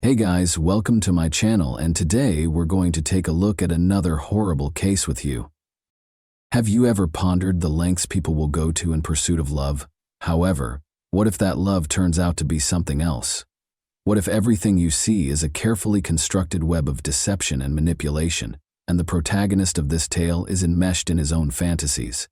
Hey guys, welcome to my channel, and today we're going to take a look at another horrible case with you. Have you ever pondered the lengths people will go to in pursuit of love? However, what if that love turns out to be something else? What if everything you see is a carefully constructed web of deception and manipulation, and the protagonist of this tale is enmeshed in his own fantasies?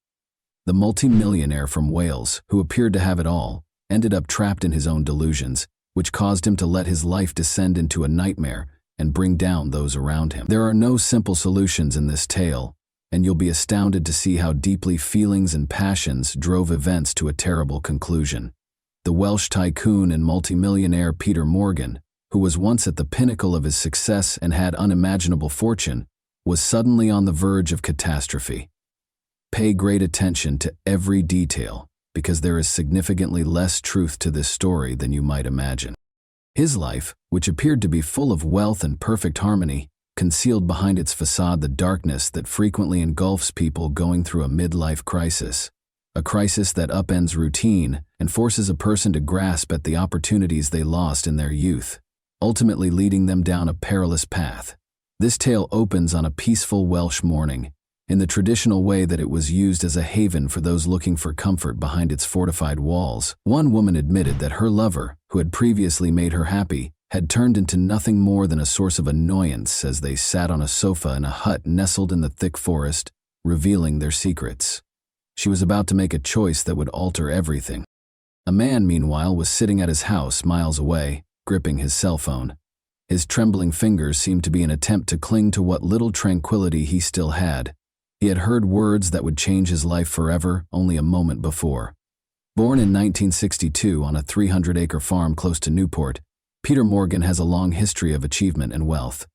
The multi-millionaire from Wales, who appeared to have it all, ended up trapped in his own delusions, which caused him to let his life descend into a nightmare and bring down those around him. There are no simple solutions in this tale, and you'll be astounded to see how deeply feelings and passions drove events to a terrible conclusion. The Welsh tycoon and multimillionaire Peter Morgan, who was once at the pinnacle of his success and had unimaginable fortune, was suddenly on the verge of catastrophe. Pay great attention to every detail, because there is significantly less truth to this story than you might imagine. His life, which appeared to be full of wealth and perfect harmony, concealed behind its facade the darkness that frequently engulfs people going through a midlife crisis. A crisis that upends routine and forces a person to grasp at the opportunities they lost in their youth, ultimately leading them down a perilous path. This tale opens on a peaceful Welsh morning, in the traditional way that it was used as a haven for those looking for comfort behind its fortified walls. One woman admitted that her lover, who had previously made her happy, had turned into nothing more than a source of annoyance as they sat on a sofa in a hut nestled in the thick forest, revealing their secrets. She was about to make a choice that would alter everything. A man, meanwhile, was sitting at his house miles away, gripping his cell phone. His trembling fingers seemed to be an attempt to cling to what little tranquility he still had. He had heard words that would change his life forever only a moment before. Born in 1962 on a 300-acre farm close to Newport, Peter Morgan has a long history of achievement and wealth.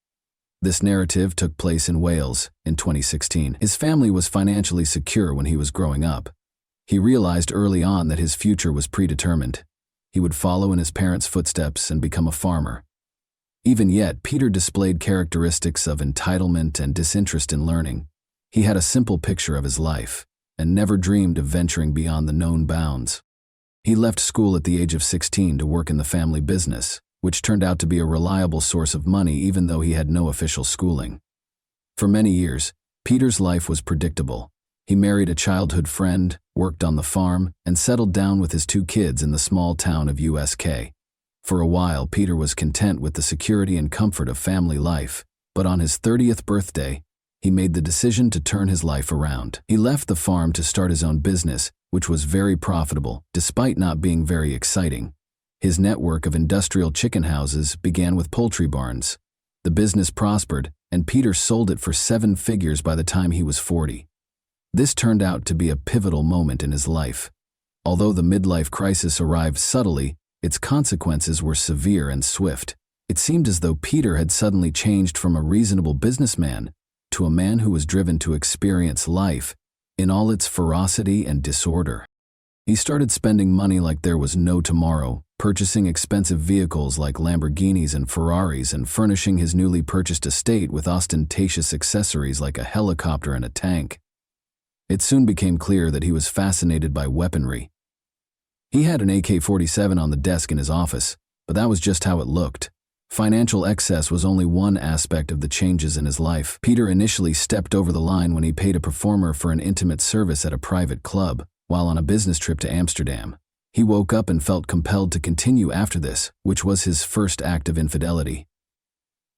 This narrative took place in Wales in 2016. His family was financially secure when he was growing up. He realized early on that his future was predetermined. He would follow in his parents' footsteps and become a farmer. Even yet, Peter displayed characteristics of entitlement and disinterest in learning. He had a simple picture of his life, and never dreamed of venturing beyond the known bounds. He left school at the age of 16 to work in the family business, which turned out to be a reliable source of money even though he had no official schooling. For many years, Peter's life was predictable. He married a childhood friend, worked on the farm, and settled down with his 2 kids in the small town of USK. For a while, Peter was content with the security and comfort of family life, but on his 30th birthday, he made the decision to turn his life around. He left the farm to start his own business, which was very profitable, despite not being very exciting. His network of industrial chicken houses began with poultry barns. The business prospered, and Peter sold it for 7 figures by the time he was 40. This turned out to be a pivotal moment in his life. Although the midlife crisis arrived subtly, its consequences were severe and swift. It seemed as though Peter had suddenly changed from a reasonable businessman to a man who was driven to experience life in all its ferocity and disorder. He started spending money like there was no tomorrow, purchasing expensive vehicles like Lamborghinis and Ferraris, and furnishing his newly purchased estate with ostentatious accessories like a helicopter and a tank. It soon became clear that he was fascinated by weaponry. He had an AK-47 on the desk in his office, but that was just how it looked. Financial excess was only one aspect of the changes in his life. Peter initially stepped over the line when he paid a performer for an intimate service at a private club, while on a business trip to Amsterdam. He woke up and felt compelled to continue after this, which was his first act of infidelity.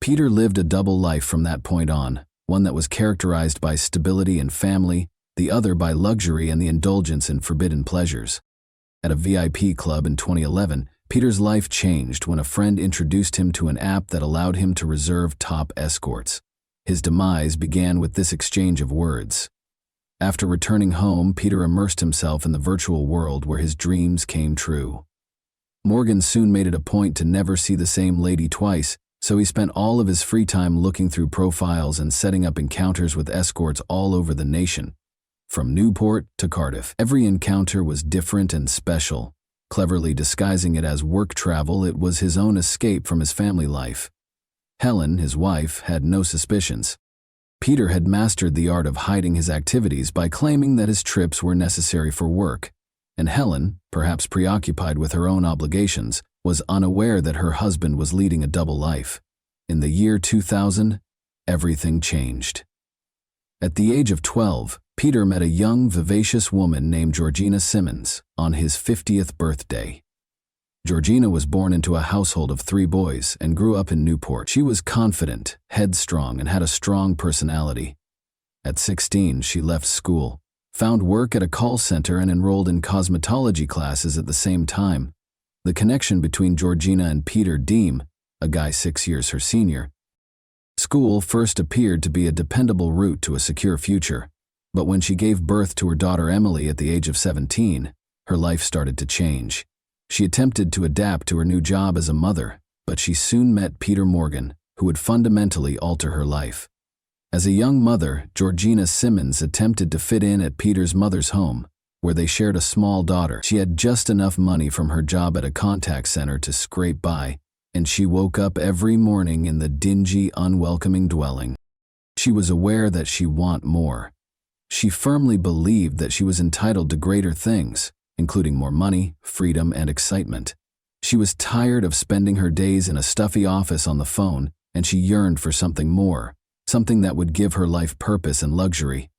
Peter lived a double life from that point on, one that was characterized by stability and family, the other by luxury and the indulgence in forbidden pleasures. At a VIP club in 2011, Peter's life changed when a friend introduced him to an app that allowed him to reserve top escorts. His demise began with this exchange of words. After returning home, Peter immersed himself in the virtual world where his dreams came true. Morgan soon made it a point to never see the same lady twice, so he spent all of his free time looking through profiles and setting up encounters with escorts all over the nation, from Newport to Cardiff. Every encounter was different and special. Cleverly disguising it as work travel, it was his own escape from his family life. Helen, his wife, had no suspicions. Peter had mastered the art of hiding his activities by claiming that his trips were necessary for work, and Helen, perhaps preoccupied with her own obligations, was unaware that her husband was leading a double life. In the year 2000, everything changed. At the age of 12, Peter met a young, vivacious woman named Georgina Simmons on his 50th birthday. Georgina was born into a household of 3 boys and grew up in Newport. She was confident, headstrong, and had a strong personality. At 16, she left school, found work at a call center, and enrolled in cosmetology classes at the same time. The connection between Georgina and Peter Deem, a guy 6 years her senior, school first appeared to be a dependable route to a secure future. But when she gave birth to her daughter Emily at the age of 17, her life started to change. She attempted to adapt to her new job as a mother, but she soon met Peter Morgan, who would fundamentally alter her life. As a young mother, Georgina Simmons attempted to fit in at Peter's mother's home, where they shared a small daughter. She had just enough money from her job at a contact center to scrape by, and she woke up every morning in the dingy, unwelcoming dwelling. She was aware that she wanted more. She firmly believed that she was entitled to greater things, including more money, freedom, and excitement. She was tired of spending her days in a stuffy office on the phone, and she yearned for something more, something that would give her life purpose and luxury.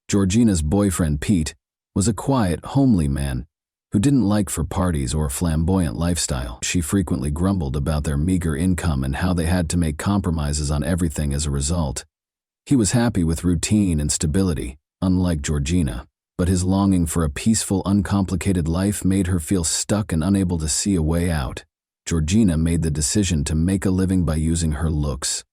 Georgina's boyfriend, Pete, was a quiet, homely man who didn't like for parties or a flamboyant lifestyle. She frequently grumbled about their meager income and how they had to make compromises on everything as a result. He was happy with routine and stability, unlike Georgina, but his longing for a peaceful, uncomplicated life made her feel stuck and unable to see a way out. Georgina made the decision to make a living by using her looks.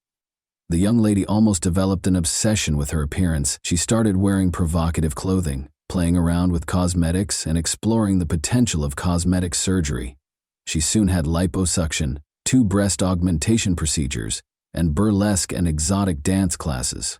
The young lady almost developed an obsession with her appearance. She started wearing provocative clothing, playing around with cosmetics, and exploring the potential of cosmetic surgery. She soon had liposuction, 2 breast augmentation procedures, and burlesque and exotic dance classes.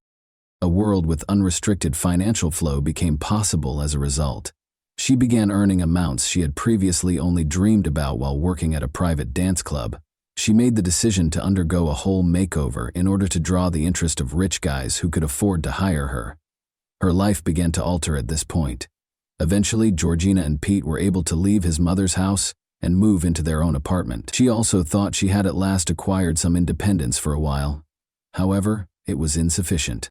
A world with unrestricted financial flow became possible as a result. She began earning amounts she had previously only dreamed about while working at a private dance club. She made the decision to undergo a whole makeover in order to draw the interest of rich guys who could afford to hire her. Her life began to alter at this point. Eventually, Georgina and Pete were able to leave his mother's house and move into their own apartment. She also thought she had at last acquired some independence for a while. However, it was insufficient.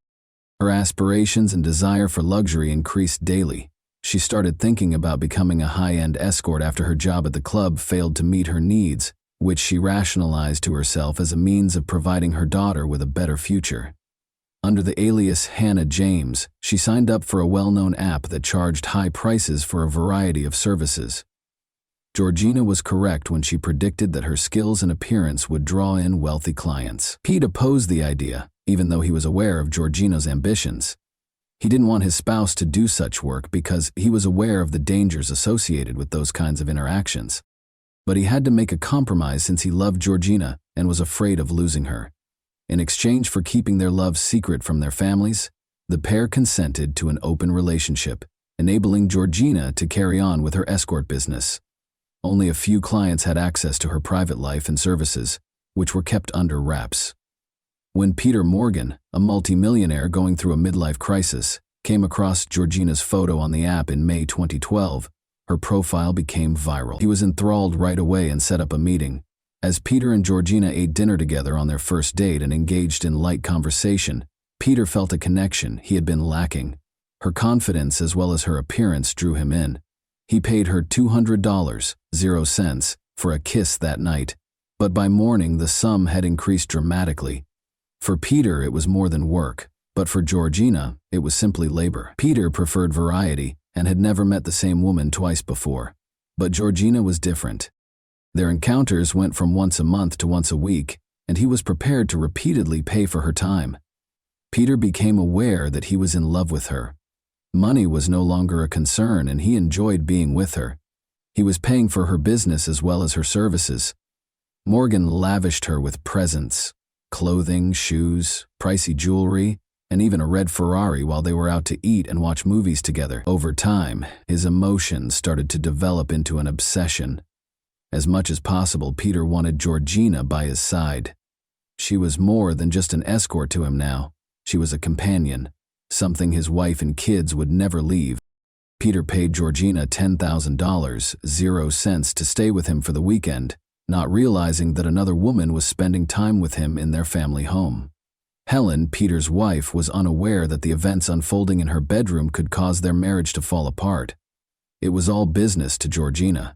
Her aspirations and desire for luxury increased daily. She started thinking about becoming a high-end escort after her job at the club failed to meet her needs, which she rationalized to herself as a means of providing her daughter with a better future. Under the alias Hannah James, she signed up for a well-known app that charged high prices for a variety of services. Georgina was correct when she predicted that her skills and appearance would draw in wealthy clients. Pete opposed the idea, even though he was aware of Georgina's ambitions. He didn't want his spouse to do such work because he was aware of the dangers associated with those kinds of interactions. But he had to make a compromise since he loved Georgina and was afraid of losing her. In exchange for keeping their love secret from their families, the pair consented to an open relationship, enabling Georgina to carry on with her escort business. Only a few clients had access to her private life and services, which were kept under wraps. When Peter Morgan, a multimillionaire going through a midlife crisis, came across Georgina's photo on the app in May 2012, her profile became viral. He was enthralled right away and set up a meeting. As Peter and Georgina ate dinner together on their first date and engaged in light conversation, Peter felt a connection he had been lacking. Her confidence as well as her appearance drew him in. He paid her $200, 0 cents, for a kiss that night, but by morning the sum had increased dramatically. For Peter it was more than work, but for Georgina it was simply labor. Peter preferred variety and had never met the same woman twice before, but Georgina was different. Their encounters went from once a month to once a week, and he was prepared to repeatedly pay for her time. Peter became aware that he was in love with her. Money was no longer a concern and he enjoyed being with her. He was paying for her business as well as her services. Morgan lavished her with presents, clothing, shoes, pricey jewelry, and even a red Ferrari while they were out to eat and watch movies together. Over time, his emotions started to develop into an obsession. As much as possible, Peter wanted Georgina by his side. She was more than just an escort to him now. She was a companion, something his wife and kids would never leave. Peter paid Georgina $10,000, 0 cents, to stay with him for the weekend, not realizing that another woman was spending time with him in their family home. Helen, Peter's wife, was unaware that the events unfolding in her bedroom could cause their marriage to fall apart. It was all business to Georgina.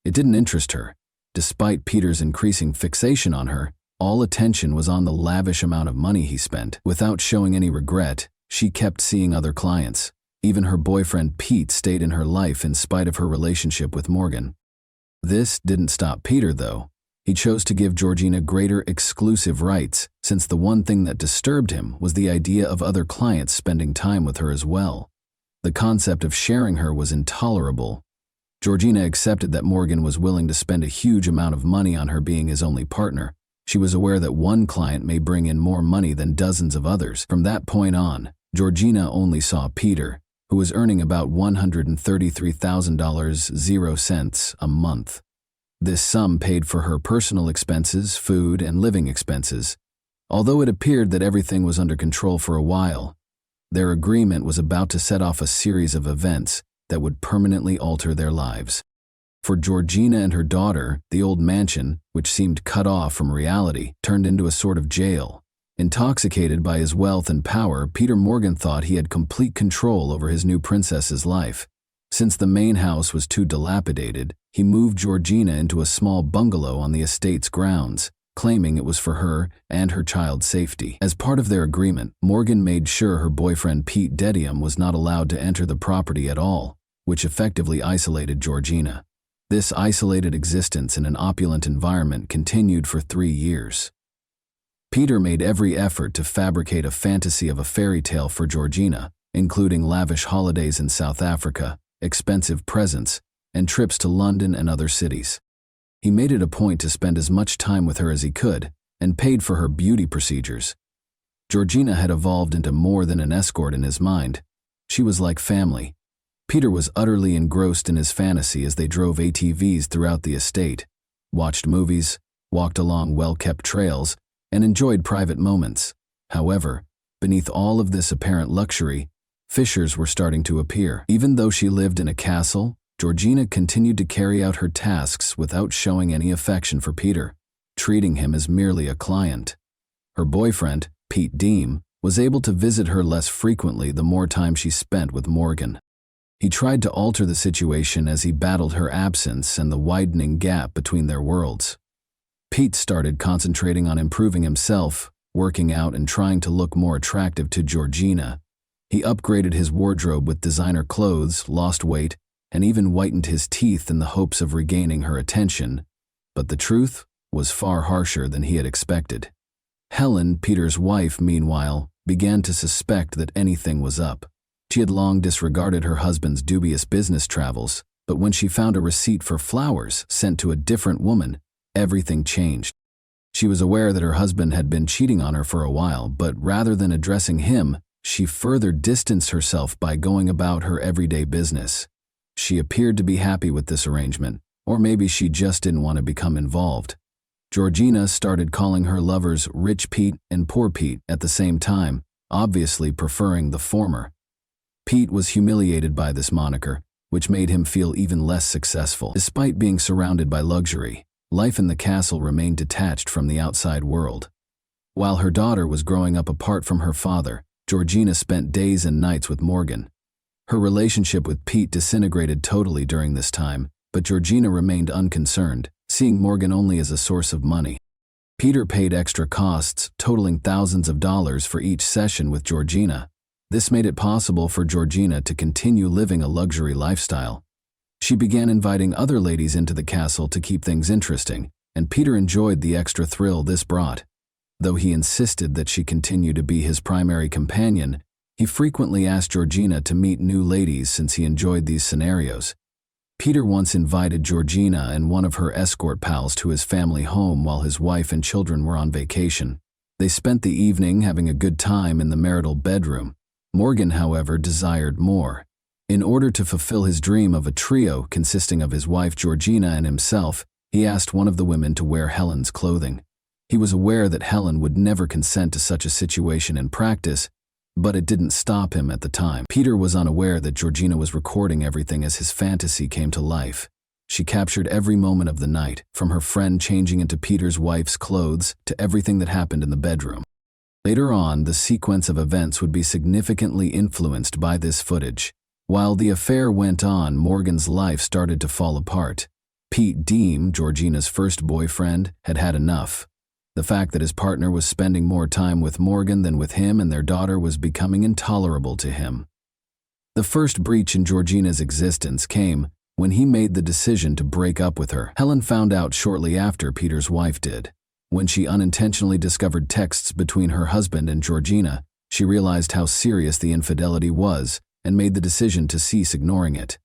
It didn't interest her. Despite Peter's increasing fixation on her, all attention was on the lavish amount of money he spent. Without showing any regret, she kept seeing other clients. Even her boyfriend Pete stayed in her life in spite of her relationship with Morgan. This didn't stop Peter, though. He chose to give Georgina greater exclusive rights, since the one thing that disturbed him was the idea of other clients spending time with her as well. The concept of sharing her was intolerable. Georgina accepted that Morgan was willing to spend a huge amount of money on her being his only partner. She was aware that one client may bring in more money than dozens of others. From that point on, Georgina only saw Peter, who was earning about $133,000 a month. This sum paid for her personal expenses, food, and living expenses. Although it appeared that everything was under control for a while, their agreement was about to set off a series of events that would permanently alter their lives. For Georgina and her daughter, the old mansion, which seemed cut off from reality, turned into a sort of jail. Intoxicated by his wealth and power, Peter Morgan thought he had complete control over his new princess's life. Since the main house was too dilapidated, he moved Georgina into a small bungalow on the estate's grounds, claiming it was for her and her child's safety. As part of their agreement, Morgan made sure her boyfriend Pete Dedium was not allowed to enter the property at all, which effectively isolated Georgina. This isolated existence in an opulent environment continued for 3 years. Peter made every effort to fabricate a fantasy of a fairy tale for Georgina, including lavish holidays in South Africa, expensive presents, and trips to London and other cities. He made it a point to spend as much time with her as he could, and paid for her beauty procedures. Georgina had evolved into more than an escort in his mind. She was like family. Peter was utterly engrossed in his fantasy as they drove ATVs throughout the estate, watched movies, walked along well-kept trails, and enjoyed private moments. However, beneath all of this apparent luxury, fissures were starting to appear. Even though she lived in a castle, Georgina continued to carry out her tasks without showing any affection for Peter, treating him as merely a client. Her boyfriend, Pete Deem, was able to visit her less frequently the more time she spent with Morgan. He tried to alter the situation as he battled her absence and the widening gap between their worlds. Pete started concentrating on improving himself, working out and trying to look more attractive to Georgina. He upgraded his wardrobe with designer clothes, lost weight, and even whitened his teeth in the hopes of regaining her attention. But the truth was far harsher than he had expected. Helen, Peter's wife, meanwhile, began to suspect that anything was up. She had long disregarded her husband's dubious business travels, but when she found a receipt for flowers sent to a different woman, everything changed. She was aware that her husband had been cheating on her for a while, but rather than addressing him, she further distanced herself by going about her everyday business. She appeared to be happy with this arrangement, or maybe she just didn't want to become involved. Georgina started calling her lovers Rich Pete and Poor Pete at the same time, obviously preferring the former. Pete was humiliated by this moniker, which made him feel even less successful. Despite being surrounded by luxury, life in the castle remained detached from the outside world. While her daughter was growing up apart from her father, Georgina spent days and nights with Morgan. Her relationship with Pete disintegrated totally during this time, but Georgina remained unconcerned, seeing Morgan only as a source of money. Peter paid extra costs, totaling thousands of dollars for each session with Georgina. This made it possible for Georgina to continue living a luxury lifestyle. She began inviting other ladies into the castle to keep things interesting, and Peter enjoyed the extra thrill this brought. Though he insisted that she continue to be his primary companion, he frequently asked Georgina to meet new ladies since he enjoyed these scenarios. Peter once invited Georgina and one of her escort pals to his family home while his wife and children were on vacation. They spent the evening having a good time in the marital bedroom. Morgan, however, desired more. In order to fulfill his dream of a trio consisting of his wife Georgina and himself, he asked one of the women to wear Helen's clothing. He was aware that Helen would never consent to such a situation in practice, but it didn't stop him at the time. Peter was unaware that Georgina was recording everything as his fantasy came to life. She captured every moment of the night, from her friend changing into Peter's wife's clothes to everything that happened in the bedroom. Later on, the sequence of events would be significantly influenced by this footage. While the affair went on, Morgan's life started to fall apart. Pete Deem, Georgina's first boyfriend, had had enough. The fact that his partner was spending more time with Morgan than with him and their daughter was becoming intolerable to him. The first breach in Georgina's existence came when he made the decision to break up with her. Helen found out shortly after Peter's wife did. When she unintentionally discovered texts between her husband and Georgina, she realized how serious the infidelity was and made the decision to cease ignoring it.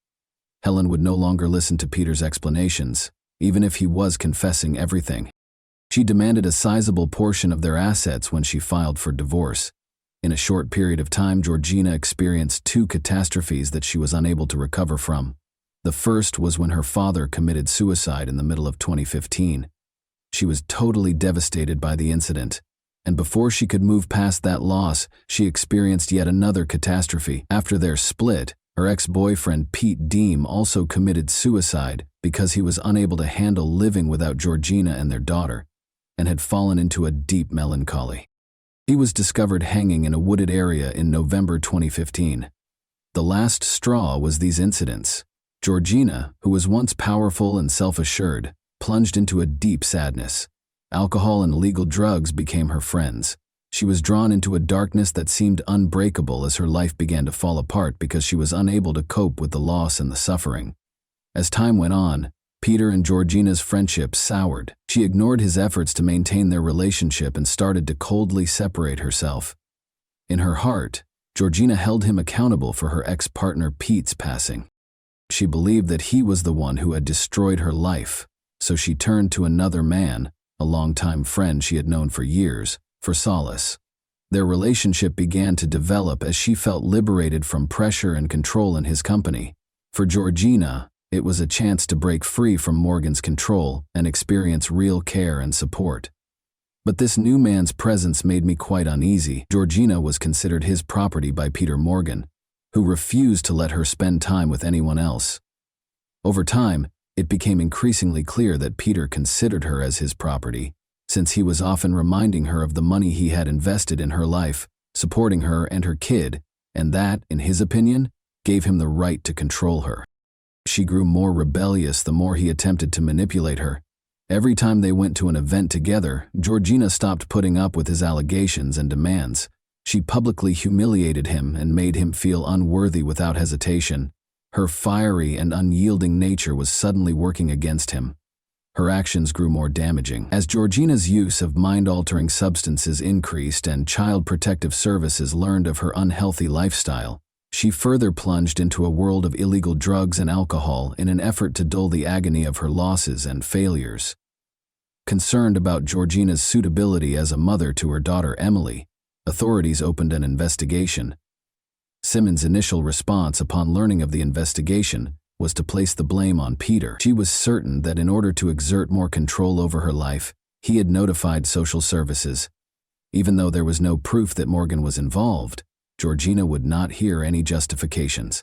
Helen would no longer listen to Peter's explanations, even if he was confessing everything. She demanded a sizable portion of their assets when she filed for divorce. In a short period of time, Georgina experienced two catastrophes that she was unable to recover from. The first was when her father committed suicide in the middle of 2015. She was totally devastated by the incident, and before she could move past that loss, she experienced yet another catastrophe. After their split, her ex-boyfriend Pete Deem also committed suicide because he was unable to handle living without Georgina and their daughter, and had fallen into a deep melancholy. He was discovered hanging in a wooded area in November 2015. The last straw was these incidents. Georgina, who was once powerful and self-assured, plunged into a deep sadness. Alcohol and illegal drugs became her friends. She was drawn into a darkness that seemed unbreakable as her life began to fall apart because she was unable to cope with the loss and the suffering. As time went on, Peter and Georgina's friendship soured. She ignored his efforts to maintain their relationship and started to coldly separate herself. In her heart, Georgina held him accountable for her ex-partner Pete's passing. She believed that he was the one who had destroyed her life, so she turned to another man, a longtime friend she had known for years, for solace. Their relationship began to develop as she felt liberated from pressure and control in his company. For Georgina, it was a chance to break free from Morgan's control and experience real care and support. But this new man's presence made me quite uneasy. Georgina was considered his property by Peter Morgan, who refused to let her spend time with anyone else. Over time, it became increasingly clear that Peter considered her as his property, since he was often reminding her of the money he had invested in her life, supporting her and her kid, and that, in his opinion, gave him the right to control her. She grew more rebellious the more he attempted to manipulate her. Every time they went to an event together, Georgina stopped putting up with his allegations and demands. She publicly humiliated him and made him feel unworthy without hesitation. Her fiery and unyielding nature was suddenly working against him. Her actions grew more damaging. As Georgina's use of mind-altering substances increased and Child Protective Services learned of her unhealthy lifestyle, she further plunged into a world of illegal drugs and alcohol in an effort to dull the agony of her losses and failures. Concerned about Georgina's suitability as a mother to her daughter Emily, authorities opened an investigation. Simmons' initial response upon learning of the investigation was to place the blame on Peter. She was certain that in order to exert more control over her life, he had notified social services. Even though there was no proof that Morgan was involved, Georgina would not hear any justifications.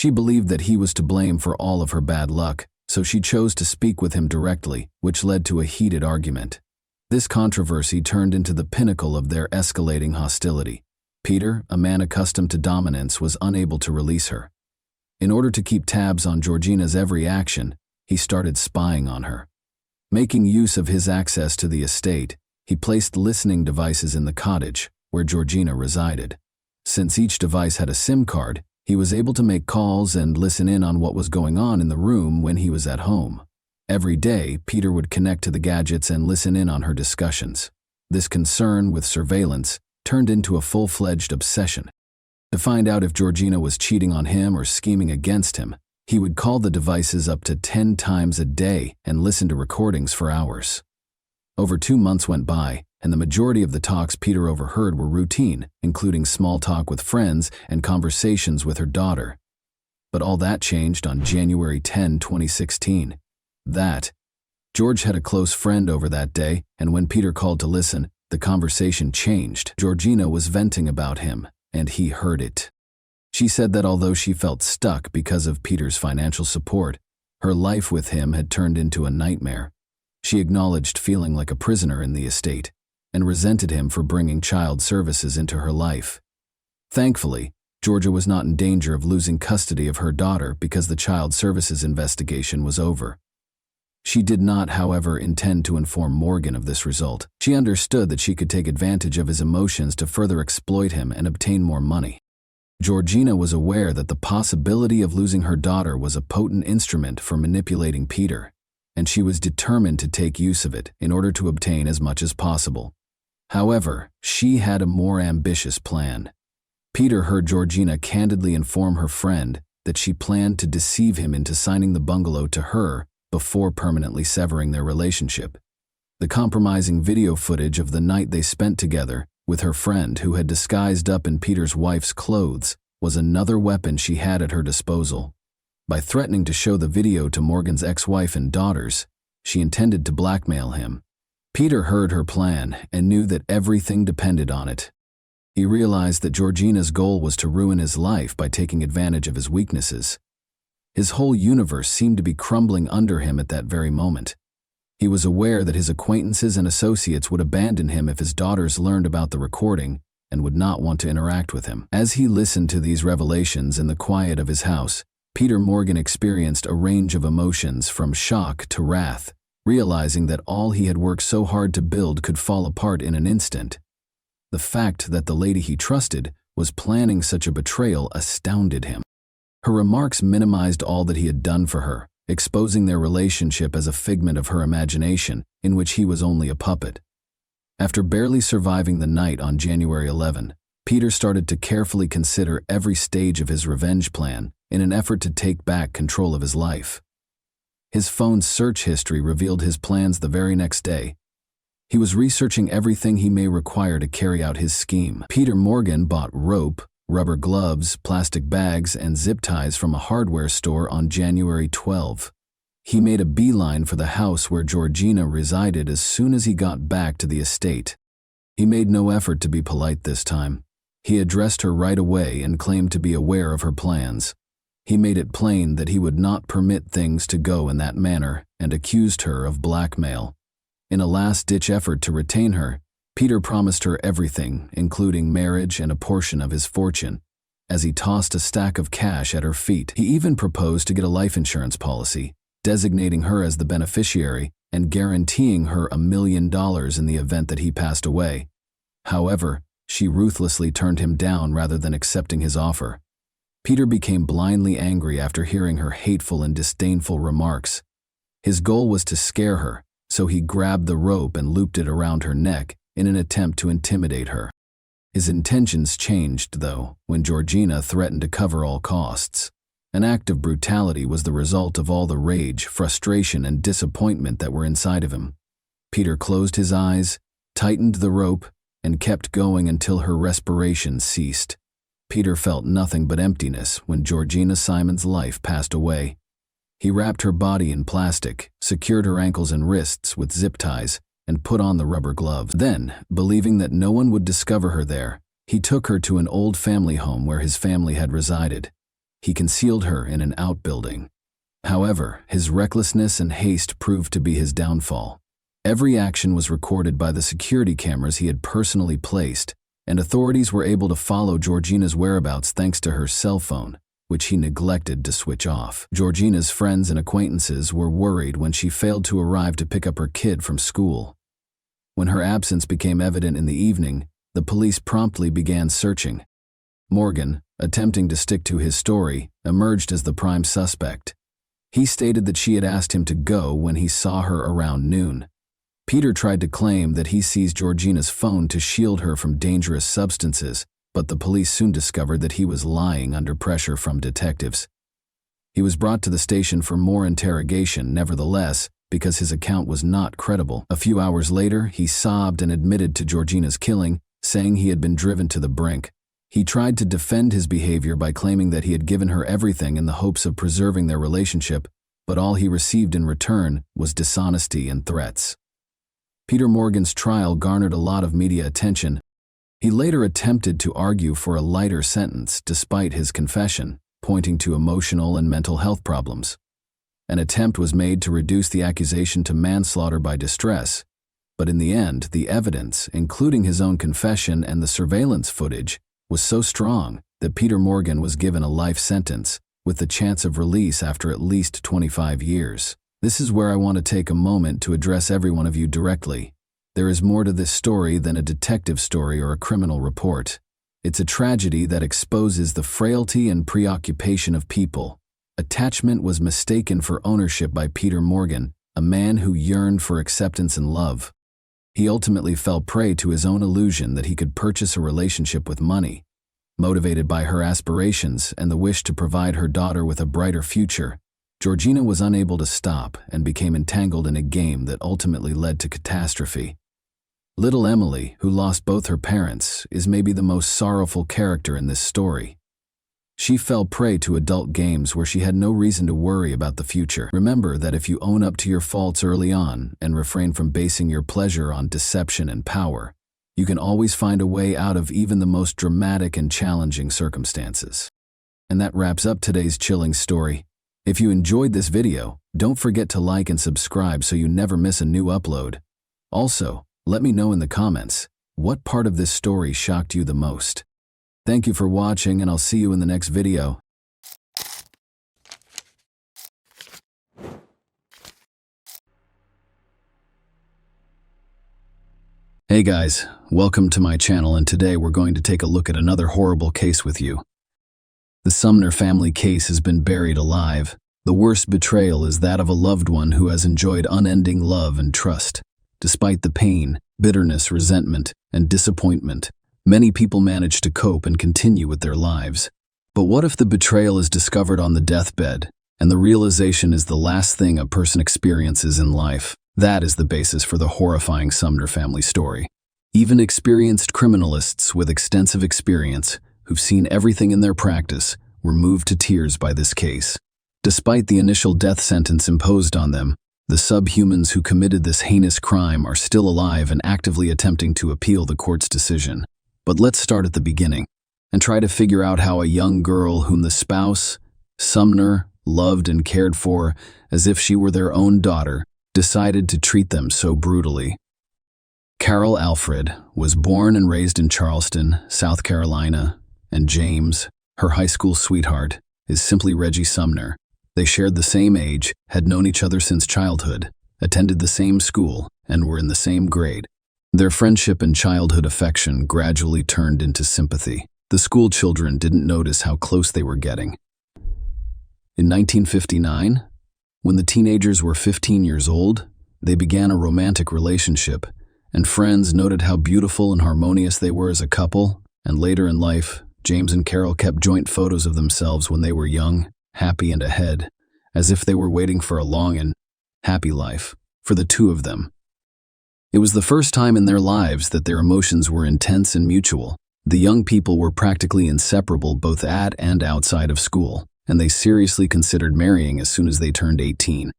She believed that he was to blame for all of her bad luck, so she chose to speak with him directly, which led to a heated argument. This controversy turned into the pinnacle of their escalating hostility. Peter, a man accustomed to dominance, was unable to release her. In order to keep tabs on Georgina's every action, he started spying on her. Making use of his access to the estate, he placed listening devices in the cottage, where Georgina resided. Since each device had a SIM card, he was able to make calls and listen in on what was going on in the room when he was at home. Every day, Peter would connect to the gadgets and listen in on her discussions. This concern with surveillance turned into a full-fledged obsession. To find out if Georgina was cheating on him or scheming against him, he would call the devices up to 10 times a day and listen to recordings for hours. Over 2 months went by, and the majority of the talks Peter overheard were routine, including small talk with friends and conversations with her daughter. But all that changed on January 10, 2016. George had a close friend over that day, and when Peter called to listen, the conversation changed. Georgina was venting about him, and he heard it. She said that although she felt stuck because of Peter's financial support, Her life with him had turned into a nightmare. She acknowledged feeling like a prisoner in the estate and resented him for bringing child services into her life. Thankfully, Georgia was not in danger of losing custody of her daughter because the child services investigation was over. She did not, however, intend to inform Morgan of this result. She understood that she could take advantage of his emotions to further exploit him and obtain more money. Georgina was aware that the possibility of losing her daughter was a potent instrument for manipulating Peter, and she was determined to take use of it in order to obtain as much as possible. However, she had a more ambitious plan. Peter heard Georgina candidly inform her friend that she planned to deceive him into signing the bungalow to her before permanently severing their relationship. The compromising video footage of the night they spent together with her friend, who had disguised up in Peter's wife's clothes, was another weapon she had at her disposal. By threatening to show the video to Morgan's ex-wife and daughters, she intended to blackmail him. Peter heard her plan and knew that everything depended on it. He realized that Georgina's goal was to ruin his life by taking advantage of his weaknesses. His whole universe seemed to be crumbling under him at that very moment. He was aware that his acquaintances and associates would abandon him if his daughters learned about the recording and would not want to interact with him. As he listened to these revelations in the quiet of his house, Peter Morgan experienced a range of emotions from shock to wrath, realizing that all he had worked so hard to build could fall apart in an instant. The fact that the lady he trusted was planning such a betrayal astounded him. Her remarks minimized all that he had done for her, exposing their relationship as a figment of her imagination, in which he was only a puppet. After barely surviving the night on January 11, Peter started to carefully consider every stage of his revenge plan in an effort to take back control of his life. His phone's search history revealed his plans the very next day. He was researching everything he may require to carry out his scheme. Peter Morgan bought rope, rubber gloves, plastic bags, and zip ties from a hardware store on January 12. He made a beeline for the house where Georgina resided as soon as he got back to the estate. He made no effort to be polite this time. He addressed her right away and claimed to be aware of her plans. He made it plain that he would not permit things to go in that manner and accused her of blackmail. In a last-ditch effort to retain her, Peter promised her everything, including marriage and a portion of his fortune. As he tossed a stack of cash at her feet, he even proposed to get a life insurance policy, designating her as the beneficiary and guaranteeing her $1 million in the event that he passed away. However, she ruthlessly turned him down rather than accepting his offer. Peter became blindly angry after hearing her hateful and disdainful remarks. His goal was to scare her, so he grabbed the rope and looped it around her neck in an attempt to intimidate her. His intentions changed, though, when Georgina threatened to cover all costs. An act of brutality was the result of all the rage, frustration, and disappointment that were inside of him. Peter closed his eyes, tightened the rope, and kept going until her respiration ceased. Peter felt nothing but emptiness when Georgina Simon's life passed away. He wrapped her body in plastic, secured her ankles and wrists with zip ties, and put on the rubber gloves. Then, believing that no one would discover her there, he took her to an old family home where his family had resided. He concealed her in an outbuilding. However, his recklessness and haste proved to be his downfall. Every action was recorded by the security cameras he had personally placed, and authorities were able to follow Georgina's whereabouts thanks to her cell phone, which he neglected to switch off. Georgina's friends and acquaintances were worried when she failed to arrive to pick up her kid from school. When her absence became evident in the evening, the police promptly began searching. Morgan, attempting to stick to his story, emerged as the prime suspect. He stated that she had asked him to go when he saw her around noon. Peter tried to claim that he seized Georgina's phone to shield her from dangerous substances, but the police soon discovered that he was lying under pressure from detectives. He was brought to the station for more interrogation, nevertheless, because his account was not credible. A few hours later, he sobbed and admitted to Georgina's killing, saying he had been driven to the brink. He tried to defend his behavior by claiming that he had given her everything in the hopes of preserving their relationship, but all he received in return was dishonesty and threats. Peter Morgan's trial garnered a lot of media attention. He later attempted to argue for a lighter sentence despite his confession, pointing to emotional and mental health problems. An attempt was made to reduce the accusation to manslaughter by distress, but in the end, the evidence, including his own confession and the surveillance footage, was so strong that Peter Morgan was given a life sentence, with the chance of release after at least 25 years. This is where I want to take a moment to address every one of you directly. There is more to this story than a detective story or a criminal report. It's a tragedy that exposes the frailty and preoccupation of people. Attachment was mistaken for ownership by Peter Morgan, a man who yearned for acceptance and love. He ultimately fell prey to his own illusion that he could purchase a relationship with money. Motivated by her aspirations and the wish to provide her daughter with a brighter future, Georgina was unable to stop and became entangled in a game that ultimately led to catastrophe. Little Emily, who lost both her parents, is maybe the most sorrowful character in this story. She fell prey to adult games where she had no reason to worry about the future. Remember that if you own up to your faults early on and refrain from basing your pleasure on deception and power, you can always find a way out of even the most dramatic and challenging circumstances. And that wraps up today's chilling story. If you enjoyed this video, don't forget to like and subscribe so you never miss a new upload. Also, let me know in the comments, what part of this story shocked you the most? Thank you for watching, and I'll see you in the next video. Hey guys, welcome to my channel, and today we're going to take a look at another horrible case with you. The Sumner family case has been buried alive. The worst betrayal is that of a loved one who has enjoyed unending love and trust. Despite the pain, bitterness, resentment, and disappointment, many people manage to cope and continue with their lives. But what if the betrayal is discovered on the deathbed, and the realization is the last thing a person experiences in life? That is the basis for the horrifying Sumner family story. Even experienced criminalists with extensive experience, who've seen everything in their practice, were moved to tears by this case. Despite the initial death sentence imposed on them, the subhumans who committed this heinous crime are still alive and actively attempting to appeal the court's decision. But let's start at the beginning and try to figure out how a young girl whom the spouse, Sumner, loved and cared for as if she were their own daughter, decided to treat them so brutally. Carol Alfred was born and raised in Charleston, South Carolina, and James, her high school sweetheart, is simply Reggie Sumner. They shared the same age, had known each other since childhood, attended the same school, and were in the same grade. Their friendship and childhood affection gradually turned into sympathy. The school children didn't notice how close they were getting. In 1959, when the teenagers were 15 years old, they began a romantic relationship, and friends noted how beautiful and harmonious they were as a couple. And later in life, James and Carol kept joint photos of themselves when they were young, happy and ahead, as if they were waiting for a long and happy life for the two of them. It was the first time in their lives that their emotions were intense and mutual. The young people were practically inseparable both at and outside of school, and they seriously considered marrying as soon as they turned 18.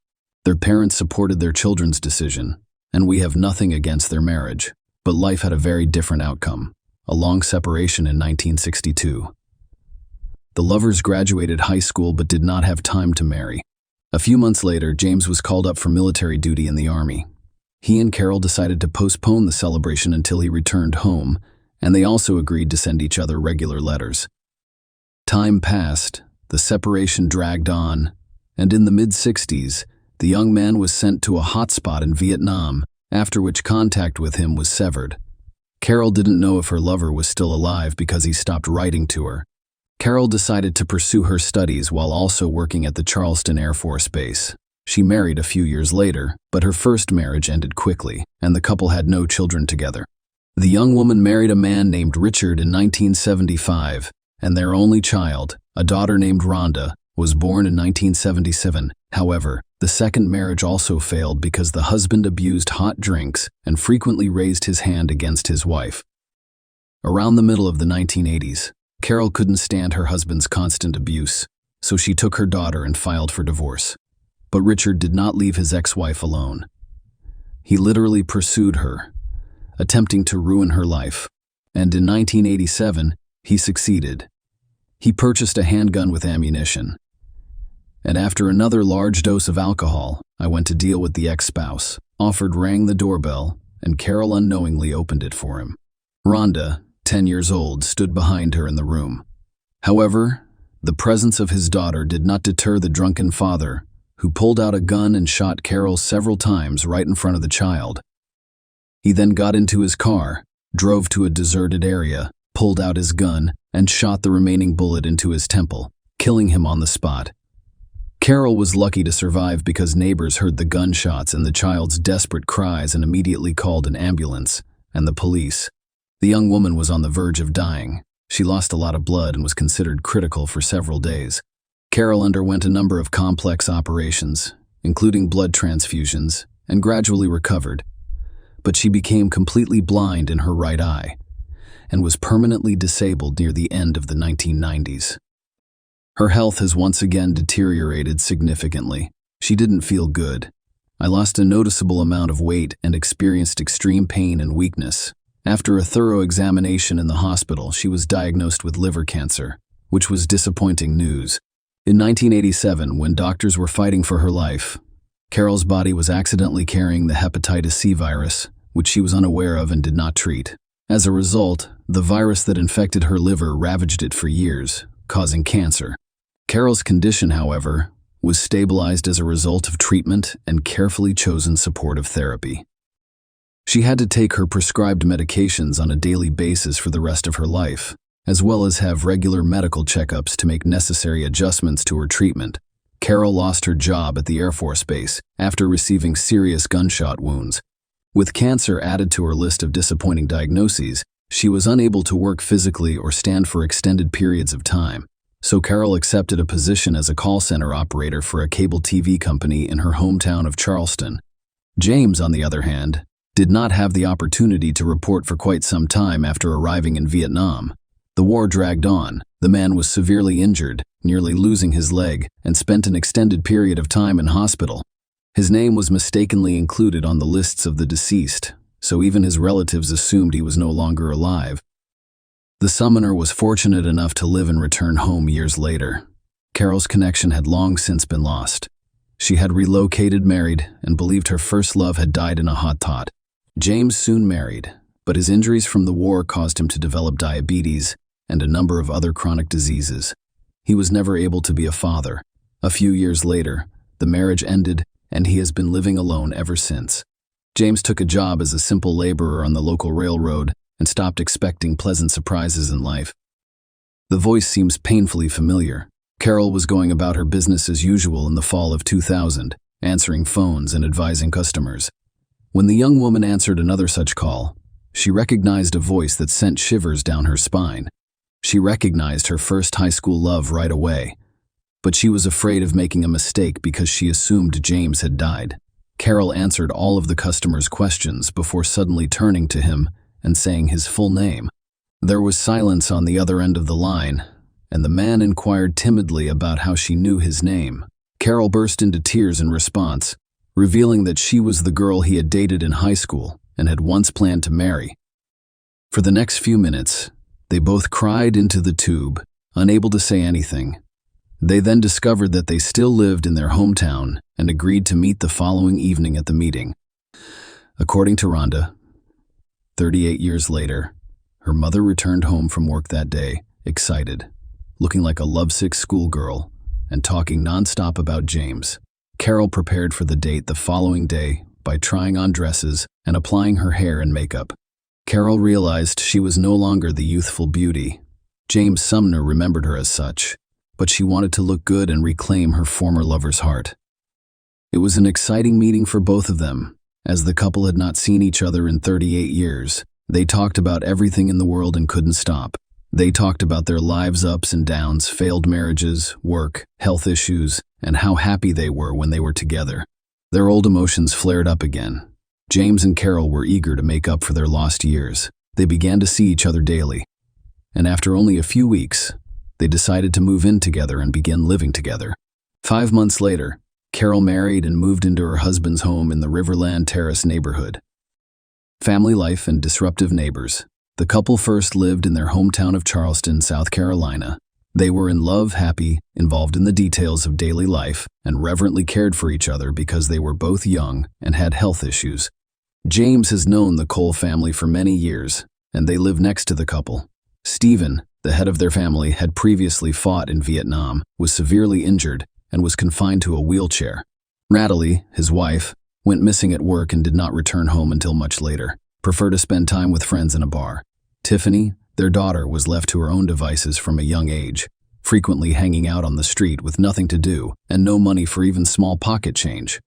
Their parents supported their children's decision, and we have nothing against their marriage. But life had a very different outcome: a long separation in 1962. The lovers graduated high school but did not have time to marry. A few months later, James was called up for military duty in the Army. He and Carol decided to postpone the celebration until he returned home, and they also agreed to send each other regular letters. Time passed, the separation dragged on, and in the mid-60s, the young man was sent to a hotspot in Vietnam, after which contact with him was severed. Carol didn't know if her lover was still alive because he stopped writing to her. Carol decided to pursue her studies while also working at the Charleston Air Force Base. She married a few years later, but her first marriage ended quickly, and the couple had no children together. The young woman married a man named Richard in 1975, and their only child, a daughter named Rhonda, was born in 1977. However, the second marriage also failed because the husband abused hot drinks and frequently raised his hand against his wife. Around the middle of the 1980s, Carol couldn't stand her husband's constant abuse, so she took her daughter and filed for divorce. But Richard did not leave his ex-wife alone. He literally pursued her, attempting to ruin her life. And in 1987, he succeeded. He purchased a handgun with ammunition. and after another large dose of alcohol, I went to deal with the ex-spouse. Offered rang the doorbell, and Carol unknowingly opened it for him. Rhonda, 10 years old, stood behind her in the room. However, the presence of his daughter did not deter the drunken father, who pulled out a gun and shot Carol several times right in front of the child. He then got into his car, drove to a deserted area, pulled out his gun, and shot the remaining bullet into his temple, killing him on the spot. Carol was lucky to survive because neighbors heard the gunshots and the child's desperate cries and immediately called an ambulance and the police. The young woman was on the verge of dying. She lost a lot of blood and was considered critical for several days. Carol underwent a number of complex operations, including blood transfusions, and gradually recovered. But she became completely blind in her right eye and was permanently disabled near the end of the 1990s. Her health has once again deteriorated significantly. She didn't feel good. I lost a noticeable amount of weight and experienced extreme pain and weakness. After a thorough examination in the hospital, she was diagnosed with liver cancer, which was disappointing news. In 1987, when doctors were fighting for her life, Carol's body was accidentally carrying the hepatitis C virus, which she was unaware of and did not treat. As a result, the virus that infected her liver ravaged it for years, causing cancer. Carol's condition, however, was stabilized as a result of treatment and carefully chosen supportive therapy. She had to take her prescribed medications on a daily basis for the rest of her life, as well as have regular medical checkups to make necessary adjustments to her treatment. Carol lost her job at the Air Force Base after receiving serious gunshot wounds. With cancer added to her list of disappointing diagnoses, she was unable to work physically or stand for extended periods of time. So Carol accepted a position as a call center operator for a cable TV company in her hometown of Charleston. James, on the other hand, did not have the opportunity to report for quite some time after arriving in Vietnam. The war dragged on. The man was severely injured, nearly losing his leg, and spent an extended period of time in hospital. His name was mistakenly included on the lists of the deceased, so even his relatives assumed he was no longer alive. The summoner was fortunate enough to live and return home years later. Carol's connection had long since been lost. She had relocated, married, and believed her first love had died in a hot tot. James soon married, but his injuries from the war caused him to develop diabetes and a number of other chronic diseases. He was never able to be a father. A few years later, the marriage ended, and he has been living alone ever since. James took a job as a simple laborer on the local railroad and stopped expecting pleasant surprises in life. The voice seems painfully familiar. Carol was going about her business as usual in the fall of 2000, answering phones and advising customers. When the young woman answered another such call, she recognized a voice that sent shivers down her spine. She recognized her first high school love right away, but she was afraid of making a mistake because she assumed James had died. Carol answered all of the customer's questions before suddenly turning to him and saying his full name. There was silence on the other end of the line, and the man inquired timidly about how she knew his name. Carol burst into tears in response, revealing that she was the girl he had dated in high school and had once planned to marry. For the next few minutes, they both cried into the tube, unable to say anything. They then discovered that they still lived in their hometown and agreed to meet the following evening at the meeting. According to Rhonda, 38 years later, her mother returned home from work that day, excited, looking like a lovesick schoolgirl, and talking nonstop about James. Carol prepared for the date the following day by trying on dresses and applying her hair and makeup. Carol realized she was no longer the youthful beauty. James Sumner remembered her as such, but she wanted to look good and reclaim her former lover's heart. It was an exciting meeting for both of them. As the couple had not seen each other in 38 years, they talked about everything in the world and couldn't stop. They talked about their lives' ups and downs, failed marriages, work, health issues, and how happy they were when they were together. Their old emotions flared up again. James and Carol were eager to make up for their lost years. They began to see each other daily. And after only a few weeks, they decided to move in together and begin living together. 5 months later, Carol married and moved into her husband's home in the Riverland Terrace neighborhood. Family life and disruptive neighbors. The couple first lived in their hometown of Charleston, South Carolina, They were in love, happy, involved in the details of daily life, and reverently cared for each other because they were both young and had health issues. James has known the Cole family for many years, and they live next to the couple. Stephen, the head of their family, had previously fought in Vietnam, was severely injured, and was confined to a wheelchair. Natalie, his wife, went missing at work and did not return home until much later, preferred to spend time with friends in a bar. Tiffany, their daughter, was left to her own devices from a young age, frequently hanging out on the street with nothing to do and no money for even small pocket change.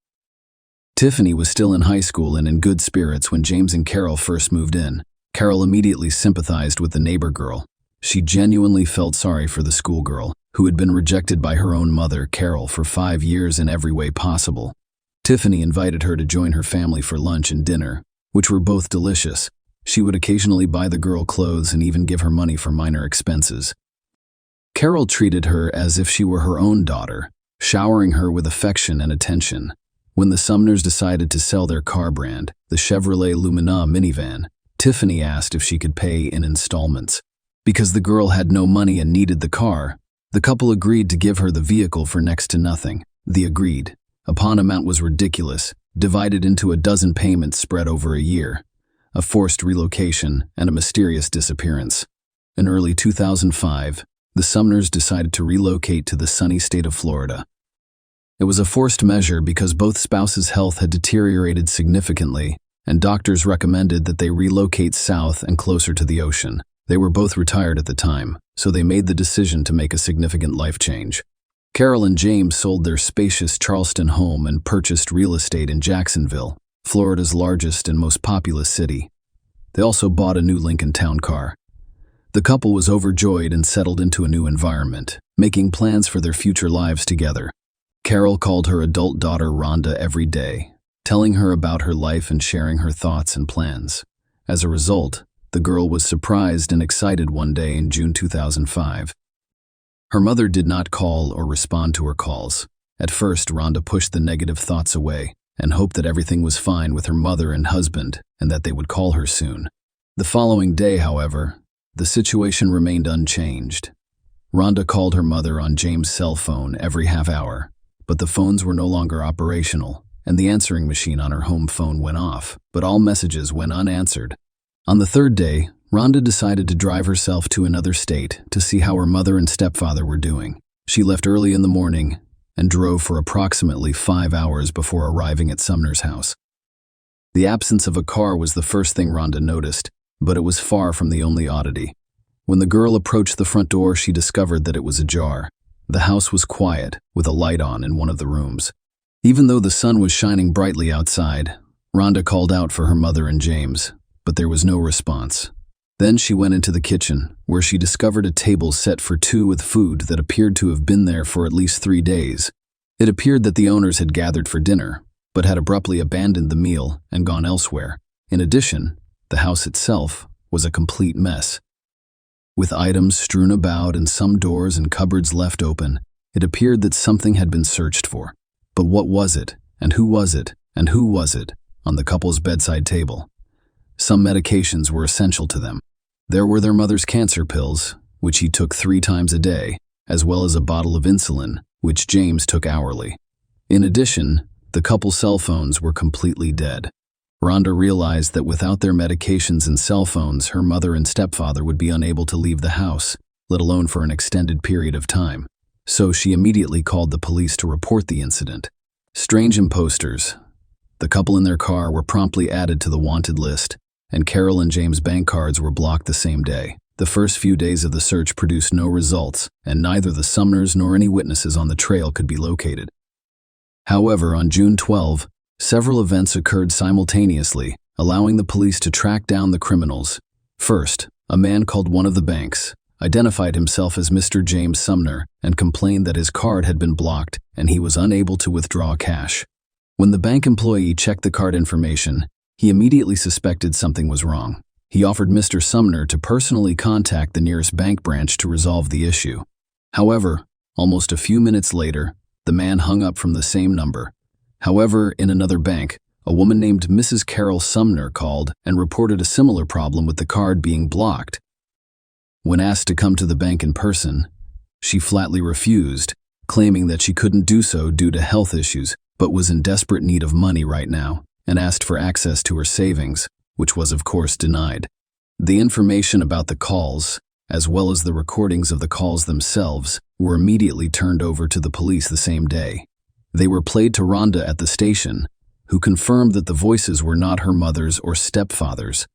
Tiffany was still in high school and in good spirits when James and Carol first moved in. Carol immediately sympathized with the neighbor girl. She genuinely felt sorry for the schoolgirl, who had been rejected by her own mother, Carol, for 5 years in every way possible. Tiffany invited her to join her family for lunch and dinner, which were both delicious. She would occasionally buy the girl clothes and even give her money for minor expenses. Carol treated her as if she were her own daughter, showering her with affection and attention. When the Sumners decided to sell their car brand, the Chevrolet Lumina minivan, Tiffany asked if she could pay in installments. Because the girl had no money and needed the car, the couple agreed to give her the vehicle for next to nothing. The agreed upon amount was ridiculous, divided into a dozen payments spread over a year, a forced relocation, and a mysterious disappearance. In early 2005, the Sumners decided to relocate to the sunny state of Florida. It was a forced measure because both spouses' health had deteriorated significantly, and doctors recommended that they relocate south and closer to the ocean. They were both retired at the time, so they made the decision to make a significant life change. Carol and James sold their spacious Charleston home and purchased real estate in Jacksonville, Florida's largest and most populous city. They also bought a new Lincoln Town car. The couple was overjoyed and settled into a new environment, making plans for their future lives together. Carol called her adult daughter Rhonda every day, telling her about her life and sharing her thoughts and plans. As a result, the girl was surprised and excited one day in June 2005. Her mother did not call or respond to her calls. At first, Rhonda pushed the negative thoughts away and hoped that everything was fine with her mother and husband and that they would call her soon. The following day, however, the situation remained unchanged. Rhonda called her mother on James' cell phone every half hour, but the phones were no longer operational, and the answering machine on her home phone went off, but all messages went unanswered. On the third day, Rhonda decided to drive herself to another state to see how her mother and stepfather were doing. She left early in the morning and drove for approximately 5 hours before arriving at Sumner's house. The absence of a car was the first thing Rhonda noticed, but it was far from the only oddity. When the girl approached the front door, she discovered that it was ajar. The house was quiet, with a light on in one of the rooms. Even though the sun was shining brightly outside, Rhonda called out for her mother and James, but there was no response. Then she went into the kitchen, where she discovered a table set for two with food that appeared to have been there for at least 3 days. It appeared that the owners had gathered for dinner, but had abruptly abandoned the meal and gone elsewhere. In addition, the house itself was a complete mess. With items strewn about and some doors and cupboards left open, it appeared that something had been searched for. But what was it, and who was it, and who was it, on the couple's bedside table? Some medications were essential to them. There were their mother's cancer pills, which he took 3 times a day, as well as a bottle of insulin, which James took hourly. In addition, the couple's cell phones were completely dead. Rhonda realized that without their medications and cell phones, her mother and stepfather would be unable to leave the house, let alone for an extended period of time. So she immediately called the police to report the incident. Strange imposters. The couple in their car were promptly added to the wanted list, and Carol and James' bank cards were blocked the same day. The first few days of the search produced no results, and neither the Sumners nor any witnesses on the trail could be located. However, on June 12, several events occurred simultaneously, allowing the police to track down the criminals. First, a man called one of the banks, identified himself as Mr. James Sumner, and complained that his card had been blocked and he was unable to withdraw cash. When the bank employee checked the card information, he immediately suspected something was wrong. He offered Mr. Sumner to personally contact the nearest bank branch to resolve the issue. However, almost a few minutes later, the man hung up from the same number. However, in another bank, a woman named Mrs. Carol Sumner called and reported a similar problem with the card being blocked. When asked to come to the bank in person, She flatly refused, claiming that she couldn't do so due to health issues, but was in desperate need of money right now, and asked for access to her savings, which was of course denied. The information about the calls, as well as the recordings of the calls themselves, were immediately turned over to the police the same day. They were played to Rhonda at the station, who confirmed that the voices were not her mother's or stepfather's.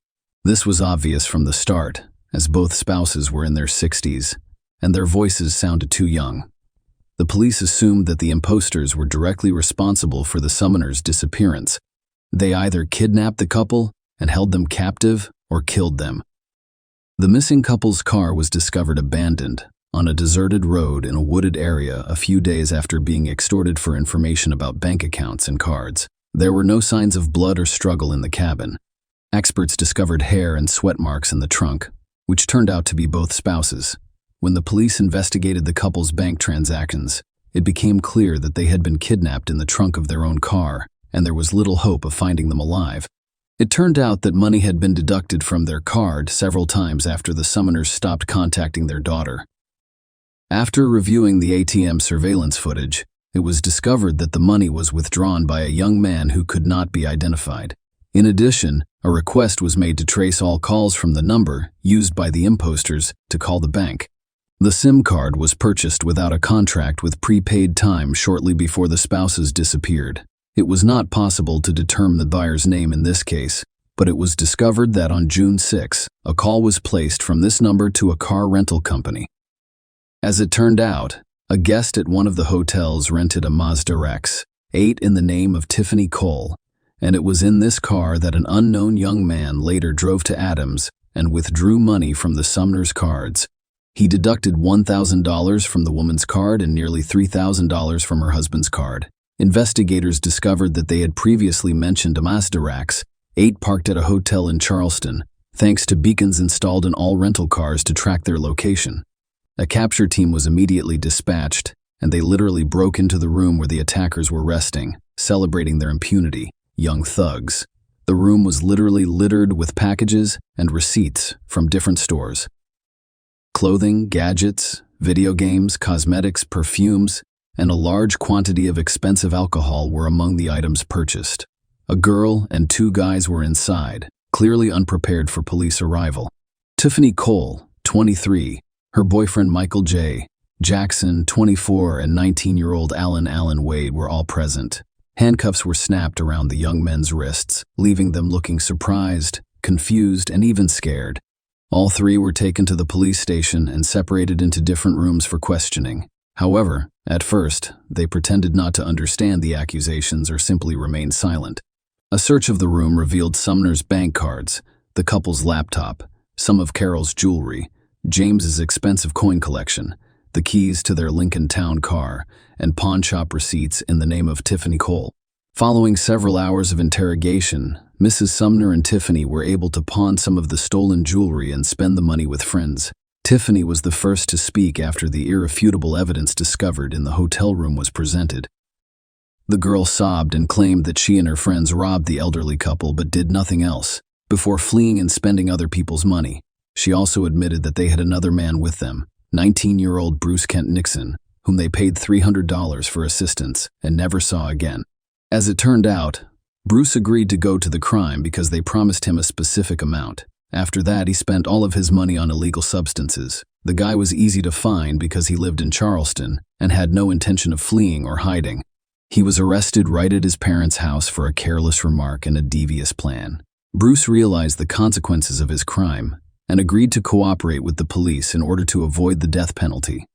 This was obvious from the start, as both spouses were in their 60s, and their voices sounded too young. The police assumed that the imposters were directly responsible for the summoner's disappearance. They either kidnapped the couple and held them captive or killed them. The missing couple's car was discovered abandoned on a deserted road in a wooded area a few days after being extorted for information about bank accounts and cards. There were no signs of blood or struggle in the cabin. Experts discovered hair and sweat marks in the trunk, which turned out to be both spouses. When the police investigated the couple's bank transactions, it became clear that they had been kidnapped in the trunk of their own car, and there was little hope of finding them alive. It turned out that money had been deducted from their card several times after the summoners stopped contacting their daughter. After reviewing the ATM surveillance footage, it was discovered that the money was withdrawn by a young man who could not be identified. In addition, a request was made to trace all calls from the number used by the imposters to call the bank. The SIM card was purchased without a contract with prepaid time shortly before the spouses disappeared. It was not possible to determine the buyer's name in this case, but it was discovered that on June 6, a call was placed from this number to a car rental company. As it turned out, a guest at one of the hotels rented a Mazda RX-8 in the name of Tiffany Cole, and it was in this car that an unknown young man later drove to Adams and withdrew money from the Sumner's cards. He deducted $1,000 from the woman's card and nearly $3,000 from her husband's card. Investigators discovered that they had previously mentioned a Mazda RX-8 parked at a hotel in Charleston, thanks to beacons installed in all rental cars to track their location. A capture team was immediately dispatched, and they literally broke into the room where the attackers were resting, celebrating their impunity. Young thugs. The room was literally littered with packages and receipts from different stores. Clothing, gadgets, video games, cosmetics, perfumes, and a large quantity of expensive alcohol were among the items purchased. A girl and two guys were inside, clearly unprepared for police arrival. Tiffany Cole, 23, her boyfriend Michael J. Jackson, 24, and 19-year-old Alan Wade were all present. Handcuffs were snapped around the young men's wrists, leaving them looking surprised, confused, and even scared. All three were taken to the police station and separated into different rooms for questioning. However, at first, they pretended not to understand the accusations or simply remained silent. A search of the room revealed Sumner's bank cards, the couple's laptop, some of Carol's jewelry, James's expensive coin collection, the keys to their Lincoln Town car, and pawn shop receipts in the name of Tiffany Cole. Following several hours of interrogation, Mrs. Sumner and Tiffany were able to pawn some of the stolen jewelry and spend the money with friends. Tiffany was the first to speak after the irrefutable evidence discovered in the hotel room was presented. The girl sobbed and claimed that she and her friends robbed the elderly couple but did nothing else, before fleeing and spending other people's money. She also admitted that they had another man with them, 19-year-old Bruce Kent Nixon, whom they paid $300 for assistance and never saw again. As it turned out, Bruce agreed to go to the crime because they promised him a specific amount. After that, he spent all of his money on illegal substances. The guy was easy to find because he lived in Charleston and had no intention of fleeing or hiding. He was arrested right at his parents' house for a careless remark and a devious plan. Bruce realized the consequences of his crime and agreed to cooperate with the police in order to avoid the death penalty.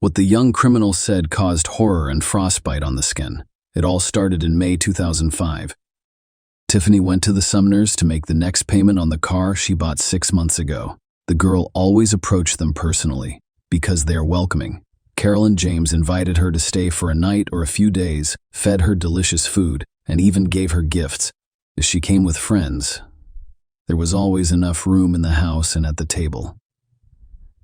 What the young criminal said caused horror and frostbite on the skin. It all started in May 2005. Tiffany went to the Sumners to make the next payment on the car she bought 6 months ago. The girl always approached them personally because they are welcoming. Carol and James invited her to stay for a night or a few days, fed her delicious food, and even gave her gifts. As she came with friends, there was always enough room in the house and at the table.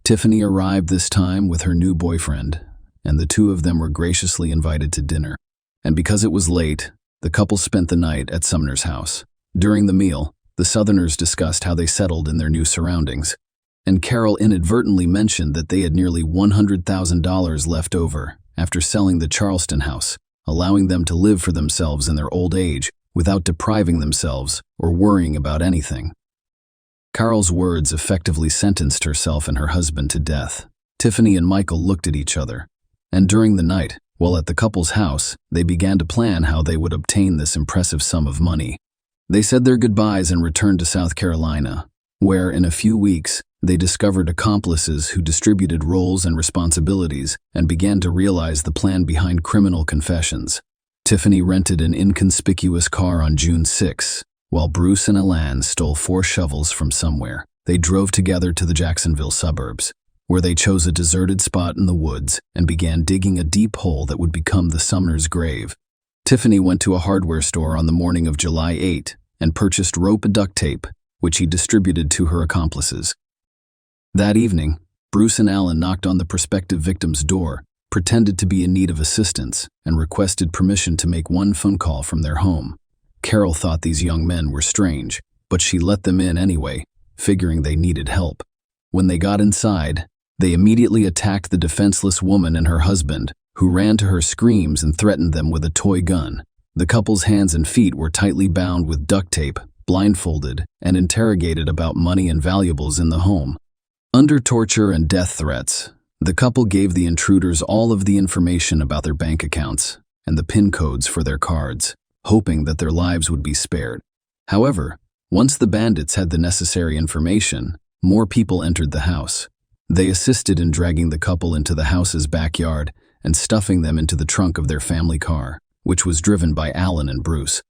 Tiffany arrived this time with her new boyfriend, and the two of them were graciously invited to dinner. And because it was late, the couple spent the night at Sumner's house. During the meal, the Southerners discussed how they settled in their new surroundings. and Carol inadvertently mentioned that they had nearly $100,000 left over after selling the Charleston house, allowing them to live for themselves in their old age without depriving themselves or worrying about anything. Carol's words effectively sentenced herself and her husband to death. Tiffany and Michael looked at each other, and during the night, while at the couple's house, they began to plan how they would obtain this impressive sum of money. They said their goodbyes and returned to South Carolina, where, in a few weeks, they discovered accomplices who distributed roles and responsibilities and began to realize the plan behind criminal confessions. Tiffany rented an inconspicuous car on June 6, while Bruce and Alan stole 4 shovels from somewhere. They drove together to the Jacksonville suburbs, where they chose a deserted spot in the woods and began digging a deep hole that would become the Sumners' grave. Tiffany went to a hardware store on the morning of July 8 and purchased rope and duct tape, which he distributed to her accomplices. That evening, Bruce and Alan knocked on the prospective victim's door, pretended to be in need of assistance, and requested permission to make one phone call from their home. Carol thought these young men were strange, but she let them in anyway, figuring they needed help. When they got inside, they immediately attacked the defenseless woman and her husband, who ran to her screams and threatened them with a toy gun. The couple's hands and feet were tightly bound with duct tape, blindfolded, and interrogated about money and valuables in the home. Under torture and death threats, the couple gave the intruders all of the information about their bank accounts and the PIN codes for their cards, hoping that their lives would be spared. However, once the bandits had the necessary information, more people entered the house. They assisted in dragging the couple into the house's backyard and stuffing them into the trunk of their family car, which was driven by Alan and Bruce.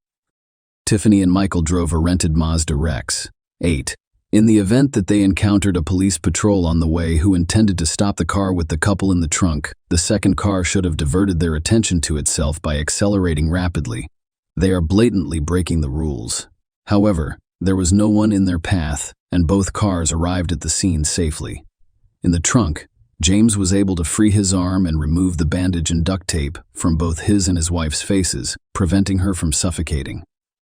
Tiffany and Michael drove a rented Mazda Rex 8. In the event that they encountered a police patrol on the way who intended to stop the car with the couple in the trunk, the second car should have diverted their attention to itself by accelerating rapidly. They are blatantly breaking the rules. However, there was no one in their path, and both cars arrived at the scene safely. In the trunk, James was able to free his arm and remove the bandage and duct tape from both his and his wife's faces, preventing her from suffocating.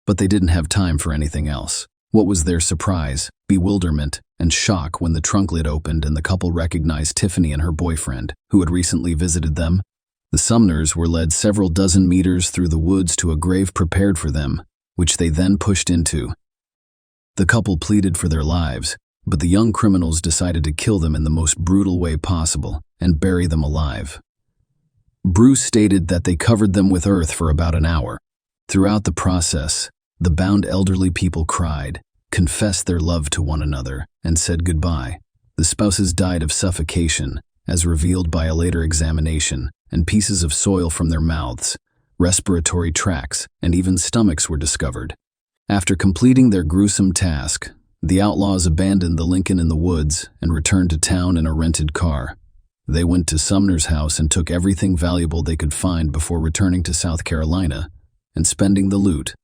But they didn't have time for anything else. What was their surprise, bewilderment, and shock when the trunk lid opened and the couple recognized Tiffany and her boyfriend, who had recently visited them. The Sumners were led several dozen meters through the woods to a grave prepared for them, which they then pushed into. The couple pleaded for their lives, but the young criminals decided to kill them in the most brutal way possible and bury them alive. Bruce stated that they covered them with earth for about an hour. Throughout the process, the bound elderly people cried, confessed their love to one another, and said goodbye. The spouses died of suffocation, as revealed by a later examination, and pieces of soil from their mouths, respiratory tracts, and even stomachs were discovered. After completing their gruesome task, the outlaws abandoned the Lincoln in the woods and returned to town in a rented car. They went to Sumner's house and took everything valuable they could find before returning to South Carolina and spending the loot.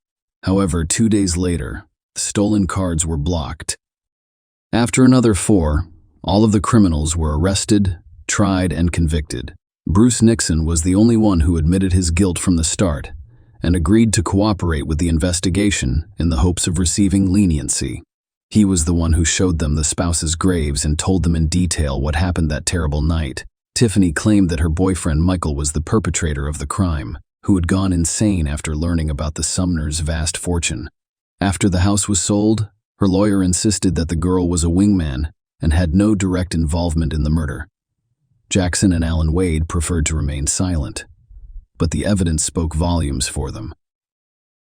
However, 2 days later, the stolen cards were blocked. After another 4, all of the criminals were arrested, tried, and convicted. Bruce Nixon was the only one who admitted his guilt from the start and agreed to cooperate with the investigation in the hopes of receiving leniency. He was the one who showed them the spouses' graves and told them in detail what happened that terrible night. Tiffany claimed that her boyfriend Michael was the perpetrator of the crime, who had gone insane after learning about the Sumners' vast fortune. After the house was sold, her lawyer insisted that the girl was a wingman and had no direct involvement in the murder. Jackson and Alan Wade preferred to remain silent, but the evidence spoke volumes for them.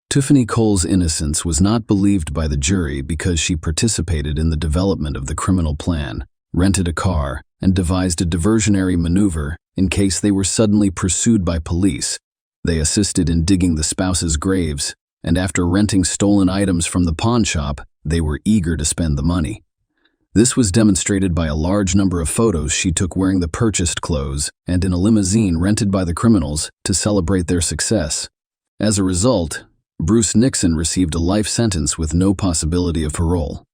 Tiffany Cole's innocence was not believed by the jury because she participated in the development of the criminal plan, rented a car, and devised a diversionary maneuver in case they were suddenly pursued by police. They assisted in digging the spouses' graves, and after renting stolen items from the pawn shop, they were eager to spend the money. This was demonstrated by a large number of photos she took wearing the purchased clothes and in a limousine rented by the criminals to celebrate their success. As a result, Bruce Nixon received a life sentence with no possibility of parole.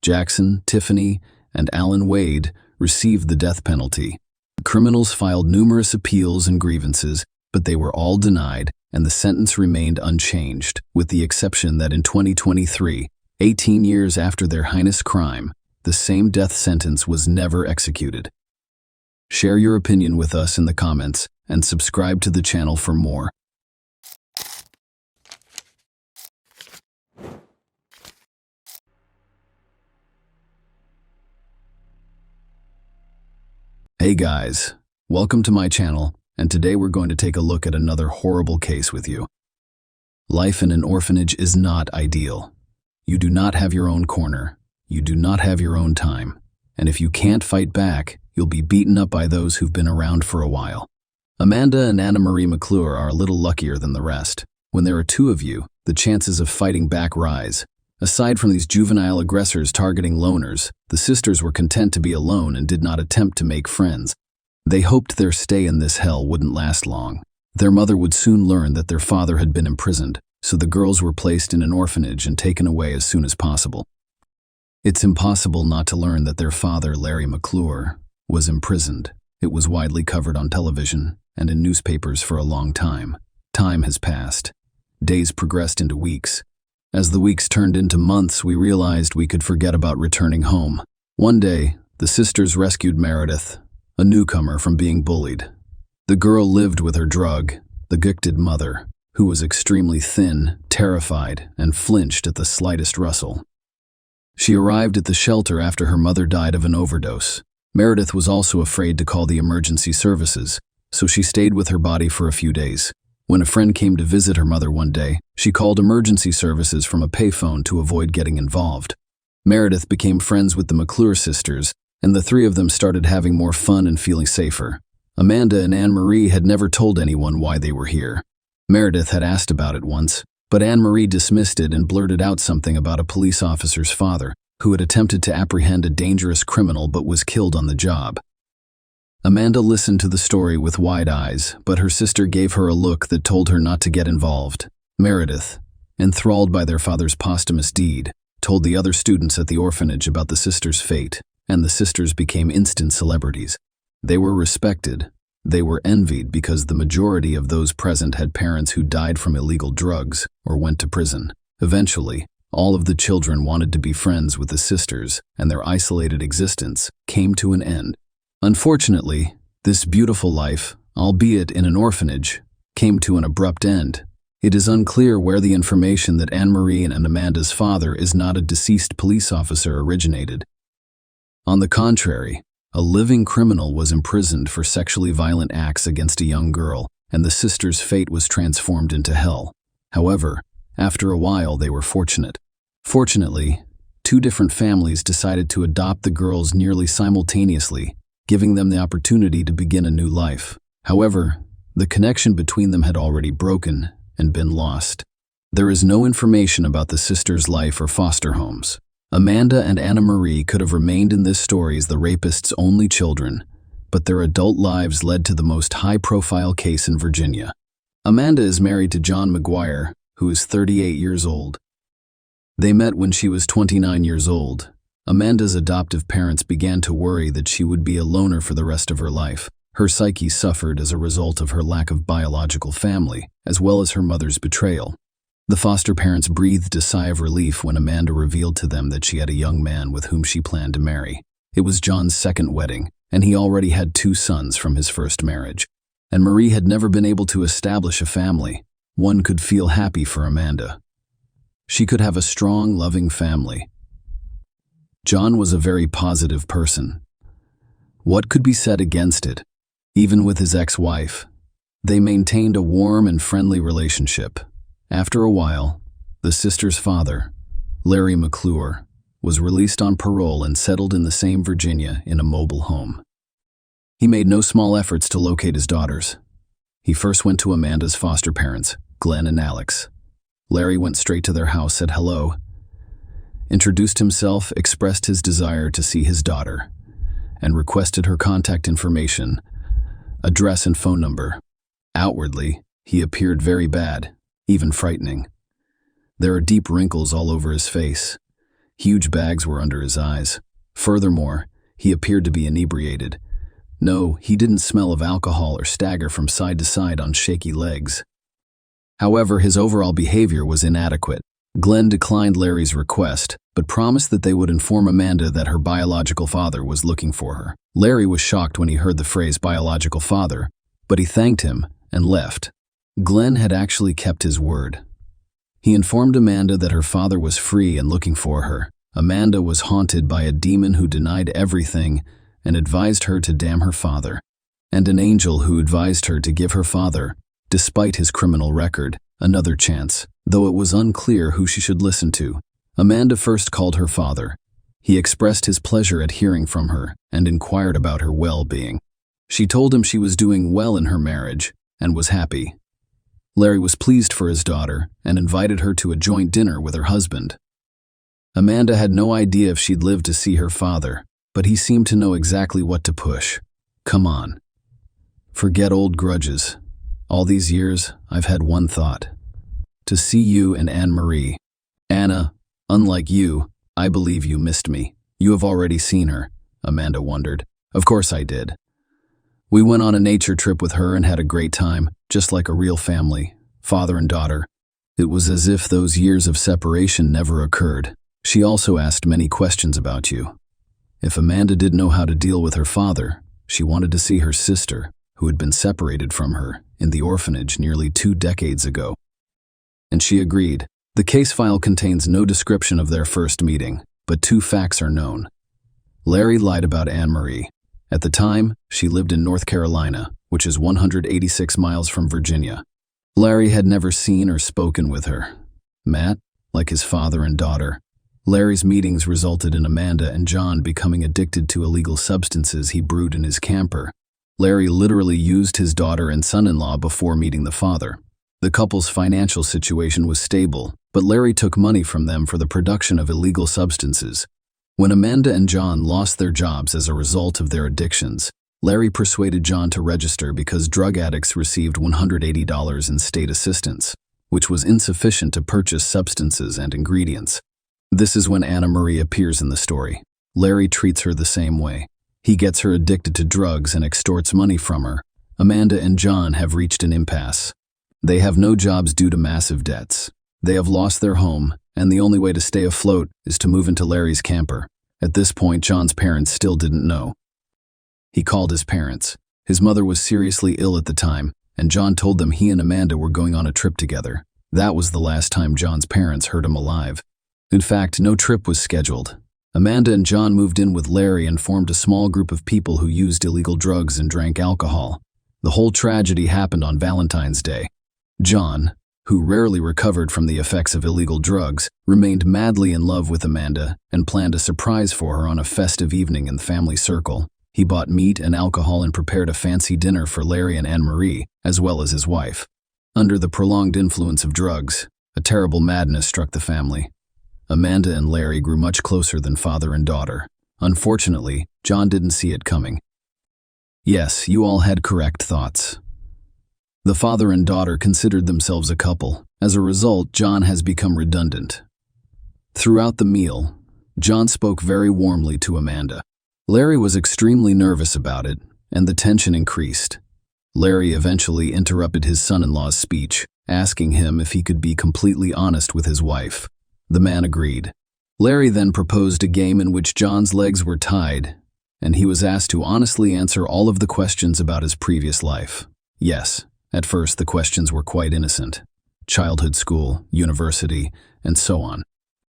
Jackson, Tiffany, and Alan Wade received the death penalty. The criminals filed numerous appeals and grievances, but they were all denied, and the sentence remained unchanged, with the exception that in 2023, 18 years after their heinous crime, the same death sentence was never executed. Share your opinion with us in the comments and subscribe to the channel for more. Hey guys, welcome to my channel, and today we're going to take a look at another horrible case with you. Life in an orphanage is not ideal. You do not have your own corner, you do not have your own time, and if you can't fight back, you'll be beaten up by those who've been around for a while. Amanda and Anna Marie McClure are a little luckier than the rest. When there are two of you, the chances of fighting back rise. Aside from these juvenile aggressors targeting loners, the sisters were content to be alone and did not attempt to make friends. They hoped their stay in this hell wouldn't last long. Their mother would soon learn that their father had been imprisoned, so the girls were placed in an orphanage and taken away as soon as possible. It's impossible not to learn that their father, Larry McClure, was imprisoned. It was widely covered on television and in newspapers for a long time. Time has passed. Days progressed into weeks. As the weeks turned into months, we realized we could forget about returning home. One day, the sisters rescued Meredith, a newcomer, from being bullied. The girl lived with her drug-addicted mother, who was extremely thin, terrified, and flinched at the slightest rustle. She arrived at the shelter after her mother died of an overdose. Meredith was also afraid to call the emergency services, so she stayed with her body for a few days. When a friend came to visit her mother one day, she called emergency services from a payphone to avoid getting involved. Meredith became friends with the McClure sisters, and the three of them started having more fun and feeling safer. Amanda and Anne-Marie had never told anyone why they were here. Meredith had asked about it once, but Anne-Marie dismissed it and blurted out something about a police officer's father, who had attempted to apprehend a dangerous criminal but was killed on the job. Amanda listened to the story with wide eyes, but her sister gave her a look that told her not to get involved. Meredith, enthralled by their father's posthumous deed, told the other students at the orphanage about the sisters' fate, and the sisters became instant celebrities. They were respected. They were envied because the majority of those present had parents who died from illegal drugs or went to prison. Eventually, all of the children wanted to be friends with the sisters, and their isolated existence came to an end. Unfortunately, this beautiful life, albeit in an orphanage, came to an abrupt end. It is unclear where the information that Anne-Marie and Amanda's father is not a deceased police officer originated. On the contrary, a living criminal was imprisoned for sexually violent acts against a young girl, and the sisters' fate was transformed into hell. However, after a while they were fortunate. Fortunately, two different families decided to adopt the girls nearly simultaneously, giving them the opportunity to begin a new life. However, the connection between them had already broken and been lost. There is no information about the sisters' life or foster homes. Amanda and Anna Marie could have remained in this story as the rapist's only children, but their adult lives led to the most high-profile case in Virginia. Amanda is married to John McGuire, who is 38 years old. They met when she was 29 years old. Amanda's adoptive parents began to worry that she would be a loner for the rest of her life. Her psyche suffered as a result of her lack of biological family, as well as her mother's betrayal. The foster parents breathed a sigh of relief when Amanda revealed to them that she had a young man with whom she planned to marry. It was John's second wedding, and he already had 2 sons from his first marriage. And Marie had never been able to establish a family. One could feel happy for Amanda. She could have a strong, loving family. John was a very positive person. What could be said against it? Even with his ex-wife, they maintained a warm and friendly relationship. After a while, the sisters' father, Larry McClure, was released on parole and settled in the same Virginia in a mobile home. He made no small efforts to locate his daughters. He first went to Amanda's foster parents, Glenn and Alex. Larry went straight to their house, said hello, introduced himself, expressed his desire to see his daughter, and requested her contact information, address and phone number. Outwardly, he appeared very bad, even frightening. There are deep wrinkles all over his face. Huge bags were under his eyes. Furthermore, he appeared to be inebriated. No, he didn't smell of alcohol or stagger from side to side on shaky legs. However, his overall behavior was inadequate. Glenn declined Larry's request, but promised that they would inform Amanda that her biological father was looking for her. Larry was shocked when he heard the phrase biological father, but he thanked him and left. Glenn had actually kept his word. He informed Amanda that her father was free and looking for her. Amanda was haunted by a demon who denied everything and advised her to damn her father, and an angel who advised her to give her father, despite his criminal record, another chance, though it was unclear who she should listen to. Amanda first called her father. He expressed his pleasure at hearing from her and inquired about her well-being. She told him she was doing well in her marriage and was happy. Larry was pleased for his daughter and invited her to a joint dinner with her husband. Amanda had no idea if she'd live to see her father, but he seemed to know exactly what to push. Come on. Forget old grudges. All these years, I've had one thought. To see you and Anne-Marie. Anna, unlike you, I believe you missed me. You have already seen her, Amanda wondered. Of course I did. We went on a nature trip with her and had a great time, just like a real family, father and daughter. It was as if those years of separation never occurred. She also asked many questions about you. If Amanda didn't know how to deal with her father, she wanted to see her sister, who had been separated from her in the orphanage nearly 2 decades ago. And she agreed. The case file contains no description of their first meeting, but 2 facts are known. Larry lied about Anne-Marie. At the time, she lived in North Carolina, which is 186 miles from Virginia. Larry had never seen or spoken with her. Matt, like his father and daughter. Larry's meetings resulted in Amanda and John becoming addicted to illegal substances he brewed in his camper. Larry literally used his daughter and son-in-law before meeting the father. The couple's financial situation was stable, but Larry took money from them for the production of illegal substances. When Amanda and John lost their jobs as a result of their addictions, Larry persuaded John to register because drug addicts received $180 in state assistance, which was insufficient to purchase substances and ingredients. This is when Anna-Marie appears in the story. Larry treats her the same way. He gets her addicted to drugs and extorts money from her. Amanda and John have reached an impasse. They have no jobs due to massive debts. They have lost their home, and the only way to stay afloat is to move into Larry's camper. At this point, John's parents still didn't know. He called his parents. His mother was seriously ill at the time, and John told them he and Amanda were going on a trip together. That was the last time John's parents heard him alive. In fact, no trip was scheduled. Amanda and John moved in with Larry and formed a small group of people who used illegal drugs and drank alcohol. The whole tragedy happened on Valentine's Day. John, who rarely recovered from the effects of illegal drugs, remained madly in love with Amanda and planned a surprise for her on a festive evening in the family circle. He bought meat and alcohol and prepared a fancy dinner for Larry and Anne-Marie, as well as his wife. Under the prolonged influence of drugs, a terrible madness struck the family. Amanda and Larry grew much closer than father and daughter. Unfortunately, John didn't see it coming. Yes, you all had correct thoughts. The father and daughter considered themselves a couple. As a result, John has become redundant. Throughout the meal, John spoke very warmly to Amanda. Larry was extremely nervous about it, and the tension increased. Larry eventually interrupted his son-in-law's speech, asking him if he could be completely honest with his wife. The man agreed. Larry then proposed a game in which John's legs were tied, and he was asked to honestly answer all of the questions about his previous life. Yes, at first the questions were quite innocent. Childhood, school, university, and so on.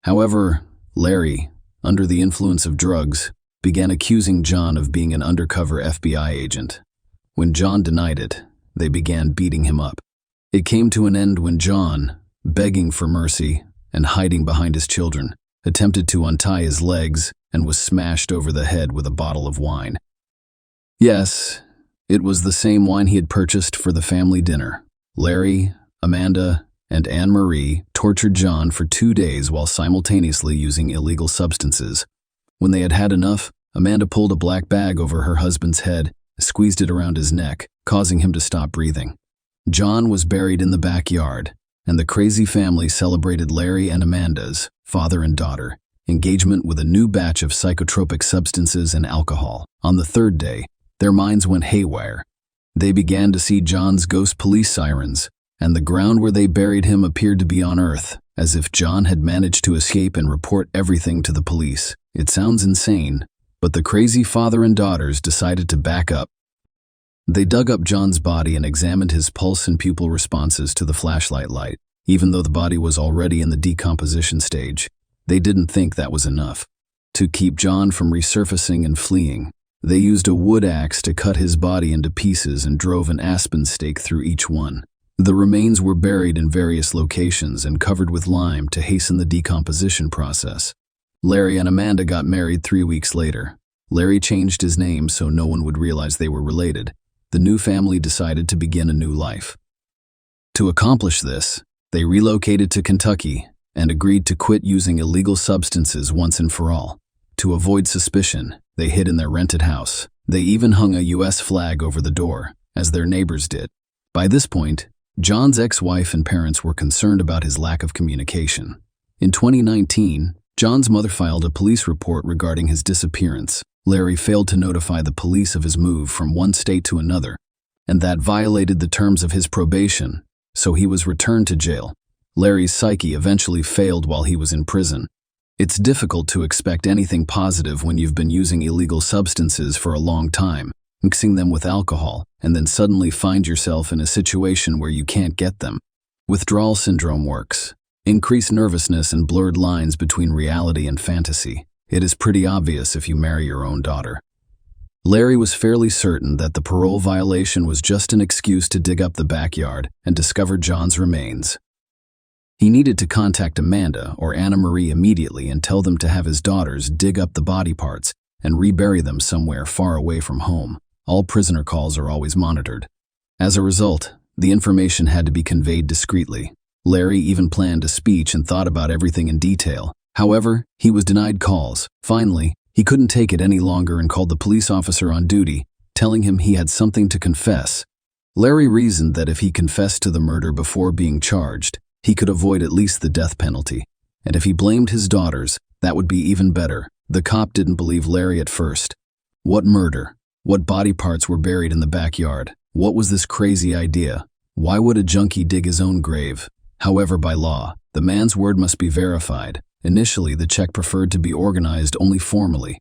However, Larry, under the influence of drugs, began accusing John of being an undercover FBI agent. When John denied it, they began beating him up. It came to an end when John, begging for mercy and hiding behind his children, attempted to untie his legs and was smashed over the head with a bottle of wine. Yes, it was the same wine he had purchased for the family dinner. Larry, Amanda, and Anne-Marie tortured John for 2 days while simultaneously using illegal substances. When they had had enough, Amanda pulled a black bag over her husband's head, squeezed it around his neck, causing him to stop breathing. John was buried in the backyard, and the crazy family celebrated Larry and Amanda's, father and daughter, engagement with a new batch of psychotropic substances and alcohol. On the 3rd day, their minds went haywire. They began to see John's ghost police sirens, and the ground where they buried him appeared to be on Earth, as if John had managed to escape and report everything to the police. It sounds insane, but the crazy father and daughters decided to back up. They dug up John's body and examined his pulse and pupil responses to the flashlight light. Even though the body was already in the decomposition stage, they didn't think that was enough. To keep John from resurfacing and fleeing, they used a wood axe to cut his body into pieces and drove an aspen stake through each one. The remains were buried in various locations and covered with lime to hasten the decomposition process. Larry and Amanda got married 3 weeks later. Larry changed his name so no one would realize they were related. The new family decided to begin a new life. To accomplish this, they relocated to Kentucky and agreed to quit using illegal substances once and for all. To avoid suspicion, they hid in their rented house. They even hung a U.S. flag over the door, as their neighbors did. By this point, John's ex-wife and parents were concerned about his lack of communication. In 2019, John's mother filed a police report regarding his disappearance. Larry failed to notify the police of his move from one state to another, and that violated the terms of his probation, so he was returned to jail. Larry's psyche eventually failed while he was in prison. It's difficult to expect anything positive when you've been using illegal substances for a long time, mixing them with alcohol, and then suddenly find yourself in a situation where you can't get them. Withdrawal syndrome works. Increased nervousness and blurred lines between reality and fantasy. It is pretty obvious if you marry your own daughter. Larry was fairly certain that the parole violation was just an excuse to dig up the backyard and discover John's remains. He needed to contact Amanda or Anna Marie immediately and tell them to have his daughters dig up the body parts and rebury them somewhere far away from home. All prisoner calls are always monitored. As a result, the information had to be conveyed discreetly. Larry even planned a speech and thought about everything in detail. However, he was denied calls. Finally, he couldn't take it any longer and called the police officer on duty, telling him he had something to confess. Larry reasoned that if he confessed to the murder before being charged, he could avoid at least the death penalty. And if he blamed his daughters, that would be even better. The cop didn't believe Larry at first. What murder? What body parts were buried in the backyard? What was this crazy idea? Why would a junkie dig his own grave? However, by law, the man's word must be verified. Initially, the check preferred to be organized only formally.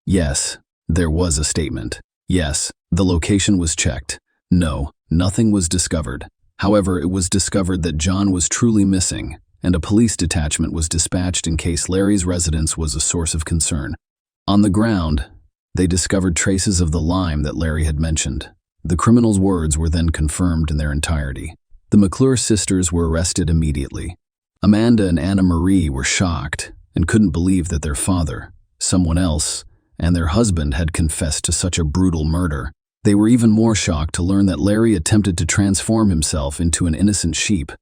Yes, there was a statement. Yes, the location was checked. No, nothing was discovered. However, it was discovered that John was truly missing, and a police detachment was dispatched in case Larry's residence was a source of concern. On the ground, they discovered traces of the lime that Larry had mentioned. The criminal's words were then confirmed in their entirety. The McClure sisters were arrested immediately. Amanda and Anna Marie were shocked and couldn't believe that their father, someone else, and their husband had confessed to such a brutal murder. They were even more shocked to learn that Larry attempted to transform himself into an innocent sheep,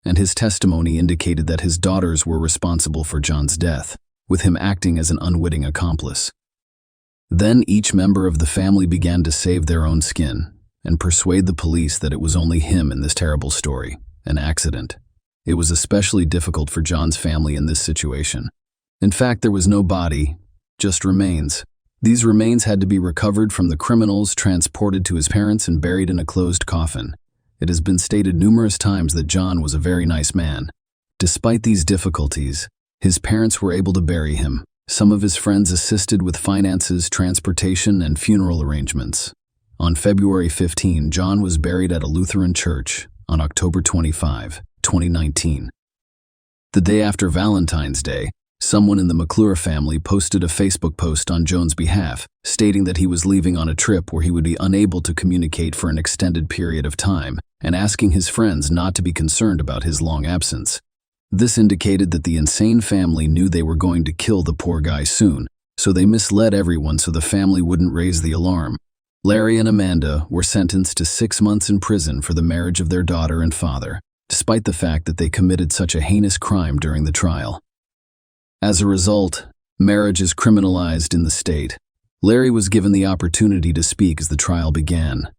and his testimony indicated that his daughters were responsible for John's death, with him acting as an unwitting accomplice. Then each member of the family began to save their own skin and persuade the police that it was only him in this terrible story, an accident. It was especially difficult for John's family in this situation. In fact, there was no body, just remains. These remains had to be recovered from the criminals, transported to his parents, and buried in a closed coffin. It has been stated numerous times that John was a very nice man. Despite these difficulties, his parents were able to bury him. Some of his friends assisted with finances, transportation, and funeral arrangements. On February 15, John was buried at a Lutheran church on October 25, 2019. The day after Valentine's Day, someone in the McClure family posted a Facebook post on John's behalf, stating that he was leaving on a trip where he would be unable to communicate for an extended period of time, and asking his friends not to be concerned about his long absence. This indicated that the insane family knew they were going to kill the poor guy soon, so they misled everyone so the family wouldn't raise the alarm. Larry and Amanda were sentenced to 6 months in prison for the marriage of their daughter and father, despite the fact that they committed such a heinous crime during the trial. As a result, marriage is criminalized in the state. Larry was given the opportunity to speak as the trial began.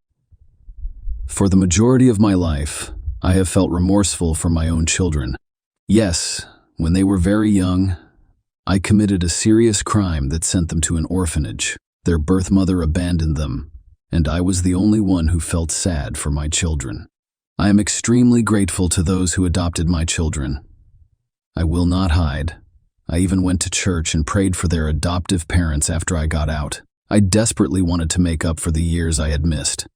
For the majority of my life, I have felt remorseful for my own children. Yes, when they were very young, I committed a serious crime that sent them to an orphanage. Their birth mother abandoned them, and I was the only one who felt sad for my children. I am extremely grateful to those who adopted my children. I will not hide. I even went to church and prayed for their adoptive parents after I got out. I desperately wanted to make up for the years I had missed.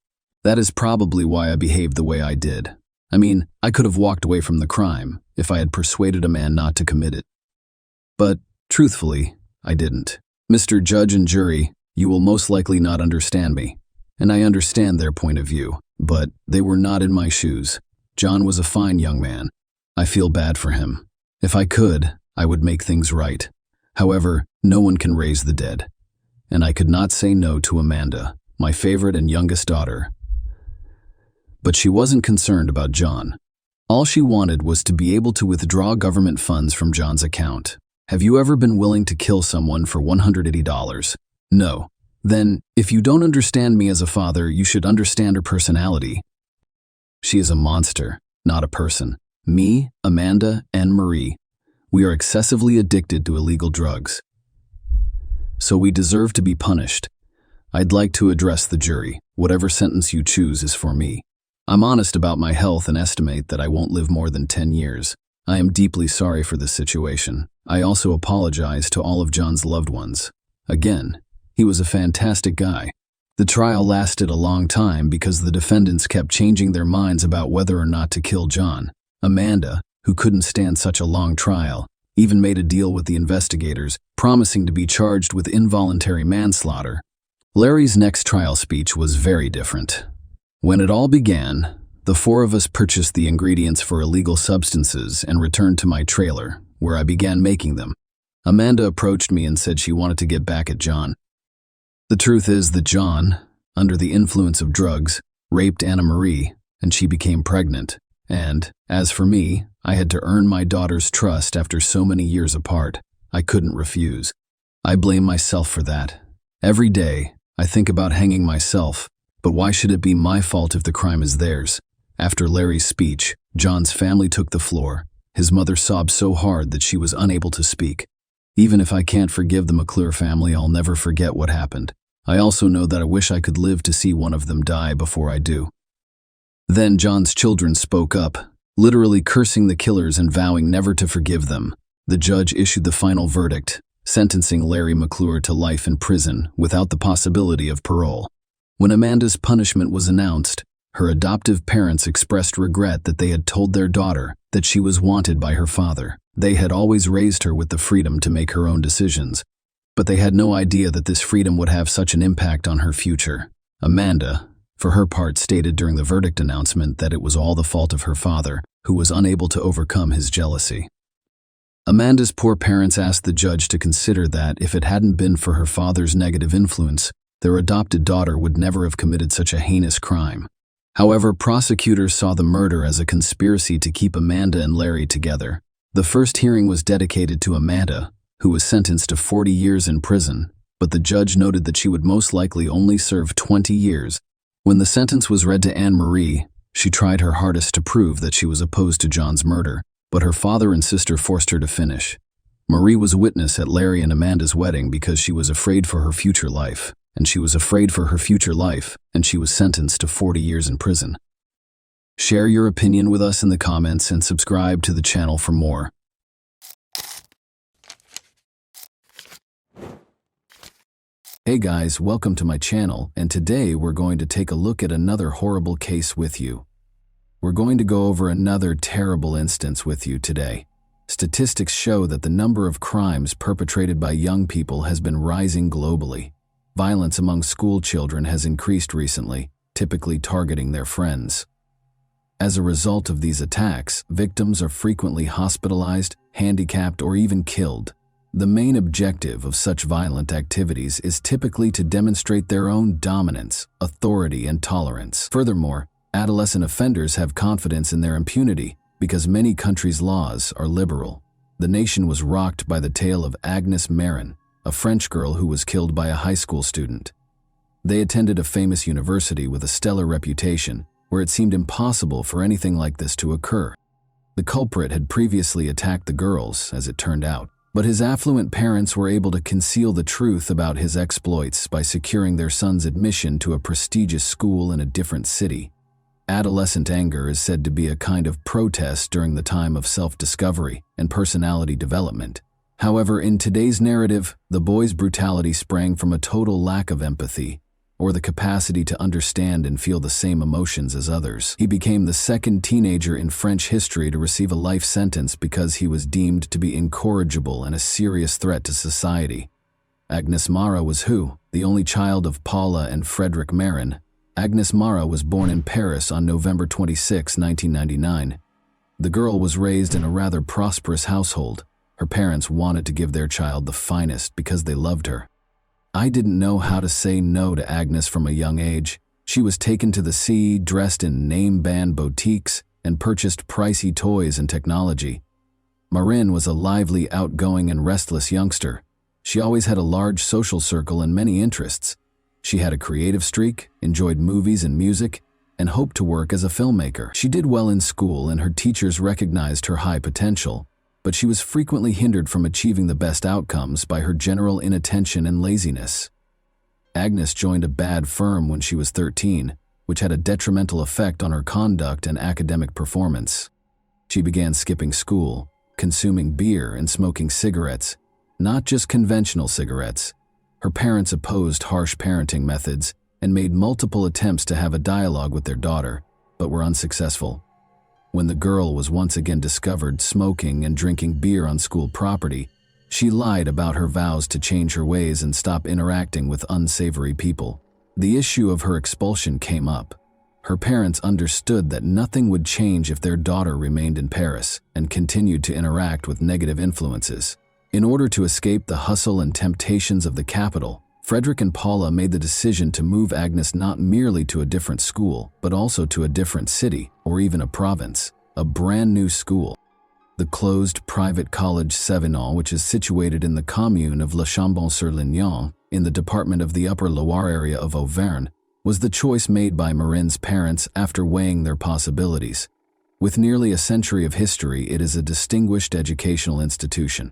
That is probably why I behaved the way I did. I mean, I could have walked away from the crime if I had persuaded a man not to commit it. But, truthfully, I didn't. Mr. Judge and Jury, you will most likely not understand me, and I understand their point of view, but they were not in my shoes. John was a fine young man. I feel bad for him. If I could, I would make things right. However, no one can raise the dead. And I could not say no to Amanda, my favorite and youngest daughter. But she wasn't concerned about John. All she wanted was to be able to withdraw government funds from John's account. Have you ever been willing to kill someone for $180? No. Then, if you don't understand me as a father, you should understand her personality. She is a monster, not a person. Me, Amanda, and Marie. We are excessively addicted to illegal drugs. So we deserve to be punished. I'd like to address the jury. Whatever sentence you choose is for me. I'm honest about my health and estimate that I won't live more than 10 years. I am deeply sorry for this situation. I also apologize to all of John's loved ones. Again, he was a fantastic guy. The trial lasted a long time because the defendants kept changing their minds about whether or not to kill John. Amanda, who couldn't stand such a long trial, even made a deal with the investigators, promising to be charged with involuntary manslaughter. Larry's next trial speech was very different. When it all began, the four of us purchased the ingredients for illegal substances and returned to my trailer, where I began making them. Amanda approached me and said she wanted to get back at John. The truth is that John, under the influence of drugs, raped Anna Marie, and she became pregnant. And, as for me, I had to earn my daughter's trust after so many years apart. I couldn't refuse. I blame myself for that. Every day, I think about hanging myself, but why should it be my fault if the crime is theirs? After Larry's speech, John's family took the floor. His mother sobbed so hard that she was unable to speak. Even if I can't forgive the McClure family, I'll never forget what happened. I also know that I wish I could live to see one of them die before I do. Then John's children spoke up, literally cursing the killers and vowing never to forgive them. The judge issued the final verdict, sentencing Larry McClure to life in prison without the possibility of parole. When Amanda's punishment was announced, her adoptive parents expressed regret that they had told their daughter that she was wanted by her father. They had always raised her with the freedom to make her own decisions, but they had no idea that this freedom would have such an impact on her future. Amanda, for her part, stated during the verdict announcement that it was all the fault of her father, who was unable to overcome his jealousy. Amanda's poor parents asked the judge to consider that if it hadn't been for her father's negative influence, their adopted daughter would never have committed such a heinous crime. However, prosecutors saw the murder as a conspiracy to keep Amanda and Larry together. The first hearing was dedicated to Amanda, who was sentenced to 40 years in prison, but the judge noted that she would most likely only serve 20 years. When the sentence was read to Anne Marie, she tried her hardest to prove that she was opposed to John's murder, but her father and sister forced her to finish. Marie was a witness at Larry and Amanda's wedding because she was afraid for her future life, and she was sentenced to 40 years in prison. Share your opinion with us in the comments and subscribe to the channel for more. Hey guys, welcome to my channel, and today we're going to take a look at another horrible case with you. We're going to go over another terrible instance with you today. Statistics show that the number of crimes perpetrated by young people has been rising globally. Violence among school children has increased recently, typically targeting their friends. As a result of these attacks, victims are frequently hospitalized, handicapped, or even killed. The main objective of such violent activities is typically to demonstrate their own dominance, authority, and tolerance. Furthermore, adolescent offenders have confidence in their impunity because many countries' laws are liberal. The nation was rocked by the tale of Agnes Marin, a French girl who was killed by a high school student. They attended a famous university with a stellar reputation, where it seemed impossible for anything like this to occur. The culprit had previously attacked the girls, as it turned out, but his affluent parents were able to conceal the truth about his exploits by securing their son's admission to a prestigious school in a different city. Adolescent anger is said to be a kind of protest during the time of self-discovery and personality development. However, in today's narrative, the boy's brutality sprang from a total lack of empathy, or the capacity to understand and feel the same emotions as others. He became the second teenager in French history to receive a life sentence because he was deemed to be incorrigible and a serious threat to society. Agnes Mara was who? The only child of Paula and Frederick Marin. Agnes Mara was born in Paris on November 26, 1999. The girl was raised in a rather prosperous household. Her parents wanted to give their child the finest because they loved her. I didn't know how to say no to Agnes from a young age. She was taken to the sea, dressed in name-brand boutiques, and purchased pricey toys and technology. Marin was a lively, outgoing, and restless youngster. She always had a large social circle and many interests. She had a creative streak, enjoyed movies and music, and hoped to work as a filmmaker. She did well in school and her teachers recognized her high potential, but she was frequently hindered from achieving the best outcomes by her general inattention and laziness. Agnes joined a bad firm when she was 13, which had a detrimental effect on her conduct and academic performance. She began skipping school, consuming beer and smoking cigarettes, not just conventional cigarettes. Her parents opposed harsh parenting methods and made multiple attempts to have a dialogue with their daughter, but were unsuccessful. When the girl was once again discovered smoking and drinking beer on school property, she lied about her vows to change her ways and stop interacting with unsavory people. The issue of her expulsion came up. Her parents understood that nothing would change if their daughter remained in Paris and continued to interact with negative influences. In order to escape the hustle and temptations of the capital, Frederick and Paula made the decision to move Agnes not merely to a different school, but also to a different city or even a province, a brand new school. The closed private college Sévenol, which is situated in the commune of Le Chambon-sur-Lignon, in the department of the Upper Loire area of Auvergne, was the choice made by Marin's parents after weighing their possibilities. With nearly a century of history, it is a distinguished educational institution.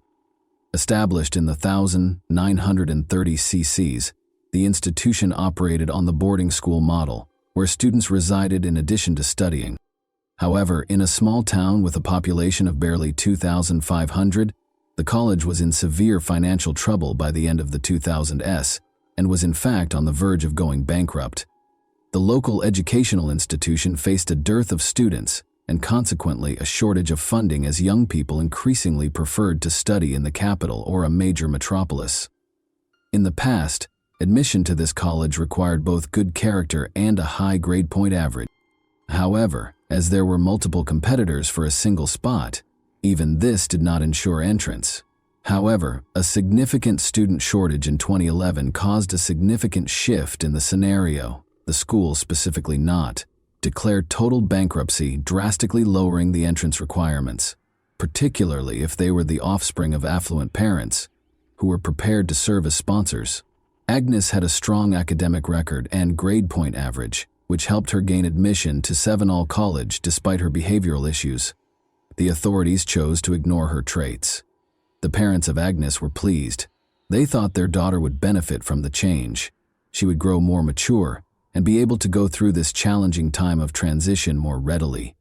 Established in the 1930 cc's, the institution operated on the boarding school model, where students resided in addition to studying. However, in a small town with a population of barely 2,500, the college was in severe financial trouble by the end of the 2000s and was in fact on the verge of going bankrupt. The local educational institution faced a dearth of students and consequently a shortage of funding as young people increasingly preferred to study in the capital or a major metropolis. In the past, admission to this college required both good character and a high grade point average. However, as there were multiple competitors for a single spot, even this did not ensure entrance. However, a significant student shortage in 2011 caused a significant shift in the scenario. The school, specifically not, declared total bankruptcy, drastically lowering the entrance requirements, particularly if they were the offspring of affluent parents who were prepared to serve as sponsors. Agnes had a strong academic record and grade point average, which helped her gain admission to Sévenol College despite her behavioral issues. The authorities chose to ignore her traits. The parents of Agnes were pleased. They thought their daughter would benefit from the change. She would grow more mature and be able to go through this challenging time of transition more readily.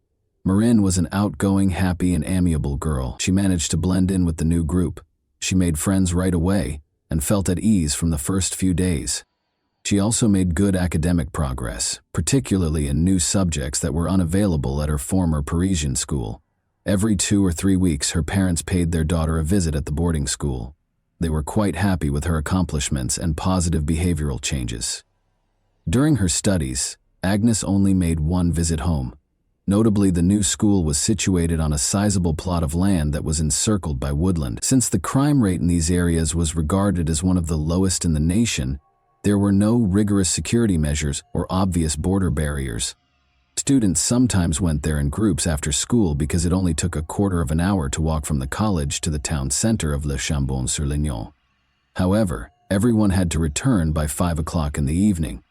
Marin was an outgoing, happy, and amiable girl. She managed to blend in with the new group. She made friends right away and felt at ease from the first few days. She also made good academic progress, particularly in new subjects that were unavailable at her former Parisian school. Every 2 or 3 weeks, her parents paid their daughter a visit at the boarding school. They were quite happy with her accomplishments and positive behavioral changes. During her studies, Agnes only made one visit home. Notably, the new school was situated on a sizable plot of land that was encircled by woodland. Since the crime rate in these areas was regarded as one of the lowest in the nation, there were no rigorous security measures or obvious border barriers. Students sometimes went there in groups after school because it only took a quarter of an hour to walk from the college to the town center of Le Chambon-sur-Lignon. However, everyone had to return by 5 o'clock in the evening.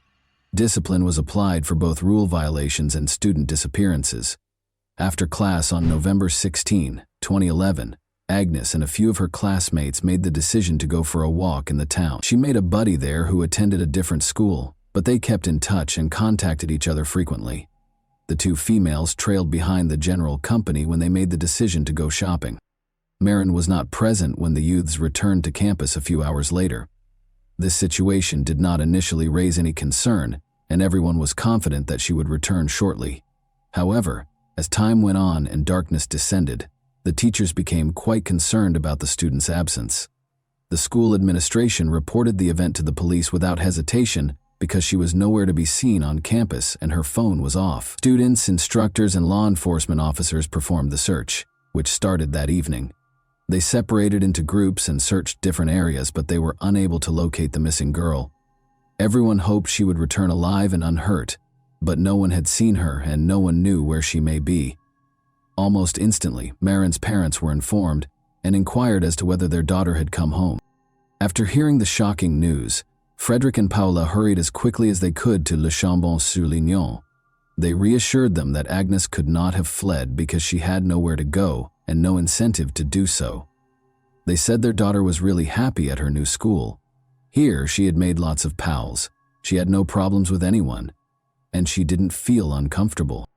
Discipline was applied for both rule violations and student disappearances. After class on November 16, 2011, Agnes and a few of her classmates made the decision to go for a walk in the town. She made a buddy there who attended a different school, but they kept in touch and contacted each other frequently. The two females trailed behind the general company when they made the decision to go shopping. Marin was not present when the youths returned to campus a few hours later. This situation did not initially raise any concern, and everyone was confident that she would return shortly. However, as time went on and darkness descended, the teachers became quite concerned about the student's absence. The school administration reported the event to the police without hesitation because she was nowhere to be seen on campus and her phone was off. Students, instructors, and law enforcement officers performed the search, which started that evening. They separated into groups and searched different areas, but they were unable to locate the missing girl. Everyone hoped she would return alive and unhurt, but no one had seen her and no one knew where she may be. Almost instantly, Marin's parents were informed and inquired as to whether their daughter had come home. After hearing the shocking news, Frederick and Paula hurried as quickly as they could to Le Chambon-sur-Lignon. They reassured them that Agnes could not have fled because she had nowhere to go and no incentive to do so. They said their daughter was really happy at her new school. Here, she had made lots of pals. She had no problems with anyone, and she didn't feel uncomfortable.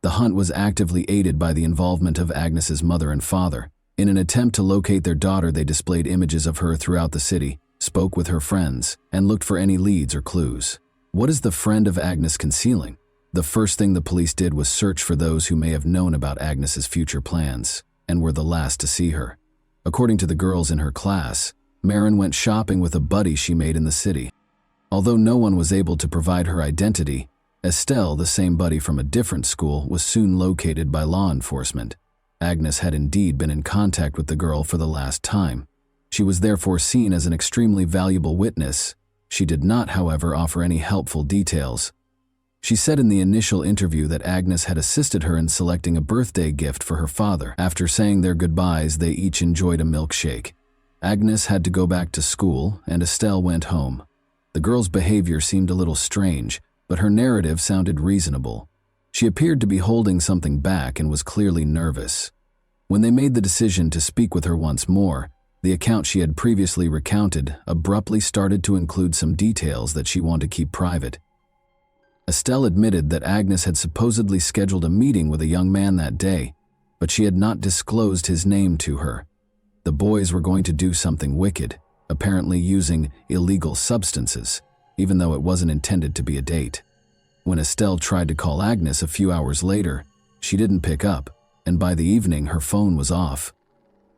The hunt was actively aided by the involvement of Agnes's mother and father. In an attempt to locate their daughter, they displayed images of her throughout the city, spoke with her friends, and looked for any leads or clues. What is the friend of Agnes concealing? The first thing the police did was search for those who may have known about Agnes's future plans, and were the last to see her. According to the girls in her class, Marin went shopping with a buddy she made in the city. Although no one was able to provide her identity, Estelle, the same buddy from a different school, was soon located by law enforcement. Agnes had indeed been in contact with the girl for the last time. She was therefore seen as an extremely valuable witness. She did not, however, offer any helpful details. She said in the initial interview that Agnes had assisted her in selecting a birthday gift for her father. After saying their goodbyes, they each enjoyed a milkshake. Agnes had to go back to school, and Estelle went home. The girl's behavior seemed a little strange, but her narrative sounded reasonable. She appeared to be holding something back and was clearly nervous. When they made the decision to speak with her once more, the account she had previously recounted abruptly started to include some details that she wanted to keep private. Estelle admitted that Agnes had supposedly scheduled a meeting with a young man that day, but she had not disclosed his name to her. The boys were going to do something wicked, apparently using illegal substances, even though it wasn't intended to be a date. When Estelle tried to call Agnes a few hours later, she didn't pick up, and by the evening her phone was off.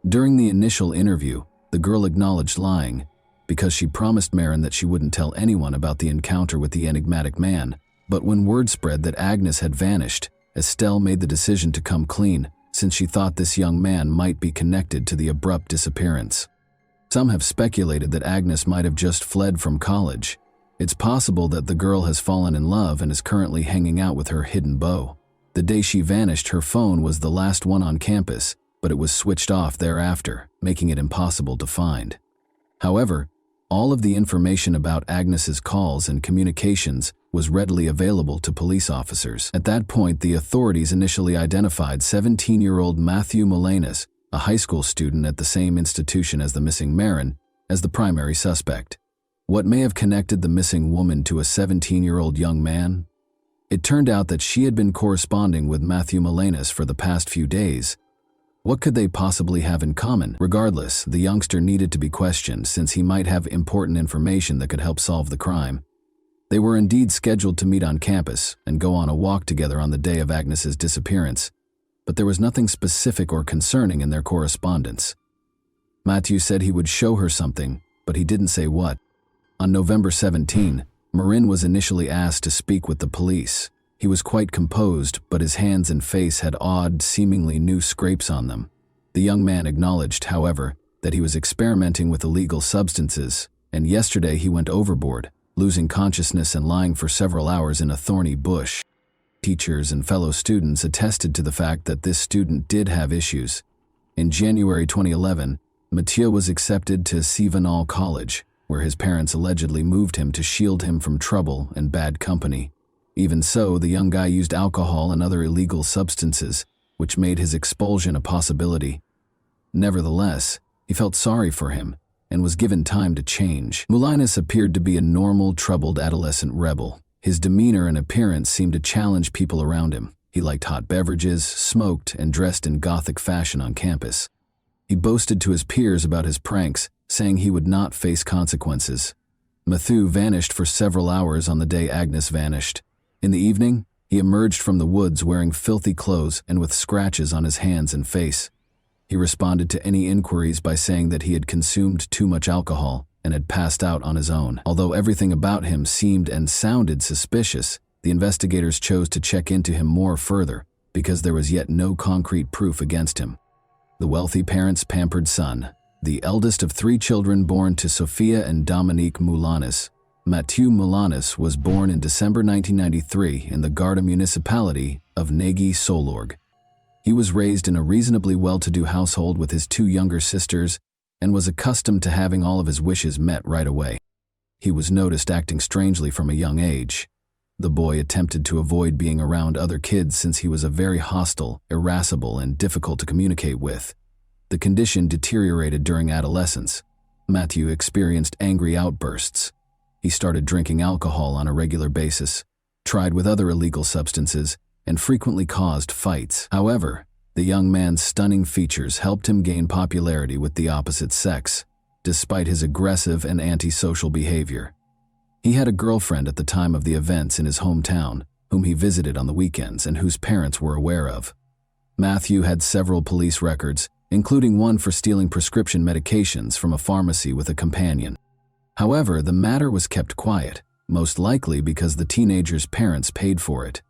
During the initial interview, the girl acknowledged lying, because she promised Marin that she wouldn't tell anyone about the encounter with the enigmatic man. But when word spread that Agnes had vanished, Estelle made the decision to come clean, since she thought this young man might be connected to the abrupt disappearance. Some have speculated that Agnes might have just fled from college. It's possible that the girl has fallen in love and is currently hanging out with her hidden beau. The day she vanished, her phone was the last one on campus, but it was switched off thereafter, making it impossible to find. However, all of the information about Agnes's calls and communications was readily available to police officers. At that point, the authorities initially identified 17-year-old Matthew Molanas, a high school student at the same institution as the missing Marin, as the primary suspect. What may have connected the missing woman to a 17-year-old young man? It turned out that she had been corresponding with Matthew Molanas for the past few days. What could they possibly have in common? Regardless, the youngster needed to be questioned since he might have important information that could help solve the crime. They were indeed scheduled to meet on campus and go on a walk together on the day of Agnes's disappearance, but there was nothing specific or concerning in their correspondence. Matthew said he would show her something, but he didn't say what. On November 17, Marin was initially asked to speak with the police. He was quite composed, but his hands and face had odd, seemingly new scrapes on them. The young man acknowledged, however, that he was experimenting with illegal substances, and yesterday he went overboard, losing consciousness and lying for several hours in a thorny bush. Teachers and fellow students attested to the fact that this student did have issues. In January 2011, Mathieu was accepted to Sivanal College, where his parents allegedly moved him to shield him from trouble and bad company. Even so, the young guy used alcohol and other illegal substances, which made his expulsion a possibility. Nevertheless, he felt sorry for him and was given time to change. Molanas appeared to be a normal, troubled adolescent rebel. His demeanor and appearance seemed to challenge people around him. He liked hot beverages, smoked, and dressed in gothic fashion on campus. He boasted to his peers about his pranks, saying he would not face consequences. Matthew vanished for several hours on the day Agnes vanished. In the evening, he emerged from the woods wearing filthy clothes and with scratches on his hands and face. He responded to any inquiries by saying that he had consumed too much alcohol and had passed out on his own. Although everything about him seemed and sounded suspicious, the investigators chose to check into him more further because there was yet no concrete proof against him. The wealthy parents' pampered son, the eldest of 3 children born to Sophia and Dominique Moulanis. Mathieu Moulanis was born in December 1993 in the Garda municipality of Nagui-Solorg. He was raised in a reasonably well-to-do household with his 2 younger sisters and was accustomed to having all of his wishes met right away. He was noticed acting strangely from a young age. The boy attempted to avoid being around other kids since he was a very hostile, irascible, and difficult to communicate with. The condition deteriorated during adolescence. Matthew experienced angry outbursts. He started drinking alcohol on a regular basis, tried with other illegal substances, and frequently caused fights. However, the young man's stunning features helped him gain popularity with the opposite sex, despite his aggressive and antisocial behavior. He had a girlfriend at the time of the events in his hometown, whom he visited on the weekends and whose parents were aware of. Matthew had several police records, including one for stealing prescription medications from a pharmacy with a companion. However, the matter was kept quiet, most likely because the teenager's parents paid for it.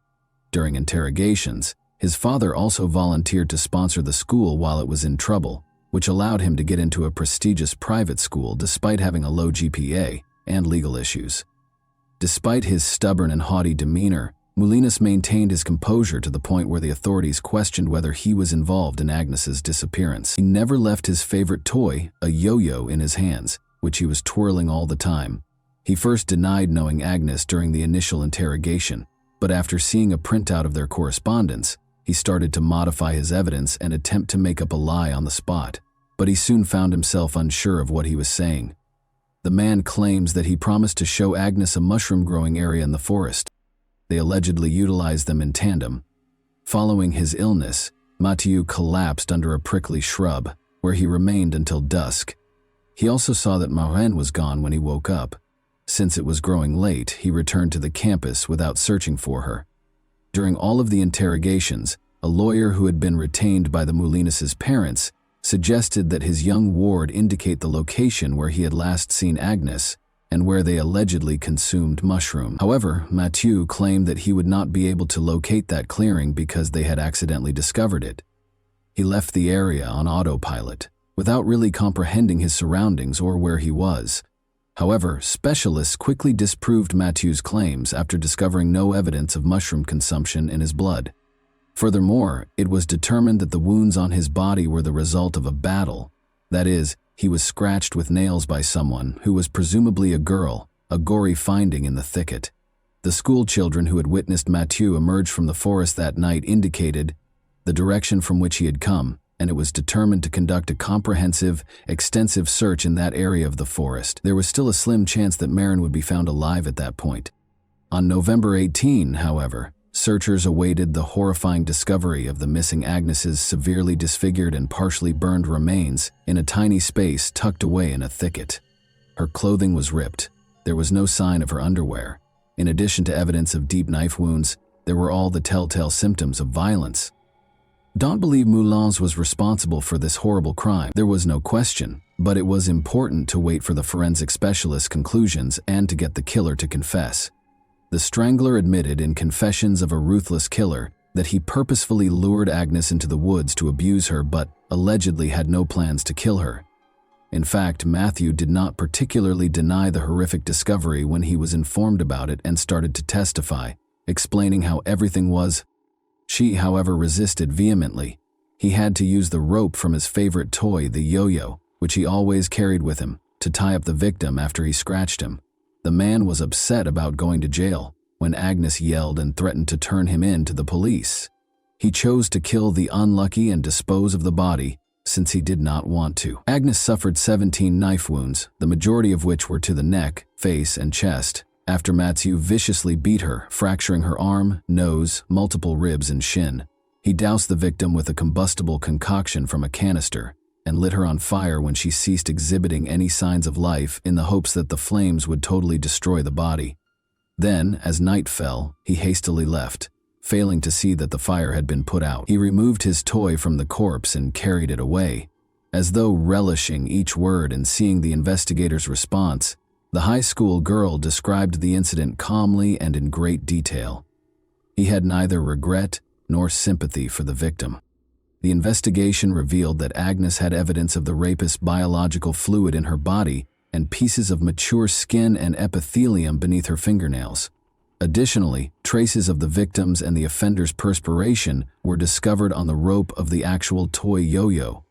During interrogations, his father also volunteered to sponsor the school while it was in trouble, which allowed him to get into a prestigious private school despite having a low GPA and legal issues. Despite his stubborn and haughty demeanor, Moulanis maintained his composure to the point where the authorities questioned whether he was involved in Agnes's disappearance. He never left his favorite toy, a yo-yo, in his hands, which he was twirling all the time. He first denied knowing Agnes during the initial interrogation, but after seeing a printout of their correspondence, he started to modify his evidence and attempt to make up a lie on the spot. But he soon found himself unsure of what he was saying. The man claims that he promised to show Agnes a mushroom-growing area in the forest. They allegedly utilized them in tandem. Following his illness, Mathieu collapsed under a prickly shrub, where he remained until dusk. He also saw that Marraine was gone when he woke up. Since it was growing late, he returned to the campus without searching for her. During all of the interrogations, a lawyer who had been retained by the Moulanis' parents suggested that his young ward indicate the location where he had last seen Agnes and where they allegedly consumed mushroom. However, Mathieu claimed that he would not be able to locate that clearing because they had accidentally discovered it. He left the area on autopilot, without really comprehending his surroundings or where he was. However, specialists quickly disproved Mathieu's claims after discovering no evidence of mushroom consumption in his blood. Furthermore, it was determined that the wounds on his body were the result of a battle. That is, he was scratched with nails by someone who was presumably a girl, a gory finding in the thicket. The school children who had witnessed Mathieu emerge from the forest that night indicated the direction from which he had come, and it was determined to conduct a comprehensive, extensive search in that area of the forest. There was still a slim chance that Marraine would be found alive at that point. On November 18, however, searchers awaited the horrifying discovery of the missing Agnes's severely disfigured and partially burned remains in a tiny space tucked away in a thicket. Her clothing was ripped. There was no sign of her underwear. In addition to evidence of deep knife wounds, there were all the telltale symptoms of violence. Don't believe Moulins was responsible for this horrible crime. There was no question, but it was important to wait for the forensic specialist's conclusions and to get the killer to confess. The strangler admitted in Confessions of a Ruthless Killer that he purposefully lured Agnes into the woods to abuse her but allegedly had no plans to kill her. In fact, Matthew did not particularly deny the horrific discovery when he was informed about it and started to testify, explaining how everything was. She, however, resisted vehemently. He had to use the rope from his favorite toy, the yo-yo, which he always carried with him, to tie up the victim after he scratched him. The man was upset about going to jail when Agnes yelled and threatened to turn him in to the police. He chose to kill the unlucky and dispose of the body since he did not want to. Agnes suffered 17 knife wounds, the majority of which were to the neck, face, and chest. after Mathieu viciously beat her, fracturing her arm, nose, multiple ribs, and shin. He doused the victim with a combustible concoction from a canister and lit her on fire when she ceased exhibiting any signs of life in the hopes that the flames would totally destroy the body. Then, as night fell, he hastily left, failing to see that the fire had been put out. He removed his toy from the corpse and carried it away. As though relishing each word and seeing the investigators' response, the high school girl described the incident calmly and in great detail. He had neither regret nor sympathy for the victim. The investigation revealed that Agnes had evidence of the rapist's biological fluid in her body and pieces of mature skin and epithelium beneath her fingernails. Additionally, traces of the victim's and the offender's perspiration were discovered on the rope of the actual toy yo-yo.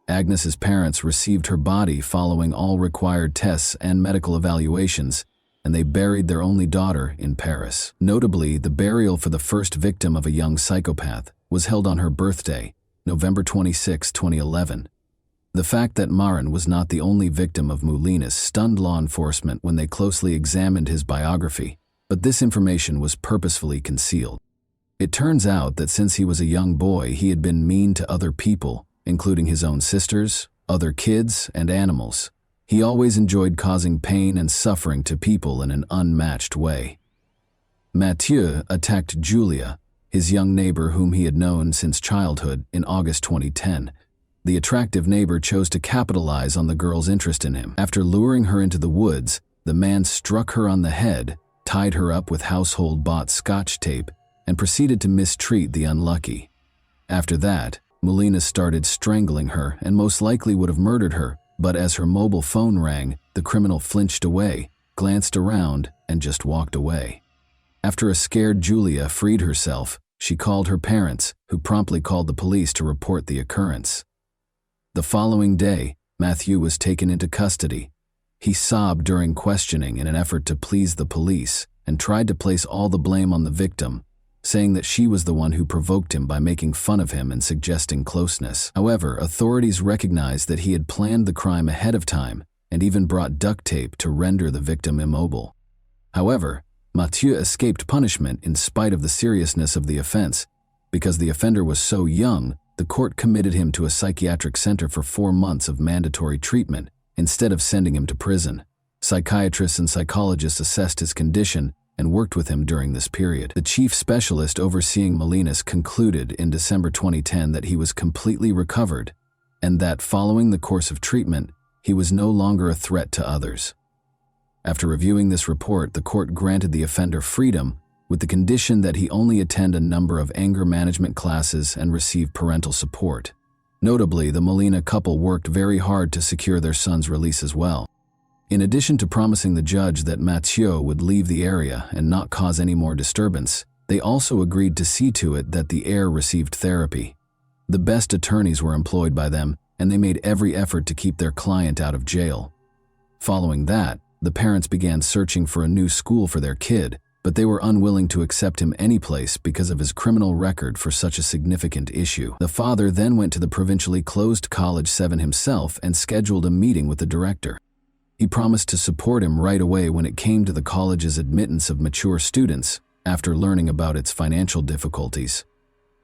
Agnes's parents received her body following all required tests and medical evaluations, and they buried their only daughter in Paris. Notably, the burial for the first victim of a young psychopath was held on her birthday, November 26, 2011. The fact that Marin was not the only victim of Moulinas stunned law enforcement when they closely examined his biography, but this information was purposefully concealed. It turns out that since he was a young boy, he had been mean to other people, including his own sisters, other kids, and animals. He always enjoyed causing pain and suffering to people in an unmatched way. Mathieu attacked Julia, his young neighbor whom he had known since childhood, in August 2010. The attractive neighbor chose to capitalize on the girl's interest in him. After luring her into the woods, the man struck her on the head, tied her up with household-bought Scotch tape, and proceeded to mistreat the unlucky. After that, Moulinas started strangling her and most likely would have murdered her, but as her mobile phone rang, the criminal flinched away, glanced around, and just walked away. After a scared Julia freed herself, she called her parents, who promptly called the police to report the occurrence. The following day, Mathieu was taken into custody. He sobbed during questioning in an effort to please the police and tried to place all the blame on the victim, saying that she was the one who provoked him by making fun of him and suggesting closeness. However, authorities recognized that he had planned the crime ahead of time and even brought duct tape to render the victim immobile. However, Mathieu escaped punishment in spite of the seriousness of the offense. Because the offender was so young, the court committed him to a psychiatric center for 4 months of mandatory treatment instead of sending him to prison. Psychiatrists and psychologists assessed his condition and worked with him during this period. The chief specialist overseeing Moulinas concluded in December 2010 that he was completely recovered and that following the course of treatment, he was no longer a threat to others. After reviewing this report, the court granted the offender freedom with the condition that he only attend a number of anger management classes and receive parental support. Notably, the Molina couple worked very hard to secure their son's release as well. In addition to promising the judge that Mathieu would leave the area and not cause any more disturbance, they also agreed to see to it that the heir received therapy. The best attorneys were employed by them, and they made every effort to keep their client out of jail. Following that, the parents began searching for a new school for their kid, but they were unwilling to accept him anyplace because of his criminal record for such a significant issue. The father then went to the provincially closed College 7 himself and scheduled a meeting with the director. He promised to support him right away when it came to the college's admittance of mature students after learning about its financial difficulties.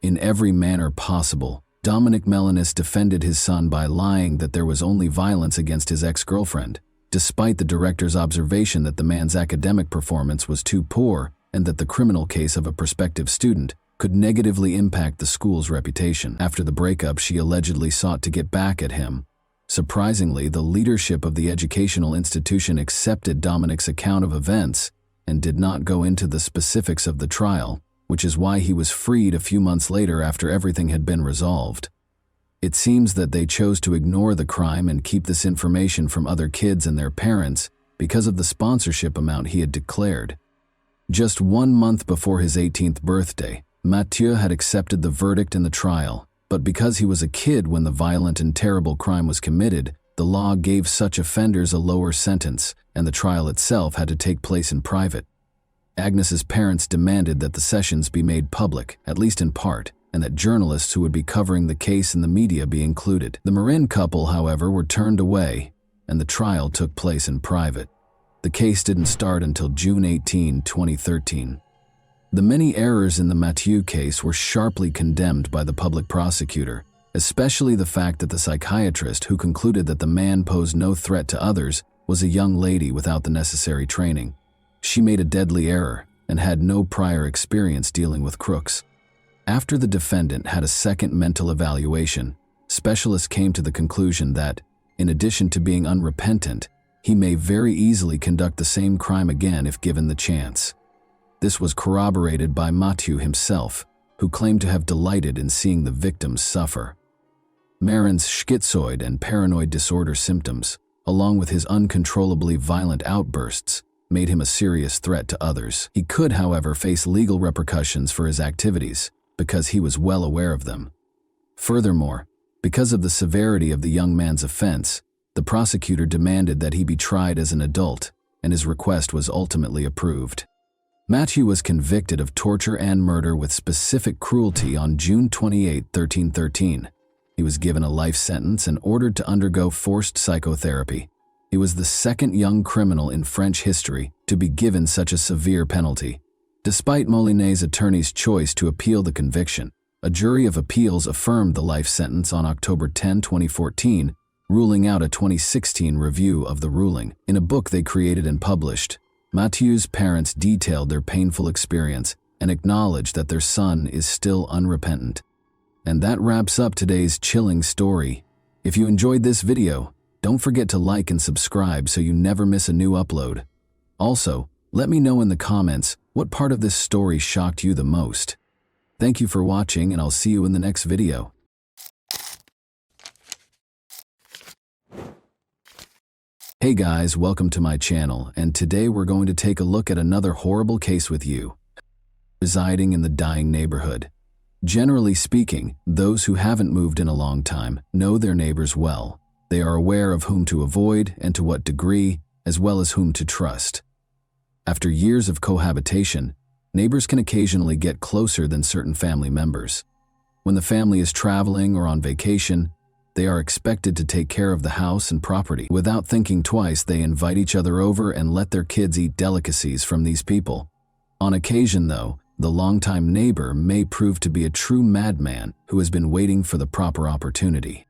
In every manner possible, Dominic Melinis defended his son by lying that there was only violence against his ex-girlfriend, despite the director's observation that the man's academic performance was too poor and that the criminal case of a prospective student could negatively impact the school's reputation. After the breakup, she allegedly sought to get back at him. Surprisingly, the leadership of the educational institution accepted Dominic's account of events and did not go into the specifics of the trial, which is why he was freed a few months later after everything had been resolved. It seems that they chose to ignore the crime and keep this information from other kids and their parents because of the sponsorship amount he had declared. Just 1 month before his 18th birthday, Mathieu had accepted the verdict in the trial, but because he was a kid when the violent and terrible crime was committed, the law gave such offenders a lower sentence, and the trial itself had to take place in private. Agnes's parents demanded that the sessions be made public, at least in part, and that journalists who would be covering the case in the media be included. The Marin couple, however, were turned away, and the trial took place in private. The case didn't start until June 18, 2013. The many errors in the Mathieu case were sharply condemned by the public prosecutor, especially the fact that the psychiatrist who concluded that the man posed no threat to others was a young lady without the necessary training. She made a deadly error and had no prior experience dealing with crooks. After the defendant had a second mental evaluation, specialists came to the conclusion that, in addition to being unrepentant, he may very easily conduct the same crime again if given the chance. This was corroborated by Mathieu himself, who claimed to have delighted in seeing the victims suffer. Marin's schizoid and paranoid disorder symptoms, along with his uncontrollably violent outbursts, made him a serious threat to others. He could, however, face legal repercussions for his activities because he was well aware of them. Furthermore, because of the severity of the young man's offense, the prosecutor demanded that he be tried as an adult, and his request was ultimately approved. Mathieu was convicted of torture and murder with specific cruelty on June 28, 1313. He was given a life sentence and ordered to undergo forced psychotherapy. He was the second young criminal in French history to be given such a severe penalty. Despite Molinet's attorney's choice to appeal the conviction, a jury of appeals affirmed the life sentence on October 10, 2014, ruling out a 2016 review of the ruling. In a book they created and published, Mathieu's parents detailed their painful experience and acknowledged that their son is still unrepentant. And that wraps up today's chilling story. If you enjoyed this video, don't forget to like and subscribe so you never miss a new upload. Also, let me know in the comments what part of this story shocked you the most. Thank you for watching, and I'll see you in the next video. Hey guys, welcome to my channel, and today we're going to take a look at another horrible case with you. Residing in the dying neighborhood. Generally speaking, those who haven't moved in a long time know their neighbors well. They are aware of whom to avoid and to what degree, as well as whom to trust. After years of cohabitation, neighbors can occasionally get closer than certain family members. When the family is traveling or on vacation, they are expected to take care of the house and property. Without thinking twice, they invite each other over and let their kids eat delicacies from these people. On occasion, though, the longtime neighbor may prove to be a true madman who has been waiting for the proper opportunity.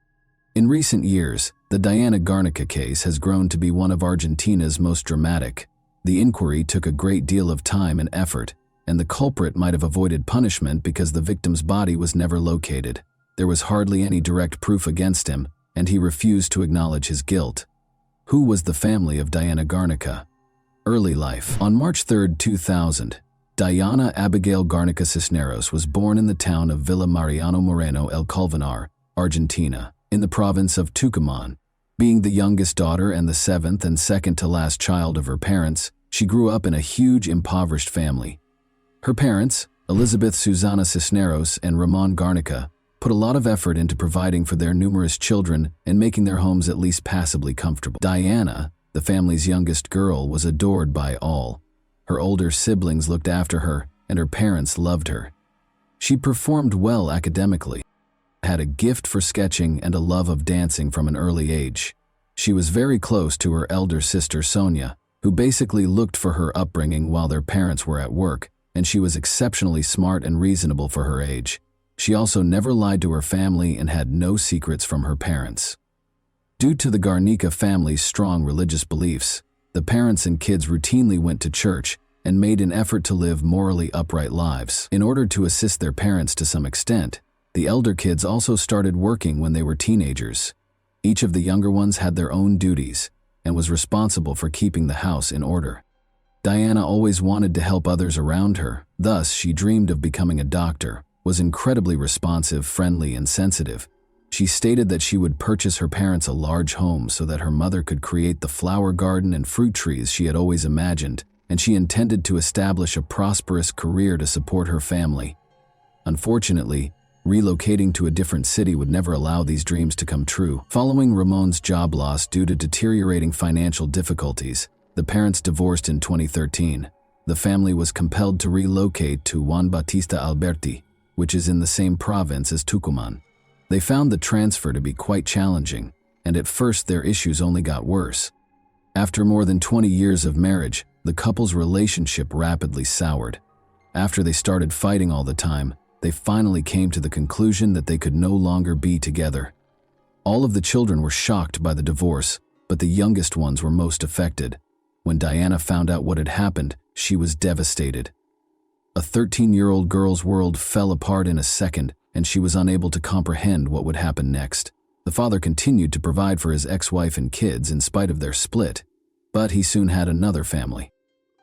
In recent years, the Diana Garnica case has grown to be one of Argentina's most dramatic. The inquiry took a great deal of time and effort, and the culprit might have avoided punishment because the victim's body was never located. There was hardly any direct proof against him, and he refused to acknowledge his guilt. Who was the family of Diana Garnica? Early life. On March 3, 2000, Diana Abigail Garnica Cisneros was born in the town of Villa Mariano Moreno El Colmenar, Argentina, in the province of Tucumán. Being the youngest daughter and the seventh and second to last child of her parents, she grew up in a huge impoverished family. Her parents, Elizabeth Susana Cisneros and Ramon Garnica, put a lot of effort into providing for their numerous children and making their homes at least passably comfortable. Diana, the family's youngest girl, was adored by all. Her older siblings looked after her, and her parents loved her. She performed well academically, had a gift for sketching and a love of dancing from an early age. She was very close to her elder sister Sonia, who basically looked for her upbringing while their parents were at work, and she was exceptionally smart and reasonable for her age. She also never lied to her family and had no secrets from her parents. Due to the Garnica family's strong religious beliefs, the parents and kids routinely went to church and made an effort to live morally upright lives. In order to assist their parents to some extent, the elder kids also started working when they were teenagers. Each of the younger ones had their own duties and was responsible for keeping the house in order. Diana always wanted to help others around her, thus she dreamed of becoming a doctor, was incredibly responsive, friendly, and sensitive. She stated that she would purchase her parents a large home so that her mother could create the flower garden and fruit trees she had always imagined, and she intended to establish a prosperous career to support her family. Unfortunately, relocating to a different city would never allow these dreams to come true. Following Ramon's job loss due to deteriorating financial difficulties, the parents divorced in 2013. The family was compelled to relocate to Juan Bautista Alberti, which is in the same province as Tucumán. They found the transfer to be quite challenging, and at first their issues only got worse. After more than 20 years of marriage, the couple's relationship rapidly soured. After they started fighting all the time, they finally came to the conclusion that they could no longer be together. All of the children were shocked by the divorce, but the youngest ones were most affected. When Diana found out what had happened, she was devastated. A 13-year-old girl's world fell apart in a second, and she was unable to comprehend what would happen next. The father continued to provide for his ex-wife and kids in spite of their split, but he soon had another family.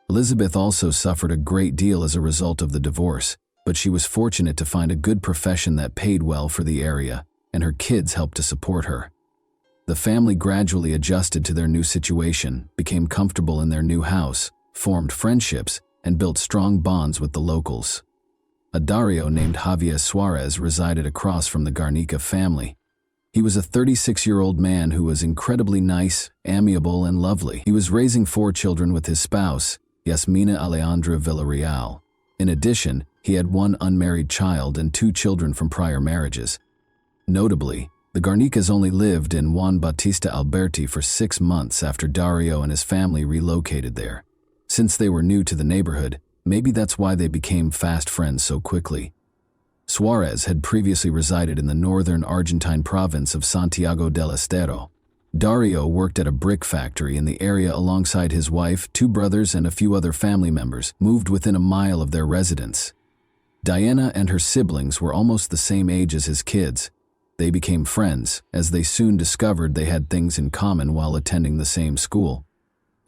Elizabeth also suffered a great deal as a result of the divorce, but she was fortunate to find a good profession that paid well for the area, and her kids helped to support her. The family gradually adjusted to their new situation, became comfortable in their new house, formed friendships, and built strong bonds with the locals. A Dario named Javier Suarez resided across from the Garnica family. He was a 36-year-old man who was incredibly nice, amiable, and lovely. He was raising 4 children with his spouse, Yasmina Alejandra Villarreal. In addition, he had 1 unmarried child and 2 children from prior marriages. Notably, the Garnicas only lived in Juan Bautista Alberti for 6 months after Dario and his family relocated there. Since they were new to the neighborhood, maybe that's why they became fast friends so quickly. Suarez had previously resided in the northern Argentine province of Santiago del Estero. Dario worked at a brick factory in the area alongside his wife, 2 brothers, and a few other family members, moved within a mile of their residence. Diana and her siblings were almost the same age as his kids. They became friends, as they soon discovered they had things in common while attending the same school.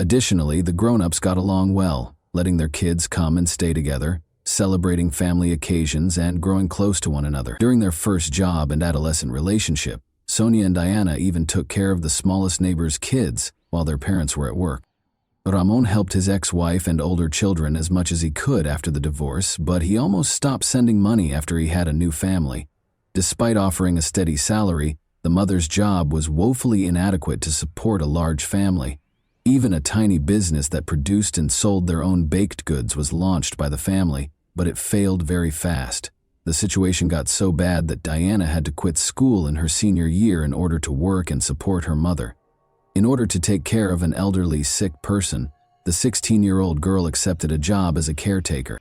Additionally, the grown-ups got along well, letting their kids come and stay together, celebrating family occasions and growing close to one another. During their first job and adolescent relationship, Sonia and Diana even took care of the smallest neighbor's kids while their parents were at work. Ramon helped his ex-wife and older children as much as he could after the divorce, but he almost stopped sending money after he had a new family. Despite offering a steady salary, the mother's job was woefully inadequate to support a large family. Even a tiny business that produced and sold their own baked goods was launched by the family, but it failed very fast. The situation got so bad that Diana had to quit school in her senior year in order to work and support her mother. In order to take care of an elderly, sick person, the 16-year-old girl accepted a job as a caretaker.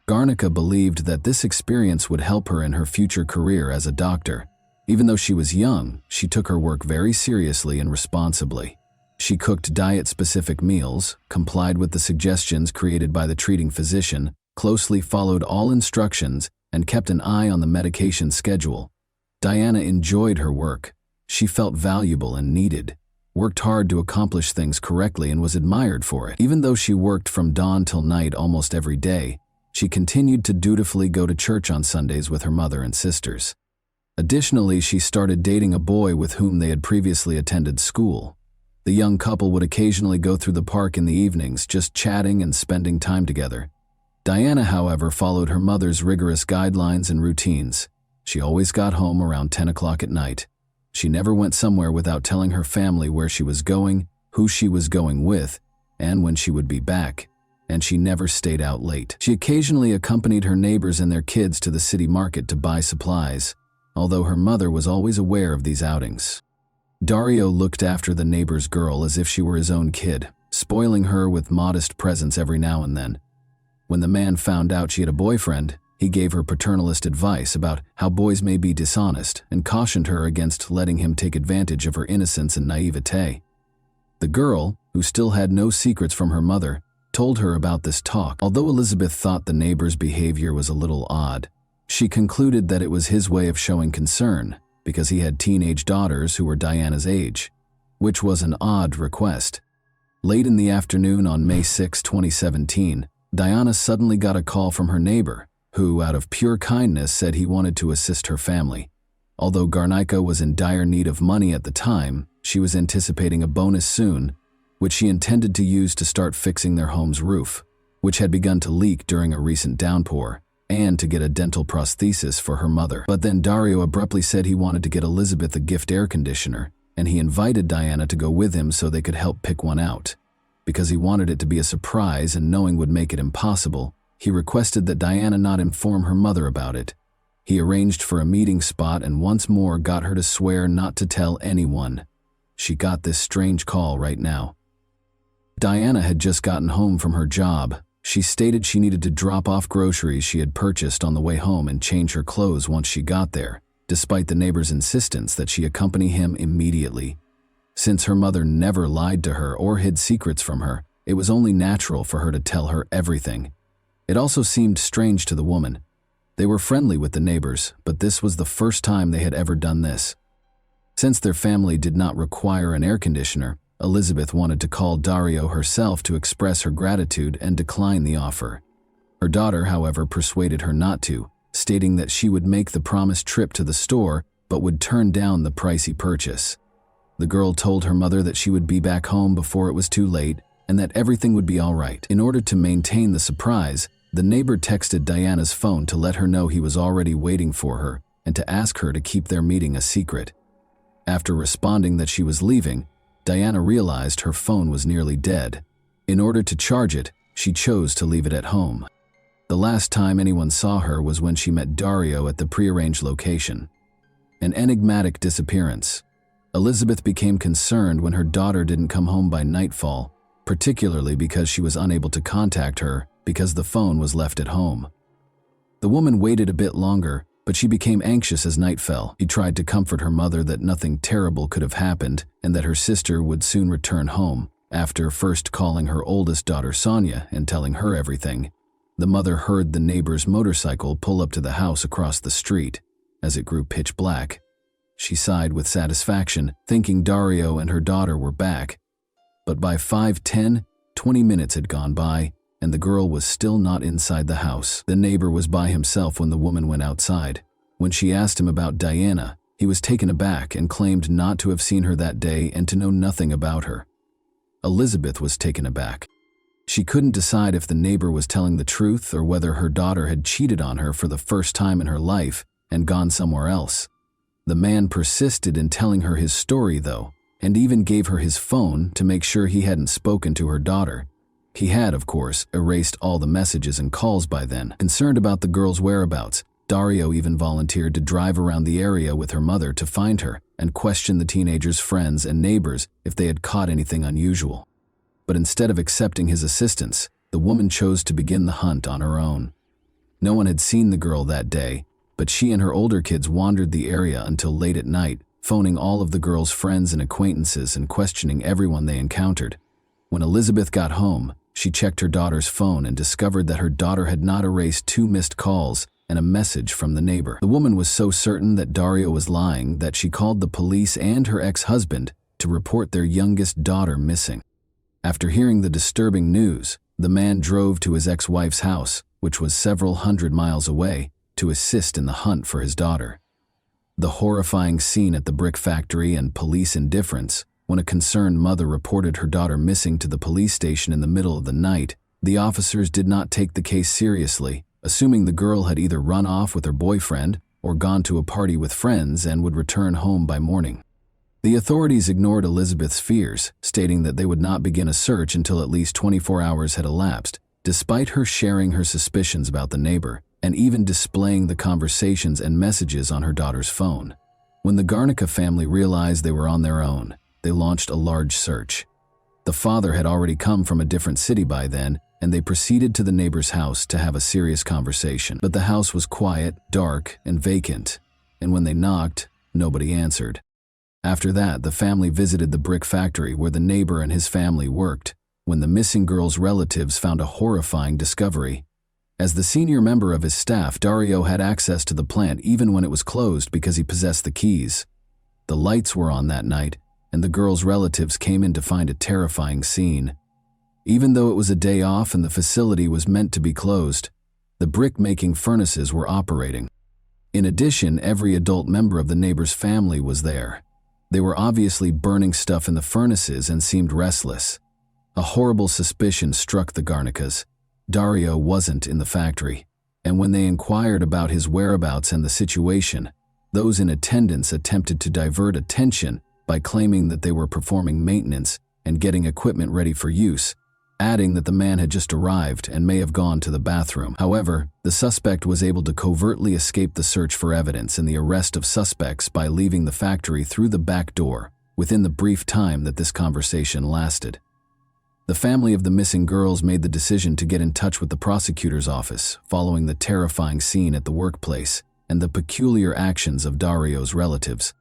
Garnica believed that this experience would help her in her future career as a doctor. Even though she was young, she took her work very seriously and responsibly. She cooked diet-specific meals, complied with the suggestions created by the treating physician, closely followed all instructions, and kept an eye on the medication schedule. Diana enjoyed her work. She felt valuable and needed, worked hard to accomplish things correctly, and was admired for it. Even though she worked from dawn till night almost every day, she continued to dutifully go to church on Sundays with her mother and sisters. Additionally, she started dating a boy with whom they had previously attended school. The young couple would occasionally go through the park in the evenings, just chatting and spending time together. Diana, however, followed her mother's rigorous guidelines and routines. She always got home around 10 o'clock at night. She never went somewhere without telling her family where she was going, who she was going with, and when she would be back. And she never stayed out late. She occasionally accompanied her neighbors and their kids to the city market to buy supplies, although her mother was always aware of these outings. Dario looked after the neighbor's girl as if she were his own kid, spoiling her with modest presents every now and then. When the man found out she had a boyfriend, he gave her paternalist advice about how boys may be dishonest and cautioned her against letting him take advantage of her innocence and naivete. The girl, who still had no secrets from her mother, told her about this talk. Although Elizabeth thought the neighbor's behavior was a little odd, she concluded that it was his way of showing concern, because he had teenage daughters who were Diana's age, which was an odd request. Late in the afternoon on May 6, 2017, Diana suddenly got a call from her neighbor, who, out of pure kindness, said he wanted to assist her family. Although Garnica was in dire need of money at the time, she was anticipating a bonus soon, which she intended to use to start fixing their home's roof, which had begun to leak during a recent downpour, and to get a dental prosthesis for her mother. But then Dario abruptly said he wanted to get Elizabeth a gift air conditioner, and he invited Diana to go with him so they could help pick one out. Because he wanted it to be a surprise and knowing would make it impossible, he requested that Diana not inform her mother about it. He arranged for a meeting spot and once more got her to swear not to tell anyone. She got this strange call right now. Diana had just gotten home from her job. She stated she needed to drop off groceries she had purchased on the way home and change her clothes once she got there, despite the neighbor's insistence that she accompany him immediately. Since her mother never lied to her or hid secrets from her, it was only natural for her to tell her everything. It also seemed strange to the woman. They were friendly with the neighbors, but this was the first time they had ever done this. Since their family did not require an air conditioner, Elizabeth wanted to call Dario herself to express her gratitude and decline the offer. Her daughter, however, persuaded her not to, stating that she would make the promised trip to the store but would turn down the pricey purchase. The girl told her mother that she would be back home before it was too late and that everything would be all right. In order to maintain the surprise, the neighbor texted Diana's phone to let her know he was already waiting for her and to ask her to keep their meeting a secret. After responding that she was leaving, Diana realized her phone was nearly dead. In order to charge it, she chose to leave it at home. The last time anyone saw her was when she met Dario at the prearranged location. An enigmatic disappearance. Elizabeth became concerned when her daughter didn't come home by nightfall, particularly because she was unable to contact her because the phone was left at home. The woman waited a bit longer, but she became anxious as night fell. She tried to comfort her mother that nothing terrible could have happened and that her sister would soon return home. After first calling her oldest daughter Sonia and telling her everything, the mother heard the neighbor's motorcycle pull up to the house across the street. As it grew pitch black, she sighed with satisfaction, thinking Dario and her daughter were back. But by 5, 10, 20 minutes had gone by, and the girl was still not inside the house. The neighbor was by himself when the woman went outside. When she asked him about Diana, he was taken aback and claimed not to have seen her that day and to know nothing about her. Elizabeth was taken aback. She couldn't decide if the neighbor was telling the truth or whether her daughter had cheated on her for the first time in her life and gone somewhere else. The man persisted in telling her his story, though, and even gave her his phone to make sure he hadn't spoken to her daughter. He had, of course, erased all the messages and calls by then. Concerned about the girl's whereabouts, Dario even volunteered to drive around the area with her mother to find her and question the teenager's friends and neighbors if they had caught anything unusual. But instead of accepting his assistance, the woman chose to begin the hunt on her own. No one had seen the girl that day, but she and her older kids wandered the area until late at night, phoning all of the girl's friends and acquaintances and questioning everyone they encountered. When Elizabeth got home, she checked her daughter's phone and discovered that her daughter had not erased 2 missed calls and a message from the neighbor. The woman was so certain that Dario was lying that she called the police and her ex-husband to report their youngest daughter missing. After hearing the disturbing news, the man drove to his ex-wife's house, which was several hundred miles away, to assist in the hunt for his daughter. The horrifying scene at the brick factory and police indifference. When a concerned mother reported her daughter missing to the police station in the middle of the night, the officers did not take the case seriously, assuming the girl had either run off with her boyfriend or gone to a party with friends and would return home by morning. The authorities ignored Elizabeth's fears, stating that they would not begin a search until at least 24 hours had elapsed, despite her sharing her suspicions about the neighbor and even displaying the conversations and messages on her daughter's phone. When the Garnica family realized they were on their own, they launched a large search. The father had already come from a different city by then, and they proceeded to the neighbor's house to have a serious conversation. But the house was quiet, dark, and vacant, and when they knocked, nobody answered. After that, the family visited the brick factory where the neighbor and his family worked, when the missing girl's relatives found a horrifying discovery. As the senior member of his staff, Dario had access to the plant even when it was closed because he possessed the keys. The lights were on that night, and the girl's relatives came in to find a terrifying scene. Even though it was a day off and the facility was meant to be closed, the brick-making furnaces were operating. In addition, every adult member of the neighbor's family was there. They were obviously burning stuff in the furnaces and seemed restless. A horrible suspicion struck the Garnicas. Dario wasn't in the factory, and when they inquired about his whereabouts and the situation, those in attendance attempted to divert attention by claiming that they were performing maintenance and getting equipment ready for use, adding that the man had just arrived and may have gone to the bathroom. However, the suspect was able to covertly escape the search for evidence and the arrest of suspects by leaving the factory through the back door within the brief time that this conversation lasted. The family of the missing girls made the decision to get in touch with the prosecutor's office following the terrifying scene at the workplace and the peculiar actions of Dario's relatives.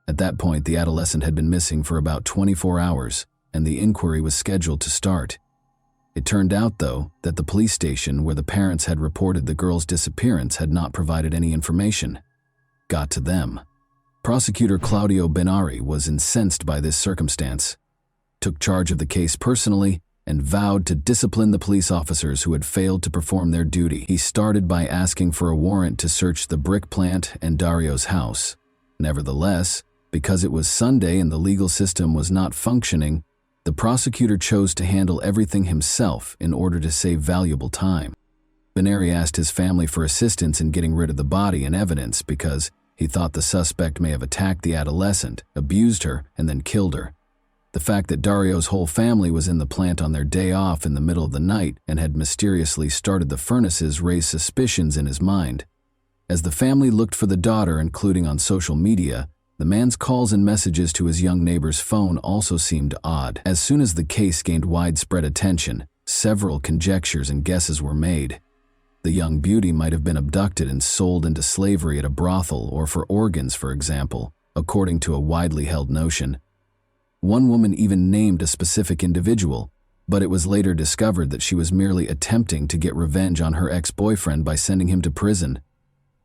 At that point, the adolescent had been missing for about 24 hours, and the inquiry was scheduled to start. It turned out, though, that the police station where the parents had reported the girl's disappearance had not provided any information. Got to them. Prosecutor Claudio Benari was incensed by this circumstance, took charge of the case personally, and vowed to discipline the police officers who had failed to perform their duty. He started by asking for a warrant to search the brick plant and Dario's house. Nevertheless, because it was Sunday and the legal system was not functioning, the prosecutor chose to handle everything himself in order to save valuable time. Benari asked his family for assistance in getting rid of the body and evidence because he thought the suspect may have attacked the adolescent, abused her, and then killed her. The fact that Dario's whole family was in the plant on their day off in the middle of the night and had mysteriously started the furnaces raised suspicions in his mind. As the family looked for the daughter, including on social media, the man's calls and messages to his young neighbor's phone also seemed odd. As soon as the case gained widespread attention, several conjectures and guesses were made. The young beauty might have been abducted and sold into slavery at a brothel or for organs, for example, according to a widely held notion. One woman even named a specific individual, but it was later discovered that she was merely attempting to get revenge on her ex-boyfriend by sending him to prison.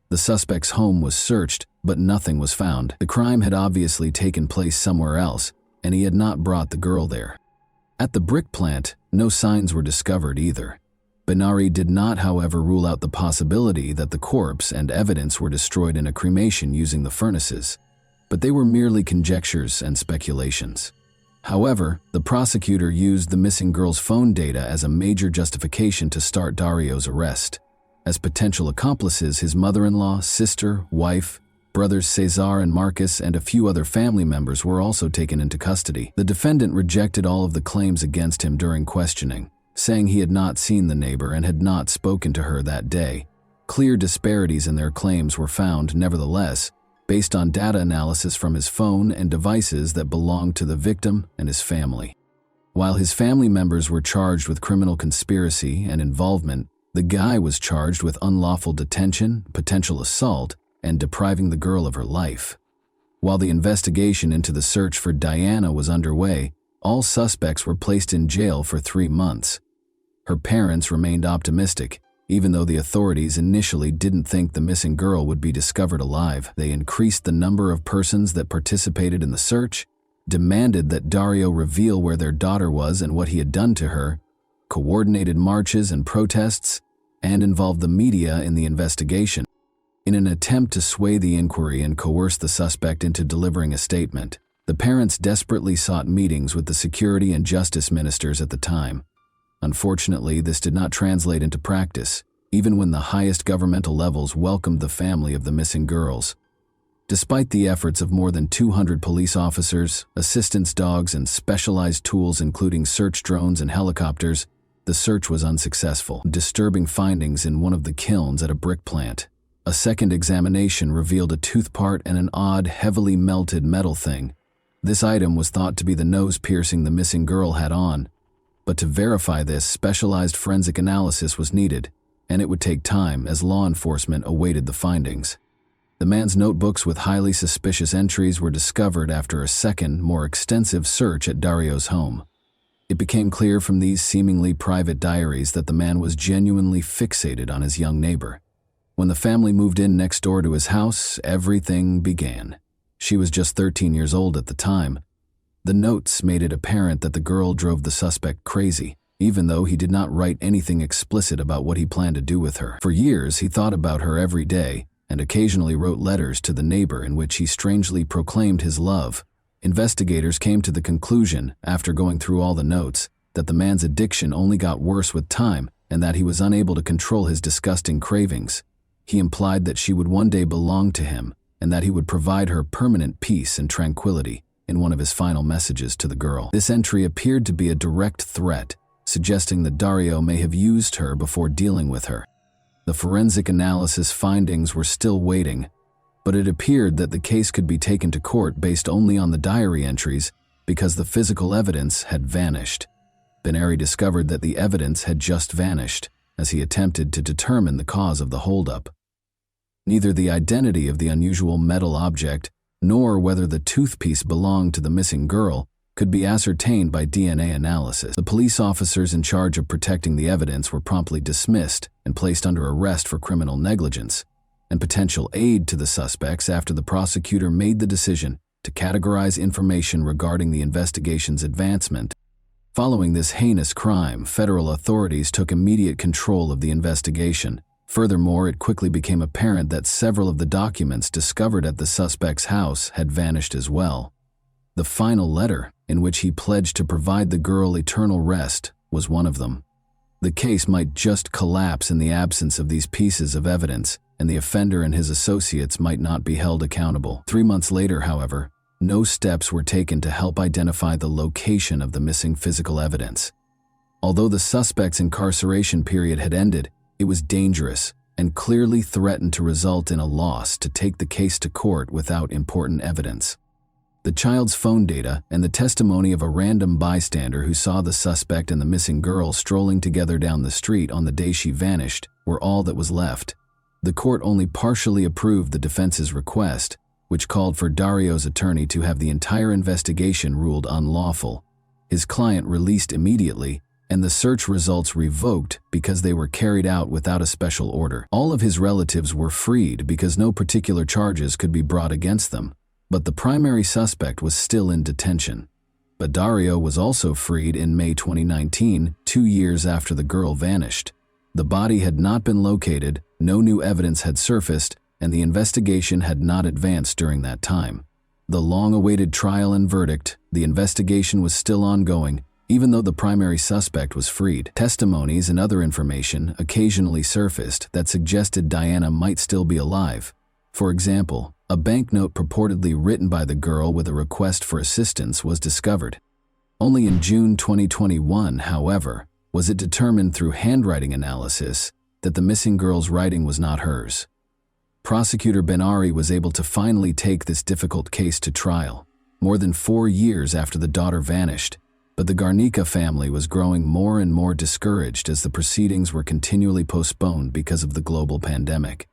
The suspect's home was searched, but nothing was found. The crime had obviously taken place somewhere else, and he had not brought the girl there. At the brick plant, no signs were discovered either. Benari did not, however, rule out the possibility that the corpse and evidence were destroyed in a cremation using the furnaces, but they were merely conjectures and speculations. However, the prosecutor used the missing girl's phone data as a major justification to start Dario's arrest. As potential accomplices, his mother-in-law, sister, wife, brothers Cesar and Marcus, and a few other family members were also taken into custody. The defendant rejected all of the claims against him during questioning, saying he had not seen the neighbor and had not spoken to her that day. Clear disparities in their claims were found, nevertheless, based on data analysis from his phone and devices that belonged to the victim and his family. While his family members were charged with criminal conspiracy and involvement, the guy was charged with unlawful detention, potential assault, and depriving the girl of her life. While the investigation into the search for Diana was underway, all suspects were placed in jail for 3 months. Her parents remained optimistic. Even though the authorities initially didn't think the missing girl would be discovered alive, they increased the number of persons that participated in the search, demanded that Dario reveal where their daughter was and what he had done to her, coordinated marches and protests, and involved the media in the investigation. In an attempt to sway the inquiry and coerce the suspect into delivering a statement, the parents desperately sought meetings with the security and justice ministers at the time. Unfortunately, this did not translate into practice, even when the highest governmental levels welcomed the family of the missing girls. Despite the efforts of more than 200 police officers, assistance dogs, and specialized tools including search drones and helicopters, the search was unsuccessful. Disturbing findings in one of the kilns at a brick plant. A second examination revealed a tooth part and an odd, heavily melted metal thing. This item was thought to be the nose piercing the missing girl had on, but to verify this, specialized forensic analysis was needed, and it would take time as law enforcement awaited the findings. The man's notebooks with highly suspicious entries were discovered after a second, more extensive search at Dario's home. It became clear from these seemingly private diaries that the man was genuinely fixated on his young neighbor. When the family moved in next door to his house, everything began. She was just 13 years old at the time. The notes made it apparent that the girl drove the suspect crazy, even though he did not write anything explicit about what he planned to do with her. For years, he thought about her every day and occasionally wrote letters to the neighbor in which he strangely proclaimed his love. Investigators came to the conclusion, after going through all the notes, that the man's addiction only got worse with time and that he was unable to control his disgusting cravings. He implied that she would one day belong to him and that he would provide her permanent peace and tranquility in one of his final messages to the girl. This entry appeared to be a direct threat, suggesting that Dario may have used her before dealing with her. The forensic analysis findings were still waiting, but it appeared that the case could be taken to court based only on the diary entries because the physical evidence had vanished. Ben-Ari discovered that the evidence had just vanished as he attempted to determine the cause of the holdup. Neither the identity of the unusual metal object nor whether the toothpiece belonged to the missing girl could be ascertained by DNA analysis. The police officers in charge of protecting the evidence were promptly dismissed and placed under arrest for criminal negligence and potential aid to the suspects after the prosecutor made the decision to categorize information regarding the investigation's advancement. Following this heinous crime, federal authorities took immediate control of the investigation. Furthermore, it quickly became apparent that several of the documents discovered at the suspect's house had vanished as well. The final letter, in which he pledged to provide the girl eternal rest, was one of them. The case might just collapse in the absence of these pieces of evidence, and the offender and his associates might not be held accountable. 3 months later, however, no steps were taken to help identify the location of the missing physical evidence. Although the suspect's incarceration period had ended, it was dangerous and clearly threatened to result in a loss to take the case to court without important evidence. The child's phone data and the testimony of a random bystander who saw the suspect and the missing girl strolling together down the street on the day she vanished were all that was left. The court only partially approved the defense's request, which called for Dario's attorney to have the entire investigation ruled unlawful. His client released immediately, and the search results revoked because they were carried out without a special order. All of his relatives were freed because no particular charges could be brought against them, but the primary suspect was still in detention. But Dario was also freed in May 2019, 2 years after the girl vanished. The body had not been located, no new evidence had surfaced, and the investigation had not advanced during that time. The long-awaited trial and verdict, the investigation was still ongoing, even though the primary suspect was freed. Testimonies and other information occasionally surfaced that suggested Diana might still be alive. For example, a banknote purportedly written by the girl with a request for assistance was discovered. Only in June 2021, however, was it determined through handwriting analysis that the missing girl's writing was not hers. Prosecutor Ben-Ari was able to finally take this difficult case to trial, more than 4 years after the daughter vanished, but the Garnica family was growing more and more discouraged as the proceedings were continually postponed because of the global pandemic.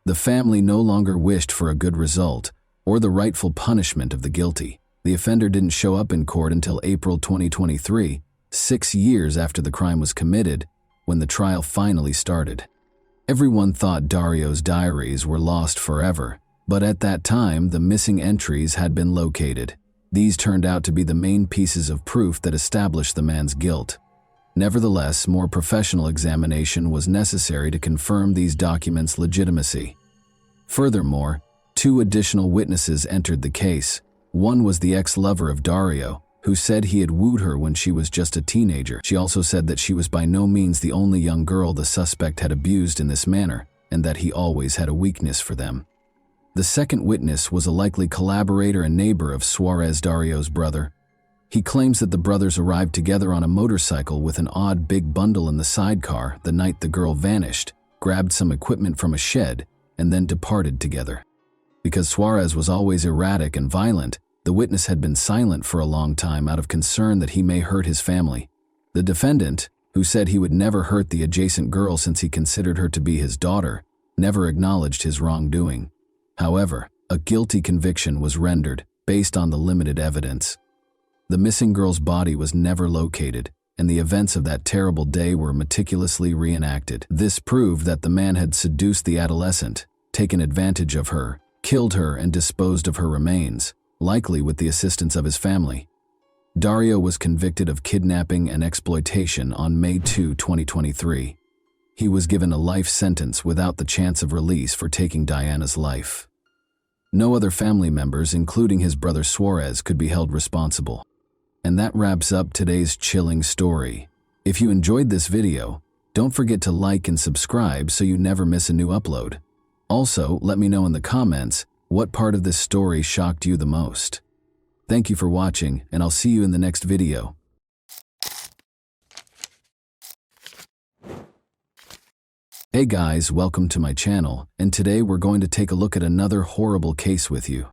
The family no longer wished for a good result or the rightful punishment of the guilty. The offender didn't show up in court until April 2023, 6 years after the crime was committed, when the trial finally started. Everyone thought Dario's diaries were lost forever, but at that time the missing entries had been located. These turned out to be the main pieces of proof that established the man's guilt. Nevertheless, more professional examination was necessary to confirm these documents' legitimacy. Furthermore, 2 additional witnesses entered the case. One was the ex-lover of Dario, who said he had wooed her when she was just a teenager. She also said that she was by no means the only young girl the suspect had abused in this manner, and that he always had a weakness for them. The second witness was a likely collaborator and neighbor of Suarez, Dario's brother. He claims that the brothers arrived together on a motorcycle with an odd big bundle in the sidecar the night the girl vanished, grabbed some equipment from a shed, and then departed together. Because Suarez was always erratic and violent, the witness had been silent for a long time out of concern that he may hurt his family. The defendant, who said he would never hurt the adjacent girl since he considered her to be his daughter, never acknowledged his wrongdoing. However, a guilty conviction was rendered based on the limited evidence. The missing girl's body was never located, and the events of that terrible day were meticulously reenacted. This proved that the man had seduced the adolescent, taken advantage of her, killed her, and disposed of her remains, likely with the assistance of his family. Dario was convicted of kidnapping and exploitation on May 2, 2023. He was given a life sentence without the chance of release for taking Diana's life. No other family members, including his brother Suarez, could be held responsible. And that wraps up today's chilling story. If you enjoyed this video, don't forget to like and subscribe so you never miss a new upload. Also, let me know in the comments what part of this story shocked you the most. Thank you for watching, and I'll see you in the next video. Hey guys, welcome to my channel, and today we're going to take a look at another horrible case with you.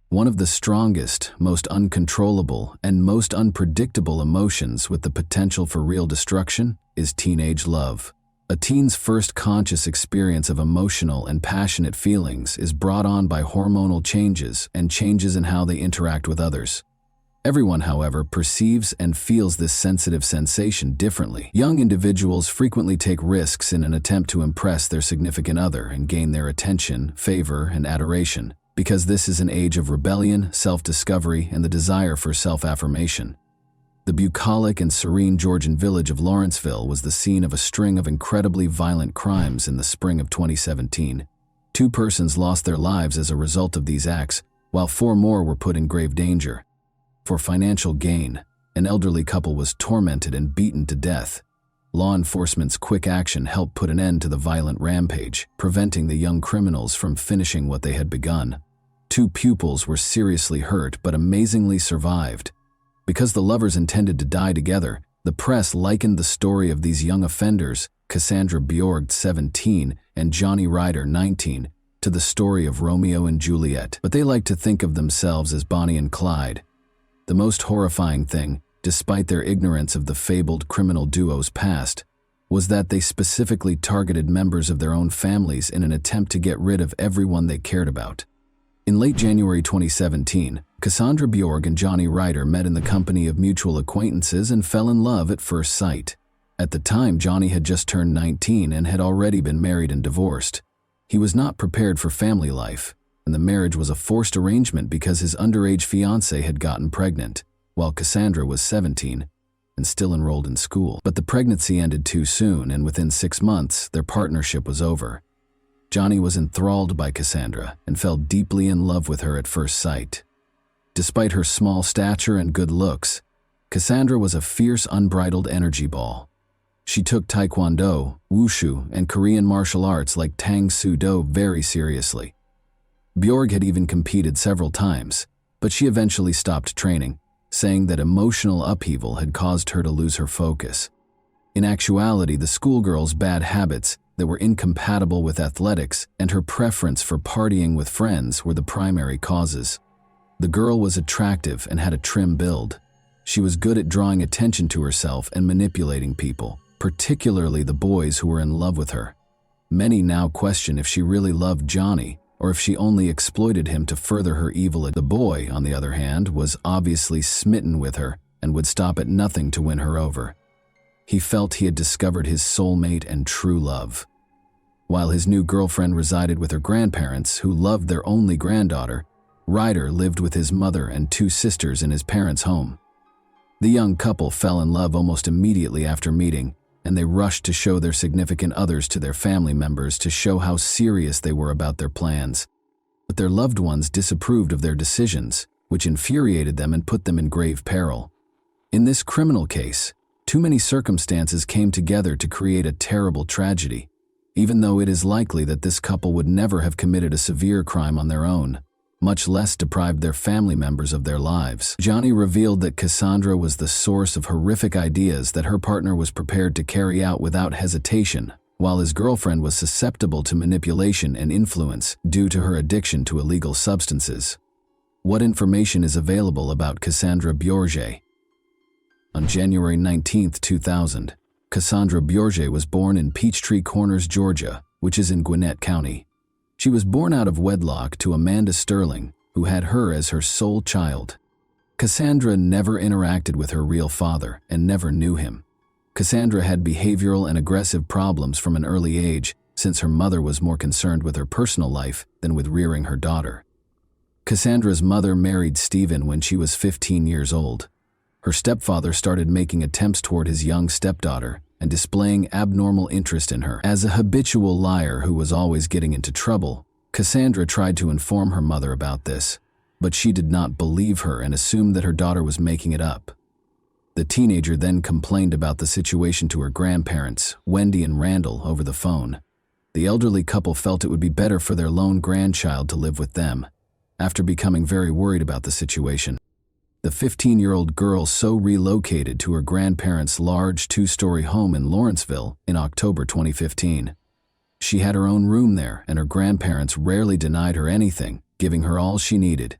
One of the strongest, most uncontrollable, and most unpredictable emotions with the potential for real destruction is teenage love. A teen's first conscious experience of emotional and passionate feelings is brought on by hormonal changes and changes in how they interact with others. Everyone, however, perceives and feels this sensitive sensation differently. Young individuals frequently take risks in an attempt to impress their significant other and gain their attention, favor, and adoration, because this is an age of rebellion, self-discovery, and the desire for self-affirmation. The bucolic and serene Georgian village of Lawrenceville was the scene of a string of incredibly violent crimes in the spring of 2017. 2 persons lost their lives as a result of these acts, while 4 more were put in grave danger. For financial gain, an elderly couple was tormented and beaten to death. Law enforcement's quick action helped put an end to the violent rampage, preventing the young criminals from finishing what they had begun. 2 pupils were seriously hurt but amazingly survived. Because the lovers intended to die together, the press likened the story of these young offenders, Cassandra Bjorg, 17, and Johnny Ryder, 19, to the story of Romeo and Juliet. But they liked to think of themselves as Bonnie and Clyde. The most horrifying thing, despite their ignorance of the fabled criminal duo's past, was that they specifically targeted members of their own families in an attempt to get rid of everyone they cared about. In late January 2017, Cassandra Bjorg and Johnny Ryder met in the company of mutual acquaintances and fell in love at first sight. At the time, Johnny had just turned 19 and had already been married and divorced. He was not prepared for family life, and the marriage was a forced arrangement because his underage fiancée had gotten pregnant, while Cassandra was 17 and still enrolled in school. But the pregnancy ended too soon, and within 6 months, their partnership was over. Johnny was enthralled by Cassandra and fell deeply in love with her at first sight. Despite her small stature and good looks, Cassandra was a fierce, unbridled energy ball. She took Taekwondo, Wushu, and Korean martial arts like Tang Soo Do very seriously. Bjorg had even competed several times, but she eventually stopped training, saying that emotional upheaval had caused her to lose her focus. In actuality, the schoolgirl's bad habits that were incompatible with athletics and her preference for partying with friends were the primary causes. The girl was attractive and had a trim build. She was good at drawing attention to herself and manipulating people, particularly the boys who were in love with her. Many now question if she really loved Johnny or if she only exploited him to further her evil. The boy, on the other hand, was obviously smitten with her and would stop at nothing to win her over. He felt he had discovered his soulmate and true love. While his new girlfriend resided with her grandparents, who loved their only granddaughter, Ryder lived with his mother and 2 sisters in his parents' home. The young couple fell in love almost immediately after meeting, and they rushed to show their significant others to their family members to show how serious they were about their plans. But their loved ones disapproved of their decisions, which infuriated them and put them in grave peril. In this criminal case, too many circumstances came together to create a terrible tragedy, even though it is likely that this couple would never have committed a severe crime on their own, much less deprived their family members of their lives. Johnny revealed that Cassandra was the source of horrific ideas that her partner was prepared to carry out without hesitation, while his girlfriend was susceptible to manipulation and influence due to her addiction to illegal substances. What information is available about Cassandra Bjorg? On January 19, 2000, Cassandra Bjorg was born in Peachtree Corners, Georgia, which is in Gwinnett County. She was born out of wedlock to Amanda Sterling, who had her as her sole child. Cassandra never interacted with her real father and never knew him. Cassandra had behavioral and aggressive problems from an early age, since her mother was more concerned with her personal life than with rearing her daughter. Cassandra's mother married Stephen when she was 15 years old. Her stepfather started making attempts toward his young stepdaughter and displaying abnormal interest in her. As a habitual liar who was always getting into trouble, Cassandra tried to inform her mother about this, but she did not believe her and assumed that her daughter was making it up. The teenager then complained about the situation to her grandparents, Wendy and Randall, over the phone. The elderly couple felt it would be better for their lone grandchild to live with them, after becoming very worried about the situation. The 15-year-old girl so relocated to her grandparents' large 2-story home in Lawrenceville in October 2015. She had her own room there, and her grandparents rarely denied her anything, giving her all she needed.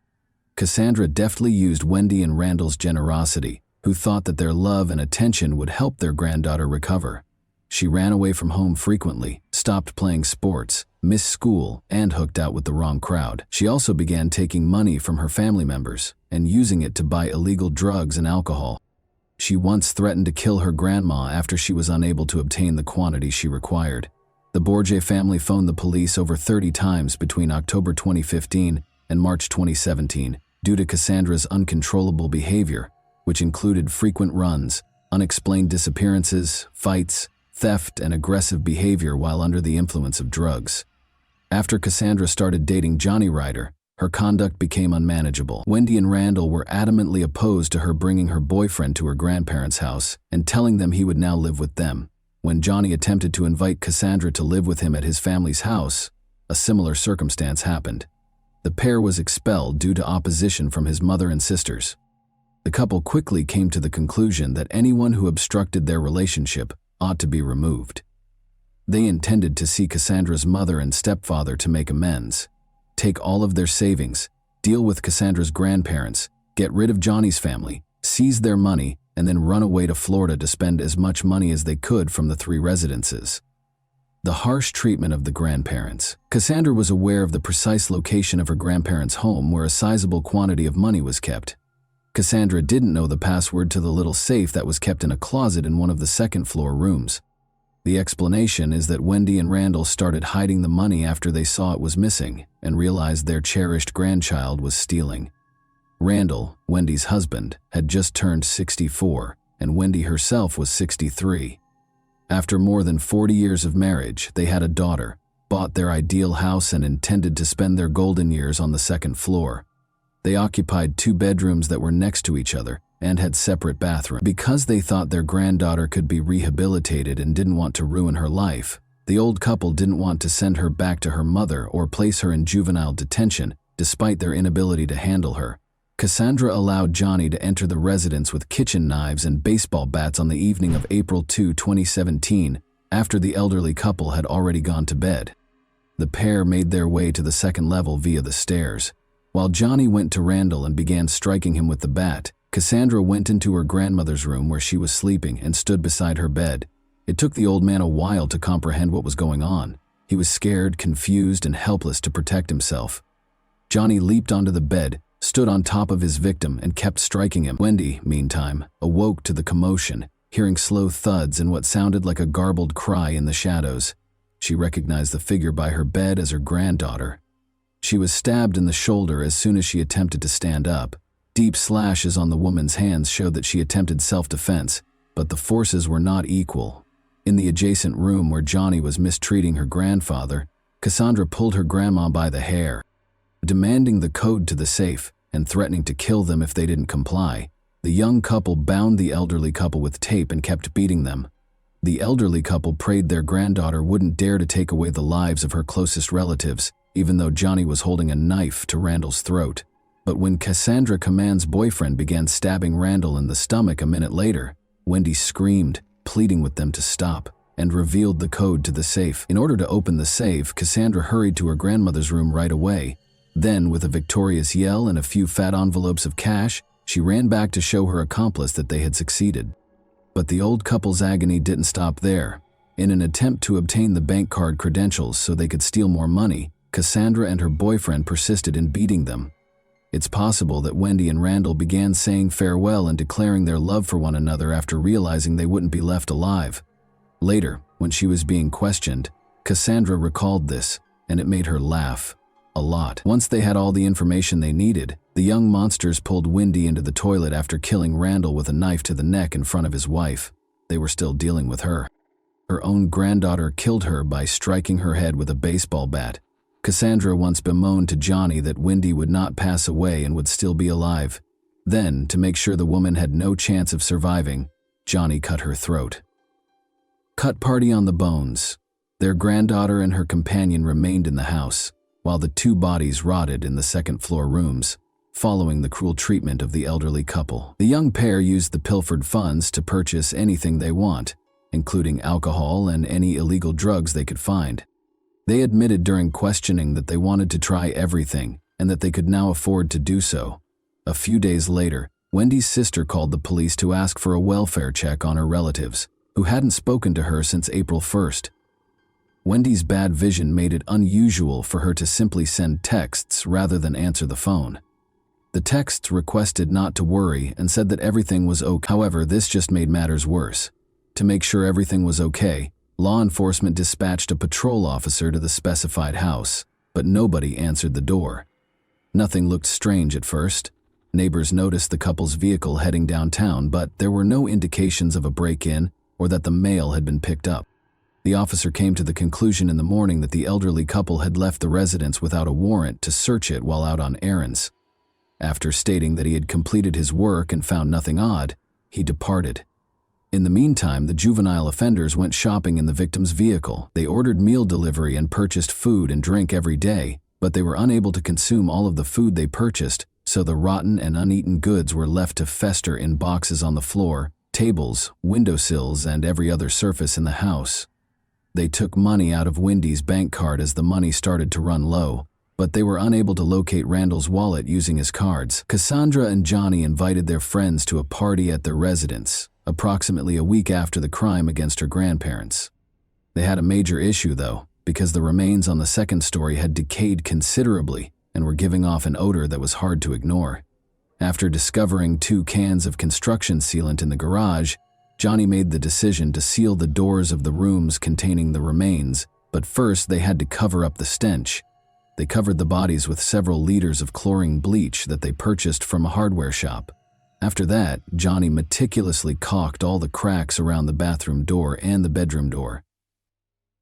Cassandra deftly used Wendy and Randall's generosity, who thought that their love and attention would help their granddaughter recover. She ran away from home frequently, stopped playing sports, missed school, and hooked out with the wrong crowd. She also began taking money from her family members and using it to buy illegal drugs and alcohol. She once threatened to kill her grandma after she was unable to obtain the quantity she required. The Borgia family phoned the police over 30 times between October 2015 and March 2017 due to Cassandra's uncontrollable behavior, which included frequent runs, unexplained disappearances, fights, theft, and aggressive behavior while under the influence of drugs. After Cassandra started dating Johnny Ryder, her conduct became unmanageable. Wendy and Randall were adamantly opposed to her bringing her boyfriend to her grandparents' house and telling them he would now live with them. When Johnny attempted to invite Cassandra to live with him at his family's house, a similar circumstance happened. The pair was expelled due to opposition from his mother and sisters. The couple quickly came to the conclusion that anyone who obstructed their relationship ought to be removed. They intended to see Cassandra's mother and stepfather to make amends, take all of their savings, deal with Cassandra's grandparents, get rid of Johnny's family, seize their money, and then run away to Florida to spend as much money as they could from the 3 residences. The harsh treatment of the grandparents. Cassandra was aware of the precise location of her grandparents' home where a sizable quantity of money was kept. Cassandra didn't know the password to the little safe that was kept in a closet in one of the second-floor rooms. The explanation is that Wendy and Randall started hiding the money after they saw it was missing and realized their cherished grandchild was stealing. Randall, Wendy's husband, had just turned 64, and Wendy herself was 63. After more than 40 years of marriage, they had a daughter, bought their ideal house, and intended to spend their golden years on the second floor. They occupied 2 bedrooms that were next to each other and had separate bathrooms. Because they thought their granddaughter could be rehabilitated and didn't want to ruin her life, the old couple didn't want to send her back to her mother or place her in juvenile detention, despite their inability to handle her. Cassandra allowed Johnny to enter the residence with kitchen knives and baseball bats on the evening of April 2, 2017, after the elderly couple had already gone to bed. The pair made their way to the second level via the stairs. While Johnny went to Randall and began striking him with the bat, Cassandra went into her grandmother's room where she was sleeping and stood beside her bed. It took the old man a while to comprehend what was going on. He was scared, confused, and helpless to protect himself. Johnny leaped onto the bed, stood on top of his victim, and kept striking him. Wendy, meantime, awoke to the commotion, hearing slow thuds and what sounded like a garbled cry in the shadows. She recognized the figure by her bed as her granddaughter. She was stabbed in the shoulder as soon as she attempted to stand up. Deep slashes on the woman's hands showed that she attempted self-defense, but the forces were not equal. In the adjacent room where Johnny was mistreating her grandfather, Cassandra pulled her grandma by the hair, demanding the code to the safe and threatening to kill them if they didn't comply. The young couple bound the elderly couple with tape and kept beating them. The elderly couple prayed their granddaughter wouldn't dare to take away the lives of her closest relatives, even though Johnny was holding a knife to Randall's throat. But when Cassandra Command's boyfriend began stabbing Randall in the stomach a minute later, Wendy screamed, pleading with them to stop, and revealed the code to the safe. In order to open the safe, Cassandra hurried to her grandmother's room right away. Then, with a victorious yell and a few fat envelopes of cash, she ran back to show her accomplice that they had succeeded. But the old couple's agony didn't stop there. In an attempt to obtain the bank card credentials so they could steal more money, Cassandra and her boyfriend persisted in beating them. It's possible that Wendy and Randall began saying farewell and declaring their love for one another after realizing they wouldn't be left alive. Later, when she was being questioned, Cassandra recalled this, and it made her laugh a lot. Once they had all the information they needed, the young monsters pulled Wendy into the toilet after killing Randall with a knife to the neck in front of his wife. They were still dealing with her. Her own granddaughter killed her by striking her head with a baseball bat. Cassandra once bemoaned to Johnny that Wendy would not pass away and would still be alive. Then, to make sure the woman had no chance of surviving, Johnny cut her throat. Cut party on the bones. Their granddaughter and her companion remained in the house, while the 2 bodies rotted in the second-floor rooms, following the cruel treatment of the elderly couple. The young pair used the pilfered funds to purchase anything they want, including alcohol and any illegal drugs they could find. They admitted during questioning that they wanted to try everything and that they could now afford to do so. A few days later, Wendy's sister called the police to ask for a welfare check on her relatives, who hadn't spoken to her since April 1st. Wendy's bad vision made it unusual for her to simply send texts rather than answer the phone. The texts requested not to worry and said that everything was okay. However, this just made matters worse. To make sure everything was okay, law enforcement dispatched a patrol officer to the specified house, but nobody answered the door. Nothing looked strange at first. Neighbors noticed the couple's vehicle heading downtown, but there were no indications of a break-in or that the mail had been picked up. The officer came to the conclusion in the morning that the elderly couple had left the residence without a warrant to search it while out on errands. After stating that he had completed his work and found nothing odd, he departed. In the meantime, the juvenile offenders went shopping in the victim's vehicle. They ordered meal delivery and purchased food and drink every day, but they were unable to consume all of the food they purchased, so the rotten and uneaten goods were left to fester in boxes on the floor, tables, windowsills, and every other surface in the house. They took money out of Wendy's bank card as the money started to run low, but they were unable to locate Randall's wallet using his cards. Cassandra and Johnny invited their friends to a party at their residence, approximately a week after the crime against her grandparents. They had a major issue, though, because the remains on the second story had decayed considerably and were giving off an odor that was hard to ignore. After discovering 2 cans of construction sealant in the garage, Johnny made the decision to seal the doors of the rooms containing the remains, but first they had to cover up the stench. They covered the bodies with several liters of chlorine bleach that they purchased from a hardware shop. After that, Johnny meticulously caulked all the cracks around the bathroom door and the bedroom door.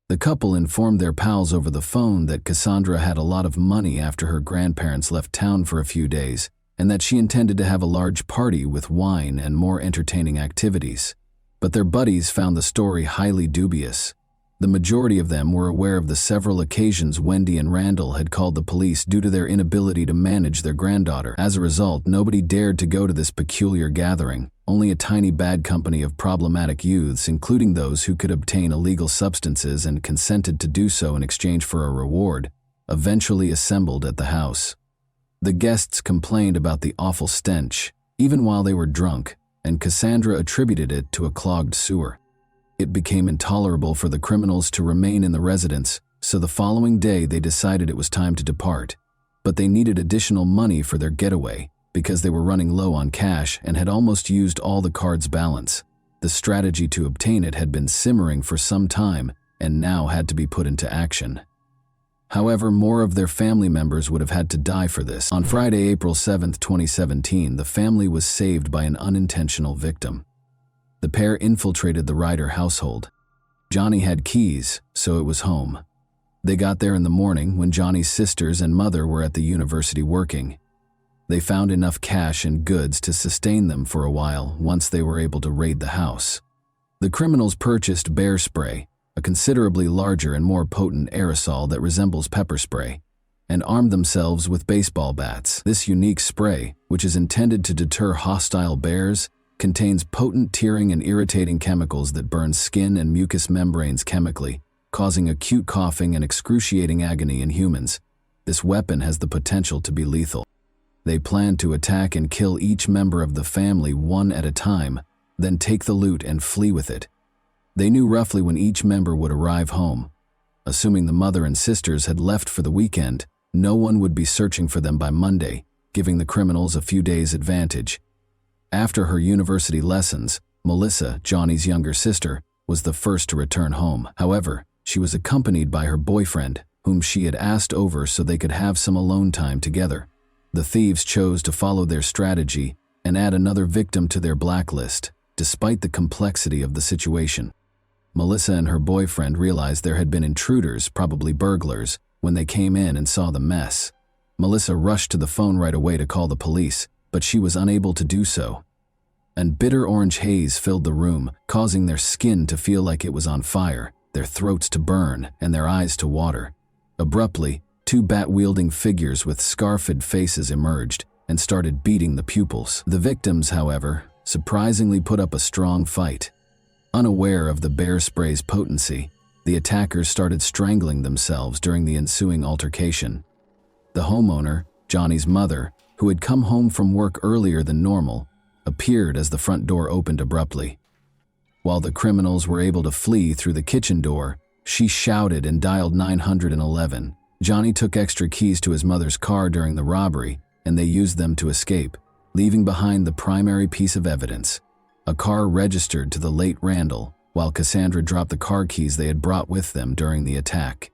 The couple informed their pals over the phone that Cassandra had a lot of money after her grandparents left town for a few days, and that she intended to have a large party with wine and more entertaining activities. But their buddies found the story highly dubious. The majority of them were aware of the several occasions Wendy and Randall had called the police due to their inability to manage their granddaughter. As a result, nobody dared to go to this peculiar gathering. Only a tiny bad company of problematic youths, including those who could obtain illegal substances and consented to do so in exchange for a reward, eventually assembled at the house. The guests complained about the awful stench, even while they were drunk, and Cassandra attributed it to a clogged sewer. It became intolerable for the criminals to remain in the residence, so the following day they decided it was time to depart. But they needed additional money for their getaway, because they were running low on cash and had almost used all the card's balance. The strategy to obtain it had been simmering for some time and now had to be put into action. However, more of their family members would have had to die for this. On Friday, April 7, 2017, the family was saved by an unintentional victim. The pair infiltrated the Ryder household. Johnny had keys, so it was home. They got there in the morning when Johnny's sisters and mother were at the university working. They found enough cash and goods to sustain them for a while once they were able to raid the house. The criminals purchased bear spray, a considerably larger and more potent aerosol that resembles pepper spray, and armed themselves with baseball bats. This unique spray, which is intended to deter hostile bears, contains potent tearing and irritating chemicals that burn skin and mucous membranes chemically, causing acute coughing and excruciating agony in humans. This weapon has the potential to be lethal. They planned to attack and kill each member of the family one at a time, then take the loot and flee with it. They knew roughly when each member would arrive home. Assuming the mother and sisters had left for the weekend, no one would be searching for them by Monday, giving the criminals a few days' advantage. After her university lessons, Melissa, Johnny's younger sister, was the first to return home. However, she was accompanied by her boyfriend, whom she had asked over so they could have some alone time together. The thieves chose to follow their strategy and add another victim to their blacklist, despite the complexity of the situation. Melissa and her boyfriend realized there had been intruders, probably burglars, when they came in and saw the mess. Melissa rushed to the phone right away to call the police, but she was unable to do so. And bitter orange haze filled the room, causing their skin to feel like it was on fire, their throats to burn, and their eyes to water. Abruptly, 2 bat-wielding figures with scarfed faces emerged and started beating the pupils. The victims, however, surprisingly put up a strong fight. Unaware of the bear spray's potency, the attackers started strangling themselves during the ensuing altercation. The homeowner, Johnny's mother, who had come home from work earlier than normal, appeared as the front door opened abruptly. While the criminals were able to flee through the kitchen door, she shouted and dialed 911. Johnny took extra keys to his mother's car during the robbery, and they used them to escape, leaving behind the primary piece of evidence, a car registered to the late Randall, while Cassandra dropped the car keys they had brought with them during the attack.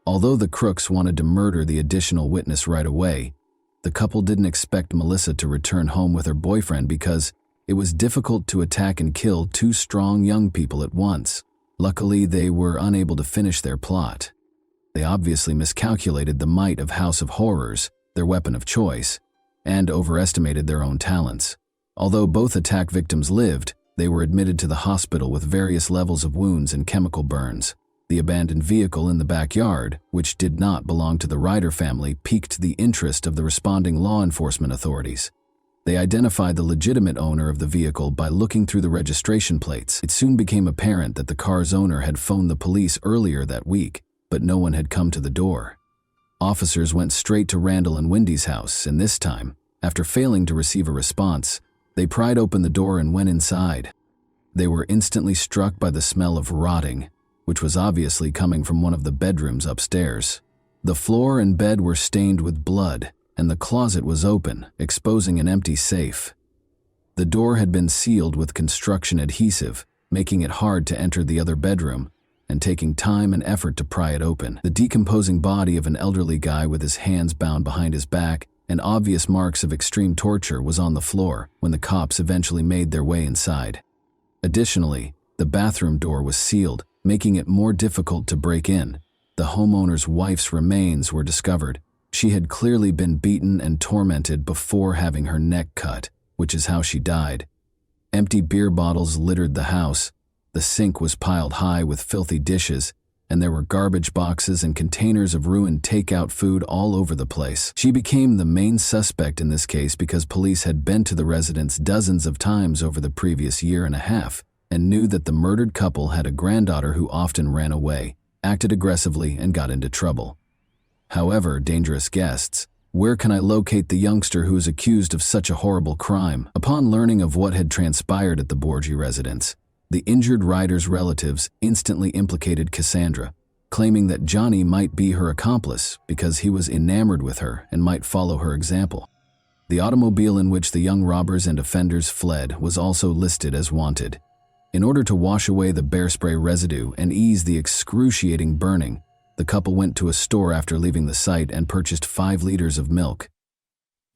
Although the crooks wanted to murder the additional witness right away, the couple didn't expect Melissa to return home with her boyfriend because it was difficult to attack and kill two strong young people at once. Luckily, they were unable to finish their plot. They obviously miscalculated the might of House of Horrors, their weapon of choice, and overestimated their own talents. Although both attack victims lived, they were admitted to the hospital with various levels of wounds and chemical burns. The abandoned vehicle in the backyard, which did not belong to the Ryder family, piqued the interest of the responding law enforcement authorities. They identified the legitimate owner of the vehicle by looking through the registration plates. It soon became apparent that the car's owner had phoned the police earlier that week, but no one had come to the door. Officers went straight to Randall and Wendy's house, and this time, after failing to receive a response, they pried open the door and went inside. They were instantly struck by the smell of rotting, which was obviously coming from one of the bedrooms upstairs. The floor and bed were stained with blood, and the closet was open, exposing an empty safe. The door had been sealed with construction adhesive, making it hard to enter the other bedroom, and taking time and effort to pry it open. The decomposing body of an elderly guy with his hands bound behind his back and obvious marks of extreme torture was on the floor when the cops eventually made their way inside. Additionally, the bathroom door was sealed, making it more difficult to break in. The homeowner's wife's remains were discovered. She had clearly been beaten and tormented before having her neck cut, which is how she died. Empty beer bottles littered the house. The sink was piled high with filthy dishes, and there were garbage boxes and containers of ruined takeout food all over the place. She became the main suspect in this case because police had been to the residence dozens of times over the previous year and a half and knew that the murdered couple had a granddaughter who often ran away, acted aggressively, and got into trouble. However, dangerous guests, where can I locate the youngster who is accused of such a horrible crime? Upon learning of what had transpired at the Borgi residence, the injured Ryder's relatives instantly implicated Cassandra, claiming that Johnny might be her accomplice because he was enamored with her and might follow her example. The automobile in which the young robbers and offenders fled was also listed as wanted. In order to wash away the bear spray residue and ease the excruciating burning, the couple went to a store after leaving the site and purchased 5 liters of milk.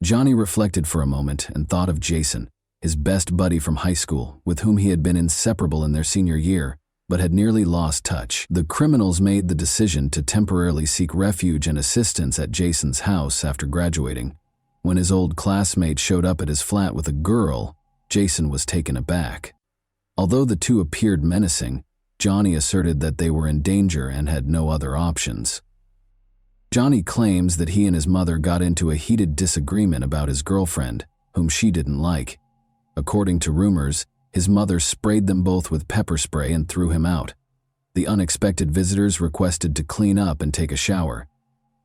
Johnny reflected for a moment and thought of Jason, his best buddy from high school, with whom he had been inseparable in their senior year, but had nearly lost touch. The criminals made the decision to temporarily seek refuge and assistance at Jason's house after graduating. When his old classmate showed up at his flat with a girl, Jason was taken aback. Although the two appeared menacing, Johnny asserted that they were in danger and had no other options. Johnny claims that he and his mother got into a heated disagreement about his girlfriend, whom she didn't like. According to rumors, his mother sprayed them both with pepper spray and threw him out. The unexpected visitors requested to clean up and take a shower.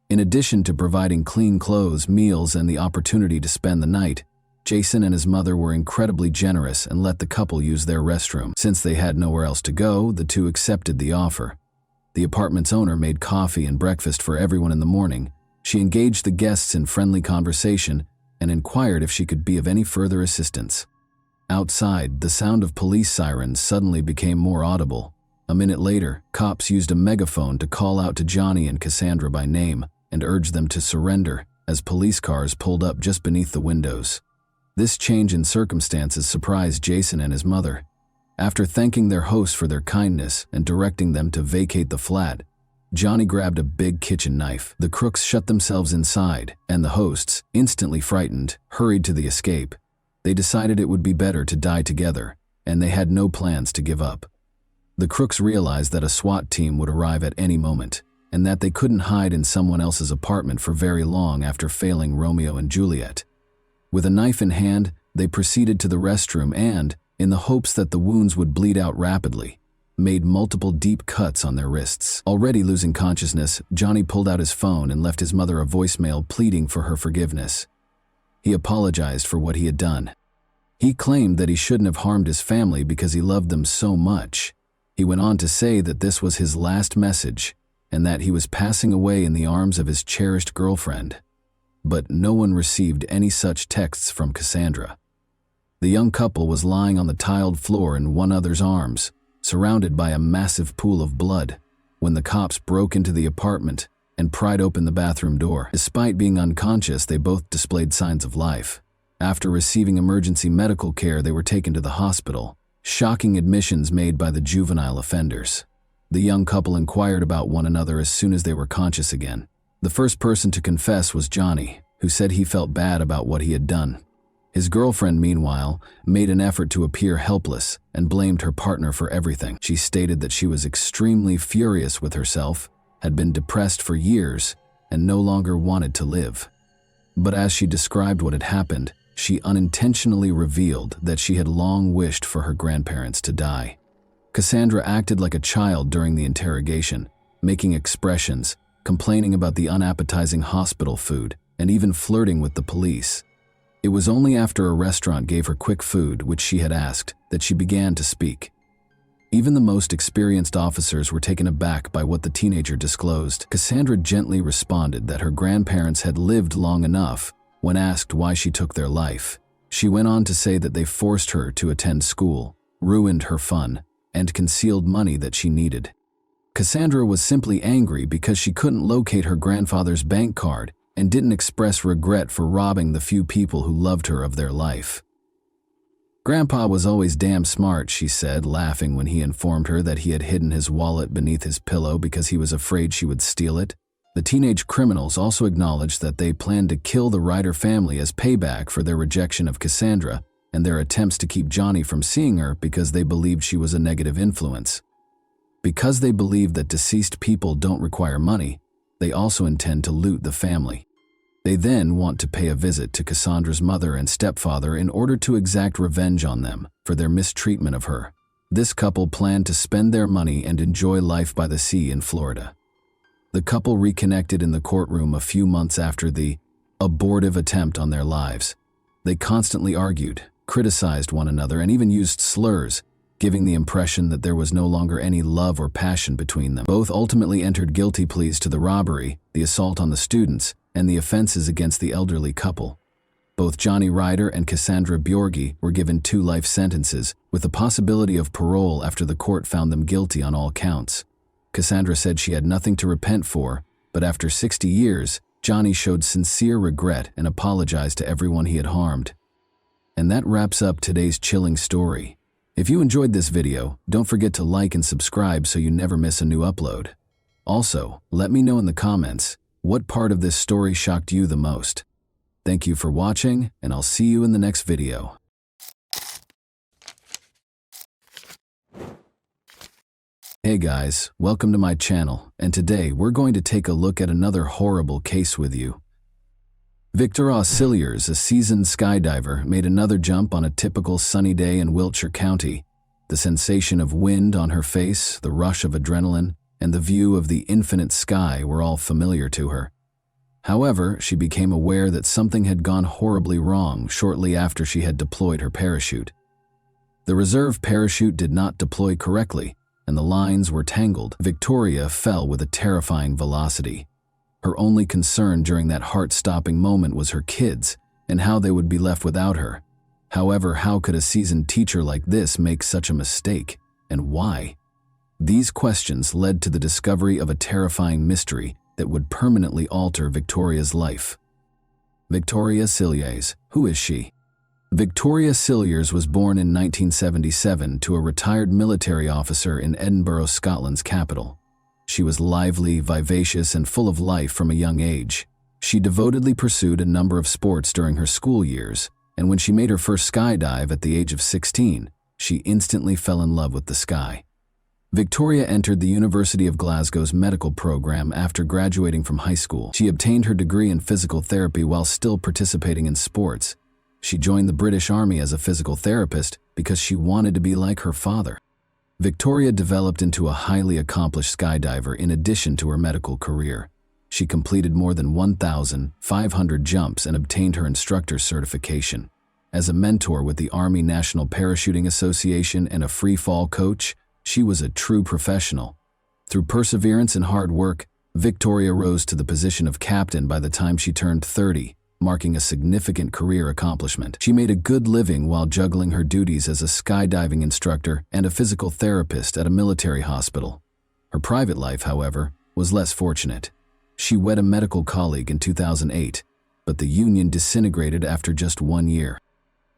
In addition to providing clean clothes, meals, and the opportunity to spend the night, Jason and his mother were incredibly generous and let the couple use their restroom. Since they had nowhere else to go, the two accepted the offer. The apartment's owner made coffee and breakfast for everyone in the morning. She engaged the guests in friendly conversation and inquired if she could be of any further assistance. Outside, the sound of police sirens suddenly became more audible. A minute later, cops used a megaphone to call out to Johnny and Cassandra by name and urge them to surrender as police cars pulled up just beneath the windows. This change in circumstances surprised Jason and his mother. After thanking their host for their kindness and directing them to vacate the flat, Johnny grabbed a big kitchen knife. The crooks shut themselves inside, and the hosts, instantly frightened, hurried to the escape. They decided it would be better to die together, and they had no plans to give up. The crooks realized that a SWAT team would arrive at any moment, and that they couldn't hide in someone else's apartment for very long after failing Romeo and Juliet. With a knife in hand, they proceeded to the restroom and, in the hopes that the wounds would bleed out rapidly, made multiple deep cuts on their wrists. Already losing consciousness, Johnny pulled out his phone and left his mother a voicemail pleading for her forgiveness. He apologized for what he had done. He claimed that he shouldn't have harmed his family because he loved them so much. He went on to say that this was his last message and that he was passing away in the arms of his cherished girlfriend. But no one received any such texts from Cassandra. The young couple was lying on the tiled floor in one another's arms, surrounded by a massive pool of blood, when the cops broke into the apartment and pried open the bathroom door. Despite being unconscious, they both displayed signs of life. After receiving emergency medical care, they were taken to the hospital. Shocking admissions made by the juvenile offenders. The young couple inquired about one another as soon as they were conscious again. The first person to confess was Johnny, who said he felt bad about what he had done. His girlfriend, meanwhile, made an effort to appear helpless and blamed her partner for everything. She stated that she was extremely furious with herself, had been depressed for years, and no longer wanted to live. But as she described what had happened, she unintentionally revealed that she had long wished for her grandparents to die. Cassandra acted like a child during the interrogation, making expressions, complaining about the unappetizing hospital food, and even flirting with the police. It was only after a restaurant gave her quick food, which she had asked, that she began to speak. Even the most experienced officers were taken aback by what the teenager disclosed. Cassandra gently responded that her grandparents had lived long enough when asked why she took their life. She went on to say that they forced her to attend school, ruined her fun, and concealed money that she needed. Cassandra was simply angry because she couldn't locate her grandfather's bank card and didn't express regret for robbing the few people who loved her of their life. Grandpa was always damn smart, she said, laughing when he informed her that he had hidden his wallet beneath his pillow because he was afraid she would steal it. The teenage criminals also acknowledged that they planned to kill the Ryder family as payback for their rejection of Cassandra and their attempts to keep Johnny from seeing her because they believed she was a negative influence. Because they believe that deceased people don't require money, they also intend to loot the family. They then want to pay a visit to Cassandra's mother and stepfather in order to exact revenge on them for their mistreatment of her. This couple planned to spend their money and enjoy life by the sea in Florida. The couple reconnected in the courtroom a few months after the abortive attempt on their lives. They constantly argued, criticized one another, and even used slurs, giving the impression that there was no longer any love or passion between them. Both ultimately entered guilty pleas to the robbery, the assault on the students, and the offenses against the elderly couple. Both Johnny Ryder and Cassandra Bjorgi were given 2 life sentences, with the possibility of parole after the court found them guilty on all counts. Cassandra said she had nothing to repent for, but after 60 years, Johnny showed sincere regret and apologized to everyone he had harmed. And that wraps up today's chilling story. If you enjoyed this video, don't forget to like and subscribe so you never miss a new upload. Also, let me know in the comments, what part of this story shocked you the most? Thank you for watching, and I'll see you in the next video. Hey guys, welcome to my channel, and today we're going to take a look at another horrible case with you. Victor Auxiliers, a seasoned skydiver, made another jump on a typical sunny day in Wiltshire County. The sensation of wind on her face, the rush of adrenaline, and the view of the infinite sky were all familiar to her. However, she became aware that something had gone horribly wrong shortly after she had deployed her parachute. The reserve parachute did not deploy correctly, and the lines were tangled. Victoria fell with a terrifying velocity. Her only concern during that heart-stopping moment was her kids and how they would be left without her. However, how could a seasoned teacher like this make such a mistake, and why? These questions led to the discovery of a terrifying mystery that would permanently alter Victoria's life. Victoria Cilliers, who is she? Victoria Cilliers was born in 1977 to a retired military officer in Edinburgh, Scotland's capital. She was lively, vivacious, and full of life from a young age. She devotedly pursued a number of sports during her school years, and when she made her first skydive at the age of 16, she instantly fell in love with the sky. Victoria entered the University of Glasgow's medical program after graduating from high school. She obtained her degree in physical therapy while still participating in sports. She joined the British Army as a physical therapist because she wanted to be like her father. Victoria developed into a highly accomplished skydiver in addition to her medical career. She completed more than 1,500 jumps and obtained her instructor's certification. As a mentor with the Army National Parachuting Association and a free fall coach, she was a true professional. Through perseverance and hard work, Victoria rose to the position of captain by the time she turned 30, marking a significant career accomplishment. She made a good living while juggling her duties as a skydiving instructor and a physical therapist at a military hospital. Her private life, however, was less fortunate. She wed a medical colleague in 2008, but the union disintegrated after just 1 year.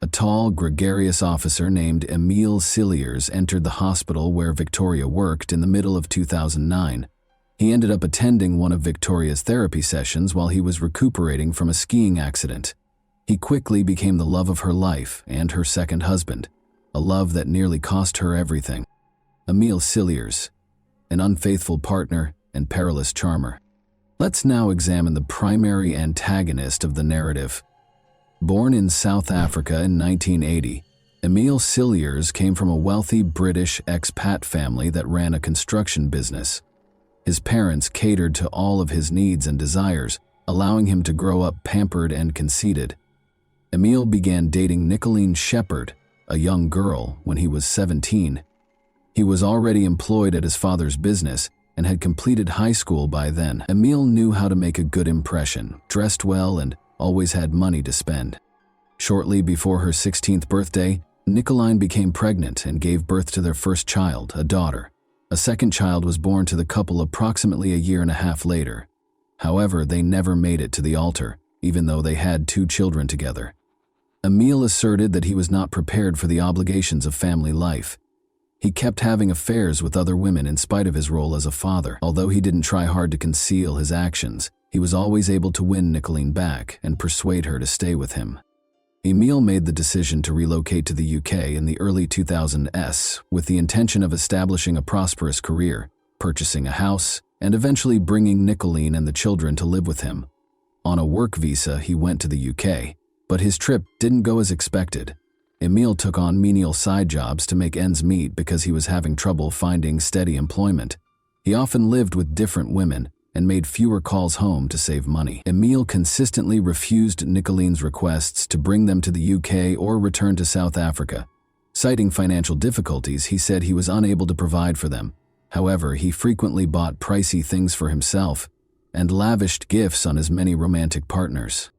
A tall, gregarious officer named Emile Cilliers entered the hospital where Victoria worked in the middle of 2009. He ended up attending one of Victoria's therapy sessions while he was recuperating from a skiing accident. He quickly became the love of her life and her second husband, a love that nearly cost her everything. Emile Cilliers, an unfaithful partner and perilous charmer. Let's now examine the primary antagonist of the narrative. Born in South Africa in 1980, Emile Cilliers came from a wealthy British expat family that ran a construction business. His parents catered to all of his needs and desires, allowing him to grow up pampered and conceited. Emile began dating Nicolene Shepherd, a young girl, when he was 17. He was already employed at his father's business and had completed high school by then. Emile knew how to make a good impression, dressed well, and always had money to spend. Shortly before her 16th birthday, Nicolene became pregnant and gave birth to their first child, a daughter. A second child was born to the couple approximately a year and a half later. However, they never made it to the altar, even though they had 2 children together. Emile asserted that he was not prepared for the obligations of family life. He kept having affairs with other women in spite of his role as a father. Although he didn't try hard to conceal his actions, he was always able to win Nicolene back and persuade her to stay with him. Emile made the decision to relocate to the UK in the early 2000s with the intention of establishing a prosperous career, purchasing a house, and eventually bringing Nicolene and the children to live with him. On a work visa, he went to the UK, but his trip didn't go as expected. Emile took on menial side jobs to make ends meet because he was having trouble finding steady employment. He often lived with different women and made fewer calls home to save money. Emile consistently refused Nicolene's requests to bring them to the UK or return to South Africa. Citing financial difficulties, he said he was unable to provide for them. However, he frequently bought pricey things for himself and lavished gifts on his many romantic partners.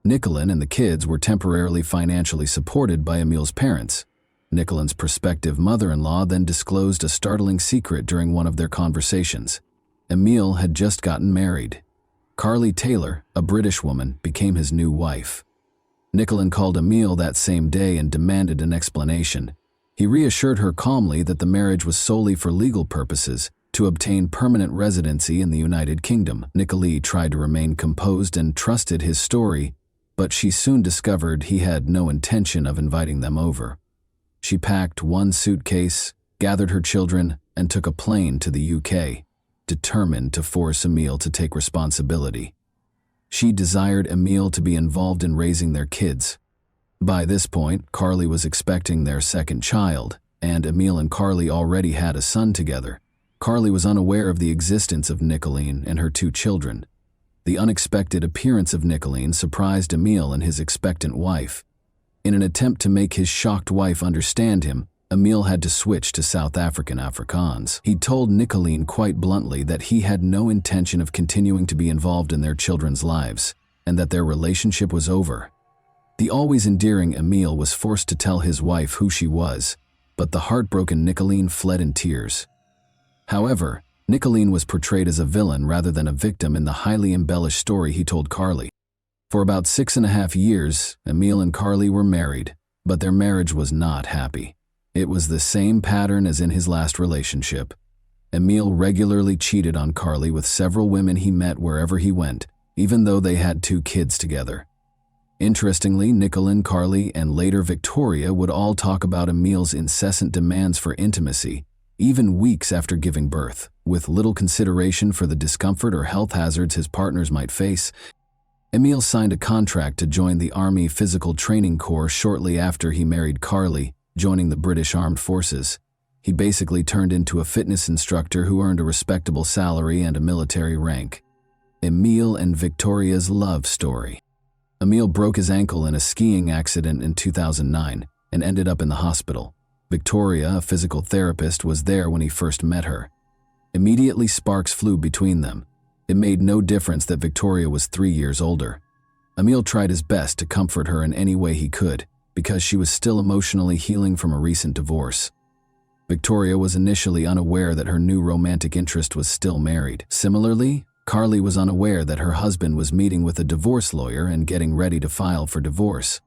Nicolene and the kids were temporarily financially supported by Emile's parents. Nicolene's prospective mother-in-law then disclosed a startling secret during one of their conversations. Emile had just gotten married. Carly Taylor, a British woman, became his new wife. Nicolene called Emile that same day and demanded an explanation. He reassured her calmly that the marriage was solely for legal purposes, to obtain permanent residency in the United Kingdom. Nicolene tried to remain composed and trusted his story, but she soon discovered he had no intention of inviting them over. She packed one suitcase, gathered her children, and took a plane to the UK, determined to force Emile to take responsibility. She desired Emile to be involved in raising their kids. By this point, Carly was expecting their second child, and Emile and Carly already had a son together. Carly was unaware of the existence of Nicolene and her 2 children. The unexpected appearance of Nicolene surprised Emile and his expectant wife. In an attempt to make his shocked wife understand him, Emile had to switch to South African Afrikaans. He told Nicolene quite bluntly that he had no intention of continuing to be involved in their children's lives, and that their relationship was over. The always endearing Emile was forced to tell his wife who she was, but the heartbroken Nicolene fled in tears. However, Nicolene was portrayed as a villain rather than a victim in the highly embellished story he told Carly. For about 6.5 years, Emile and Carly were married, but their marriage was not happy. It was the same pattern as in his last relationship. Emile regularly cheated on Carly with several women he met wherever he went, even though they had 2 kids together. Interestingly, Nicolene, Carly, and later Victoria would all talk about Emile's incessant demands for intimacy, even weeks after giving birth, with little consideration for the discomfort or health hazards his partners might face. Emile signed a contract to join the Army Physical Training Corps shortly after he married Carly, joining the British Armed Forces. He basically turned into a fitness instructor who earned a respectable salary and a military rank. Emil and Victoria's love story. Emil broke his ankle in a skiing accident in 2009 and ended up in the hospital. Victoria, a physical therapist, was there when he first met her. Immediately sparks flew between them. It made no difference that Victoria was 3 years older. Emil tried his best to comfort her in any way he could, because she was still emotionally healing from a recent divorce. Victoria was initially unaware that her new romantic interest was still married. Similarly, Carly was unaware that her husband was meeting with a divorce lawyer and getting ready to file for divorce.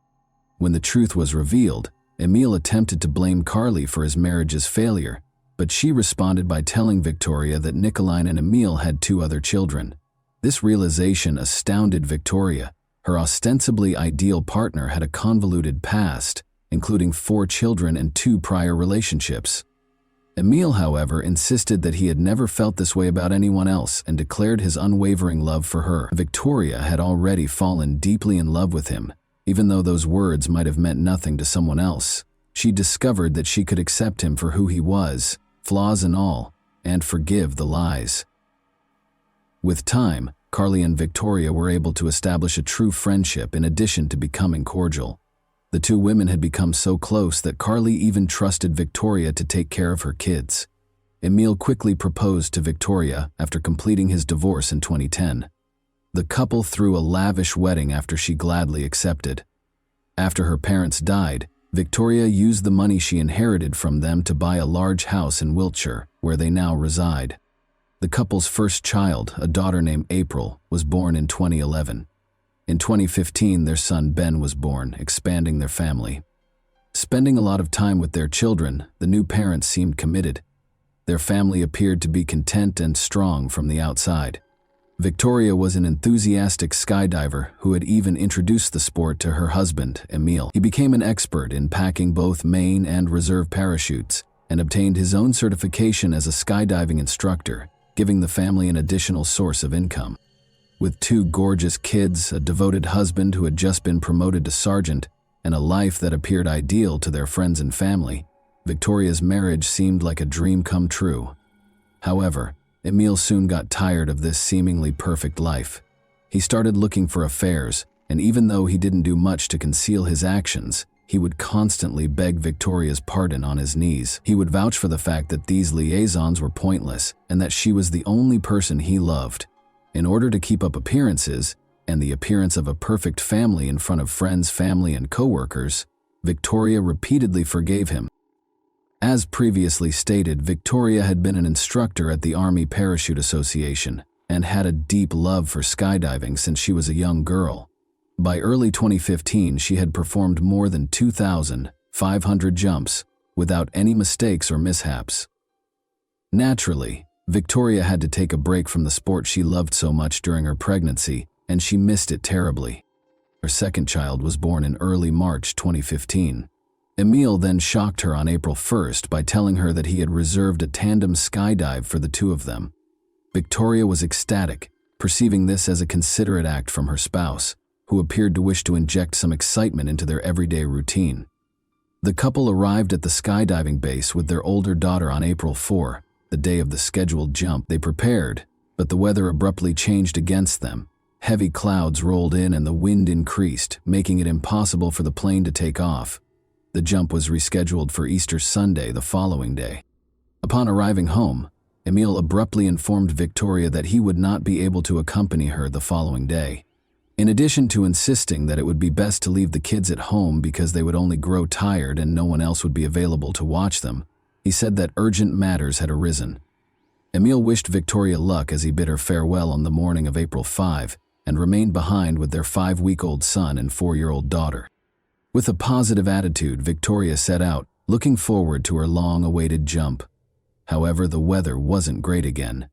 When the truth was revealed, Emil attempted to blame Carly for his marriage's failure, but she responded by telling Victoria that Nicolai and Emil had 2 other children. This realization astounded Victoria. Her ostensibly ideal partner had a convoluted past, including 4 children and 2 prior relationships. Emil, however, insisted that he had never felt this way about anyone else and declared his unwavering love for her. Victoria had already fallen deeply in love with him. Even though those words might have meant nothing to someone else, she discovered that she could accept him for who he was, flaws and all, and forgive the lies. With time, Carly and Victoria were able to establish a true friendship in addition to becoming cordial. The 2 women had become so close that Carly even trusted Victoria to take care of her kids. Emil quickly proposed to Victoria after completing his divorce in 2010. The couple threw a lavish wedding after she gladly accepted. After her parents died, Victoria used the money she inherited from them to buy a large house in Wiltshire, where they now reside. The couple's first child, a daughter named April, was born in 2011. In 2015, their son Ben was born, expanding their family. Spending a lot of time with their children, the new parents seemed committed. Their family appeared to be content and strong from the outside. Victoria was an enthusiastic skydiver who had even introduced the sport to her husband, Emil. He became an expert in packing both main and reserve parachutes and obtained his own certification as a skydiving instructor, giving the family an additional source of income. With 2 gorgeous kids, a devoted husband who had just been promoted to sergeant, and a life that appeared ideal to their friends and family, Victoria's marriage seemed like a dream come true. However, Emil soon got tired of this seemingly perfect life. He started looking for affairs, and even though he didn't do much to conceal his actions, he would constantly beg Victoria's pardon on his knees. He would vouch for the fact that these liaisons were pointless and that she was the only person he loved. In order to keep up appearances, and the appearance of a perfect family in front of friends, family, and co-workers, Victoria repeatedly forgave him. As previously stated, Victoria had been an instructor at the Army Parachute Association and had a deep love for skydiving since she was a young girl. By early 2015, she had performed more than 2,500 jumps without any mistakes or mishaps. Naturally, Victoria had to take a break from the sport she loved so much during her pregnancy, and she missed it terribly. Her second child was born in early March 2015. Emil then shocked her on April 1st by telling her that he had reserved a tandem skydive for the 2 of them. Victoria was ecstatic, perceiving this as a considerate act from her spouse, who appeared to wish to inject some excitement into their everyday routine. The couple arrived at the skydiving base with their older daughter on April 4, the day of the scheduled jump. They prepared, but the weather abruptly changed against them. Heavy clouds rolled in and the wind increased, making it impossible for the plane to take off. The jump was rescheduled for Easter Sunday the following day. Upon arriving home, Emil abruptly informed Victoria that he would not be able to accompany her the following day. In addition to insisting that it would be best to leave the kids at home because they would only grow tired and no one else would be available to watch them, he said that urgent matters had arisen. Emil wished Victoria luck as he bid her farewell on the morning of April 5 and remained behind with their 5-week-old son and 4-year-old daughter. With a positive attitude, Victoria set out, looking forward to her long-awaited jump. However, the weather wasn't great again.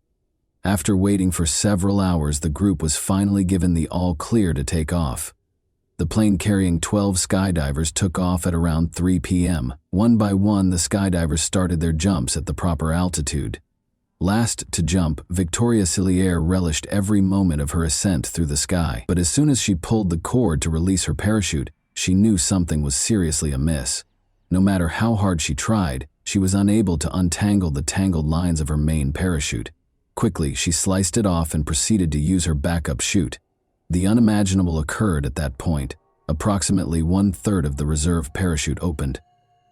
After waiting for several hours, the group was finally given the all-clear to take off. The plane carrying 12 skydivers took off at around 3 p.m. One by one, the skydivers started their jumps at the proper altitude. Last to jump, Victoria Cillier relished every moment of her ascent through the sky. But as soon as she pulled the cord to release her parachute, she knew something was seriously amiss. No matter how hard she tried, she was unable to untangle the tangled lines of her main parachute. Quickly, she sliced it off and proceeded to use her backup chute. The unimaginable occurred at that point. Approximately 1/3 of the reserve parachute opened.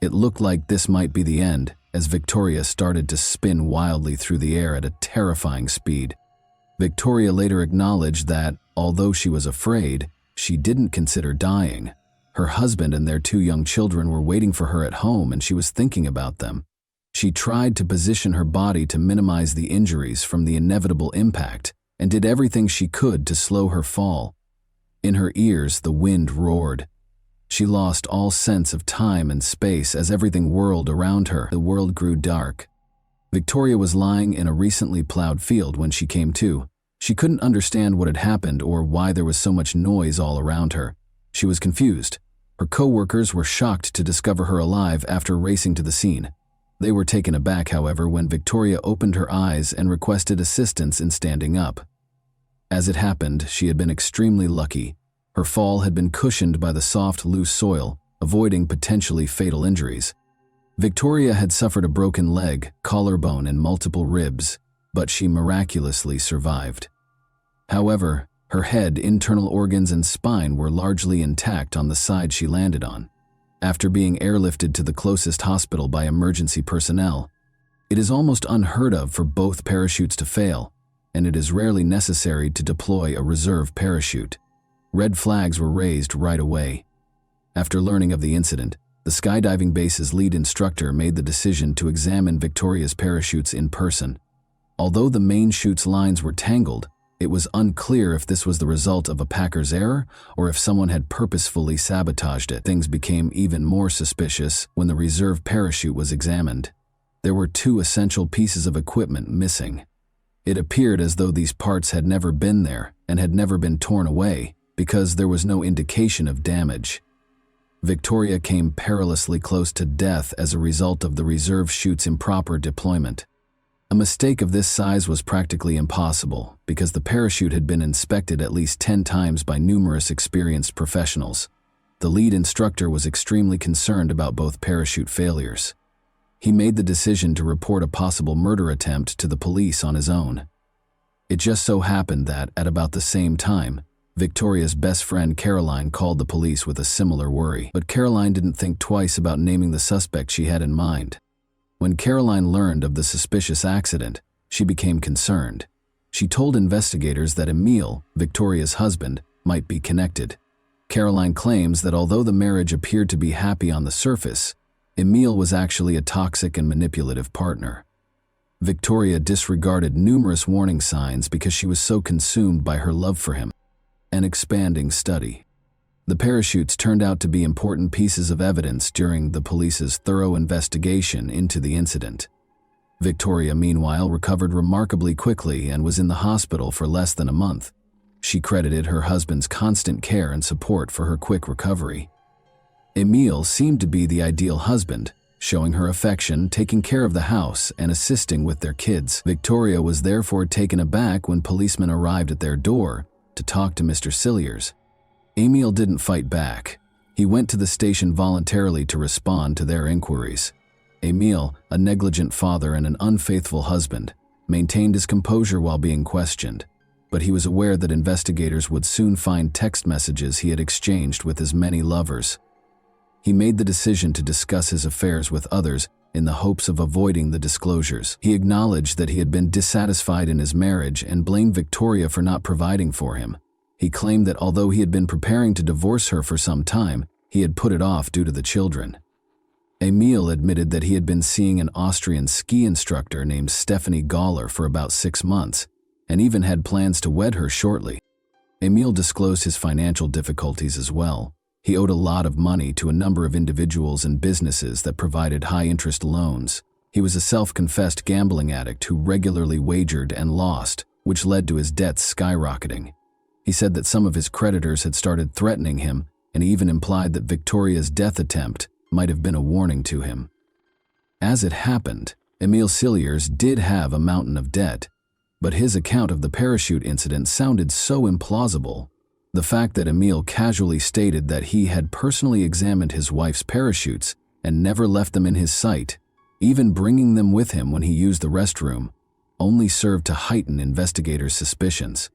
It looked like this might be the end, as Victoria started to spin wildly through the air at a terrifying speed. Victoria later acknowledged that, although she was afraid, she didn't consider dying. Her husband and their 2 young children were waiting for her at home, and she was thinking about them. She tried to position her body to minimize the injuries from the inevitable impact, and did everything she could to slow her fall. In her ears, the wind roared. She lost all sense of time and space as everything whirled around her. The world grew dark. Victoria was lying in a recently plowed field when she came to. She couldn't understand what had happened or why there was so much noise all around her. She was confused. Her co-workers were shocked to discover her alive after racing to the scene. They were taken aback, however, when Victoria opened her eyes and requested assistance in standing up. As it happened, she had been extremely lucky. Her fall had been cushioned by the soft, loose soil, avoiding potentially fatal injuries. Victoria had suffered a broken leg, collarbone, and multiple ribs, but she miraculously survived. However, her head, internal organs, and spine were largely intact on the side she landed on. After being airlifted to the closest hospital by emergency personnel, it is almost unheard of for both parachutes to fail, and it is rarely necessary to deploy a reserve parachute. Red flags were raised right away. After learning of the incident, the skydiving base's lead instructor made the decision to examine Victoria's parachutes in person. Although the main chute's lines were tangled, it was unclear if this was the result of a packer's error or if someone had purposefully sabotaged it. Things became even more suspicious when the reserve parachute was examined. There were 2 essential pieces of equipment missing. It appeared as though these parts had never been there and had never been torn away because there was no indication of damage. Victoria came perilously close to death as a result of the reserve chute's improper deployment. A mistake of this size was practically impossible because the parachute had been inspected at least 10 times by numerous experienced professionals. The lead instructor was extremely concerned about both parachute failures. He made the decision to report a possible murder attempt to the police on his own. It just so happened that, at about the same time, Victoria's best friend Caroline called the police with a similar worry. But Caroline didn't think twice about naming the suspect she had in mind. When Caroline learned of the suspicious accident, she became concerned. She told investigators that Emil, Victoria's husband, might be connected. Caroline claims that although the marriage appeared to be happy on the surface, Emil was actually a toxic and manipulative partner. Victoria disregarded numerous warning signs because she was so consumed by her love for him. An expanding study. The parachutes turned out to be important pieces of evidence during the police's thorough investigation into the incident. Victoria, meanwhile, recovered remarkably quickly and was in the hospital for less than a month. She credited her husband's constant care and support for her quick recovery. Emil seemed to be the ideal husband, showing her affection, taking care of the house, and assisting with their kids. Victoria was therefore taken aback when policemen arrived at their door to talk to Mr. Cilliers. Emil didn't fight back. He went to the station voluntarily to respond to their inquiries. Emil, a negligent father and an unfaithful husband, maintained his composure while being questioned, but he was aware that investigators would soon find text messages he had exchanged with his many lovers. He made the decision to discuss his affairs with others in the hopes of avoiding the disclosures. He acknowledged that he had been dissatisfied in his marriage and blamed Victoria for not providing for him. He claimed that although he had been preparing to divorce her for some time, he had put it off due to the children. Emil admitted that he had been seeing an Austrian ski instructor named Stephanie Galler for about 6 months, and even had plans to wed her shortly. Emil disclosed his financial difficulties as well. He owed a lot of money to a number of individuals and businesses that provided high-interest loans. He was a self-confessed gambling addict who regularly wagered and lost, which led to his debts skyrocketing. He said that some of his creditors had started threatening him, and even implied that Victoria's death attempt might have been a warning to him. As it happened, Emil Cilliers did have a mountain of debt, but his account of the parachute incident sounded so implausible. The fact that Emil casually stated that he had personally examined his wife's parachutes and never left them in his sight, even bringing them with him when he used the restroom, only served to heighten investigators' suspicions.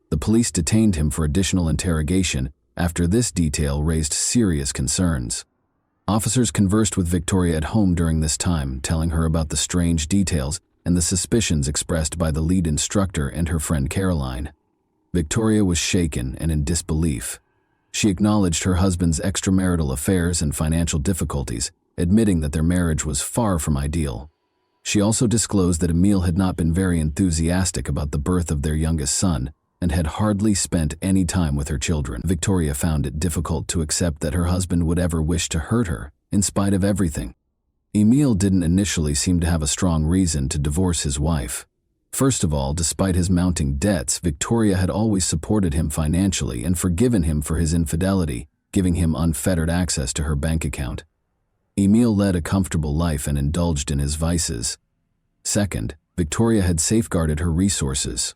The police detained him for additional interrogation after this detail raised serious concerns. Officers conversed with Victoria at home during this time, telling her about the strange details and the suspicions expressed by the lead instructor and her friend Caroline. Victoria was shaken and in disbelief. She acknowledged her husband's extramarital affairs and financial difficulties, admitting that their marriage was far from ideal. She also disclosed that Emil had not been very enthusiastic about the birth of their youngest son and had hardly spent any time with her children. Victoria found it difficult to accept that her husband would ever wish to hurt her, in spite of everything. Emil didn't initially seem to have a strong reason to divorce his wife. First of all, despite his mounting debts, Victoria had always supported him financially and forgiven him for his infidelity, giving him unfettered access to her bank account. Emil led a comfortable life and indulged in his vices. Second, Victoria had safeguarded her resources.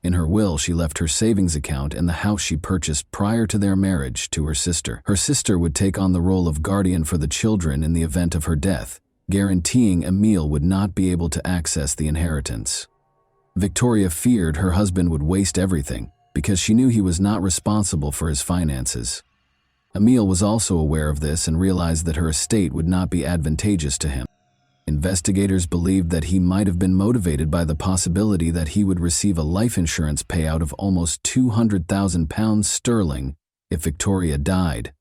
In her will, she left her savings account and the house she purchased prior to their marriage to her sister. Her sister would take on the role of guardian for the children in the event of her death, guaranteeing Emil would not be able to access the inheritance. Victoria feared her husband would waste everything because she knew he was not responsible for his finances. Emil was also aware of this and realized that her estate would not be advantageous to him. Investigators believed that he might have been motivated by the possibility that he would receive a life insurance payout of almost £200,000 if Victoria died.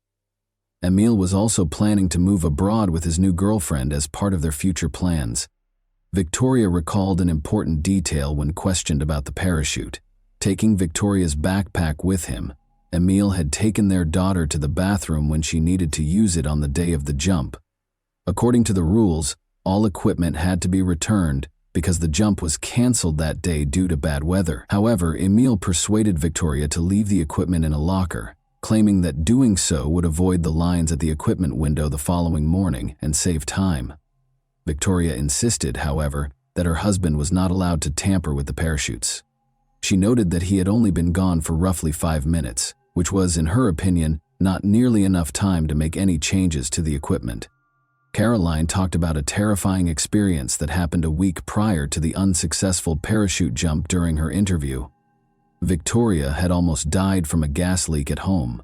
Emil was also planning to move abroad with his new girlfriend as part of their future plans. Victoria recalled an important detail when questioned about the parachute. Taking Victoria's backpack with him, Emil had taken their daughter to the bathroom when she needed to use it on the day of the jump. According to the rules, all equipment had to be returned because the jump was canceled that day due to bad weather. However, Emil persuaded Victoria to leave the equipment in a locker, claiming that doing so would avoid the lines at the equipment window the following morning and save time. Victoria insisted, however, that her husband was not allowed to tamper with the parachutes. She noted that he had only been gone for roughly 5 minutes, which was, in her opinion, not nearly enough time to make any changes to the equipment. Caroline talked about a terrifying experience that happened a week prior to the unsuccessful parachute jump during her interview. Victoria had almost died from a gas leak at home.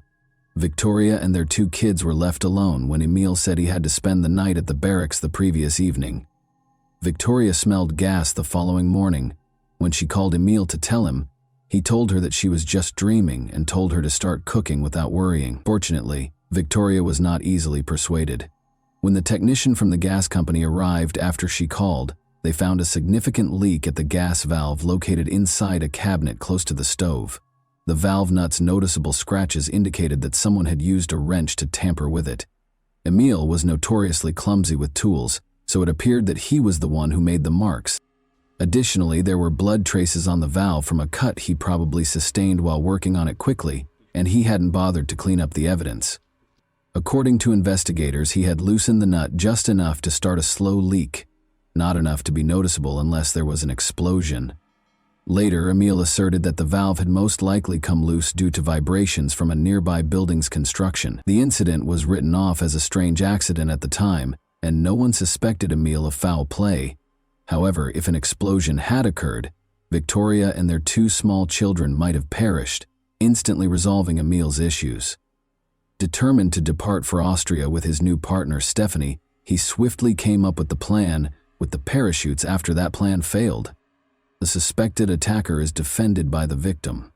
Victoria and their 2 kids were left alone when Emil said he had to spend the night at the barracks the previous evening. Victoria smelled gas the following morning. When she called Emil to tell him, he told her that she was just dreaming and told her to start cooking without worrying. Fortunately, Victoria was not easily persuaded. When the technician from the gas company arrived after she called, they found a significant leak at the gas valve located inside a cabinet close to the stove. The valve nut's noticeable scratches indicated that someone had used a wrench to tamper with it. Emil was notoriously clumsy with tools, so it appeared that he was the one who made the marks. Additionally, there were blood traces on the valve from a cut he probably sustained while working on it quickly, and he hadn't bothered to clean up the evidence. According to investigators, he had loosened the nut just enough to start a slow leak, not enough to be noticeable unless there was an explosion. Later, Emil asserted that the valve had most likely come loose due to vibrations from a nearby building's construction. The incident was written off as a strange accident at the time, and no one suspected Emil of foul play. However, if an explosion had occurred, Victoria and their 2 small children might have perished, instantly resolving Emil's issues. Determined to depart for Austria with his new partner Stephanie, he swiftly came up with the plan with the parachutes after that plan failed. The suspected attacker is defended by the victim.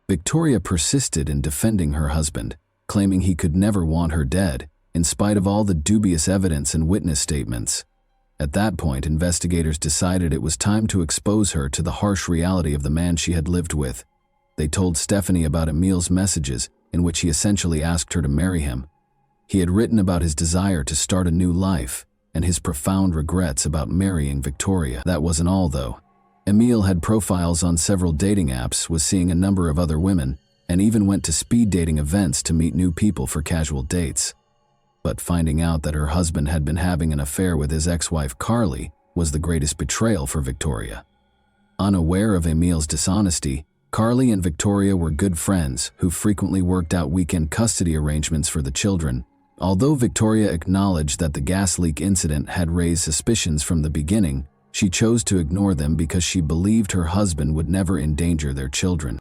Victoria persisted in defending her husband, claiming he could never want her dead, in spite of all the dubious evidence and witness statements. At that point, investigators decided it was time to expose her to the harsh reality of the man she had lived with. They told Stephanie about Emil's messages, in which he essentially asked her to marry him. He had written about his desire to start a new life, and his profound regrets about marrying Victoria. That wasn't all, though. Emil had profiles on several dating apps, was seeing a number of other women, and even went to speed dating events to meet new people for casual dates. But finding out that her husband had been having an affair with his ex-wife Carly was the greatest betrayal for Victoria. Unaware of Emil's dishonesty, Carly and Victoria were good friends who frequently worked out weekend custody arrangements for the children. Although Victoria acknowledged that the gas leak incident had raised suspicions from the beginning, She chose to ignore them because she believed her husband would never endanger their children.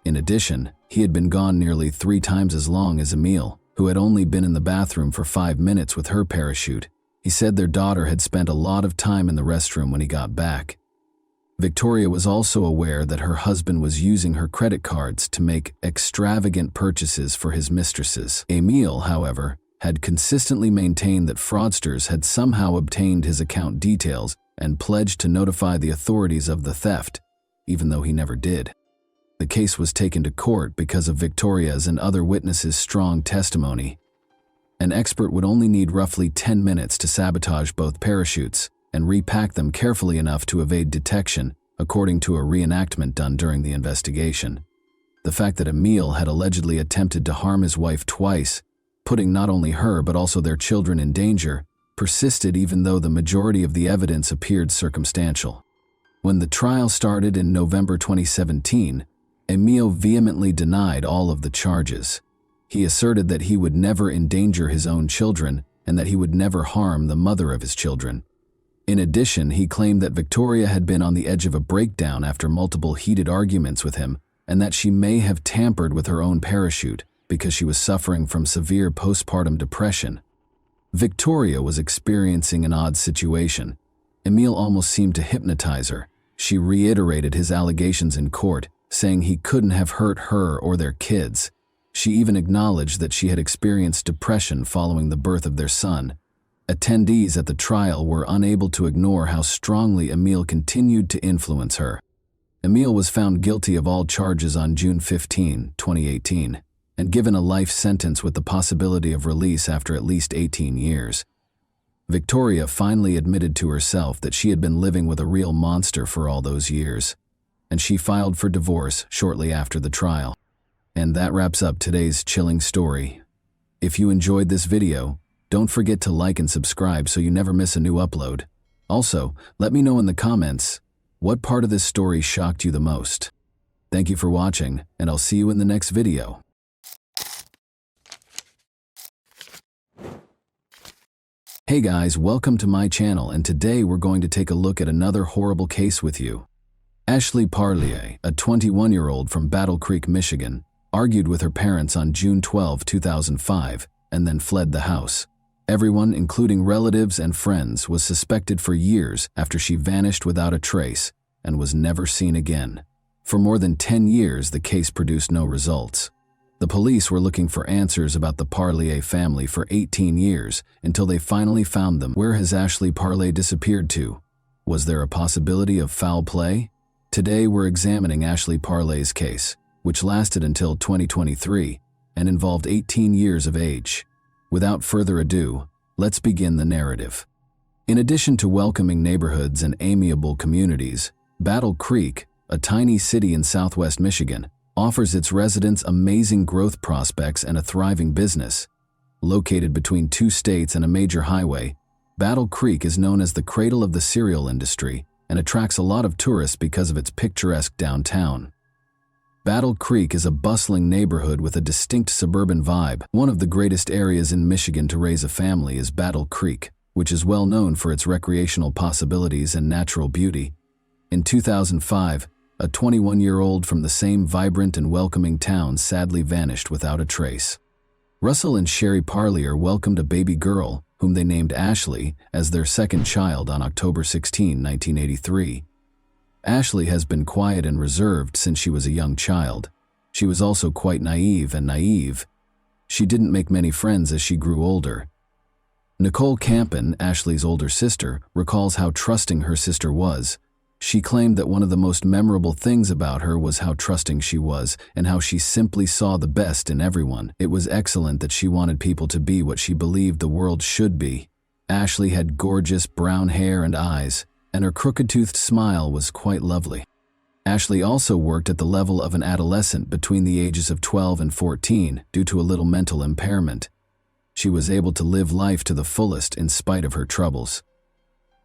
In addition, he had been gone nearly 3 times as long as Emile, who had only been in the bathroom for 5 minutes with her parachute. He said their daughter had spent a lot of time in the restroom when he got back. Victoria was also aware that her husband was using her credit cards to make extravagant purchases for his mistresses. Emile, however, had consistently maintained that fraudsters had somehow obtained his account details and pledged to notify the authorities of the theft, even though he never did. The case was taken to court because of Victoria's and other witnesses' strong testimony. An expert would only need roughly 10 minutes to sabotage both parachutes and repack them carefully enough to evade detection, according to a reenactment done during the investigation. The fact that Emile had allegedly attempted to harm his wife twice, putting not only her but also their children in danger, persisted even though the majority of the evidence appeared circumstantial. When the trial started in November 2017, Emile vehemently denied all of the charges. He asserted that he would never endanger his own children and that he would never harm the mother of his children. In addition, he claimed that Victoria had been on the edge of a breakdown after multiple heated arguments with him and that she may have tampered with her own parachute because she was suffering from severe postpartum depression. Victoria was experiencing an odd situation. Emile almost seemed to hypnotize her. She reiterated his allegations in court, saying he couldn't have hurt her or their kids. She even acknowledged that she had experienced depression following the birth of their son. Attendees at the trial were unable to ignore how strongly Emile continued to influence her. Emile was found guilty of all charges on June 15, 2018, and given a life sentence with the possibility of release after at least 18 years. Victoria finally admitted to herself that she had been living with a real monster for all those years, and she filed for divorce shortly after the trial. And that wraps up today's chilling story. If you enjoyed this video, don't forget to like and subscribe so you never miss a new upload. Also, let me know in the comments, what part of this story shocked you the most? Thank you for watching, and I'll see you in the next video. Hey guys, welcome to my channel, and today we're going to take a look at another horrible case with you. Ashley Parlier, a 21-year-old from Battle Creek, Michigan, argued with her parents on June 12, 2005, and then fled the house. Everyone, including relatives and friends, was suspected for years after she vanished without a trace and was never seen again. For more than 10 years, the case produced no results. The police were looking for answers about the Parlier family for 18 years until they finally found them. Where has Ashley Parlier disappeared to? Was there a possibility of foul play? Today we're examining Ashley Parlier's case, which lasted until 2023 and involved 18 years of age. Without further ado, let's begin the narrative. In addition to welcoming neighborhoods and amiable communities, Battle Creek, a tiny city in southwest Michigan, offers its residents amazing growth prospects and a thriving business. Located between 2 states and a major highway, Battle Creek is known as the cradle of the cereal industry and attracts a lot of tourists because of its picturesque downtown. Battle Creek is a bustling neighborhood with a distinct suburban vibe. One of the greatest areas in Michigan to raise a family is Battle Creek, which is well known for its recreational possibilities and natural beauty. In 2005, a 21-year-old from the same vibrant and welcoming town sadly vanished without a trace. Russell and Sherry Parlier welcomed a baby girl, whom they named Ashley, as their second child on October 16, 1983. Ashley has been quiet and reserved since she was a young child. She was also quite naive. She didn't make many friends as she grew older. Nicole Campen, Ashley's older sister, recalls how trusting her sister was. She claimed that one of the most memorable things about her was how trusting she was and how she simply saw the best in everyone. It was excellent that she wanted people to be what she believed the world should be. Ashley had gorgeous brown hair and eyes, and her crooked-toothed smile was quite lovely. Ashley also worked at the level of an adolescent between the ages of 12 and 14 due to a little mental impairment. She was able to live life to the fullest in spite of her troubles.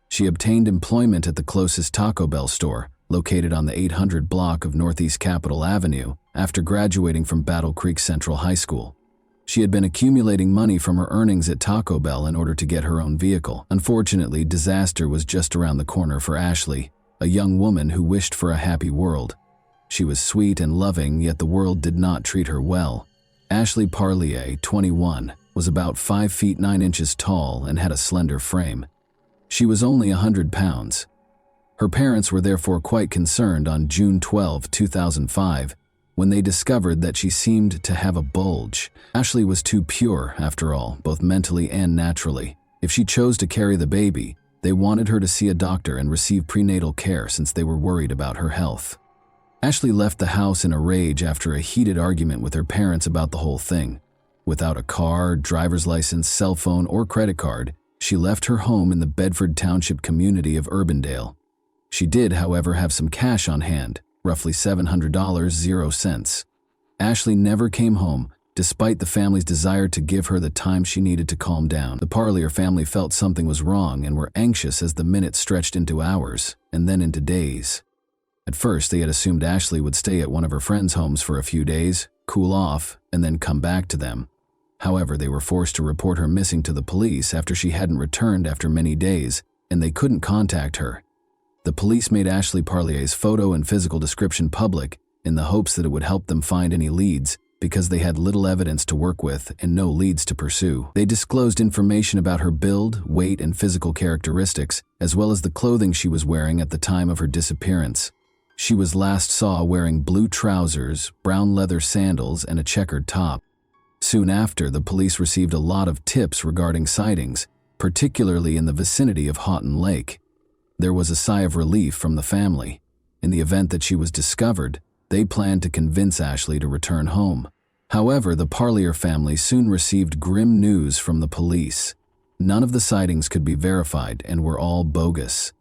She obtained employment at the closest Taco Bell store, located on the 800 block of Northeast Capitol Avenue, after graduating from Battle Creek Central High School. She had been accumulating money from her earnings at Taco Bell in order to get her own vehicle. Unfortunately, disaster was just around the corner for Ashley, a young woman who wished for a happy world. She was sweet and loving, yet the world did not treat her well. Ashley Parlier, 21, was about 5 feet 9 inches tall and had a slender frame. She was only 100 pounds. Her parents were therefore quite concerned on June 12, 2005, when they discovered that she seemed to have a bulge. Ashley was too pure, after all, both mentally and naturally. If she chose to carry the baby, they wanted her to see a doctor and receive prenatal care since they were worried about her health. Ashley left the house in a rage after a heated argument with her parents about the whole thing. Without a car, driver's license, cell phone, or credit card, she left her home in the Bedford Township community of Urbandale. She did, however, have some cash on hand, roughly $700.00. Ashley never came home, despite the family's desire to give her the time she needed to calm down. The Parlier family felt something was wrong and were anxious as the minutes stretched into hours, and then into days. At first, they had assumed Ashley would stay at one of her friends' homes for a few days, cool off, and then come back to them. However, they were forced to report her missing to the police after she hadn't returned after many days, and they couldn't contact her. The police made Ashley Parlier's photo and physical description public in the hopes that it would help them find any leads, because they had little evidence to work with and no leads to pursue. They disclosed information about her build, weight, and physical characteristics, as well as the clothing she was wearing at the time of her disappearance. She was last saw wearing blue trousers, brown leather sandals, and a checkered top. Soon after, the police received a lot of tips regarding sightings, particularly in the vicinity of Houghton Lake. There was a sigh of relief from the family. In the event that she was discovered, they planned to convince Ashley to return home. However, the Parlier family soon received grim news from the police. None of the sightings could be verified and were all bogus.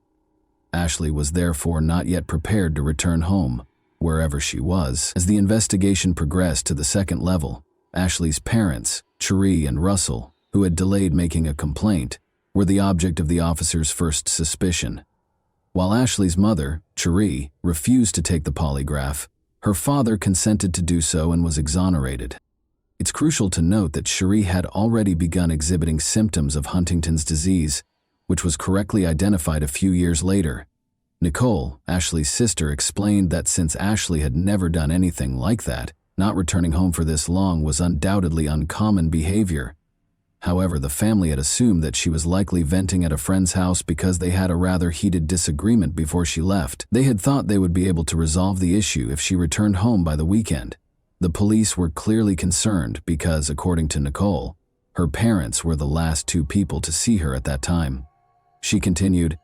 Ashley was therefore not yet prepared to return home, wherever she was. As the investigation progressed to the second level, Ashley's parents, Cherie and Russell, who had delayed making a complaint, were the object of the officers' first suspicion. While Ashley's mother, Cherie, refused to take the polygraph, her father consented to do so and was exonerated. It's crucial to note that Cherie had already begun exhibiting symptoms of Huntington's disease, which was correctly identified a few years later. Nicole, Ashley's sister, explained that since Ashley had never done anything like that, not returning home for this long was undoubtedly uncommon behavior. However, the family had assumed that she was likely venting at a friend's house because they had a rather heated disagreement before she left. They had thought they would be able to resolve the issue if she returned home by the weekend. The police were clearly concerned because, according to Nicole, her parents were the last two people to see her at that time. She continued,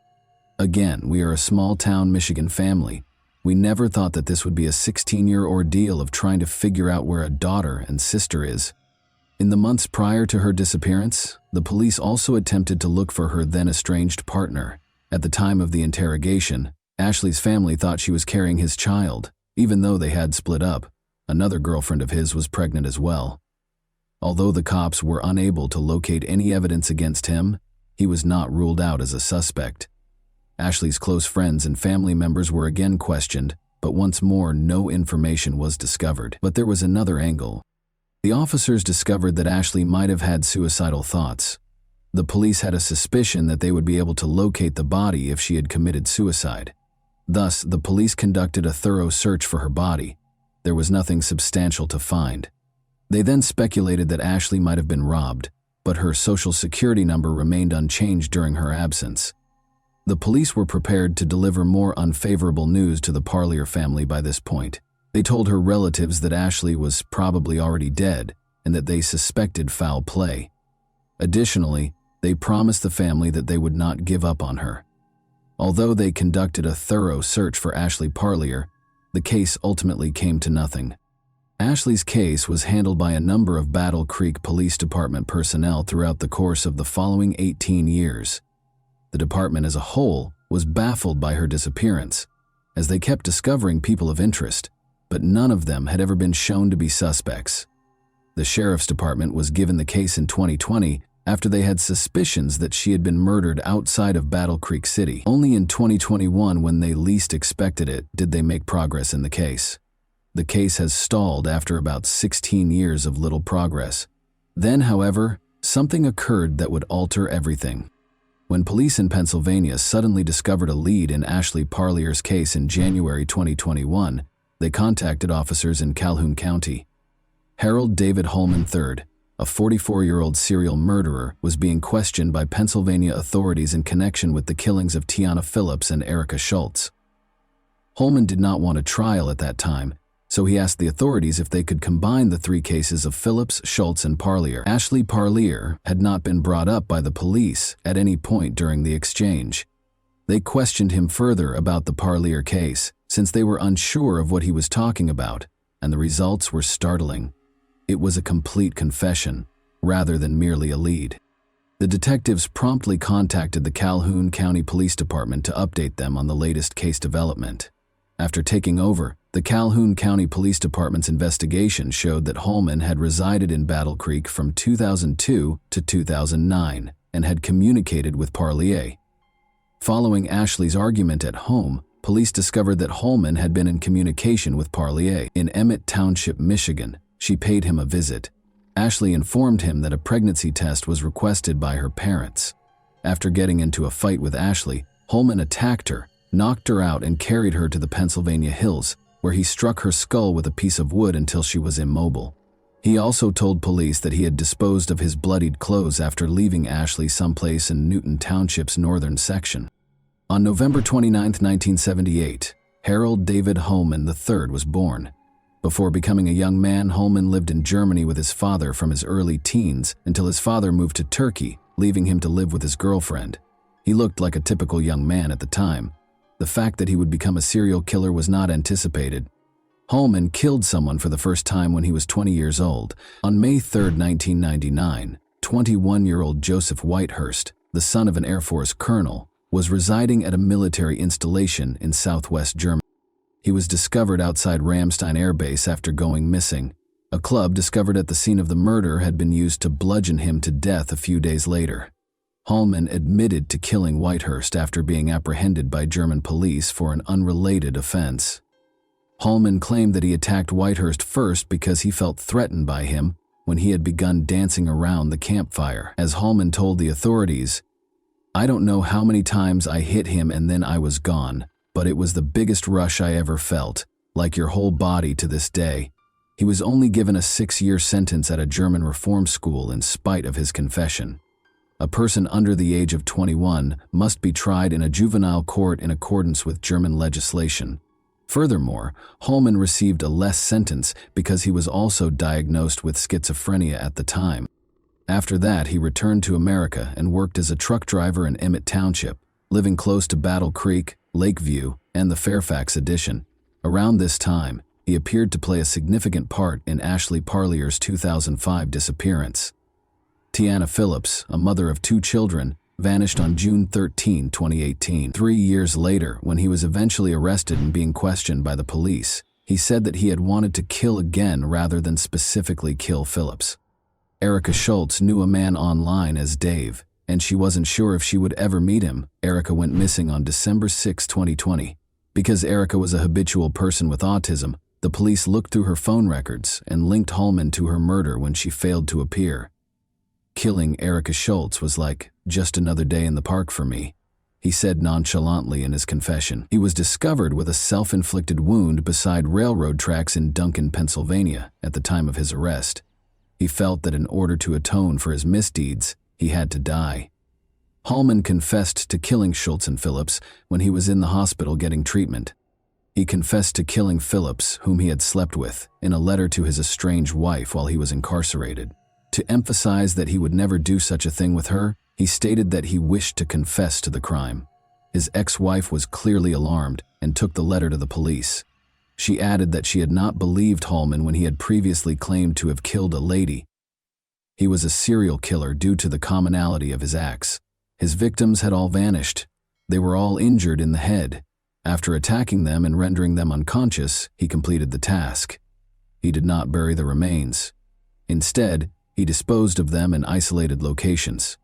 "Again, we are a small-town Michigan family. We never thought that this would be a 16-year ordeal of trying to figure out where a daughter and sister is." In the months prior to her disappearance, the police also attempted to look for her then-estranged partner. At the time of the interrogation, Ashley's family thought she was carrying his child, even though they had split up. Another girlfriend of his was pregnant as well. Although the cops were unable to locate any evidence against him, he was not ruled out as a suspect. Ashley's close friends and family members were again questioned, but once more no information was discovered. But there was another angle. The officers discovered that Ashley might have had suicidal thoughts. The police had a suspicion that they would be able to locate the body if she had committed suicide. Thus, the police conducted a thorough search for her body. There was nothing substantial to find. They then speculated that Ashley might have been robbed, but her social security number remained unchanged during her absence. The police were prepared to deliver more unfavorable news to the Parlier family by this point. They told her relatives that Ashley was probably already dead and that they suspected foul play. Additionally, they promised the family that they would not give up on her. Although they conducted a thorough search for Ashley Parlier, the case ultimately came to nothing. Ashley's case was handled by a number of Battle Creek Police Department personnel throughout the course of the following 18 years. The department as a whole was baffled by her disappearance, as they kept discovering people of interest, but none of them had ever been shown to be suspects. The sheriff's department was given the case in 2020 after they had suspicions that she had been murdered outside of Battle Creek City. Only in 2021, when they least expected it, did they make progress in the case. The case has stalled after about 16 years of little progress. Then, however, something occurred that would alter everything. When police in Pennsylvania suddenly discovered a lead in Ashley Parlier's case in January 2021, they contacted officers in Calhoun County. Harold David Holman III, a 44-year-old serial murderer, was being questioned by Pennsylvania authorities in connection with the killings of Tiana Phillips and Erica Schultz. Holman did not want a trial at that time, so he asked the authorities if they could combine the three cases of Phillips, Schultz, and Parlier. Ashley Parlier had not been brought up by the police at any point during the exchange. They questioned him further about the Parlier case, since they were unsure of what he was talking about, and the results were startling. It was a complete confession, rather than merely a lead. The detectives promptly contacted the Calhoun County Police Department to update them on the latest case development. After taking over, the Calhoun County Police Department's investigation showed that Holman had resided in Battle Creek from 2002 to 2009 and had communicated with Parlier. Following Ashley's argument at home, police discovered that Holman had been in communication with Parlier. In Emmett Township, Michigan, she paid him a visit. Ashley informed him that a pregnancy test was requested by her parents. After getting into a fight with Ashley, Holman attacked her, knocked her out, and carried her to the Pennsylvania hills, where he struck her skull with a piece of wood until she was immobile. He also told police that he had disposed of his bloodied clothes after leaving Ashley someplace in Newton Township's northern section. On November 29, 1978, Harold David Holman III was born. Before becoming a young man, Holman lived in Germany with his father from his early teens until his father moved to Turkey, leaving him to live with his girlfriend. He looked like a typical young man at the time. The fact that he would become a serial killer was not anticipated. Holman killed someone for the first time when he was 20 years old. On May 3, 1999, 21-year-old Joseph Whitehurst, the son of an Air Force colonel, was residing at a military installation in southwest Germany. He was discovered outside Ramstein Air Base after going missing. A club discovered at the scene of the murder had been used to bludgeon him to death a few days later. Holman admitted to killing Whitehurst after being apprehended by German police for an unrelated offense. Holman claimed that he attacked Whitehurst first because he felt threatened by him when he had begun dancing around the campfire. As Holman told the authorities, "I don't know how many times I hit him and then I was gone, but it was the biggest rush I ever felt, like your whole body to this day." He was only given a 6-year sentence at a German reform school in spite of his confession. A person under the age of 21 must be tried in a juvenile court in accordance with German legislation. Furthermore, Holman received a less sentence because he was also diagnosed with schizophrenia at the time. After that, he returned to America and worked as a truck driver in Emmett Township, living close to Battle Creek, Lakeview, and the Fairfax Addition. Around this time, he appeared to play a significant part in Ashley Parlier's 2005 disappearance. Tiana Phillips, a mother of 2 children, vanished on June 13, 2018. 3 years later, when he was eventually arrested and being questioned by the police, he said that he had wanted to kill again rather than specifically kill Phillips. Erica Schultz knew a man online as Dave, and she wasn't sure if she would ever meet him. Erica went missing on December 6, 2020. Because Erica was a habitual person with autism, the police looked through her phone records and linked Holman to her murder when she failed to appear. "Killing Erica Schultz was like just another day in the park for me," he said nonchalantly in his confession. He was discovered with a self-inflicted wound beside railroad tracks in Duncan, Pennsylvania, at the time of his arrest. He felt that in order to atone for his misdeeds, he had to die. Holman confessed to killing Schultz and Phillips when he was in the hospital getting treatment. He confessed to killing Phillips, whom he had slept with, in a letter to his estranged wife while he was incarcerated. To emphasize that he would never do such a thing with her, he stated that he wished to confess to the crime. His ex-wife was clearly alarmed and took the letter to the police. She added that she had not believed Holman when he had previously claimed to have killed a lady. He was a serial killer due to the commonality of his acts. His victims had all vanished. They were all injured in the head. After attacking them and rendering them unconscious, he completed the task. He did not bury the remains. Instead, he disposed of them in isolated locations.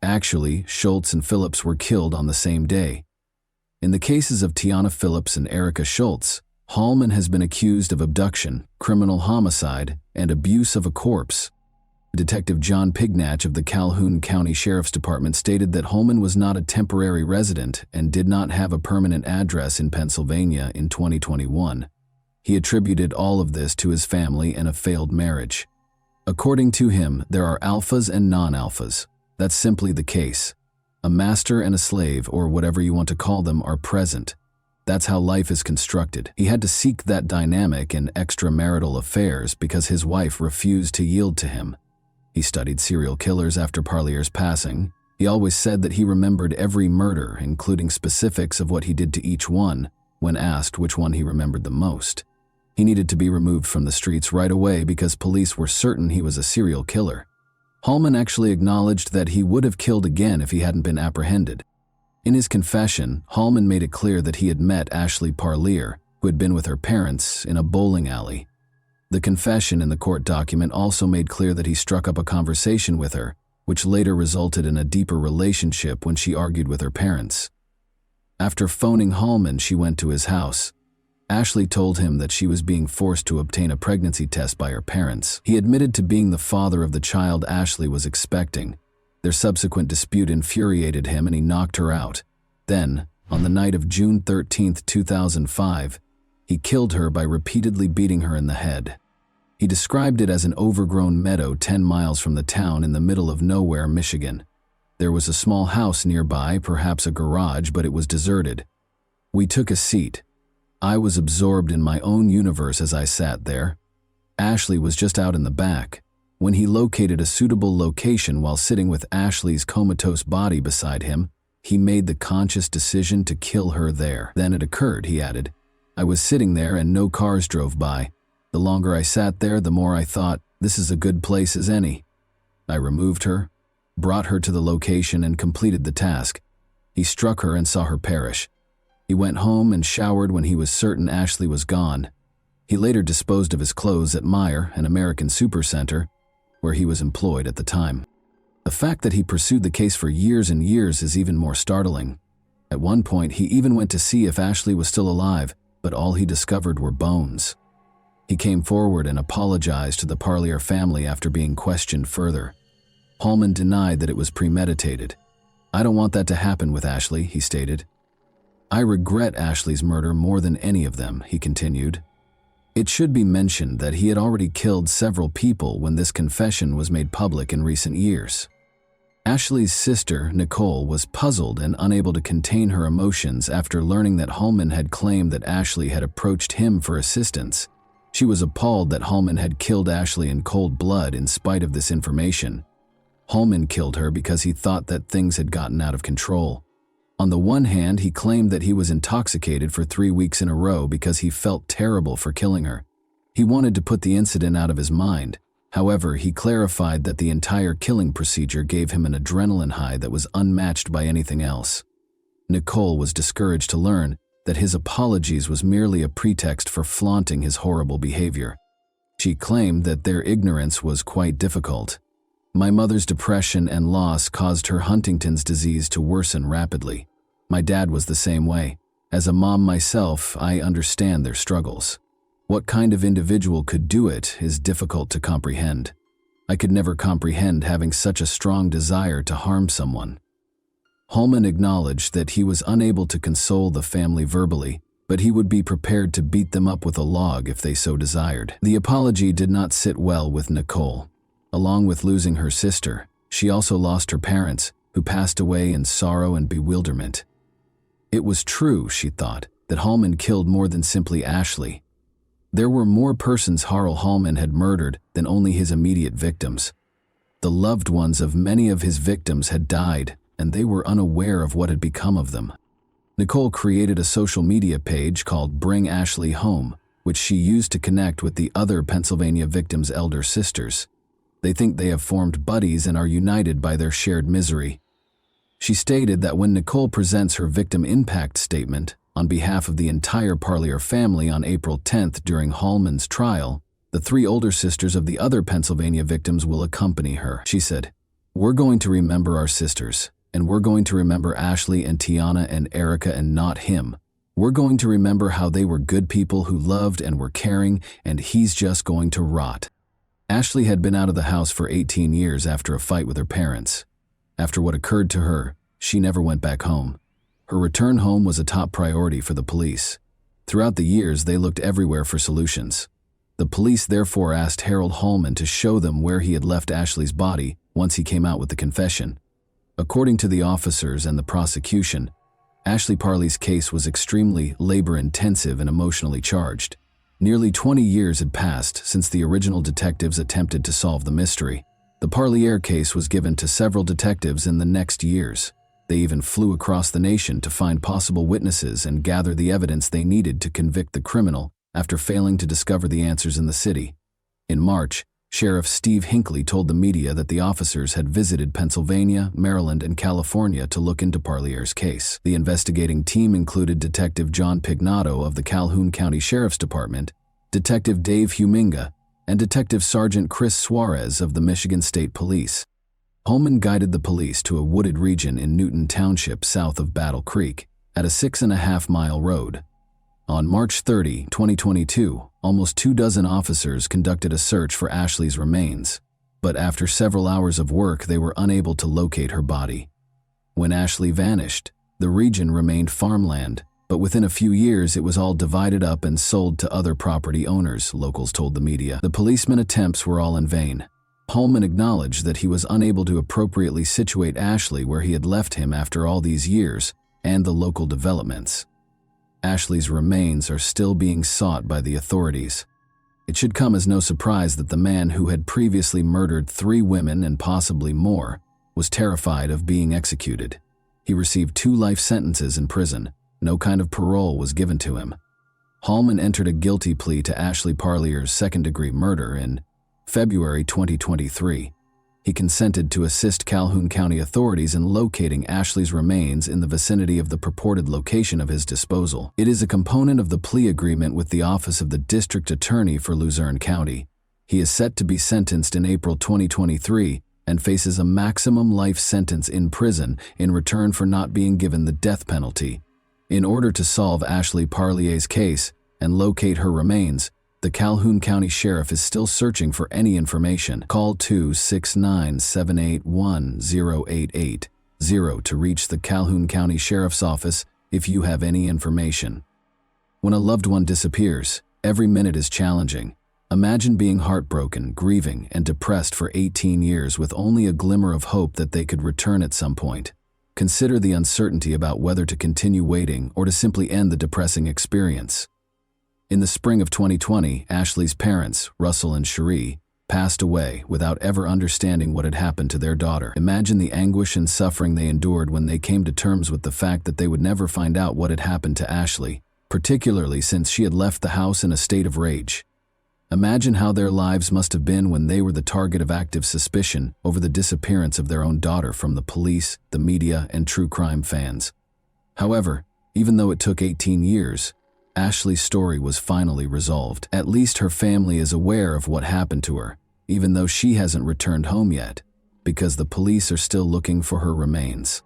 Actually, Schultz and Phillips were killed on the same day. In the cases of Tiana Phillips and Erica Schultz, Holman has been accused of abduction, criminal homicide, and abuse of a corpse. Detective John Pignatch of the Calhoun County Sheriff's Department stated that Holman was not a temporary resident and did not have a permanent address in Pennsylvania in 2021. He attributed all of this to his family and a failed marriage. According to him, there are alphas and non-alphas. That's simply the case. A master and a slave, or whatever you want to call them, are present. That's how life is constructed. He had to seek that dynamic in extramarital affairs because his wife refused to yield to him. He studied serial killers after Parlier's passing. He always said that he remembered every murder, including specifics of what he did to each one, when asked which one he remembered the most. He needed to be removed from the streets right away because police were certain he was a serial killer. Holman actually acknowledged that he would have killed again if he hadn't been apprehended. In his confession, Holman made it clear that he had met Ashley Parlier, who had been with her parents, in a bowling alley. The confession in the court document also made clear that he struck up a conversation with her, which later resulted in a deeper relationship when she argued with her parents. After phoning Holman, she went to his house. Ashley told him that she was being forced to obtain a pregnancy test by her parents. He admitted to being the father of the child Ashley was expecting. Their subsequent dispute infuriated him and he knocked her out. Then, on the night of June 13, 2005, he killed her by repeatedly beating her in the head. He described it as an overgrown meadow 10 miles from the town in the middle of nowhere, Michigan. There was a small house nearby, perhaps a garage, but it was deserted. We took a seat. I was absorbed in my own universe as I sat there. Ashley was just out in the back. When he located a suitable location while sitting with Ashley's comatose body beside him, he made the conscious decision to kill her there. Then it occurred, he added. I was sitting there and no cars drove by. The longer I sat there, the more I thought, this is a good place as any. I removed her, brought her to the location, and completed the task. He struck her and saw her perish. He went home and showered when he was certain Ashley was gone. He later disposed of his clothes at Meijer, an American supercenter, where he was employed at the time. The fact that he pursued the case for years and years is even more startling. At one point, he even went to see if Ashley was still alive, but all he discovered were bones. He came forward and apologized to the Parlier family after being questioned further. Holman denied that it was premeditated. I don't want that to happen with Ashley, he stated. I regret Ashley's murder more than any of them, he continued. It should be mentioned that he had already killed several people when this confession was made public in recent years. Ashley's sister, Nicole, was puzzled and unable to contain her emotions after learning that Holman had claimed that Ashley had approached him for assistance. She was appalled that Holman had killed Ashley in cold blood in spite of this information. Holman killed her because he thought that things had gotten out of control. On the one hand, he claimed that he was intoxicated for 3 weeks in a row because he felt terrible for killing her. He wanted to put the incident out of his mind. However, he clarified that the entire killing procedure gave him an adrenaline high that was unmatched by anything else. Nicole was discouraged to learn that his apologies was merely a pretext for flaunting his horrible behavior. She claimed that their ignorance was quite difficult. My mother's depression and loss caused her Huntington's disease to worsen rapidly. My dad was the same way. As a mom myself, I understand their struggles. What kind of individual could do it is difficult to comprehend. I could never comprehend having such a strong desire to harm someone. Holman acknowledged that he was unable to console the family verbally, but he would be prepared to beat them up with a log if they so desired. The apology did not sit well with Nicole. Along with losing her sister, she also lost her parents, who passed away in sorrow and bewilderment. It was true, she thought, that Holman killed more than simply Ashley. There were more persons Harl Holman had murdered than only his immediate victims. The loved ones of many of his victims had died, and they were unaware of what had become of them. Nicole created a social media page called Bring Ashley Home, which she used to connect with the other Pennsylvania victims' elder sisters. They think they have formed buddies and are united by their shared misery. She stated that when Nicole presents her victim impact statement on behalf of the entire Parlier family on April 10th during Holman's trial, the 3 older sisters of the other Pennsylvania victims will accompany her. She said, "We're going to remember our sisters, and we're going to remember Ashley and Tiana and Erica and not him. We're going to remember how they were good people who loved and were caring, and he's just going to rot." Ashley had been out of the house for 18 years after a fight with her parents. After what occurred to her, she never went back home. Her return home was a top priority for the police. Throughout the years, they looked everywhere for solutions. The police therefore asked Harold Holman to show them where he had left Ashley's body once he came out with the confession. According to the officers and the prosecution, Ashley Parley's case was extremely labor-intensive and emotionally charged. Nearly 20 years had passed since the original detectives attempted to solve the mystery. The Parlier case was given to several detectives in the next years. They even flew across the nation to find possible witnesses and gather the evidence they needed to convict the criminal after failing to discover the answers in the city. In March, Sheriff Steve Hinckley told the media that the officers had visited Pennsylvania, Maryland, and California to look into Parlier's case. The investigating team included Detective John Pignato of the Calhoun County Sheriff's Department, Detective Dave Huminga, and Detective Sergeant Chris Suarez of the Michigan State Police. Holman guided the police to a wooded region in Newton Township south of Battle Creek, at a 6.5-mile road. On March 30, 2022, almost 24 officers conducted a search for Ashley's remains, but after several hours of work, they were unable to locate her body. When Ashley vanished, the region remained farmland, but within a few years it was all divided up and sold to other property owners, locals told the media. The policemen's attempts were all in vain. Holman acknowledged that he was unable to appropriately situate Ashley where he had left him after all these years and the local developments. Ashley's remains are still being sought by the authorities. It should come as no surprise that the man who had previously murdered 3 women and possibly more was terrified of being executed. He received 2 life sentences in prison. No kind of parole was given to him. Holman entered a guilty plea to Ashley Parlier's second-degree murder in February 2023. He consented to assist Calhoun County authorities in locating Ashley's remains in the vicinity of the purported location of his disposal. It is a component of the plea agreement with the Office of the District Attorney for Luzerne County. He is set to be sentenced in April 2023 and faces a maximum life sentence in prison in return for not being given the death penalty. In order to solve Ashley Parlier's case and locate her remains, the Calhoun County Sheriff is still searching for any information. Call 269-781-0880 to reach the Calhoun County Sheriff's Office if you have any information. When a loved one disappears, every minute is challenging. Imagine being heartbroken, grieving, and depressed for 18 years with only a glimmer of hope that they could return at some point. Consider the uncertainty about whether to continue waiting or to simply end the depressing experience. In the spring of 2020, Ashley's parents, Russell and Cherie, passed away without ever understanding what had happened to their daughter. Imagine the anguish and suffering they endured when they came to terms with the fact that they would never find out what had happened to Ashley, particularly since she had left the house in a state of rage. Imagine how their lives must have been when they were the target of active suspicion over the disappearance of their own daughter from the police, the media, and true crime fans. However, even though it took 18 years, Ashley's story was finally resolved. At least her family is aware of what happened to her, even though she hasn't returned home yet, because the police are still looking for her remains.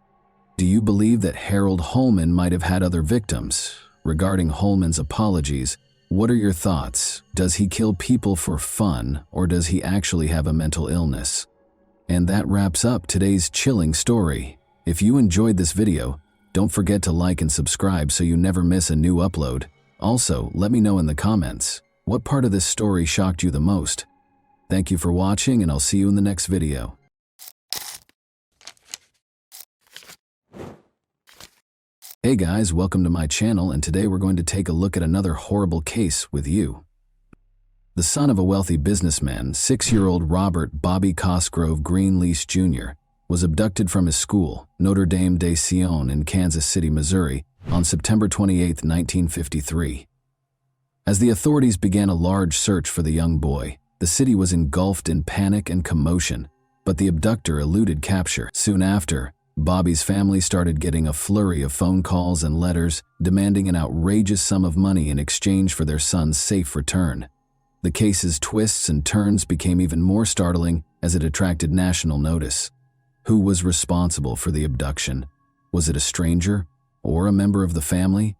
Do you believe that Harold Holman might have had other victims? Regarding Holman's apologies, what are your thoughts? Does he kill people for fun, or does he actually have a mental illness? And that wraps up today's chilling story. If you enjoyed this video, don't forget to like and subscribe so you never miss a new upload. Also, let me know in the comments, what part of this story shocked you the most? Thank you for watching, and I'll see you in the next video. Hey guys, welcome to my channel, and today we're going to take a look at another horrible case with you. The son of a wealthy businessman, 6-year-old Robert Bobby Cosgrove Greenlease Jr., was abducted from his school, Notre Dame de Sion in Kansas City, Missouri, on September 28, 1953. As the authorities began a large search for the young boy, the city was engulfed in panic and commotion, but the abductor eluded capture. Soon after, Bobby's family started getting a flurry of phone calls and letters demanding an outrageous sum of money in exchange for their son's safe return. The case's twists and turns became even more startling as it attracted national notice. Who was responsible for the abduction? Was it a stranger or a member of the family?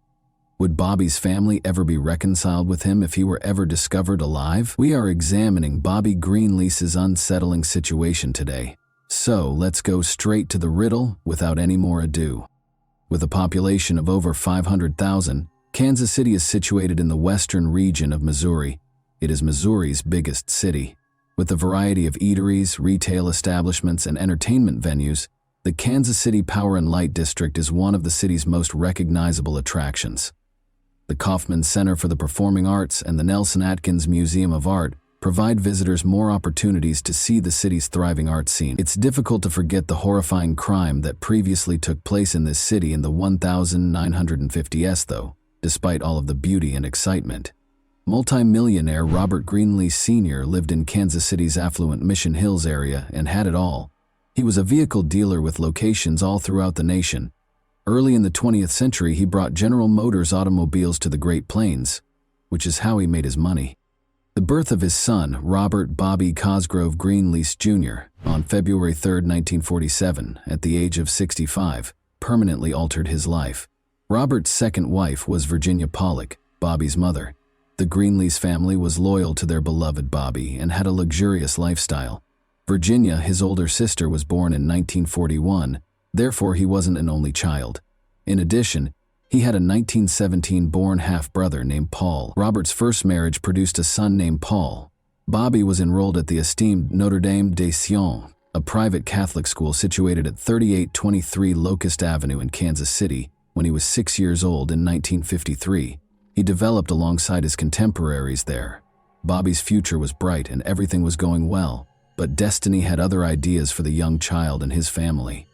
Would Bobby's family ever be reconciled with him if he were ever discovered alive? We are examining Bobby Greenlease's unsettling situation today. So let's go straight to the riddle without any more ado. With a population of over 500,000, Kansas City is situated in the western region of Missouri. It is Missouri's biggest city. With a variety of eateries, retail establishments, and entertainment venues, the Kansas City Power and Light District is one of the city's most recognizable attractions. The Kauffman Center for the Performing Arts and the Nelson Atkins Museum of Art provide visitors more opportunities to see the city's thriving art scene. It's difficult to forget the horrifying crime that previously took place in this city in the 1950s, though, despite all of the beauty and excitement. Multi-millionaire Robert Greenlease Sr. lived in Kansas City's affluent Mission Hills area and had it all. He was a vehicle dealer with locations all throughout the nation. Early in the 20th century, he brought General Motors automobiles to the Great Plains, which is how he made his money. The birth of his son, Robert Bobby Cosgrove Greenlease Jr., on February 3, 1947, at the age of 65, permanently altered his life. Robert's second wife was Virginia Pollock, Bobby's mother. The Greenlease family was loyal to their beloved Bobby and had a luxurious lifestyle. Virginia, his older sister, was born in 1941, therefore he wasn't an only child. In addition, he had a 1917-born half-brother named Paul. Robert's first marriage produced a son named Paul. Bobby was enrolled at the esteemed Notre Dame de Sion, a private Catholic school situated at 3823 Locust Avenue in Kansas City, when he was 6 years old in 1953. He developed alongside his contemporaries there. Bobby's future was bright and everything was going well, but destiny had other ideas for the young child and his family.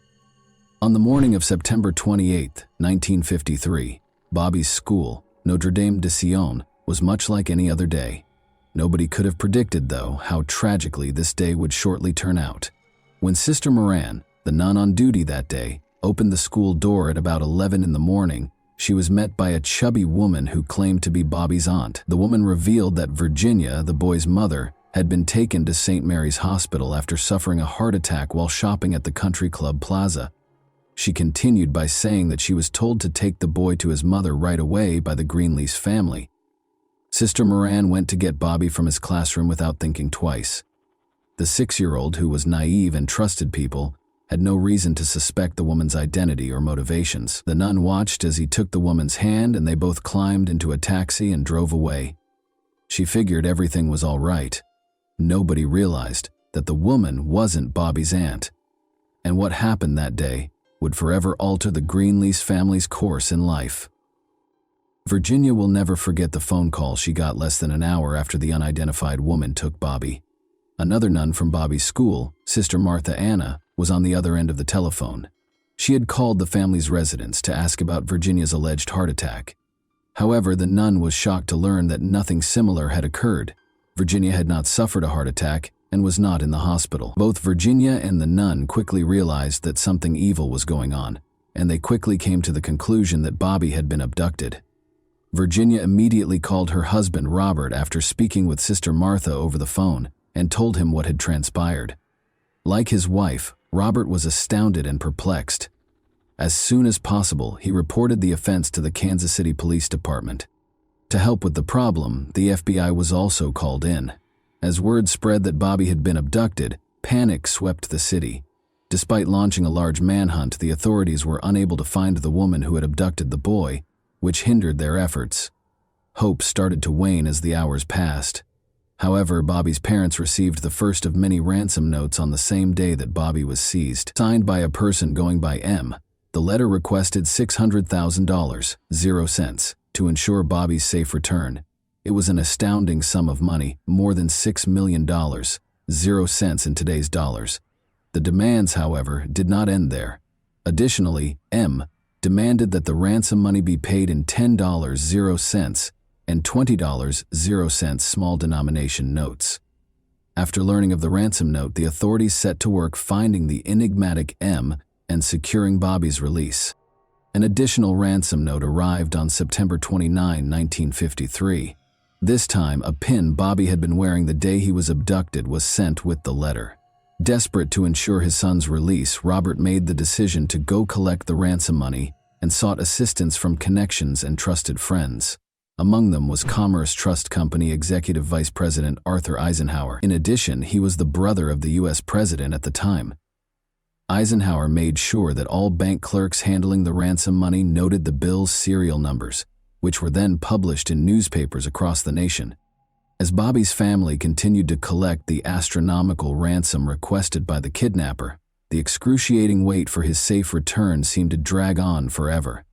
On the morning of September 28, 1953, Bobby's school, Notre Dame de Sion, was much like any other day. Nobody could have predicted, though, how tragically this day would shortly turn out. When Sister Moran, the nun on duty that day, opened the school door at about 11 in the morning, she was met by a chubby woman who claimed to be Bobby's aunt. The woman revealed that Virginia, the boy's mother, had been taken to St. Mary's Hospital after suffering a heart attack while shopping at the Country Club Plaza. She continued by saying that she was told to take the boy to his mother right away by the Greenlease family. Sister Moran went to get Bobby from his classroom without thinking twice. The 6-year-old, who was naive and trusted people, had no reason to suspect the woman's identity or motivations. The nun watched as he took the woman's hand and they both climbed into a taxi and drove away. She figured everything was all right. Nobody realized that the woman wasn't Bobby's aunt. And what happened that day would forever alter the Greenlease family's course in life. Virginia will never forget the phone call she got less than an hour after the unidentified woman took Bobby. Another nun from Bobby's school, Sister Martha Anna, was on the other end of the telephone. She had called the family's residence to ask about Virginia's alleged heart attack. However, the nun was shocked to learn that nothing similar had occurred. Virginia had not suffered a heart attack and was not in the hospital. Both Virginia and the nun quickly realized that something evil was going on, and they quickly came to the conclusion that Bobby had been abducted. Virginia immediately called her husband Robert after speaking with Sister Martha over the phone and told him what had transpired. Like his wife, Robert was astounded and perplexed. As soon as possible, he reported the offense to the Kansas City Police Department. To help with the problem, the FBI was also called in. As word spread that Bobby had been abducted, panic swept the city. Despite launching a large manhunt, the authorities were unable to find the woman who had abducted the boy, which hindered their efforts. Hope started to wane as the hours passed. However, Bobby's parents received the first of many ransom notes on the same day that Bobby was seized. Signed by a person going by M, the letter requested $600,000, 0 cents, to ensure Bobby's safe return. It was an astounding sum of money, more than $6 million, 0 cents in today's dollars. The demands, however, did not end there. Additionally, M demanded that the ransom money be paid in $10, 0 cents, and $20, 0 cents small denomination notes. After learning of the ransom note, the authorities set to work finding the enigmatic M and securing Bobby's release. An additional ransom note arrived on September 29, 1953. This time, a pin Bobby had been wearing the day he was abducted was sent with the letter. Desperate to ensure his son's release, Robert made the decision to go collect the ransom money and sought assistance from connections and trusted friends. Among them was Commerce Trust Company Executive Vice President Arthur Eisenhower. In addition, he was the brother of the U.S. President at the time. Eisenhower made sure that all bank clerks handling the ransom money noted the bill's serial numbers, which were then published in newspapers across the nation. As Bobby's family continued to collect the astronomical ransom requested by the kidnapper, the excruciating wait for his safe return seemed to drag on forever.